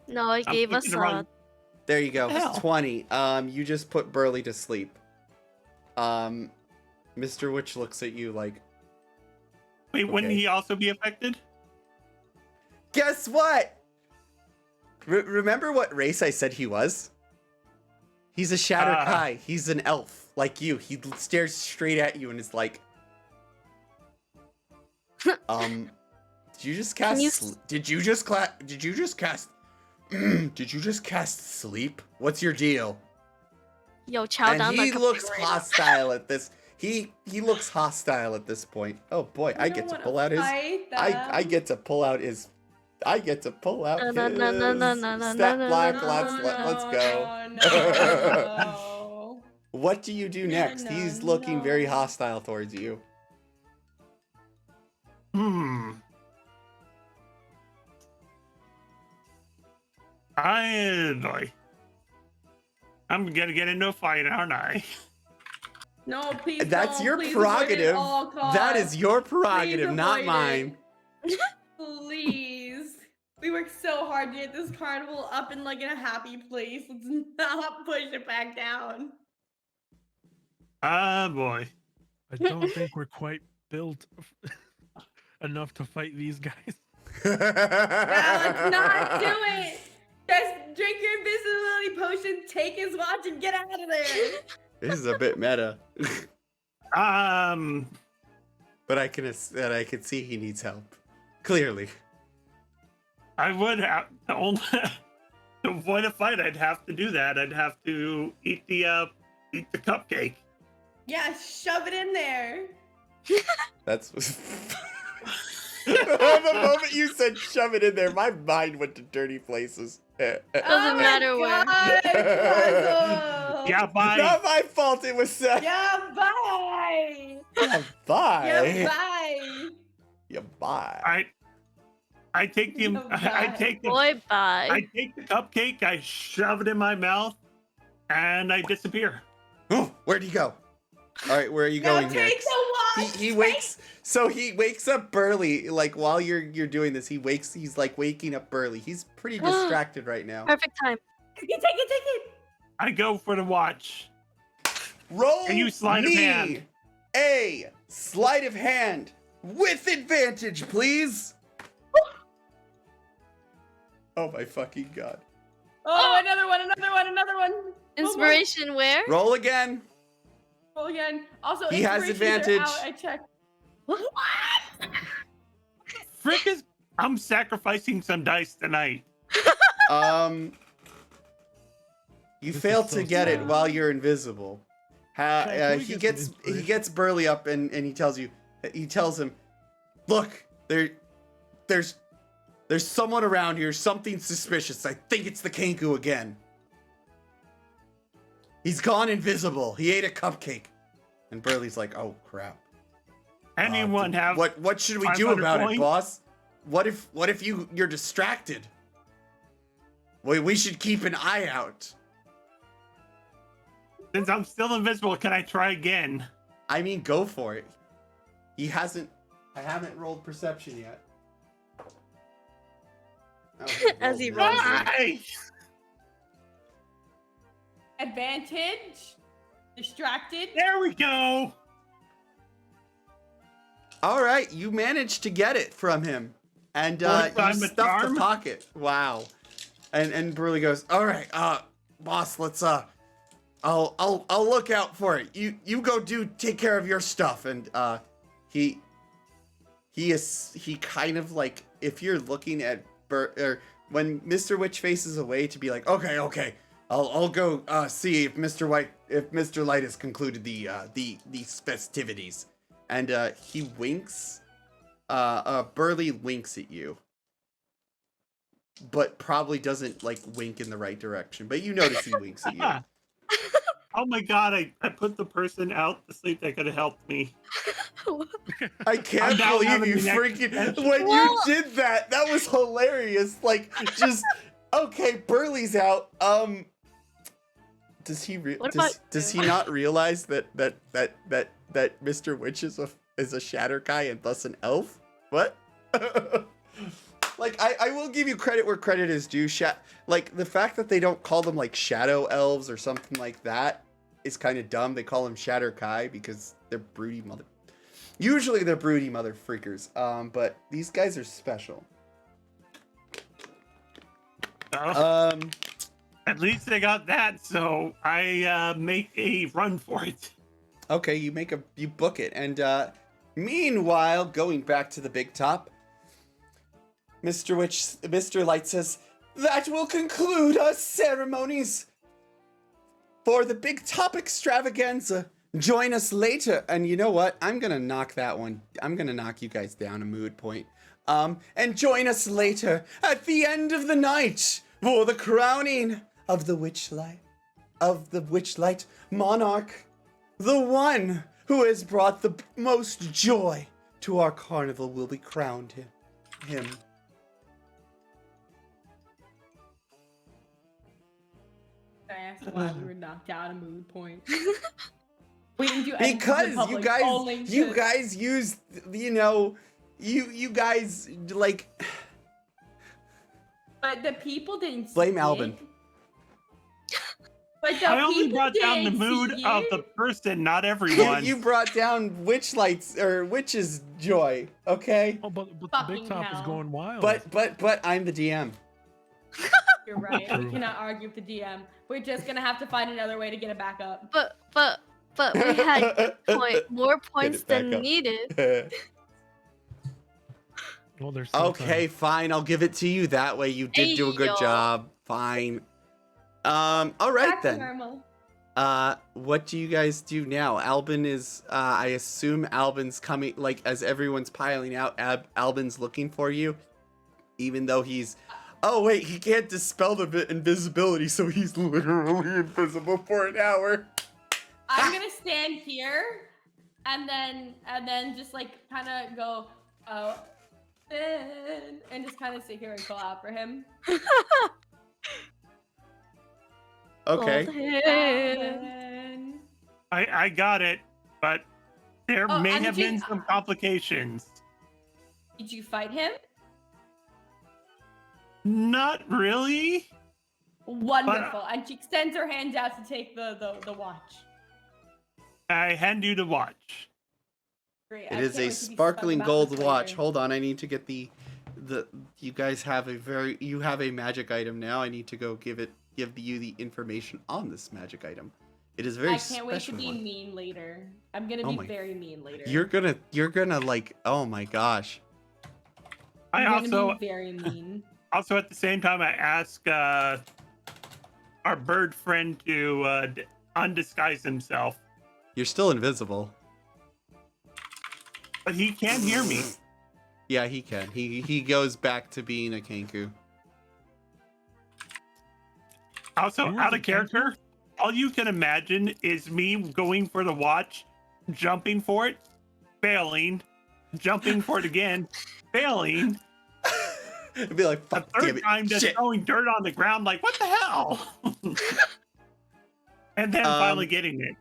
[SPEAKER 2] No, it
[SPEAKER 5] I'm
[SPEAKER 2] gave us
[SPEAKER 5] clicking the wrong-
[SPEAKER 1] There you go.
[SPEAKER 5] Hell.
[SPEAKER 1] 20. You just put Burley to sleep. Mr. Witch looks at you like,
[SPEAKER 5] Wait, wouldn't
[SPEAKER 1] Okay.
[SPEAKER 5] he also be affected?
[SPEAKER 1] guess what? Remember what race I said he was? He's a Shatter
[SPEAKER 5] Ah.
[SPEAKER 1] Kai. He's an elf, like you. He stares straight at you and is like, did you just cast?
[SPEAKER 2] you
[SPEAKER 1] Did you just cast? Did you just cast sleep? What's your deal?
[SPEAKER 2] Yo, chow down
[SPEAKER 1] And
[SPEAKER 2] the
[SPEAKER 1] he
[SPEAKER 2] cupcake
[SPEAKER 1] looks
[SPEAKER 2] right now.
[SPEAKER 1] hostile at this. He looks hostile at this point. Oh boy, I get to pull out his. I get to pull out his. I get to pull out his.
[SPEAKER 2] No, no, no, no, no, no,
[SPEAKER 1] Step
[SPEAKER 2] no,
[SPEAKER 1] black.
[SPEAKER 2] no,
[SPEAKER 1] Let's go.
[SPEAKER 3] No.
[SPEAKER 1] What do you do
[SPEAKER 3] No,
[SPEAKER 1] next?
[SPEAKER 3] no,
[SPEAKER 1] He's looking very
[SPEAKER 3] no.
[SPEAKER 1] hostile towards you.
[SPEAKER 5] Hmm. I'm gonna get into a fight, aren't I?
[SPEAKER 3] No, please.
[SPEAKER 1] That's
[SPEAKER 3] don't.
[SPEAKER 1] your
[SPEAKER 3] Please avoid it at
[SPEAKER 1] prerogative.
[SPEAKER 3] all
[SPEAKER 1] That is
[SPEAKER 3] costs.
[SPEAKER 1] your
[SPEAKER 3] Please
[SPEAKER 1] prerogative, not
[SPEAKER 3] avoid
[SPEAKER 1] mine.
[SPEAKER 3] it. Please. We worked so hard to get this carnival up and like in a happy place. Let's not push it back down.
[SPEAKER 5] Ah, boy.
[SPEAKER 4] I don't think we're quite built enough to fight these guys.
[SPEAKER 3] Let's not do it. Just drink your invisibility potion, take his watch, and get out of there.
[SPEAKER 1] This is a bit meta.
[SPEAKER 5] Um,
[SPEAKER 1] But I can see he needs help. Clearly.
[SPEAKER 5] I would have to only to avoid a fight. I'd have to do that. I'd have to eat the cupcake.
[SPEAKER 3] Yeah, shove it in there.
[SPEAKER 1] That's the moment you said shove it in there, my mind went to dirty places.
[SPEAKER 2] Doesn't
[SPEAKER 3] Oh my
[SPEAKER 2] matter where.
[SPEAKER 3] God, Puzzle.
[SPEAKER 5] Yeah, bye.
[SPEAKER 1] Not my fault it was said.
[SPEAKER 3] Yeah, bye.
[SPEAKER 1] Yeah, bye.
[SPEAKER 3] Yeah, bye.
[SPEAKER 1] Yeah, bye.
[SPEAKER 5] I take the
[SPEAKER 3] No,
[SPEAKER 5] I
[SPEAKER 3] bye.
[SPEAKER 5] take the
[SPEAKER 2] Boy, bye.
[SPEAKER 5] I take the cupcake. I shove it in my mouth, and I disappear.
[SPEAKER 1] Oh, where'd he go? All right, where are you
[SPEAKER 3] Now
[SPEAKER 1] going
[SPEAKER 3] take
[SPEAKER 1] next?
[SPEAKER 3] the watch.
[SPEAKER 1] He wakes. So he wakes up Burley. Like while you're doing this, he's like waking up Burley. He's pretty distracted right now.
[SPEAKER 2] Perfect time.
[SPEAKER 3] Take it.
[SPEAKER 5] I go for the watch.
[SPEAKER 1] Roll
[SPEAKER 5] Can you sleight of
[SPEAKER 1] me
[SPEAKER 5] hand?
[SPEAKER 1] a sleight of hand with advantage, please. Oh my fucking god!
[SPEAKER 3] Oh, another one.
[SPEAKER 2] Inspiration where?
[SPEAKER 1] Roll again.
[SPEAKER 3] Roll again. Also,
[SPEAKER 1] He has
[SPEAKER 3] inspirations are
[SPEAKER 1] advantage.
[SPEAKER 3] out. I checked.
[SPEAKER 2] What?
[SPEAKER 5] Frick is. I'm sacrificing some dice tonight.
[SPEAKER 1] You
[SPEAKER 4] This
[SPEAKER 1] fail
[SPEAKER 4] is
[SPEAKER 1] to
[SPEAKER 4] so
[SPEAKER 1] get it
[SPEAKER 3] sad.
[SPEAKER 1] while you're invisible.
[SPEAKER 4] Can we
[SPEAKER 1] He
[SPEAKER 4] get some
[SPEAKER 1] gets
[SPEAKER 4] inspiration?
[SPEAKER 1] Burley up and he tells him, look, there's someone around here, something suspicious. I think it's the Kenku again. He's gone invisible. He ate a cupcake. And Burley's like, oh crap.
[SPEAKER 5] Anyone have
[SPEAKER 1] What should we do
[SPEAKER 5] 500
[SPEAKER 1] about it,
[SPEAKER 5] coins?
[SPEAKER 1] boss? What if you're distracted? We should keep an eye out.
[SPEAKER 5] Since I'm still invisible, can I try again?
[SPEAKER 1] I mean, go for it. I haven't rolled perception yet. Oh,
[SPEAKER 2] As he
[SPEAKER 1] rolled
[SPEAKER 2] runs.
[SPEAKER 1] wisdom.
[SPEAKER 5] Why?
[SPEAKER 3] Advantage. Distracted.
[SPEAKER 5] There we go.
[SPEAKER 1] All right, you managed to get it from him, and
[SPEAKER 5] Fourth
[SPEAKER 1] you
[SPEAKER 5] time a
[SPEAKER 1] stuffed the
[SPEAKER 5] charm?
[SPEAKER 1] pocket. Wow. And Burley goes, "All right, boss, let's I'll look out for it. You go take care of your stuff." And he kind of like, if you're looking at or when Mr. Witch faces away to be like, okay, I'll go see if Mr. Light has concluded these festivities. And he winks. Burley winks at you, but probably doesn't like wink in the right direction. But you notice he winks at you.
[SPEAKER 5] Oh my god, I put the person out to sleep that could have helped me.
[SPEAKER 1] I can't
[SPEAKER 5] I'm now
[SPEAKER 1] believe
[SPEAKER 5] having
[SPEAKER 1] you
[SPEAKER 5] the next
[SPEAKER 1] freaking
[SPEAKER 5] adventure.
[SPEAKER 1] when you did that. That was hilarious. Like, just okay. Burley's out. Does he
[SPEAKER 2] What about
[SPEAKER 1] does he
[SPEAKER 2] you?
[SPEAKER 1] not realize that Mr. Witch is a shatter guy and thus an elf? What? Like, I will give you credit where credit is due. Like, the fact that they don't call them like shadow elves or something like that is kind of dumb. They call them Shatter Kai because they're broody mother. Usually they're broody mother freakers. But these guys are special.
[SPEAKER 5] Oh, at least I got that, so I make a run for it.
[SPEAKER 1] Okay, you book it, and meanwhile, going back to the big top, Mr. Light says, "That will conclude our ceremonies for the big top extravaganza. Join us later." And you know what? I'm gonna knock that one. I'm gonna knock you guys down a mood point. And join us later at the end of the night for the crowning of the Witchlight monarch. The one who has brought the most joy to our carnival will be crowned him.
[SPEAKER 3] I asked why we were knocked out a mood point. We didn't do anything
[SPEAKER 1] Because
[SPEAKER 3] in public, only
[SPEAKER 1] you
[SPEAKER 3] to-
[SPEAKER 1] guys used, you guys like
[SPEAKER 3] But the people didn't see
[SPEAKER 1] blame
[SPEAKER 3] it.
[SPEAKER 1] Albin.
[SPEAKER 3] But the
[SPEAKER 5] I only
[SPEAKER 3] people
[SPEAKER 5] brought down the
[SPEAKER 3] didn't
[SPEAKER 5] mood
[SPEAKER 3] see
[SPEAKER 5] of
[SPEAKER 3] it.
[SPEAKER 5] the person, not everyone.
[SPEAKER 1] You brought down Witchlight's or Witch's joy, okay?
[SPEAKER 4] Oh, but the
[SPEAKER 3] Fucking
[SPEAKER 4] big top is
[SPEAKER 3] hell.
[SPEAKER 4] going wild.
[SPEAKER 1] But I'm the DM.
[SPEAKER 3] You're right. We
[SPEAKER 4] True.
[SPEAKER 3] cannot argue with the DM. We're just gonna have to find another way to get it back up.
[SPEAKER 2] But we had more points
[SPEAKER 1] back
[SPEAKER 2] than
[SPEAKER 1] up.
[SPEAKER 2] needed.
[SPEAKER 4] Well, there's still
[SPEAKER 1] Okay,
[SPEAKER 4] time.
[SPEAKER 1] fine. I'll give it to you that way. You did do a good
[SPEAKER 2] Ayo.
[SPEAKER 1] job. Fine. All right
[SPEAKER 3] Back to
[SPEAKER 1] then.
[SPEAKER 3] normal.
[SPEAKER 1] What do you guys do now? Albin is, I assume Albin's coming, like, as everyone's piling out, Albin's looking for you, even though he's, oh wait, he can't dispel the invisibility, so he's literally invisible for an hour.
[SPEAKER 3] I'm gonna stand here, and then just like kind of go, oh, and just kind of sit here and call out for him.
[SPEAKER 1] Okay.
[SPEAKER 3] Alvin.
[SPEAKER 5] I got it, but there
[SPEAKER 3] Oh,
[SPEAKER 5] may
[SPEAKER 3] and
[SPEAKER 5] have
[SPEAKER 3] did you-
[SPEAKER 5] been some complications.
[SPEAKER 3] Did you fight him?
[SPEAKER 5] Not really.
[SPEAKER 3] Wonderful. And she extends her hand out to take the watch.
[SPEAKER 5] I hand you the watch.
[SPEAKER 3] Great.
[SPEAKER 1] It
[SPEAKER 3] I
[SPEAKER 1] is
[SPEAKER 3] can't
[SPEAKER 1] a
[SPEAKER 3] wait to be spun
[SPEAKER 1] sparkling
[SPEAKER 3] about
[SPEAKER 1] gold
[SPEAKER 3] this
[SPEAKER 1] watch.
[SPEAKER 3] later.
[SPEAKER 1] Hold on, I need to get you guys have you have a magic item now. I need to go give you the information on this magic item. It is a very
[SPEAKER 3] I can't wait to
[SPEAKER 1] special
[SPEAKER 3] be
[SPEAKER 1] one.
[SPEAKER 3] mean later. I'm gonna
[SPEAKER 1] Oh
[SPEAKER 3] be
[SPEAKER 1] my-
[SPEAKER 3] very mean later.
[SPEAKER 1] You're gonna like, oh my gosh.
[SPEAKER 5] I
[SPEAKER 3] I'm gonna
[SPEAKER 5] also
[SPEAKER 3] be very mean.
[SPEAKER 5] also at the same time I ask our bird friend to undisguise himself,
[SPEAKER 1] You're still invisible.
[SPEAKER 5] but he can hear me.
[SPEAKER 1] Yeah, he can. He goes back to being a Kenku.
[SPEAKER 5] Also,
[SPEAKER 4] Who was
[SPEAKER 5] out
[SPEAKER 4] the
[SPEAKER 5] of character, all you can imagine is me going for the watch, jumping for it, failing, jumping for it again, failing.
[SPEAKER 1] It'd be like,
[SPEAKER 5] A
[SPEAKER 1] fuck, damn
[SPEAKER 5] third
[SPEAKER 1] it,
[SPEAKER 5] time just
[SPEAKER 1] shit.
[SPEAKER 5] throwing dirt on the ground, like, what the hell? And then finally
[SPEAKER 1] Um,
[SPEAKER 5] getting it.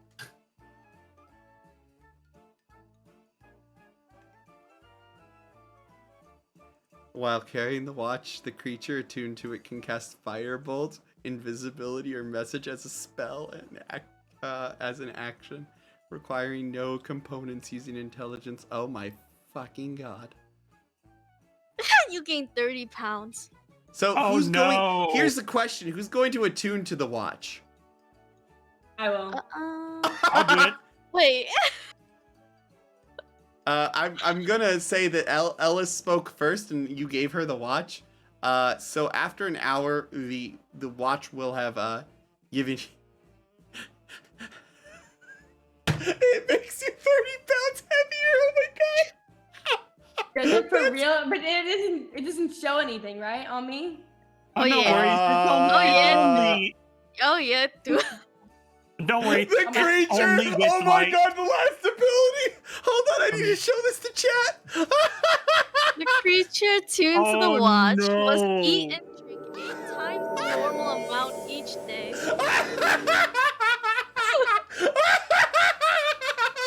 [SPEAKER 1] While carrying the watch, the creature attuned to it can cast Firebolt. invisibility or message as a spell and as an action, requiring no components using intelligence. Oh my fucking god.
[SPEAKER 2] You gain 30 pounds.
[SPEAKER 1] So
[SPEAKER 5] Oh,
[SPEAKER 1] who's
[SPEAKER 5] no.
[SPEAKER 1] going? Here's the question: who's going to attune to the watch?
[SPEAKER 3] I will.
[SPEAKER 5] I'll do it.
[SPEAKER 2] Wait.
[SPEAKER 1] I'm gonna say that Ellis spoke first, and you gave her the watch. So after an hour, the watch will have given. It makes you 30 pounds heavier. Oh my god.
[SPEAKER 3] Does it for real? But it doesn't show anything, right, on me?
[SPEAKER 5] Oh,
[SPEAKER 2] Oh,
[SPEAKER 5] no
[SPEAKER 2] yeah.
[SPEAKER 5] worries.
[SPEAKER 2] Oh, yeah.
[SPEAKER 5] Only,
[SPEAKER 2] Oh yeah, dude.
[SPEAKER 5] don't worry.
[SPEAKER 1] The
[SPEAKER 5] it's
[SPEAKER 1] creature!
[SPEAKER 5] only with
[SPEAKER 1] Oh my
[SPEAKER 5] light.
[SPEAKER 1] god, the last ability! Hold on, I need to show this to chat!
[SPEAKER 2] The creature tuned to
[SPEAKER 5] Oh,
[SPEAKER 2] the watch
[SPEAKER 5] no.
[SPEAKER 2] must eat and drink 8 times the normal amount each day.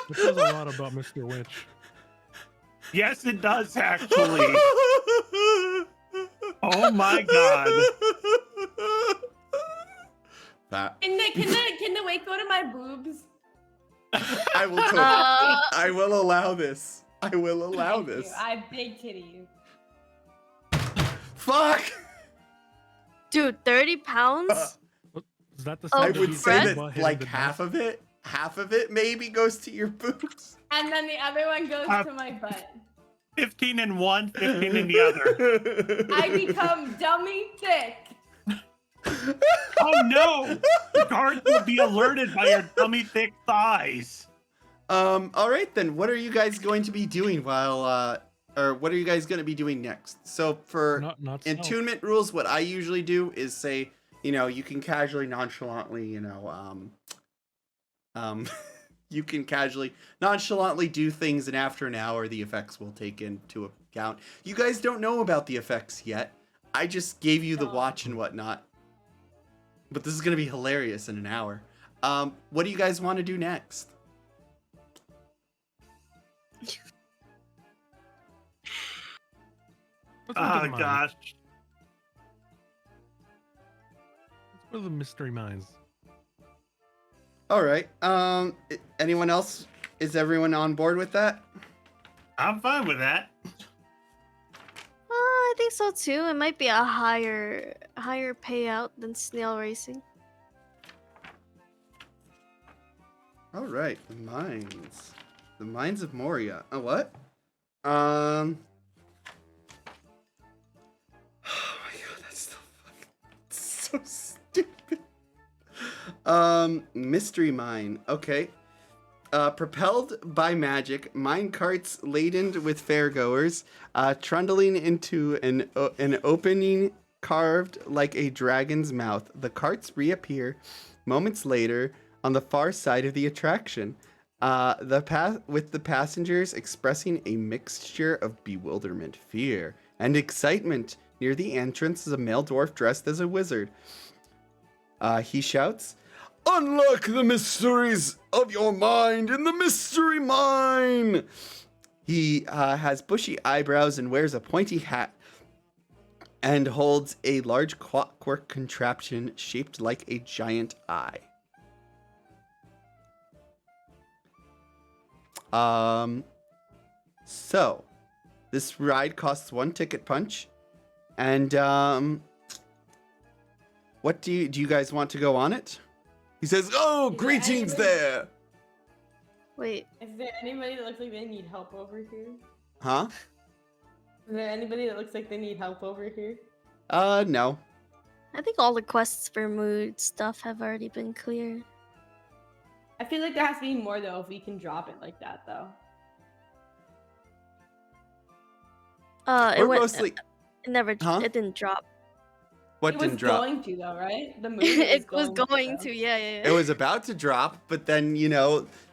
[SPEAKER 4] Which says a lot about Mr. Witch.
[SPEAKER 5] Yes, it does actually. Oh my god.
[SPEAKER 1] That,
[SPEAKER 3] Can the weight go to my boobs?
[SPEAKER 1] I will totally, I will allow this. I will allow
[SPEAKER 3] Thank
[SPEAKER 1] this.
[SPEAKER 3] you. I have big titties.
[SPEAKER 1] Fuck!
[SPEAKER 2] Dude, 30 pounds?
[SPEAKER 4] Is that the
[SPEAKER 2] Oh,
[SPEAKER 1] I
[SPEAKER 4] same
[SPEAKER 1] would
[SPEAKER 4] as
[SPEAKER 1] say
[SPEAKER 2] breath?
[SPEAKER 1] that like half of it maybe goes to your boobs.
[SPEAKER 3] And then the other one goes
[SPEAKER 5] Uh,
[SPEAKER 3] to my butt.
[SPEAKER 5] 15 in one, 15 in the other.
[SPEAKER 3] I become dummy thick.
[SPEAKER 5] Oh no! The guards will be alerted by your dummy thick thighs.
[SPEAKER 1] All right then. What are you guys going to be doing while or what are you guys going to be doing next? So for
[SPEAKER 4] Not stealth.
[SPEAKER 1] attunement rules, what I usually do is say, you can casually, nonchalantly, you can casually, nonchalantly do things, and after an hour, the effects will take into account. You guys don't know about the effects yet. I just gave you the watch and whatnot. But this is going to be hilarious in an hour. What do you guys want to do next?
[SPEAKER 4] Let's look at
[SPEAKER 5] Oh
[SPEAKER 4] mine.
[SPEAKER 5] gosh.
[SPEAKER 4] Let's go to the mystery mines.
[SPEAKER 1] All right. Anyone else? Is everyone on board with that?
[SPEAKER 5] I'm fine with that.
[SPEAKER 2] I think so too. It might be a higher payout than snail racing.
[SPEAKER 1] All right. The mines. The mines of Moria. Oh, what? Oh my god, that's so fucking so stupid. Mystery mine. Okay. Propelled by magic, mine carts laden with fairgoers, trundling into an opening carved like a dragon's mouth. The carts reappear moments later on the far side of the attraction. With the passengers expressing a mixture of bewilderment, fear, and excitement. Near the entrance is a male dwarf dressed as a wizard. He shouts, "Unlock the mysteries of your mind in the mystery mine!" He has bushy eyebrows and wears a pointy hat and holds a large clockwork contraption shaped like a giant eye. So this ride costs 1 ticket punch, and what do you guys want to go on it? He says, "Oh,
[SPEAKER 3] Is there
[SPEAKER 1] greetings
[SPEAKER 3] anybody-
[SPEAKER 1] there."
[SPEAKER 2] Wait,
[SPEAKER 3] Is there anybody that looks like they need help over here?
[SPEAKER 1] Huh?
[SPEAKER 3] Is there anybody that looks like they need help over here?
[SPEAKER 1] No.
[SPEAKER 2] I think all the quests for mood stuff have already been cleared.
[SPEAKER 3] I feel like there has to be more though if we can drop it like that though.
[SPEAKER 1] We're mostly.
[SPEAKER 2] It never.
[SPEAKER 1] Huh?
[SPEAKER 2] It didn't drop.
[SPEAKER 1] What
[SPEAKER 3] It
[SPEAKER 1] didn't
[SPEAKER 3] was
[SPEAKER 1] drop?
[SPEAKER 3] going to though, right? The mood
[SPEAKER 2] It was
[SPEAKER 3] though.
[SPEAKER 2] going to. Yeah.
[SPEAKER 1] It was about to drop, but then, you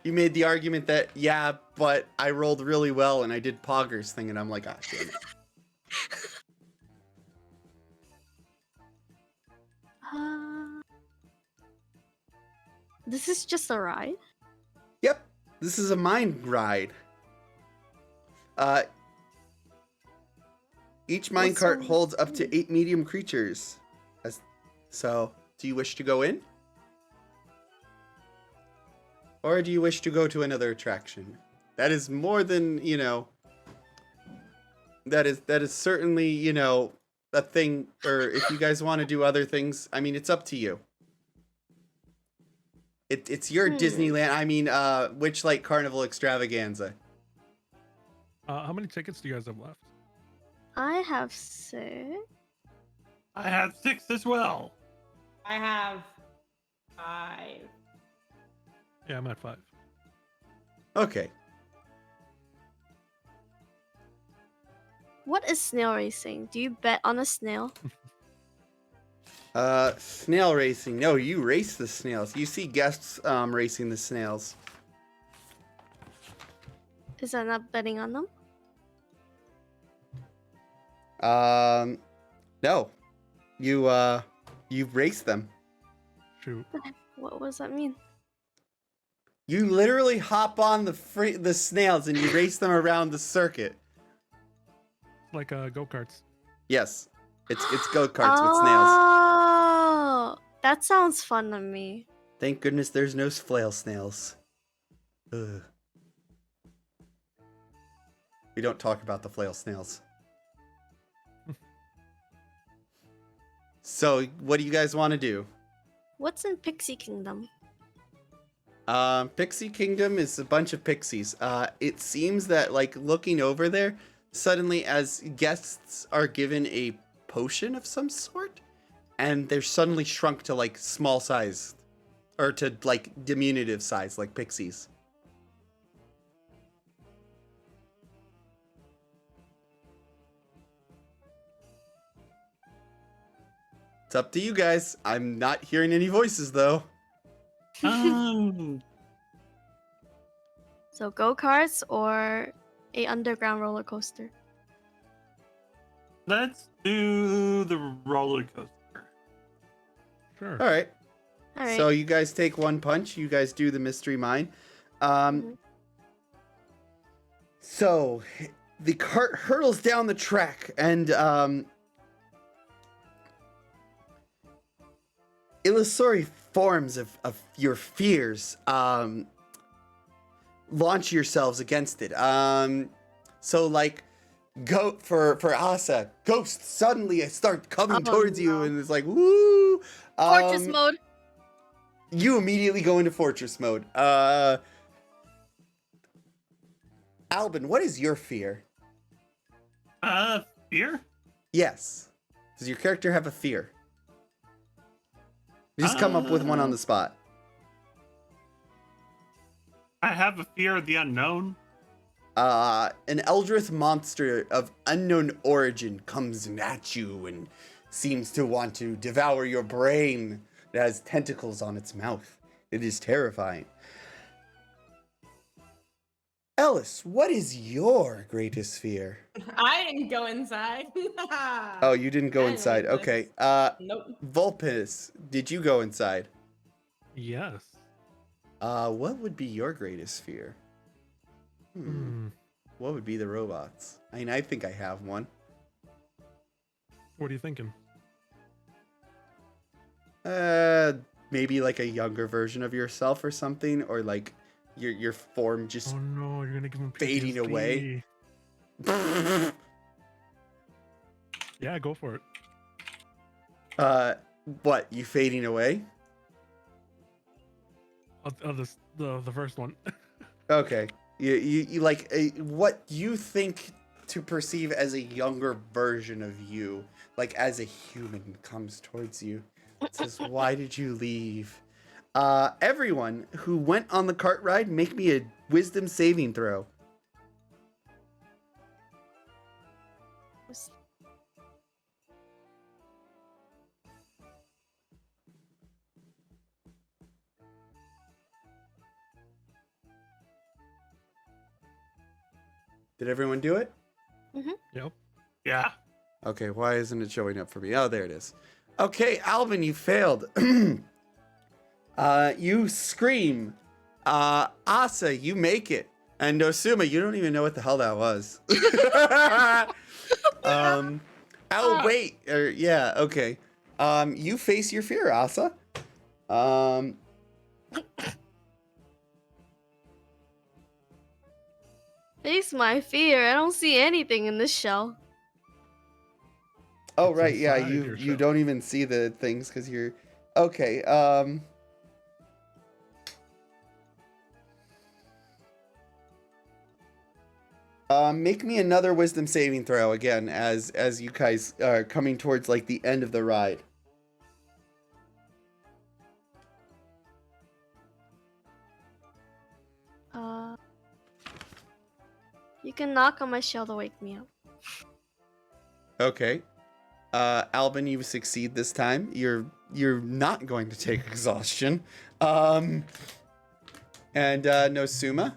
[SPEAKER 1] made the argument that, yeah, but I rolled really well and I did Pogger's thing, and I'm like, ah, damn it.
[SPEAKER 2] This is just a ride.
[SPEAKER 1] Yep, this is a mine ride. Each minecart
[SPEAKER 2] so-
[SPEAKER 1] holds up to 8 medium creatures. So, Do you wish to go in? Or do you wish to go to another attraction? That is more than, you know, that is certainly, you know, a thing. Or if you guys want to do other things, I mean, it's up to you. It's your Disneyland, I mean, Witchlight Carnival extravaganza.
[SPEAKER 4] How many tickets do you guys have left?
[SPEAKER 2] I have 6.
[SPEAKER 5] I have 6 as well.
[SPEAKER 3] I have 5.
[SPEAKER 4] Yeah, I'm at 5.
[SPEAKER 1] Okay.
[SPEAKER 2] What is snail racing? Do you bet on a snail?
[SPEAKER 1] Snail racing. No, you race the snails. You see guests racing the snails.
[SPEAKER 2] Is that not betting on them?
[SPEAKER 1] No. You race them.
[SPEAKER 4] Shoot.
[SPEAKER 2] What does that mean?
[SPEAKER 1] You literally hop on the snails and you race them around the circuit.
[SPEAKER 4] Like go-karts.
[SPEAKER 1] Yes. It's go-karts with snails.
[SPEAKER 2] Oh, that sounds fun to me.
[SPEAKER 1] Thank goodness there's no flail snails. Ugh. We don't talk about the flail snails. So, what do you guys want to do?
[SPEAKER 2] What's in Pixie Kingdom?
[SPEAKER 1] Pixie Kingdom is a bunch of pixies. It seems that, like, looking over there, suddenly as guests are given a potion of some sort, and they're suddenly shrunk to, like, small size, or to, like, diminutive size, like pixies. It's up to you guys. I'm not hearing any voices, though.
[SPEAKER 5] Um,
[SPEAKER 2] So go-karts or a underground roller coaster?
[SPEAKER 5] let's do the roller coaster.
[SPEAKER 4] Sure.
[SPEAKER 1] All right.
[SPEAKER 2] All right.
[SPEAKER 1] So you guys take one punch. You guys do the mystery mine.
[SPEAKER 2] Mhm.
[SPEAKER 1] So the cart hurtles down the track, and illusory forms of your fears launch yourselves against it. So like, go for Asa. Ghosts suddenly start coming
[SPEAKER 2] Oh,
[SPEAKER 1] towards you,
[SPEAKER 2] no.
[SPEAKER 1] and it's like woo.
[SPEAKER 2] Fortress mode.
[SPEAKER 1] You immediately go into fortress mode. Albin, what is your fear?
[SPEAKER 5] Fear?
[SPEAKER 1] Yes. Does your character have a fear? Just come up with one on the spot.
[SPEAKER 5] I have a fear of the unknown.
[SPEAKER 1] An eldritch monster of unknown origin comes at you and seems to want to devour your brain. It has tentacles on its mouth. It is terrifying. Ellis, what is your greatest fear?
[SPEAKER 3] I didn't go inside.
[SPEAKER 1] Oh, you didn't go
[SPEAKER 3] I
[SPEAKER 1] inside.
[SPEAKER 3] didn't
[SPEAKER 1] Okay.
[SPEAKER 3] Nope.
[SPEAKER 1] Vulpes, did you go inside?
[SPEAKER 4] Yes.
[SPEAKER 1] What would be your greatest fear?
[SPEAKER 4] Hmm.
[SPEAKER 1] What would be the robots? I mean, I think I have one.
[SPEAKER 4] What are you thinking?
[SPEAKER 1] Maybe like a younger version of yourself or something, or like your form just
[SPEAKER 4] Oh no, you're gonna give him
[SPEAKER 1] fading away.
[SPEAKER 4] Yeah, go for it.
[SPEAKER 1] What, you fading away?
[SPEAKER 4] The first one.
[SPEAKER 1] Okay. You like what you think to perceive as a younger version of you, like as a human, comes towards you. It says, "Why did you leave?" Everyone who went on the cart ride, make me a wisdom saving throw. Did everyone do it?
[SPEAKER 4] Yep.
[SPEAKER 5] Yeah.
[SPEAKER 1] Okay, why isn't it showing up for me? Oh, there it is. Okay, Alvin, you failed. You scream. Asa, you make it. And Nosuma, you don't even know what the hell that was. Oh, wait. Yeah, okay. You face your fear, Asa.
[SPEAKER 2] Face my fear. I don't see anything in this shell.
[SPEAKER 1] Oh
[SPEAKER 4] It's
[SPEAKER 1] right, yeah,
[SPEAKER 4] inside
[SPEAKER 1] you
[SPEAKER 4] your
[SPEAKER 1] you
[SPEAKER 4] shell.
[SPEAKER 1] don't even see the things because you're okay. Make me another wisdom saving throw again as you guys are coming towards like the end of the ride.
[SPEAKER 2] You can knock on my shell to wake me up.
[SPEAKER 1] Okay. Alvin, you succeed this time. You're not going to take exhaustion. And Nosuma,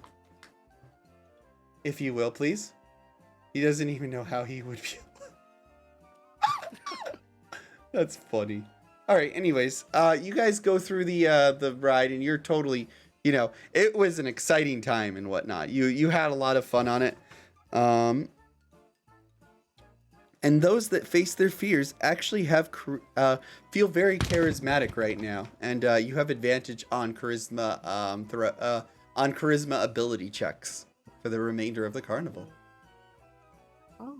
[SPEAKER 1] if you will, please. He doesn't even know how he would feel. That's funny. All right. Anyways, you guys go through the ride, and you're totally, it was an exciting time and whatnot. You had a lot of fun on it. And those that face their fears actually feel very charismatic right now, and you have advantage on charisma ability checks for the remainder of the carnival.
[SPEAKER 2] Oh.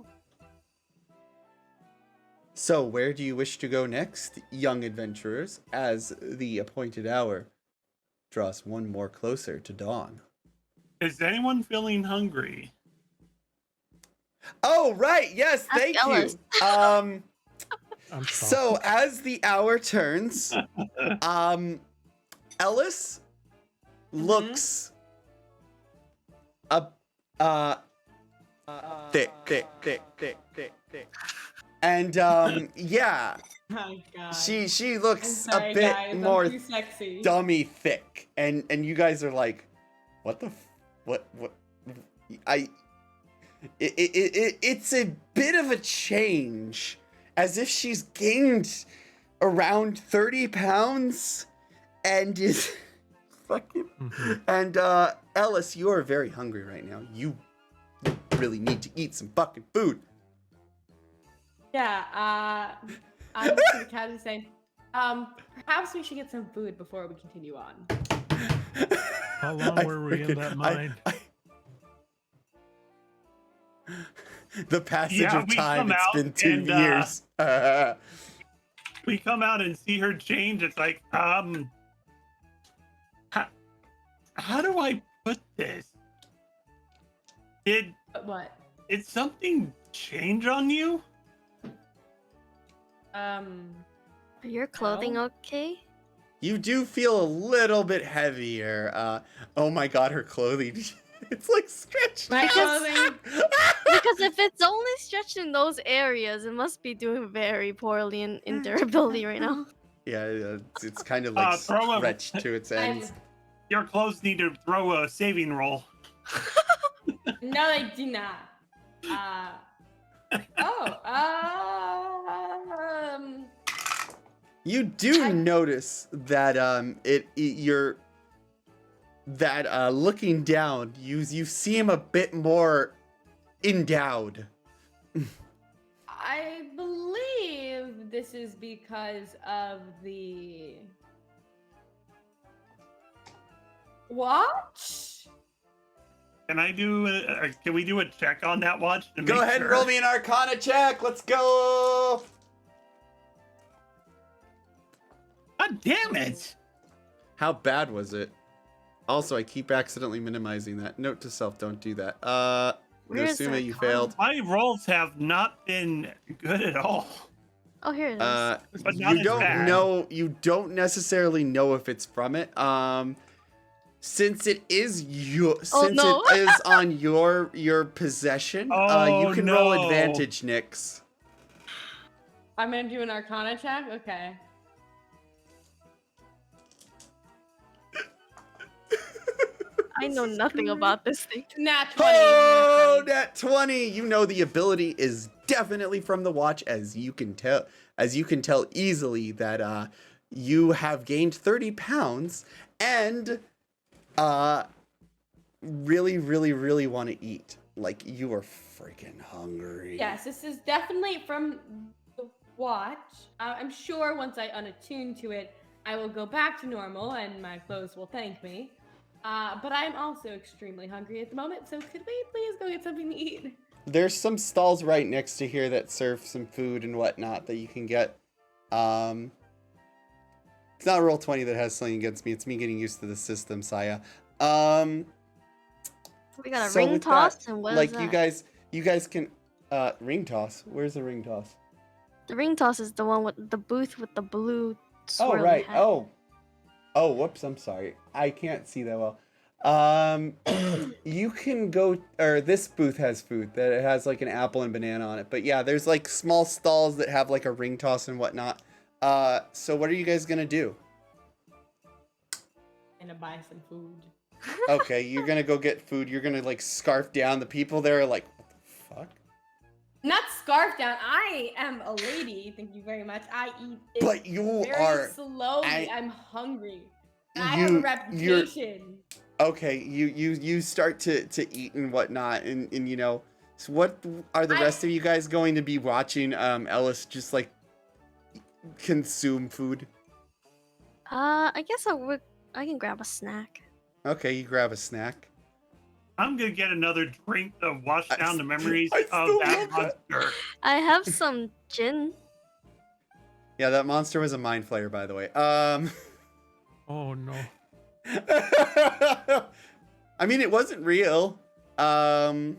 [SPEAKER 1] So, where do you wish to go next, young adventurers, as the appointed hour draws one more closer to dawn?
[SPEAKER 5] Is anyone feeling hungry?
[SPEAKER 1] Oh, right. Yes,
[SPEAKER 2] Ask
[SPEAKER 1] thank
[SPEAKER 2] Ellis.
[SPEAKER 1] you.
[SPEAKER 4] I'm
[SPEAKER 1] So as the hour turns, Ellis looks thick. And yeah,
[SPEAKER 6] Oh god.
[SPEAKER 1] she
[SPEAKER 6] I'm
[SPEAKER 1] looks
[SPEAKER 6] sorry,
[SPEAKER 1] a bit
[SPEAKER 6] guys.
[SPEAKER 1] more
[SPEAKER 6] I'm too sexy.
[SPEAKER 1] dummy thick. And you guys are like, what the what it's a bit of a change, as if she's gained around 30 pounds and is fucking. And Ellis, you are very hungry right now. You really need to eat some fucking food.
[SPEAKER 3] Yeah, I'm just gonna casually say, perhaps we should get some food before we continue on.
[SPEAKER 4] How long were we in that mine?
[SPEAKER 1] The passage
[SPEAKER 5] Yeah,
[SPEAKER 1] of
[SPEAKER 5] we
[SPEAKER 1] time,
[SPEAKER 5] come
[SPEAKER 1] it's
[SPEAKER 5] out
[SPEAKER 1] been 2
[SPEAKER 5] and,
[SPEAKER 1] years.
[SPEAKER 5] We come out and see her change. It's like, how do I put this? Did
[SPEAKER 3] What?
[SPEAKER 5] something change on you?
[SPEAKER 2] Are your clothing
[SPEAKER 3] No.
[SPEAKER 2] okay?
[SPEAKER 1] You do feel a little bit heavier. Oh my god, her clothing. It's like stretched.
[SPEAKER 3] My
[SPEAKER 2] Because-
[SPEAKER 3] clothing.
[SPEAKER 2] Because if it's only stretched in those areas, it must be doing very poorly in durability right now.
[SPEAKER 1] Yeah, it's kind of like
[SPEAKER 5] Throw a-
[SPEAKER 1] stretched to its ends.
[SPEAKER 5] Your clothes need to throw a saving roll.
[SPEAKER 3] No, they do not.
[SPEAKER 1] You do
[SPEAKER 3] I-
[SPEAKER 1] notice that you're looking down, you seem a bit more endowed.
[SPEAKER 3] I believe this is because of the watch.
[SPEAKER 5] Can I do? Can we do a check on that watch? To
[SPEAKER 1] Go
[SPEAKER 5] make
[SPEAKER 1] ahead and
[SPEAKER 5] sure?
[SPEAKER 1] roll me an Arcana check. Let's go.
[SPEAKER 5] God damn it!
[SPEAKER 1] How bad was it? Also, I keep accidentally minimizing that. Note to self: don't do that.
[SPEAKER 2] Where is
[SPEAKER 1] Nosuma,
[SPEAKER 2] the
[SPEAKER 1] you
[SPEAKER 2] Arcana?
[SPEAKER 1] failed.
[SPEAKER 5] My rolls have not been good at all.
[SPEAKER 2] Oh, here it is.
[SPEAKER 5] But not
[SPEAKER 1] You
[SPEAKER 5] as
[SPEAKER 1] don't
[SPEAKER 5] bad.
[SPEAKER 1] know. You don't necessarily know if it's from it. Since it is
[SPEAKER 2] no.
[SPEAKER 1] it is on your possession, you
[SPEAKER 5] Oh,
[SPEAKER 1] can roll
[SPEAKER 5] no.
[SPEAKER 1] advantage, Nyx.
[SPEAKER 3] I'm gonna do an Arcana check. Okay.
[SPEAKER 2] I know nothing about this thing.
[SPEAKER 3] Nat 20.
[SPEAKER 1] Oh,
[SPEAKER 3] nat 20.
[SPEAKER 1] nat 20! You know the ability is definitely from the watch, as you can tell. As you can tell easily that you have gained 30 pounds and really, really, really want to eat. Like, you are freaking hungry.
[SPEAKER 3] Yes, this is definitely from watch. I'm sure once I unattune to it, I will go back to normal and my clothes will thank me. But I'm also extremely hungry at the moment, so could we please go get something to eat?
[SPEAKER 1] There's some stalls right next to here that serve some food and whatnot that you can get. It's not Roll20 that has something against me. It's me getting used to the system, Saya.
[SPEAKER 2] We got a
[SPEAKER 1] So
[SPEAKER 2] ring
[SPEAKER 1] with
[SPEAKER 2] toss,
[SPEAKER 1] that,
[SPEAKER 2] and what is
[SPEAKER 1] like
[SPEAKER 2] that?
[SPEAKER 1] you guys can ring toss. Where's the ring toss?
[SPEAKER 2] The ring toss is the one with the booth with the blue
[SPEAKER 1] Oh
[SPEAKER 2] swirly
[SPEAKER 1] right.
[SPEAKER 2] hat.
[SPEAKER 1] Oh, whoops. I'm sorry. I can't see that well. You can go, or this booth has food that it has like an apple and banana on it. But yeah, there's like small stalls that have like a ring toss and whatnot. So what are you guys gonna do?
[SPEAKER 3] Gonna buy some food.
[SPEAKER 1] Okay, you're gonna go get food. You're gonna like scarf down. The people there are like, what the fuck?
[SPEAKER 3] Not scarf down. I am a lady. Thank you very much. I eat it
[SPEAKER 1] But you
[SPEAKER 3] very
[SPEAKER 1] are
[SPEAKER 3] slowly. I'm hungry. And I have a
[SPEAKER 1] you're
[SPEAKER 3] reputation.
[SPEAKER 1] okay. You start to eat and whatnot, and you know. So what are the rest of you guys going to be watching? Ellis just like consume food.
[SPEAKER 2] I guess I can grab a snack.
[SPEAKER 1] Okay, you grab a snack.
[SPEAKER 5] I'm gonna get another drink to wash down the memories
[SPEAKER 1] I
[SPEAKER 5] of
[SPEAKER 1] still
[SPEAKER 5] that
[SPEAKER 1] love that.
[SPEAKER 5] monster.
[SPEAKER 2] I have some gin.
[SPEAKER 1] Yeah, that monster was a mind flayer, by the way.
[SPEAKER 4] Oh no.
[SPEAKER 1] I mean, it wasn't real.
[SPEAKER 5] No,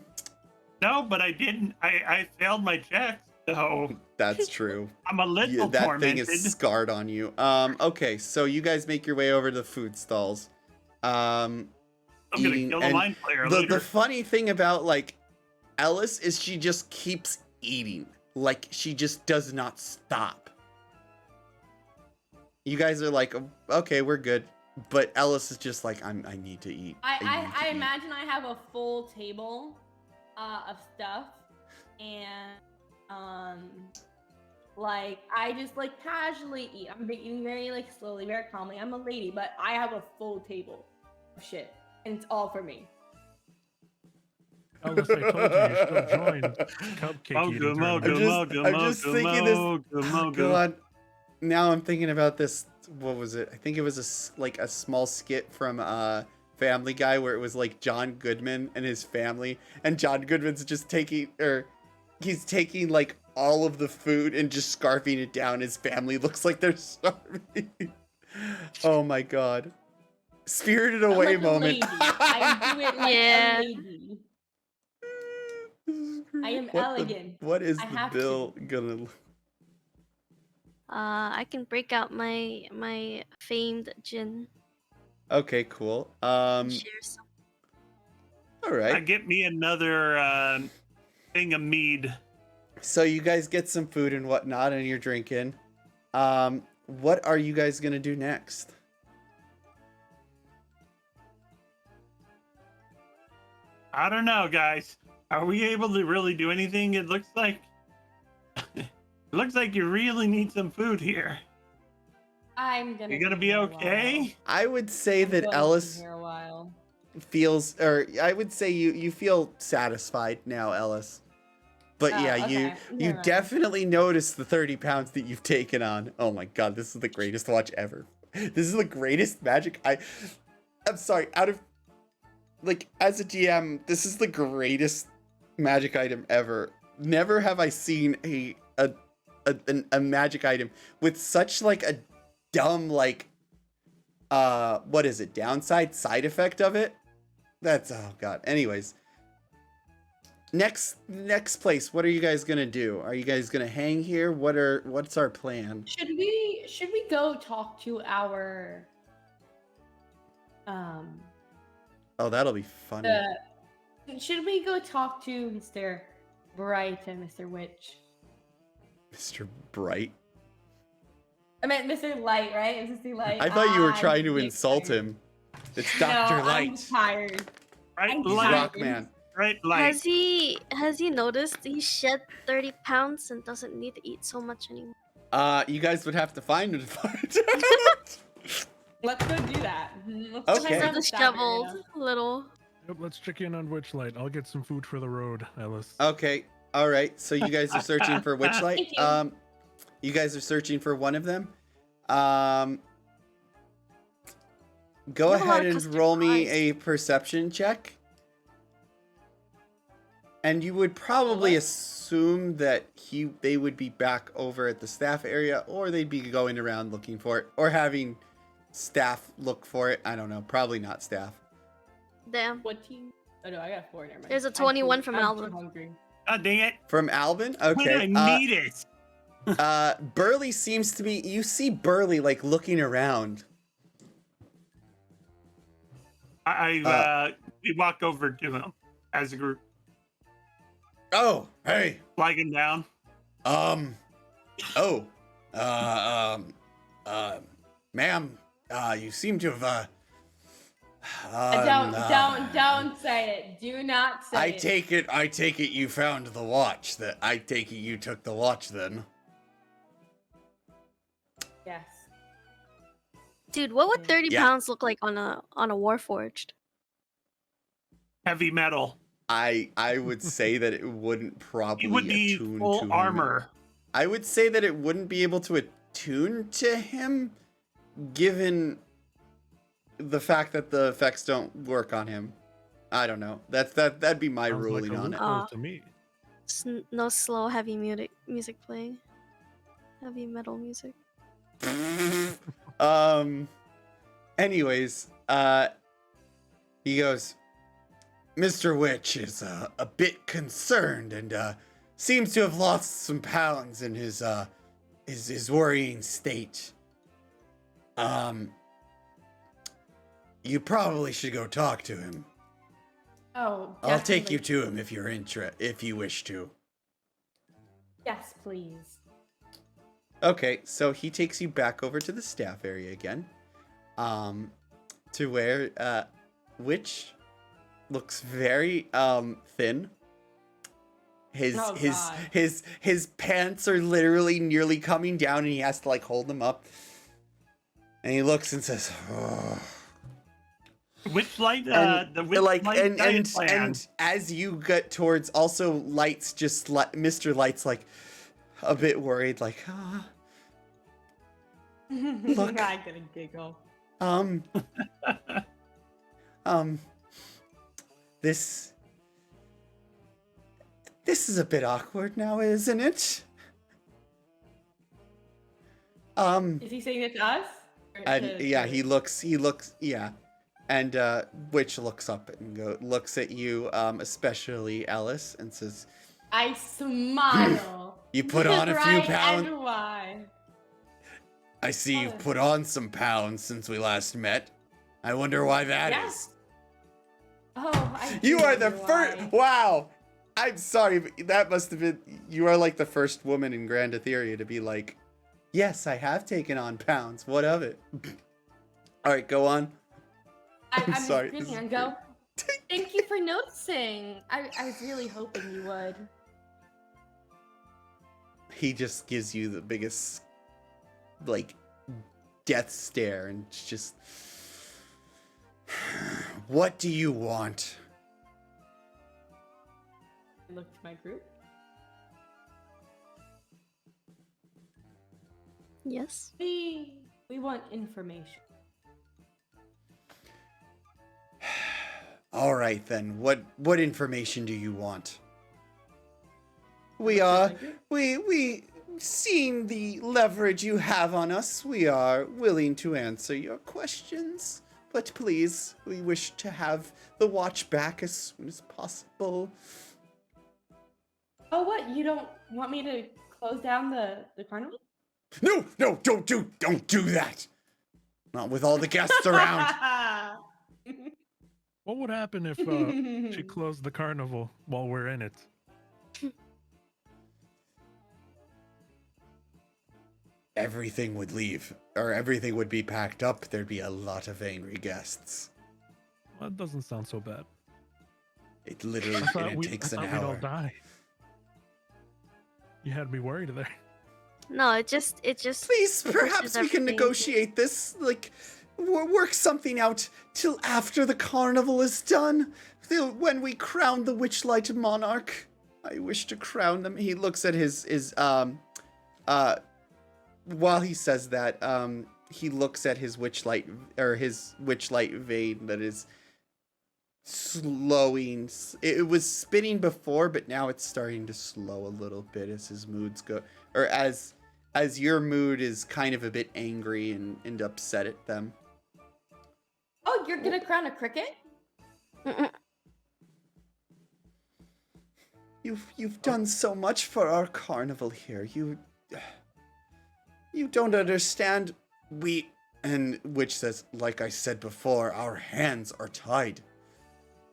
[SPEAKER 5] but I didn't. I failed my checks, so
[SPEAKER 1] That's true.
[SPEAKER 5] I'm a little
[SPEAKER 1] Yeah, that
[SPEAKER 5] tormented.
[SPEAKER 1] thing is scarred on you. Okay, so you guys make your way over to the food stalls.
[SPEAKER 5] I'm gonna
[SPEAKER 1] Eating,
[SPEAKER 5] kill a
[SPEAKER 1] and
[SPEAKER 5] mind player
[SPEAKER 1] the
[SPEAKER 5] later.
[SPEAKER 1] funny thing about like Ellis is she just keeps eating. Like she just does not stop. You guys are like, okay, we're good. But Ellis is just like, I need to eat.
[SPEAKER 3] I
[SPEAKER 1] need to eat."
[SPEAKER 3] imagine I have a full table of stuff, and like I just like casually eat. I'm eating very like slowly, very calmly. I'm a lady, but I have a full table of shit, and it's all for me.
[SPEAKER 4] Ellis, I told you you should join cupcake
[SPEAKER 5] Oh,
[SPEAKER 4] eating
[SPEAKER 5] good mo,
[SPEAKER 4] tournament.
[SPEAKER 5] good
[SPEAKER 1] I'm
[SPEAKER 5] mo,
[SPEAKER 1] just
[SPEAKER 5] good
[SPEAKER 1] thinking
[SPEAKER 5] mo,
[SPEAKER 1] this.
[SPEAKER 5] good mo,
[SPEAKER 1] Oh,
[SPEAKER 5] good mo.
[SPEAKER 1] God. Now I'm thinking about this. What was it? I think it was like a small skit from Family Guy where it was like John Goodman and his family, and John Goodman's just he's taking like all of the food and just scarfing it down. His family looks like they're starving. Oh my God. Spirited Away
[SPEAKER 3] Like a
[SPEAKER 1] moment.
[SPEAKER 3] lady. I do it like
[SPEAKER 2] Yeah.
[SPEAKER 3] a lady. I am
[SPEAKER 1] What
[SPEAKER 3] elegant.
[SPEAKER 1] what is
[SPEAKER 3] I
[SPEAKER 1] the
[SPEAKER 3] have
[SPEAKER 1] bill gonna?
[SPEAKER 2] I can break out my famed gin.
[SPEAKER 1] Okay, cool.
[SPEAKER 2] And share some.
[SPEAKER 1] All right.
[SPEAKER 5] Get me another thing of mead.
[SPEAKER 1] So you guys get some food and whatnot, and you're drinking. What are you guys gonna do next?
[SPEAKER 5] I don't know, guys. Are we able to really do anything? It looks like it looks like you really need some food here.
[SPEAKER 3] I'm gonna.
[SPEAKER 5] You gonna be
[SPEAKER 3] here a
[SPEAKER 5] okay?
[SPEAKER 3] while.
[SPEAKER 1] I would say
[SPEAKER 3] I'm
[SPEAKER 1] that
[SPEAKER 3] going to
[SPEAKER 1] Ellis
[SPEAKER 3] be here a while.
[SPEAKER 1] feels, or I would say you feel satisfied now, Ellis. But
[SPEAKER 3] Oh,
[SPEAKER 1] yeah,
[SPEAKER 3] okay.
[SPEAKER 1] you
[SPEAKER 3] Never mind.
[SPEAKER 1] definitely notice the 30 pounds that you've taken on. Oh my God, this is the greatest watch ever. This is the greatest magic. I'm sorry, out of like as a GM, this is the greatest magic item ever. Never have I seen a magic item with such like a dumb like what is it, downside side effect of it. That's, oh God. Anyways, next place, what are you guys gonna do? Are you guys gonna hang here? What's our plan?
[SPEAKER 3] Should we go talk to our
[SPEAKER 1] Oh, that'll be funny.
[SPEAKER 3] should we go talk to Mr. Bright and Mr. Witch?
[SPEAKER 1] Mr. Bright.
[SPEAKER 3] I meant Mr. Light, right? Is Mr. Light?
[SPEAKER 1] I thought you were
[SPEAKER 3] I'm
[SPEAKER 1] trying to
[SPEAKER 3] really
[SPEAKER 1] insult
[SPEAKER 3] tired.
[SPEAKER 1] him. It's
[SPEAKER 3] No,
[SPEAKER 1] Dr.
[SPEAKER 3] I'm
[SPEAKER 1] Light.
[SPEAKER 3] tired.
[SPEAKER 5] Right,
[SPEAKER 3] I'm
[SPEAKER 1] He's
[SPEAKER 5] light,
[SPEAKER 3] tired.
[SPEAKER 1] Rockman.
[SPEAKER 5] right, light.
[SPEAKER 2] Has he noticed he shed 30 pounds and doesn't need to eat so much anymore?
[SPEAKER 1] You guys would have to find him to find out.
[SPEAKER 3] Let's go do that. Let's
[SPEAKER 1] Okay.
[SPEAKER 3] go
[SPEAKER 2] He's
[SPEAKER 3] grab
[SPEAKER 2] the
[SPEAKER 3] the stamina.
[SPEAKER 2] shoveled little.
[SPEAKER 4] Yep, let's check in on Witchlight. I'll get some food for the road, Ellis.
[SPEAKER 1] Okay. All right. So you guys are searching for Witchlight.
[SPEAKER 3] Thank you.
[SPEAKER 1] You guys are searching for one of them. Go
[SPEAKER 2] You have a lot
[SPEAKER 1] ahead
[SPEAKER 2] of
[SPEAKER 1] and roll me
[SPEAKER 2] customized.
[SPEAKER 1] a perception check. And you would probably
[SPEAKER 3] What?
[SPEAKER 1] assume that they would be back over at the staff area, or they'd be going around looking for it, or having staff look for it. I don't know. Probably not staff.
[SPEAKER 2] Damn.
[SPEAKER 3] What team? Oh no, I got 4. Never mind.
[SPEAKER 2] There's a
[SPEAKER 3] I'm
[SPEAKER 2] 21
[SPEAKER 3] too-
[SPEAKER 2] from
[SPEAKER 3] I'm too
[SPEAKER 2] Alvin.
[SPEAKER 3] hungry.
[SPEAKER 5] God dang it.
[SPEAKER 1] From Alvin?
[SPEAKER 5] When
[SPEAKER 1] Okay.
[SPEAKER 5] I need it.
[SPEAKER 1] Burley seems to be. You see Burley like looking around.
[SPEAKER 5] We walk over to him as a group,
[SPEAKER 1] Oh, hey.
[SPEAKER 5] flag him down.
[SPEAKER 1] Oh. Ma'am. You seem to have.
[SPEAKER 3] Don't say it. Do not say it.
[SPEAKER 1] I take it you found the watch. I take it you took the watch then.
[SPEAKER 3] Yes.
[SPEAKER 2] Dude, what would 30
[SPEAKER 1] Yeah.
[SPEAKER 2] pounds look like on a Warforged?
[SPEAKER 5] Heavy metal.
[SPEAKER 1] I would say that it wouldn't probably
[SPEAKER 5] It would be
[SPEAKER 1] attune to
[SPEAKER 5] full
[SPEAKER 1] him.
[SPEAKER 5] armor.
[SPEAKER 1] I would say that it wouldn't be able to attune to him, given the fact that the effects don't work on him. I don't know. That'd be my
[SPEAKER 4] Sounds like
[SPEAKER 1] ruling
[SPEAKER 4] a
[SPEAKER 1] on it.
[SPEAKER 4] loophole to me.
[SPEAKER 2] No slow, heavy music playing. Heavy metal music.
[SPEAKER 1] Anyways, he goes, Mr. Witch is a bit concerned and seems to have lost some pounds in his worrying state. You probably should go talk to him.
[SPEAKER 3] Oh,
[SPEAKER 1] I'll take you
[SPEAKER 3] definitely.
[SPEAKER 1] to him if you wish to.
[SPEAKER 3] Yes, please.
[SPEAKER 1] Okay, so he takes you back over to the staff area again. To where Witch looks very thin.
[SPEAKER 3] Oh, God.
[SPEAKER 1] His pants are literally nearly coming down and he has to like hold them up. And he looks and says, oh.
[SPEAKER 5] Witchlight,
[SPEAKER 1] And,
[SPEAKER 5] the
[SPEAKER 1] like
[SPEAKER 5] Witchlight diet plan.
[SPEAKER 1] and as you get towards, also Light's just Mr. Light's like a bit worried, like Look.
[SPEAKER 3] I'm gonna giggle.
[SPEAKER 1] This is a bit awkward now, isn't it?
[SPEAKER 3] Is he saying it to us? Or
[SPEAKER 1] And
[SPEAKER 3] to-
[SPEAKER 1] yeah, he looks, yeah. And Witch looks up and looks at you, especially Alice, and says,
[SPEAKER 3] I smile.
[SPEAKER 1] You put on a few
[SPEAKER 3] Right,
[SPEAKER 1] pounds.
[SPEAKER 3] and why?
[SPEAKER 1] I see you've put on some pounds since we last met. I wonder why that is.
[SPEAKER 3] Yes. Oh, I
[SPEAKER 1] You
[SPEAKER 3] do
[SPEAKER 1] are the
[SPEAKER 3] wonder
[SPEAKER 1] first.
[SPEAKER 3] why.
[SPEAKER 1] Wow. I'm sorry, but that must have been. You are like the first woman in Grand Etheria to be like, yes, I have taken on pounds. What of it? All right, go on.
[SPEAKER 3] I'm
[SPEAKER 1] sorry,
[SPEAKER 3] just
[SPEAKER 1] this
[SPEAKER 3] grinning
[SPEAKER 1] is
[SPEAKER 3] and go. Thank you for noticing. I was really hoping you would.
[SPEAKER 1] He just gives you the biggest, like, death stare and it's just. What do you want?
[SPEAKER 3] I look to my group.
[SPEAKER 2] Yes.
[SPEAKER 3] We want information.
[SPEAKER 1] All right then. What information do you want? We seeing the leverage you have on us, we are willing to answer your questions. But please, we wish to have the watch back as soon as possible.
[SPEAKER 3] Oh, what? You don't want me to close down the carnival?
[SPEAKER 1] No, don't do that. Not with all the guests around.
[SPEAKER 4] What would happen if she closed the carnival while we're in it?
[SPEAKER 1] Everything would leave, or everything would be packed up. There'd be a lot of angry guests.
[SPEAKER 4] Well, that doesn't sound so bad.
[SPEAKER 1] It literally
[SPEAKER 4] I thought
[SPEAKER 1] takes an
[SPEAKER 4] we'd all
[SPEAKER 1] hour.
[SPEAKER 4] die. You had me worried there.
[SPEAKER 2] No, it just
[SPEAKER 1] Please, perhaps we can
[SPEAKER 2] everything.
[SPEAKER 1] negotiate this, like, work something out till after the carnival is done. When we crown the Witchlight monarch. I wish to crown them. He looks at his while he says that, he looks at his witchlight vein that is slowing. It was spinning before, but now it's starting to slow a little bit as his moods go, or as your mood is kind of a bit angry and upset at them.
[SPEAKER 3] Oh, you're gonna crown a cricket?
[SPEAKER 1] You've done so much for our carnival here. You don't understand. And Witch says, like I said before, our hands are tied.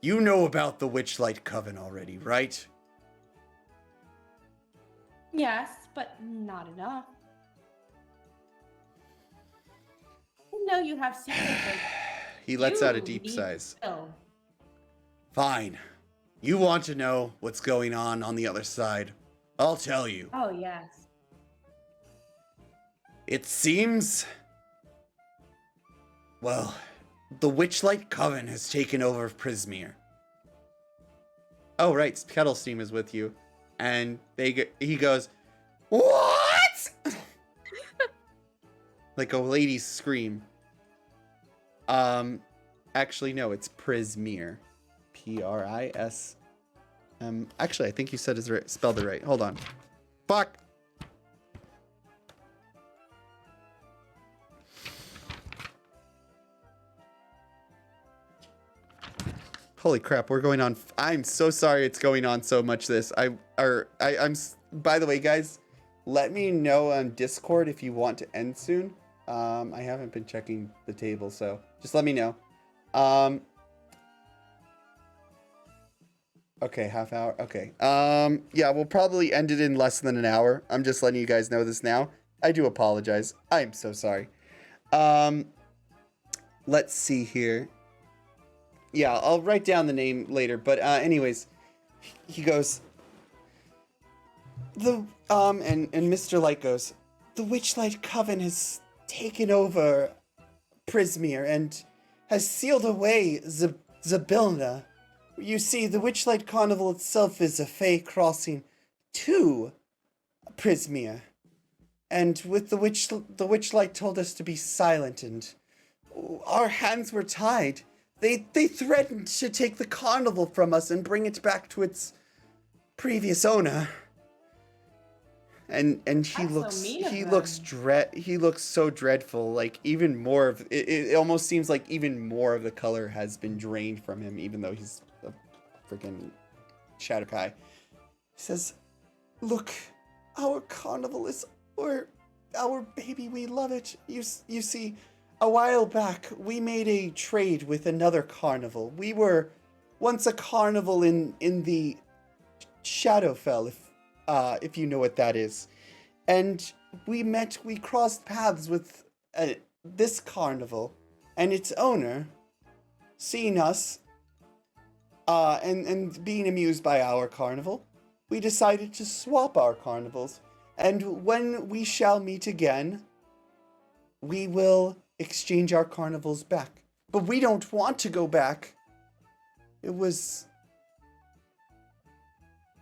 [SPEAKER 1] You know about the Witchlight Coven already, right?
[SPEAKER 3] Yes, but not enough. I know you have secrets.
[SPEAKER 1] He lets out a
[SPEAKER 3] You
[SPEAKER 1] deep
[SPEAKER 3] need
[SPEAKER 1] sighs.
[SPEAKER 3] to know.
[SPEAKER 1] Fine. You want to know what's going on the other side? I'll tell you.
[SPEAKER 3] Oh, yes.
[SPEAKER 1] It seems... Well, the Witchlight Coven has taken over Prismere. Oh, right, Kettlesteam is with you. And he goes, what? Like a lady's scream. Actually, no, it's Prismere. P-R-I-S-M. Actually, I think you said it spelled it right. Hold on. Fuck. Holy crap, we're going on. I'm so sorry it's going on so much this. I'm, by the way, guys, let me know on Discord if you want to end soon. I haven't been checking the table, so just let me know. Okay, half hour. Okay. Yeah, we'll probably end it in less than an hour. I'm just letting you guys know this now. I do apologize. I'm so sorry. Let's see here. Yeah, I'll write down the name later, but anyways, he goes, and Mr. Light goes, the Witchlight Coven has taken over Prismere and has sealed away Zybilna. You see, the Witchlight Carnival itself is a Fey crossing to Prismere. And with the Witchlight told us to be silent, and our hands were tied. They threatened to take the carnival from us and bring it back to its previous owner. And he looks so dreadful. Like even more of it almost seems like even more of the color has been drained from him, even though he's a freaking Shadowkai. He says, "Look, our carnival is our baby. We love it. You see." A while back, we made a trade with another carnival. We were once a carnival in the Shadowfell, if you know what that is. And we crossed paths with this carnival and its owner, seeing us, and being amused by our carnival. We decided to swap our carnivals. And when we shall meet again, we will exchange our carnivals back. But we don't want to go back. It was...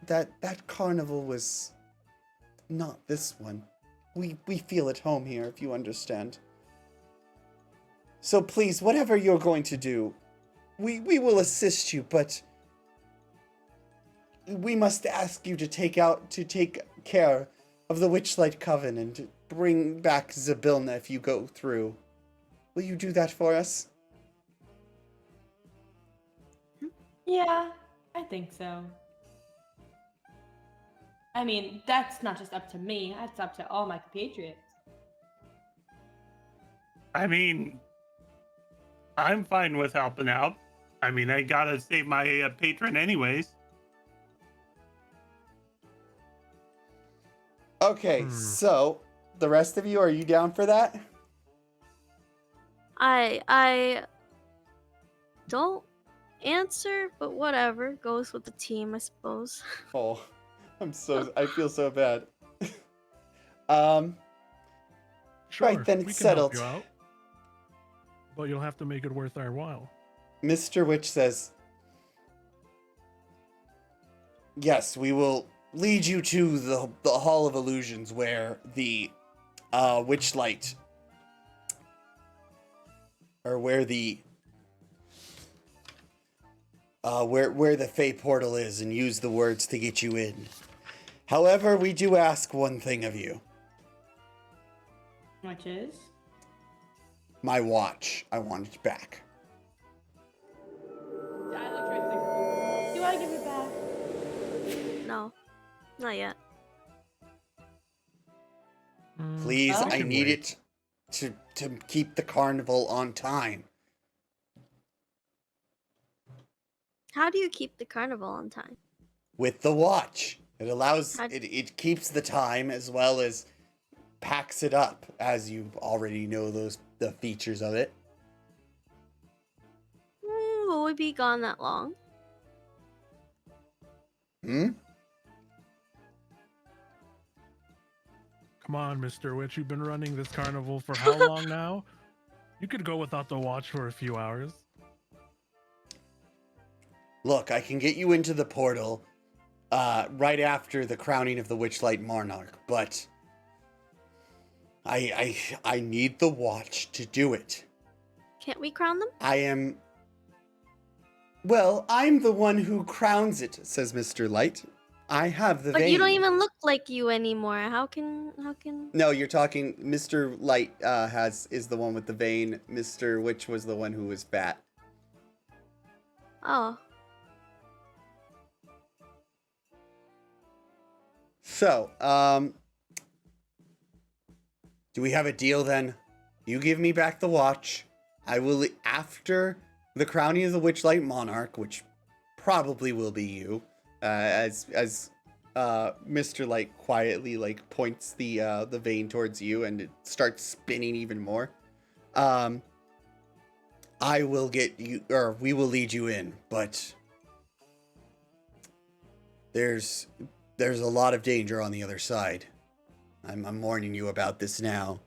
[SPEAKER 1] That carnival was not this one. We feel at home here, if you understand. So please, whatever you're going to do, we will assist you, but we must ask you to take care of the Witchlight Coven and to bring back Zybilna if you go through. Will you do that for us?
[SPEAKER 3] Yeah, I think so. I mean, that's not just up to me, that's up to all my compatriots.
[SPEAKER 5] I mean, I'm fine with helping out. I mean, I gotta save my patron anyways.
[SPEAKER 1] Okay, so the rest of you, are you down for that?
[SPEAKER 2] I don't answer, but whatever. Goes with the team, I suppose.
[SPEAKER 1] Oh, I feel so bad.
[SPEAKER 4] Sure,
[SPEAKER 1] right then,
[SPEAKER 4] we
[SPEAKER 1] it's
[SPEAKER 4] can help
[SPEAKER 1] settled.
[SPEAKER 4] you out, but you'll have to make it worth our while.
[SPEAKER 1] Mr. Witch says, yes, we will lead you to the Hall of Illusions where the Witchlight, or where the Fey portal is, and use the words to get you in. However, we do ask one thing of you.
[SPEAKER 3] Which is?
[SPEAKER 1] My watch. I want it back.
[SPEAKER 3] I looked right there. Do I give it back?
[SPEAKER 2] No, not yet.
[SPEAKER 1] Please,
[SPEAKER 3] Oh.
[SPEAKER 1] I need it to keep the carnival on time.
[SPEAKER 2] How do you keep the carnival on time?
[SPEAKER 1] With the watch. It allows
[SPEAKER 2] How-
[SPEAKER 1] it keeps the time as well as packs it up, as you already know the features of it.
[SPEAKER 2] Will we be gone that long?
[SPEAKER 1] Hmm?
[SPEAKER 4] Come on, Mr. Witch, you've been running this carnival for how long now? You could go without the watch for a few hours.
[SPEAKER 1] Look, I can get you into the portal right after the crowning of the Witchlight Monarch, but I need the watch to do it.
[SPEAKER 2] Can't we crown them?
[SPEAKER 1] Well, I'm the one who crowns it, says Mr. Light. I have the
[SPEAKER 2] But
[SPEAKER 1] vein.
[SPEAKER 2] you don't even look like you anymore. How can?
[SPEAKER 1] No, you're talking. Mr. Light is the one with the vein. Mr. Witch was the one who was fat.
[SPEAKER 2] Oh,
[SPEAKER 1] So, do we have a deal then? You give me back the watch. I will, after the crowning of the Witchlight Monarch, which probably will be you, as Mr. Light quietly points the vein towards you, and it starts spinning even more. I will get you, or we will lead you in, but there's a lot of danger on the other side. I'm warning you about this now.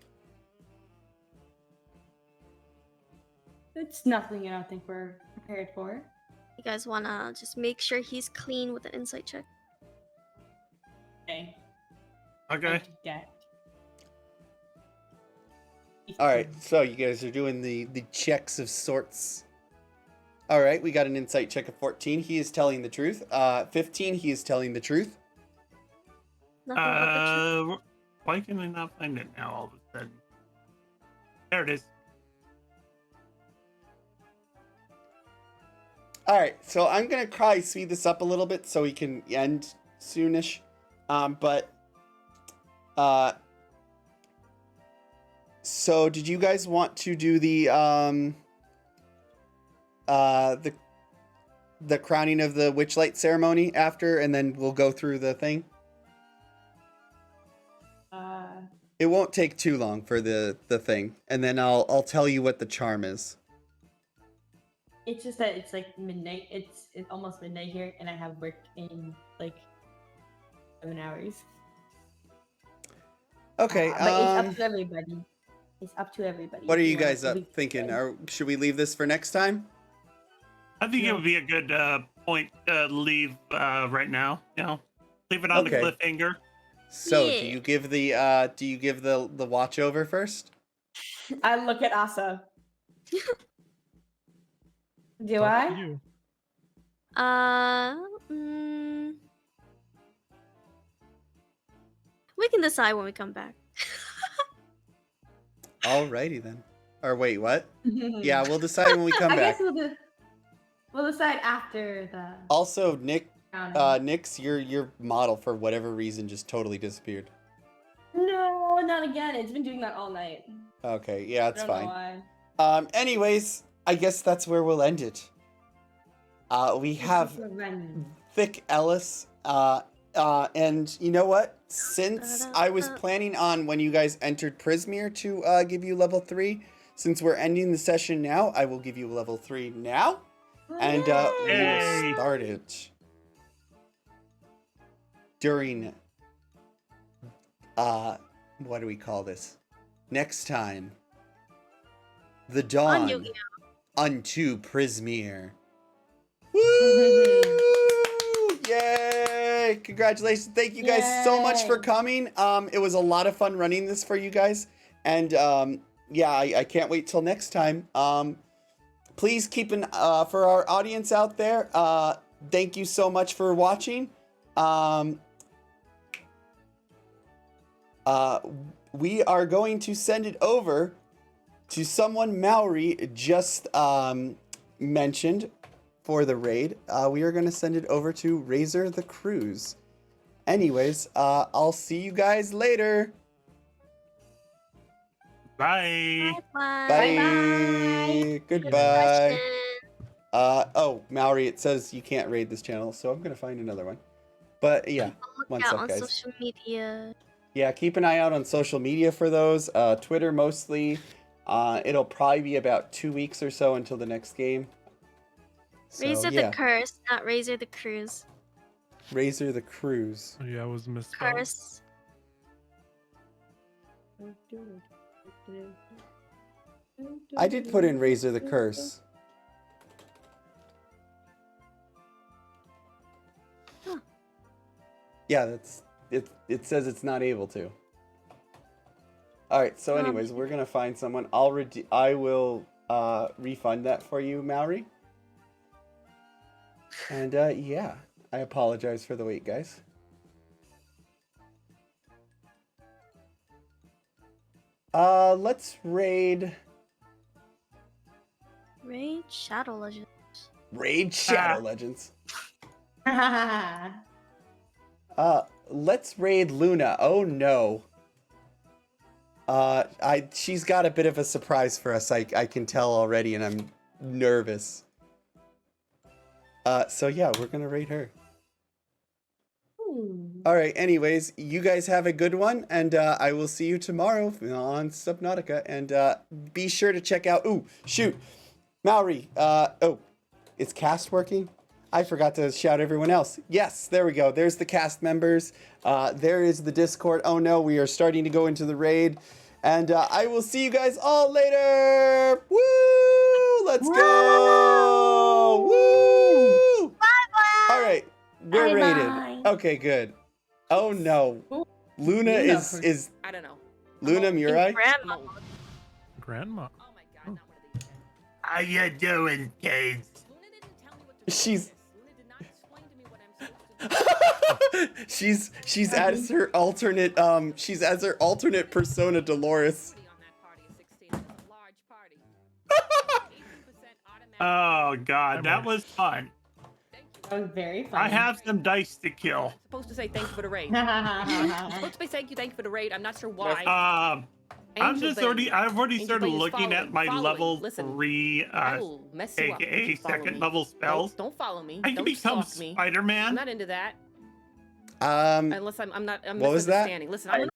[SPEAKER 3] It's nothing I don't think we're prepared for.
[SPEAKER 2] you guys wanna just make sure he's clean with an insight check?
[SPEAKER 3] Okay.
[SPEAKER 5] Okay.
[SPEAKER 1] All right, so you guys are doing the checks of sorts. All right, we got an insight check of 14. He is telling the truth. 15. He is telling the truth.
[SPEAKER 2] Nothing about the
[SPEAKER 5] Why can I not find it now all of a sudden? There it is.
[SPEAKER 1] All right, so I'm gonna try speed this up a little bit so we can end soonish. So did you guys want to do the crowning of the Witchlight ceremony after, and then we'll go through the thing? It won't take too long for the thing, and then I'll tell you what the charm is.
[SPEAKER 3] It's just that it's like midnight. It's almost midnight here, and I have work in like 7 hours.
[SPEAKER 1] Okay.
[SPEAKER 3] But it's up to everybody. It's up to everybody.
[SPEAKER 1] What are
[SPEAKER 3] if
[SPEAKER 1] you
[SPEAKER 3] want
[SPEAKER 1] guys
[SPEAKER 3] to be-
[SPEAKER 1] thinking? Should we leave this for next time?
[SPEAKER 5] I think it would be a good point to leave right now. You know, leave it on
[SPEAKER 1] Okay.
[SPEAKER 5] the cliffhanger.
[SPEAKER 1] So
[SPEAKER 2] Yeah.
[SPEAKER 1] do you give the watch over first?
[SPEAKER 3] I look at Asa. Do
[SPEAKER 4] It's up to
[SPEAKER 3] I?
[SPEAKER 4] you.
[SPEAKER 2] We can decide when we come back.
[SPEAKER 1] Alrighty then. Or wait, what? Yeah, we'll decide when we come
[SPEAKER 3] I
[SPEAKER 1] back.
[SPEAKER 3] guess we'll decide after the
[SPEAKER 1] Also, Nick,
[SPEAKER 3] crowning.
[SPEAKER 1] Nick's your model for whatever reason just totally disappeared.
[SPEAKER 3] No, not again. It's been doing that all night.
[SPEAKER 1] Okay, yeah,
[SPEAKER 3] I
[SPEAKER 1] it's
[SPEAKER 3] don't know
[SPEAKER 1] fine.
[SPEAKER 3] why.
[SPEAKER 1] Anyways, I guess that's where we'll end it. We have
[SPEAKER 3] Revenge.
[SPEAKER 1] Thick Ellis, and you know what? Since I was planning on when you guys entered Prismere to give you level 3, since we're ending the session now, I will give you level 3 now, and we will
[SPEAKER 5] Yay.
[SPEAKER 1] start it during what do we call this? Next time, the
[SPEAKER 2] On
[SPEAKER 1] dawn
[SPEAKER 2] Yu-Gi-Oh!
[SPEAKER 1] unto Prismere. Woo! Yay! Yay! Congratulations. Thank you guys so much for
[SPEAKER 3] Yay.
[SPEAKER 1] coming. It was a lot of fun running this for you guys. And yeah, I can't wait till next time. Please keep an for our audience out there, thank you so much for watching. We are going to send it over to someone Maori just mentioned for the raid. We are going to send it over to Razor the Cruise. Anyways, I'll see you guys later.
[SPEAKER 5] Bye.
[SPEAKER 2] Bye.
[SPEAKER 1] Bye.
[SPEAKER 2] Good
[SPEAKER 1] Goodbye.
[SPEAKER 2] question.
[SPEAKER 1] Oh, Maori, it says you can't raid this channel, so I'm going to find another one. But yeah,
[SPEAKER 2] Look
[SPEAKER 1] one
[SPEAKER 2] out
[SPEAKER 1] sec,
[SPEAKER 2] on
[SPEAKER 1] guys.
[SPEAKER 2] social media.
[SPEAKER 1] Yeah, keep an eye out on social media for those. Twitter mostly. It'll probably be about 2 weeks or so until the next game. So,
[SPEAKER 2] Razor
[SPEAKER 1] yeah.
[SPEAKER 2] the Curse, not Razor the Cruise.
[SPEAKER 1] Razor the Cruise.
[SPEAKER 4] Oh, yeah, I was misspelled.
[SPEAKER 2] Curse.
[SPEAKER 1] I did put in Razor the Curse.
[SPEAKER 2] Huh.
[SPEAKER 1] Yeah, that's it. It says it's not able to. All right. So, anyways, we're gonna find someone. I will refund that for you, Maori. And yeah, I apologize for the wait, guys. Let's raid
[SPEAKER 2] Shadow Legends.
[SPEAKER 1] Shadow Legends. Let's raid Luna. Oh no. She's got a bit of a surprise for us. I can tell already, and I'm nervous. So yeah, we're gonna raid her. All right. Anyways, you guys have a good one, and I will see you tomorrow on Subnautica. And be sure to check out. Ooh, shoot, Maori. Oh, is cast working? I forgot to shout everyone else. Yes, there we go. There's the cast members. There is the Discord. Oh no, we are starting to go into the raid, and I will see you guys all later. Woo! Let's go. Woo!
[SPEAKER 2] Bye bye.
[SPEAKER 1] All right, we're
[SPEAKER 3] Bye-bye.
[SPEAKER 1] rated. Okay, good. Oh no,
[SPEAKER 3] Ooh.
[SPEAKER 1] Luna
[SPEAKER 3] Luna
[SPEAKER 1] is
[SPEAKER 6] I don't know.
[SPEAKER 1] Luna Murai?
[SPEAKER 2] Grandma.
[SPEAKER 4] Grandma.
[SPEAKER 6] Oh my god, not one of these.
[SPEAKER 5] How you doing, kids?
[SPEAKER 6] Luna didn't tell me what to
[SPEAKER 1] She's-
[SPEAKER 6] do. Luna did not explain to me what I'm supposed to do.
[SPEAKER 1] she's as her alternate persona Dolores.
[SPEAKER 6] Everybody on that party is 16. It's a large party. 80% automatic.
[SPEAKER 5] Oh god, that was fun.
[SPEAKER 6] Thank you.
[SPEAKER 3] That was very fun.
[SPEAKER 5] I have some dice to kill.
[SPEAKER 6] Supposed to say thank you for the raid. Supposed to say thank you for the raid. I'm not sure why. I've already Angel
[SPEAKER 5] started
[SPEAKER 6] Bay is
[SPEAKER 5] looking at my
[SPEAKER 6] following.
[SPEAKER 5] level
[SPEAKER 6] Listen,
[SPEAKER 5] 3
[SPEAKER 6] I will mess you up. if
[SPEAKER 5] aka
[SPEAKER 6] you follow
[SPEAKER 5] second
[SPEAKER 6] me.
[SPEAKER 5] level spells.
[SPEAKER 6] Don't follow me.
[SPEAKER 5] I can
[SPEAKER 6] Don't
[SPEAKER 5] become
[SPEAKER 6] stalk me. I'm
[SPEAKER 5] Spider-Man.
[SPEAKER 6] not into that.
[SPEAKER 1] Um,
[SPEAKER 6] Unless I'm not. I'm
[SPEAKER 1] What was that?
[SPEAKER 6] misunderstanding. Listen, I'm